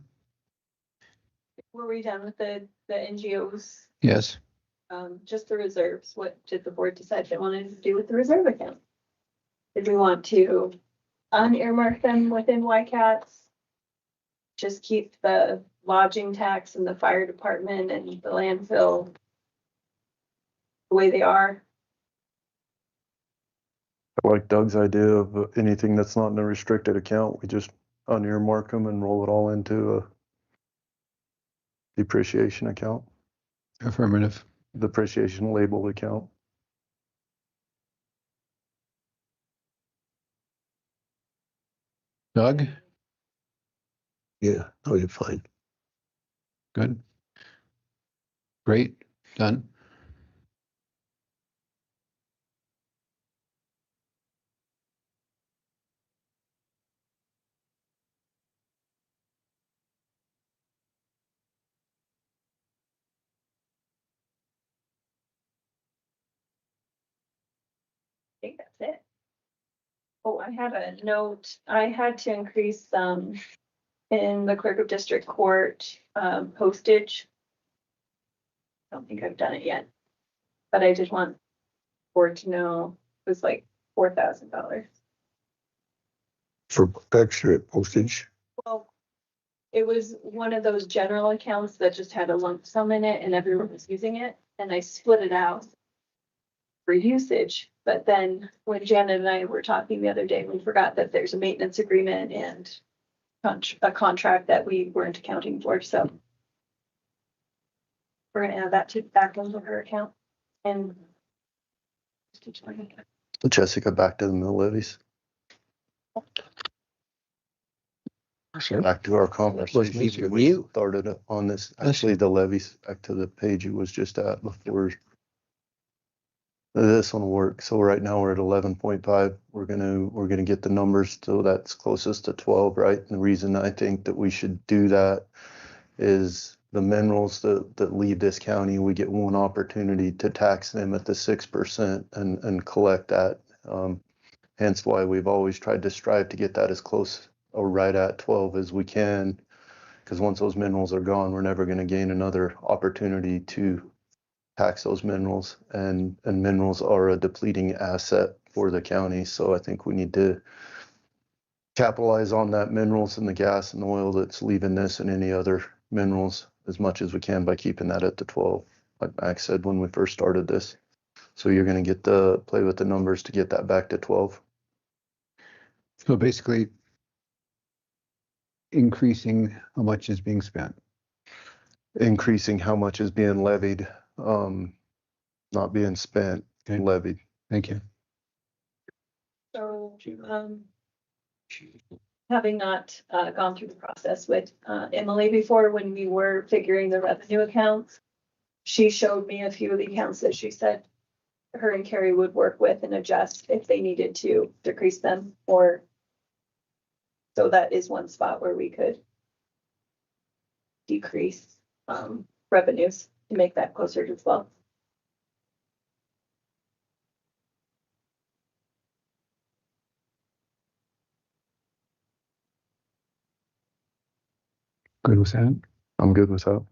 Were we done with the NGOs?
Yes.
Just the reserves. What did the board decide they wanted to do with the reserve account? Did we want to unearmark them within YCATS? Just keep the lodging tax and the fire department and the landfill the way they are?
I like Doug's idea of anything that's not in a restricted account, we just unearmark them and roll it all into a depreciation account,
Affirmative.
depreciation labeled account.
Doug?
Yeah, no, you're fine.
Good. Great. Done.
I think that's it. Oh, I have a note. I had to increase in the clerk of district court postage. I don't think I've done it yet, but I just want board to know it was like $4,000.
For extra postage.
Well, it was one of those general accounts that just had a lump sum in it and everyone was using it, and I split it out for usage. But then when Janet and I were talking the other day, we forgot that there's a maintenance agreement and a contract that we weren't accounting for, so we're gonna add that to back into her account. And
Jessica, back to the mill levies. Back to our conversation. We started on this, actually the levies, back to the page it was just at before. This one will work. So right now we're at 11.5. We're gonna get the numbers so that's closest to 12, right? And the reason I think that we should do that is the minerals that leave this county, we get one opportunity to tax them at the 6% and collect that. Hence why we've always tried to strive to get that as close or right at 12 as we can. Because once those minerals are gone, we're never going to gain another opportunity to tax those minerals, and minerals are a depleting asset for the county. So I think we need to capitalize on that minerals and the gas and oil that's leaving this and any other minerals as much as we can by keeping that at the 12, like Max said when we first started this. So you're going to get the play with the numbers to get that back to 12.
So basically increasing how much is being spent.
Increasing how much is being levied, not being spent, levied.
Thank you.
so, having not gone through the process with Emily before, when we were figuring the revenue accounts, she showed me a few of the accounts that she said her and Carrie would work with and adjust if they needed to decrease them, or so that is one spot where we could decrease revenues to make that closer to 12.
Good with that?
I'm good with that.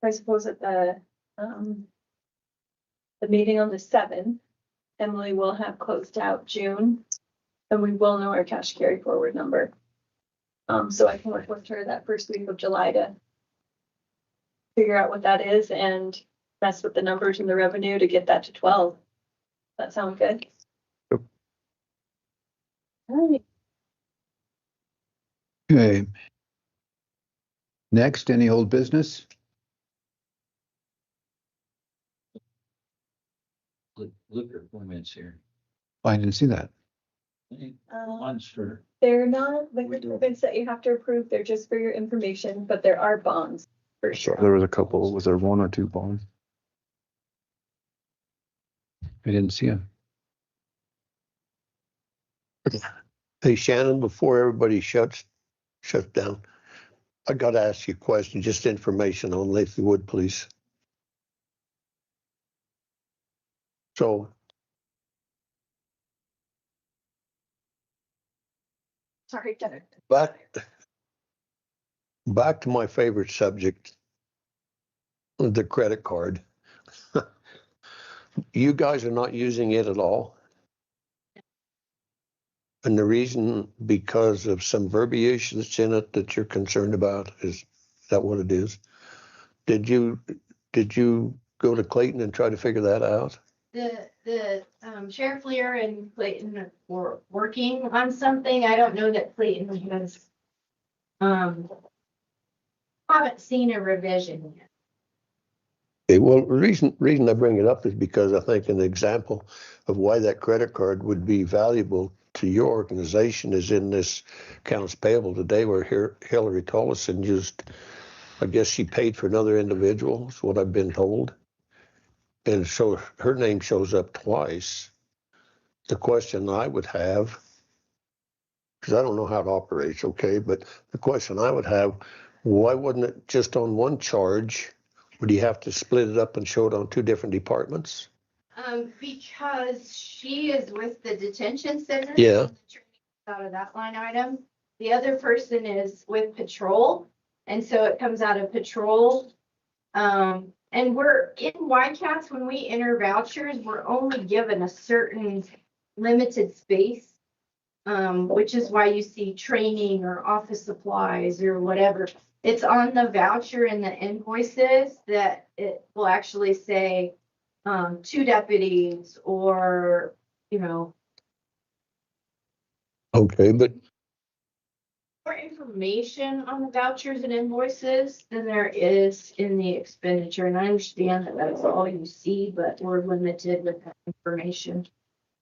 I suppose at the meeting on the 7th, Emily will have closed out June, and we will know our cash carry forward number. So I can work with her that first week of July to figure out what that is and mess with the numbers and the revenue to get that to 12. That sound good?
Yep.
All right.
Okay. Next, any old business?
Liquor appointments here.
I didn't see that.
One's for,
They're not liquid permits that you have to approve. They're just for your information, but there are bonds for sure.
There was a couple, was there one or two bonds?
I didn't see them.
Hey, Shannon, before everybody shuts down, I got to ask you a question, just information on Lathley Wood, please. So
Sorry, Jenna.
back to my favorite subject, the credit card. You guys are not using it at all? And the reason, because of some verbiage that's in it that you're concerned about, is that what it is? Did you go to Clayton and try to figure that out?
The Sheriff Lear and Clayton were working on something. I don't know that Clayton has, haven't seen a revision yet.
Okay, well, the reason I bring it up is because I think an example of why that credit card would be valuable to your organization is in this accounts payable today, where Hillary Tollison used, I guess she paid for another individual, is what I've been told. And so her name shows up twice. The question I would have, because I don't know how it operates, okay, but the question I would have, why wouldn't it just on one charge? Would you have to split it up and show it on two different departments?
Because she is with the detention center.
Yeah.
Out of that line item. The other person is with patrol. And so it comes out of patrol. And we're in YCAS, when we enter vouchers, we're only given a certain limited space. Which is why you see training or office supplies or whatever. It's on the voucher and the invoices that it will actually say 2 deputies or,
Okay, but
more information on the vouchers and invoices than there is in the expenditure. And I understand that that's all you see, but we're limited with that information.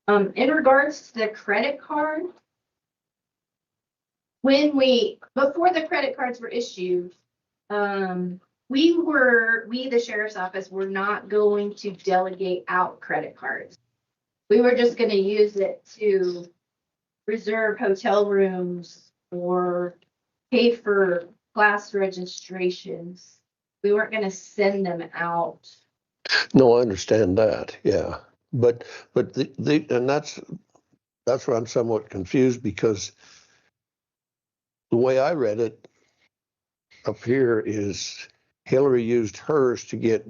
In regards to the credit card, before the credit cards were issued, we, the sheriff's office, were not going to delegate out credit cards. We were just going to use it to reserve hotel rooms or pay for class registrations. We weren't going to send them out.
no, I understand that, yeah. But and that's where I'm somewhat confused, because the way I read it up here is Hillary used hers to get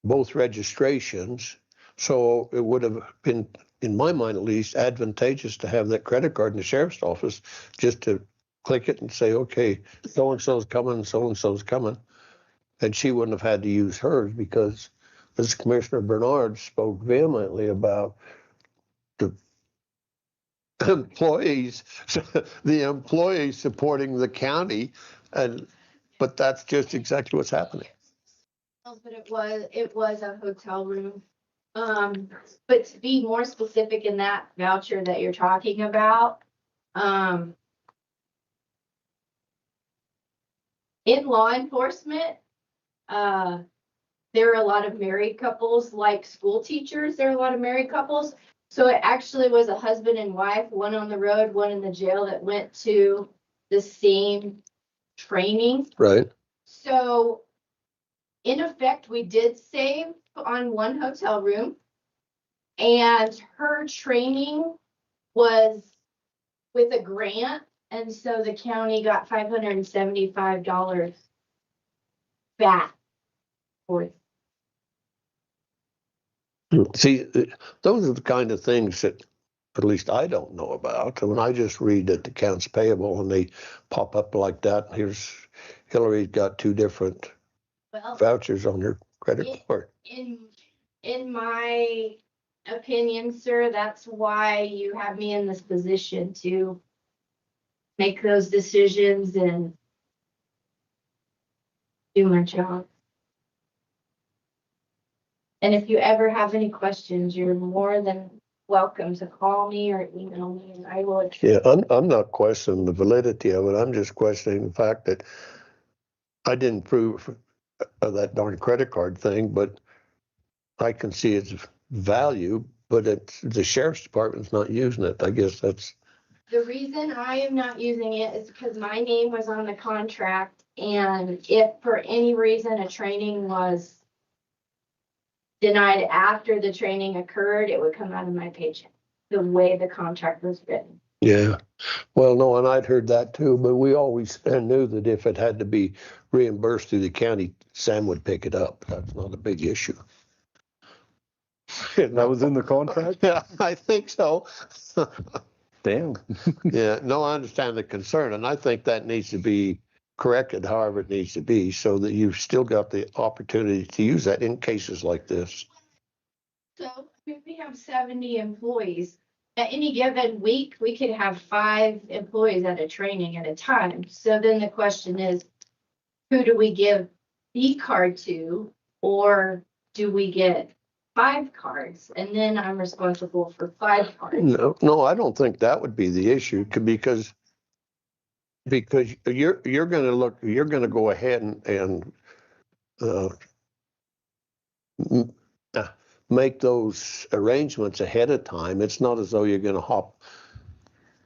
both registrations. So it would have been, in my mind at least, advantageous to have that credit card in the sheriff's office, just to click it and say, okay, so-and-so's coming, so-and-so's coming. And she wouldn't have had to use hers, because as Commissioner Bernard spoke vehemently about the employees, the employees supporting the county, but that's just exactly what's happening.
But it was a hotel room. But to be more specific in that voucher that you're talking about, in law enforcement, there are a lot of married couples, like school teachers. There are a lot of married couples. So it actually was a husband and wife, one on the road, one in the jail, that went to the same training.
Right.
So in effect, we did save on one hotel room, and her training was with a grant. And so the county got $575 back
Boy.
See, those are the kind of things that at least I don't know about. When I just read that accounts payable and they pop up like that, here's Hillary's got 2 different
Well,
vouchers on her credit card.
in my opinion, sir, that's why you have me in this position to make those decisions and do my job. And if you ever have any questions, you're more than welcome to call me or email me, and I will.
Yeah, I'm not questioning the validity of it. I'm just questioning the fact that I didn't prove that darn credit card thing, but I can see its value, but it's the sheriff's department's not using it. I guess that's.
The reason I am not using it is because my name was on the contract, and if for any reason a training was denied after the training occurred, it would come out of my paycheck, the way the contract was written.
Yeah. Well, no, and I'd heard that too, but we always knew that if it had to be reimbursed through the county, Sam would pick it up. That's not a big issue.
That was in the contract?
Yeah, I think so.
Damn.
Yeah, no, I understand the concern, and I think that needs to be corrected however it needs to be so that you've still got the opportunity to use that in cases like this.
So if we have 70 employees, at any given week, we could have 5 employees at a training at a time. So then the question is, who do we give the card to, or do we get 5 cards? And then I'm responsible for 5 cards.
No, I don't think that would be the issue because you're going to go ahead and uh, m- make those arrangements ahead of time. It's not as though you're going to hop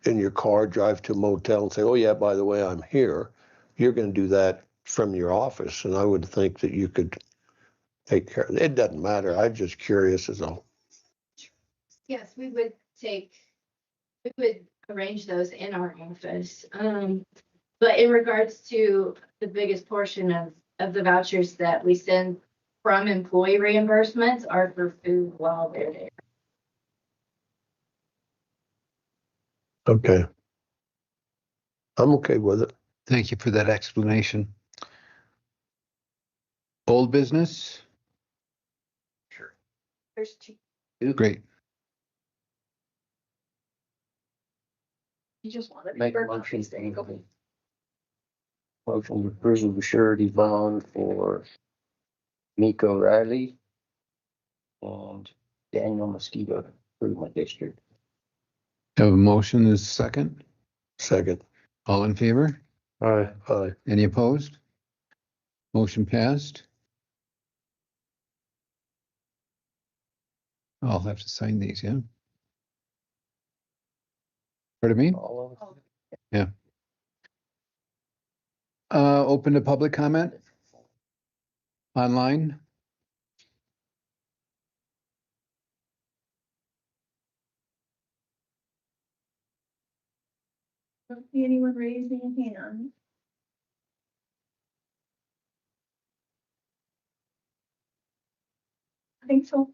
in your car, drive to a motel and say, oh yeah, by the way, I'm here. You're going to do that from your office. And I would think that you could take care of it. It doesn't matter. I'm just curious as all.
Yes, we would arrange those in our office. But in regards to the biggest portion of the vouchers that we send from employee reimbursements are for food while they're there.
Okay. I'm okay with it.
Thank you for that explanation. Old business?
Sure. There's 2.
Great.
You just want to
Make a motion to motion to approve the surety bond for Miko Riley and Daniel Mosquito Improvement District.
Have a motion is second.
Second.
All in favor?
Aye.
Aye.
Any opposed? Motion passed. I'll have to sign these, yeah? Pardon me?
All of them.
Yeah. Open to public comment? Online?
Don't see anyone raising a hand. I think so.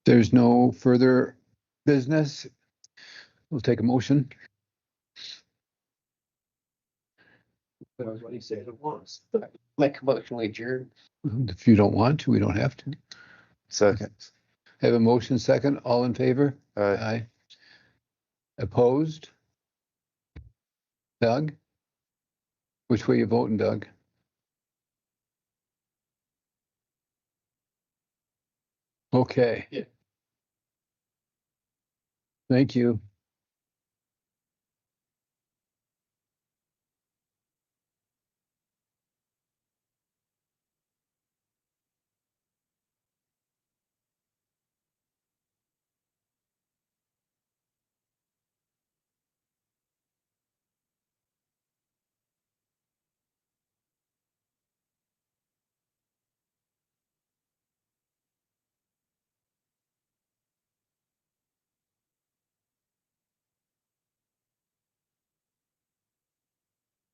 There's no further business. We'll take a motion.
That's what he said it was. Make a motion to adjourn.
If you don't want to, we don't have to.
Second.
Have a motion second. All in favor?
Aye.
Opposed? Doug? Which way you voting, Doug? Okay.
Yeah.
Thank you.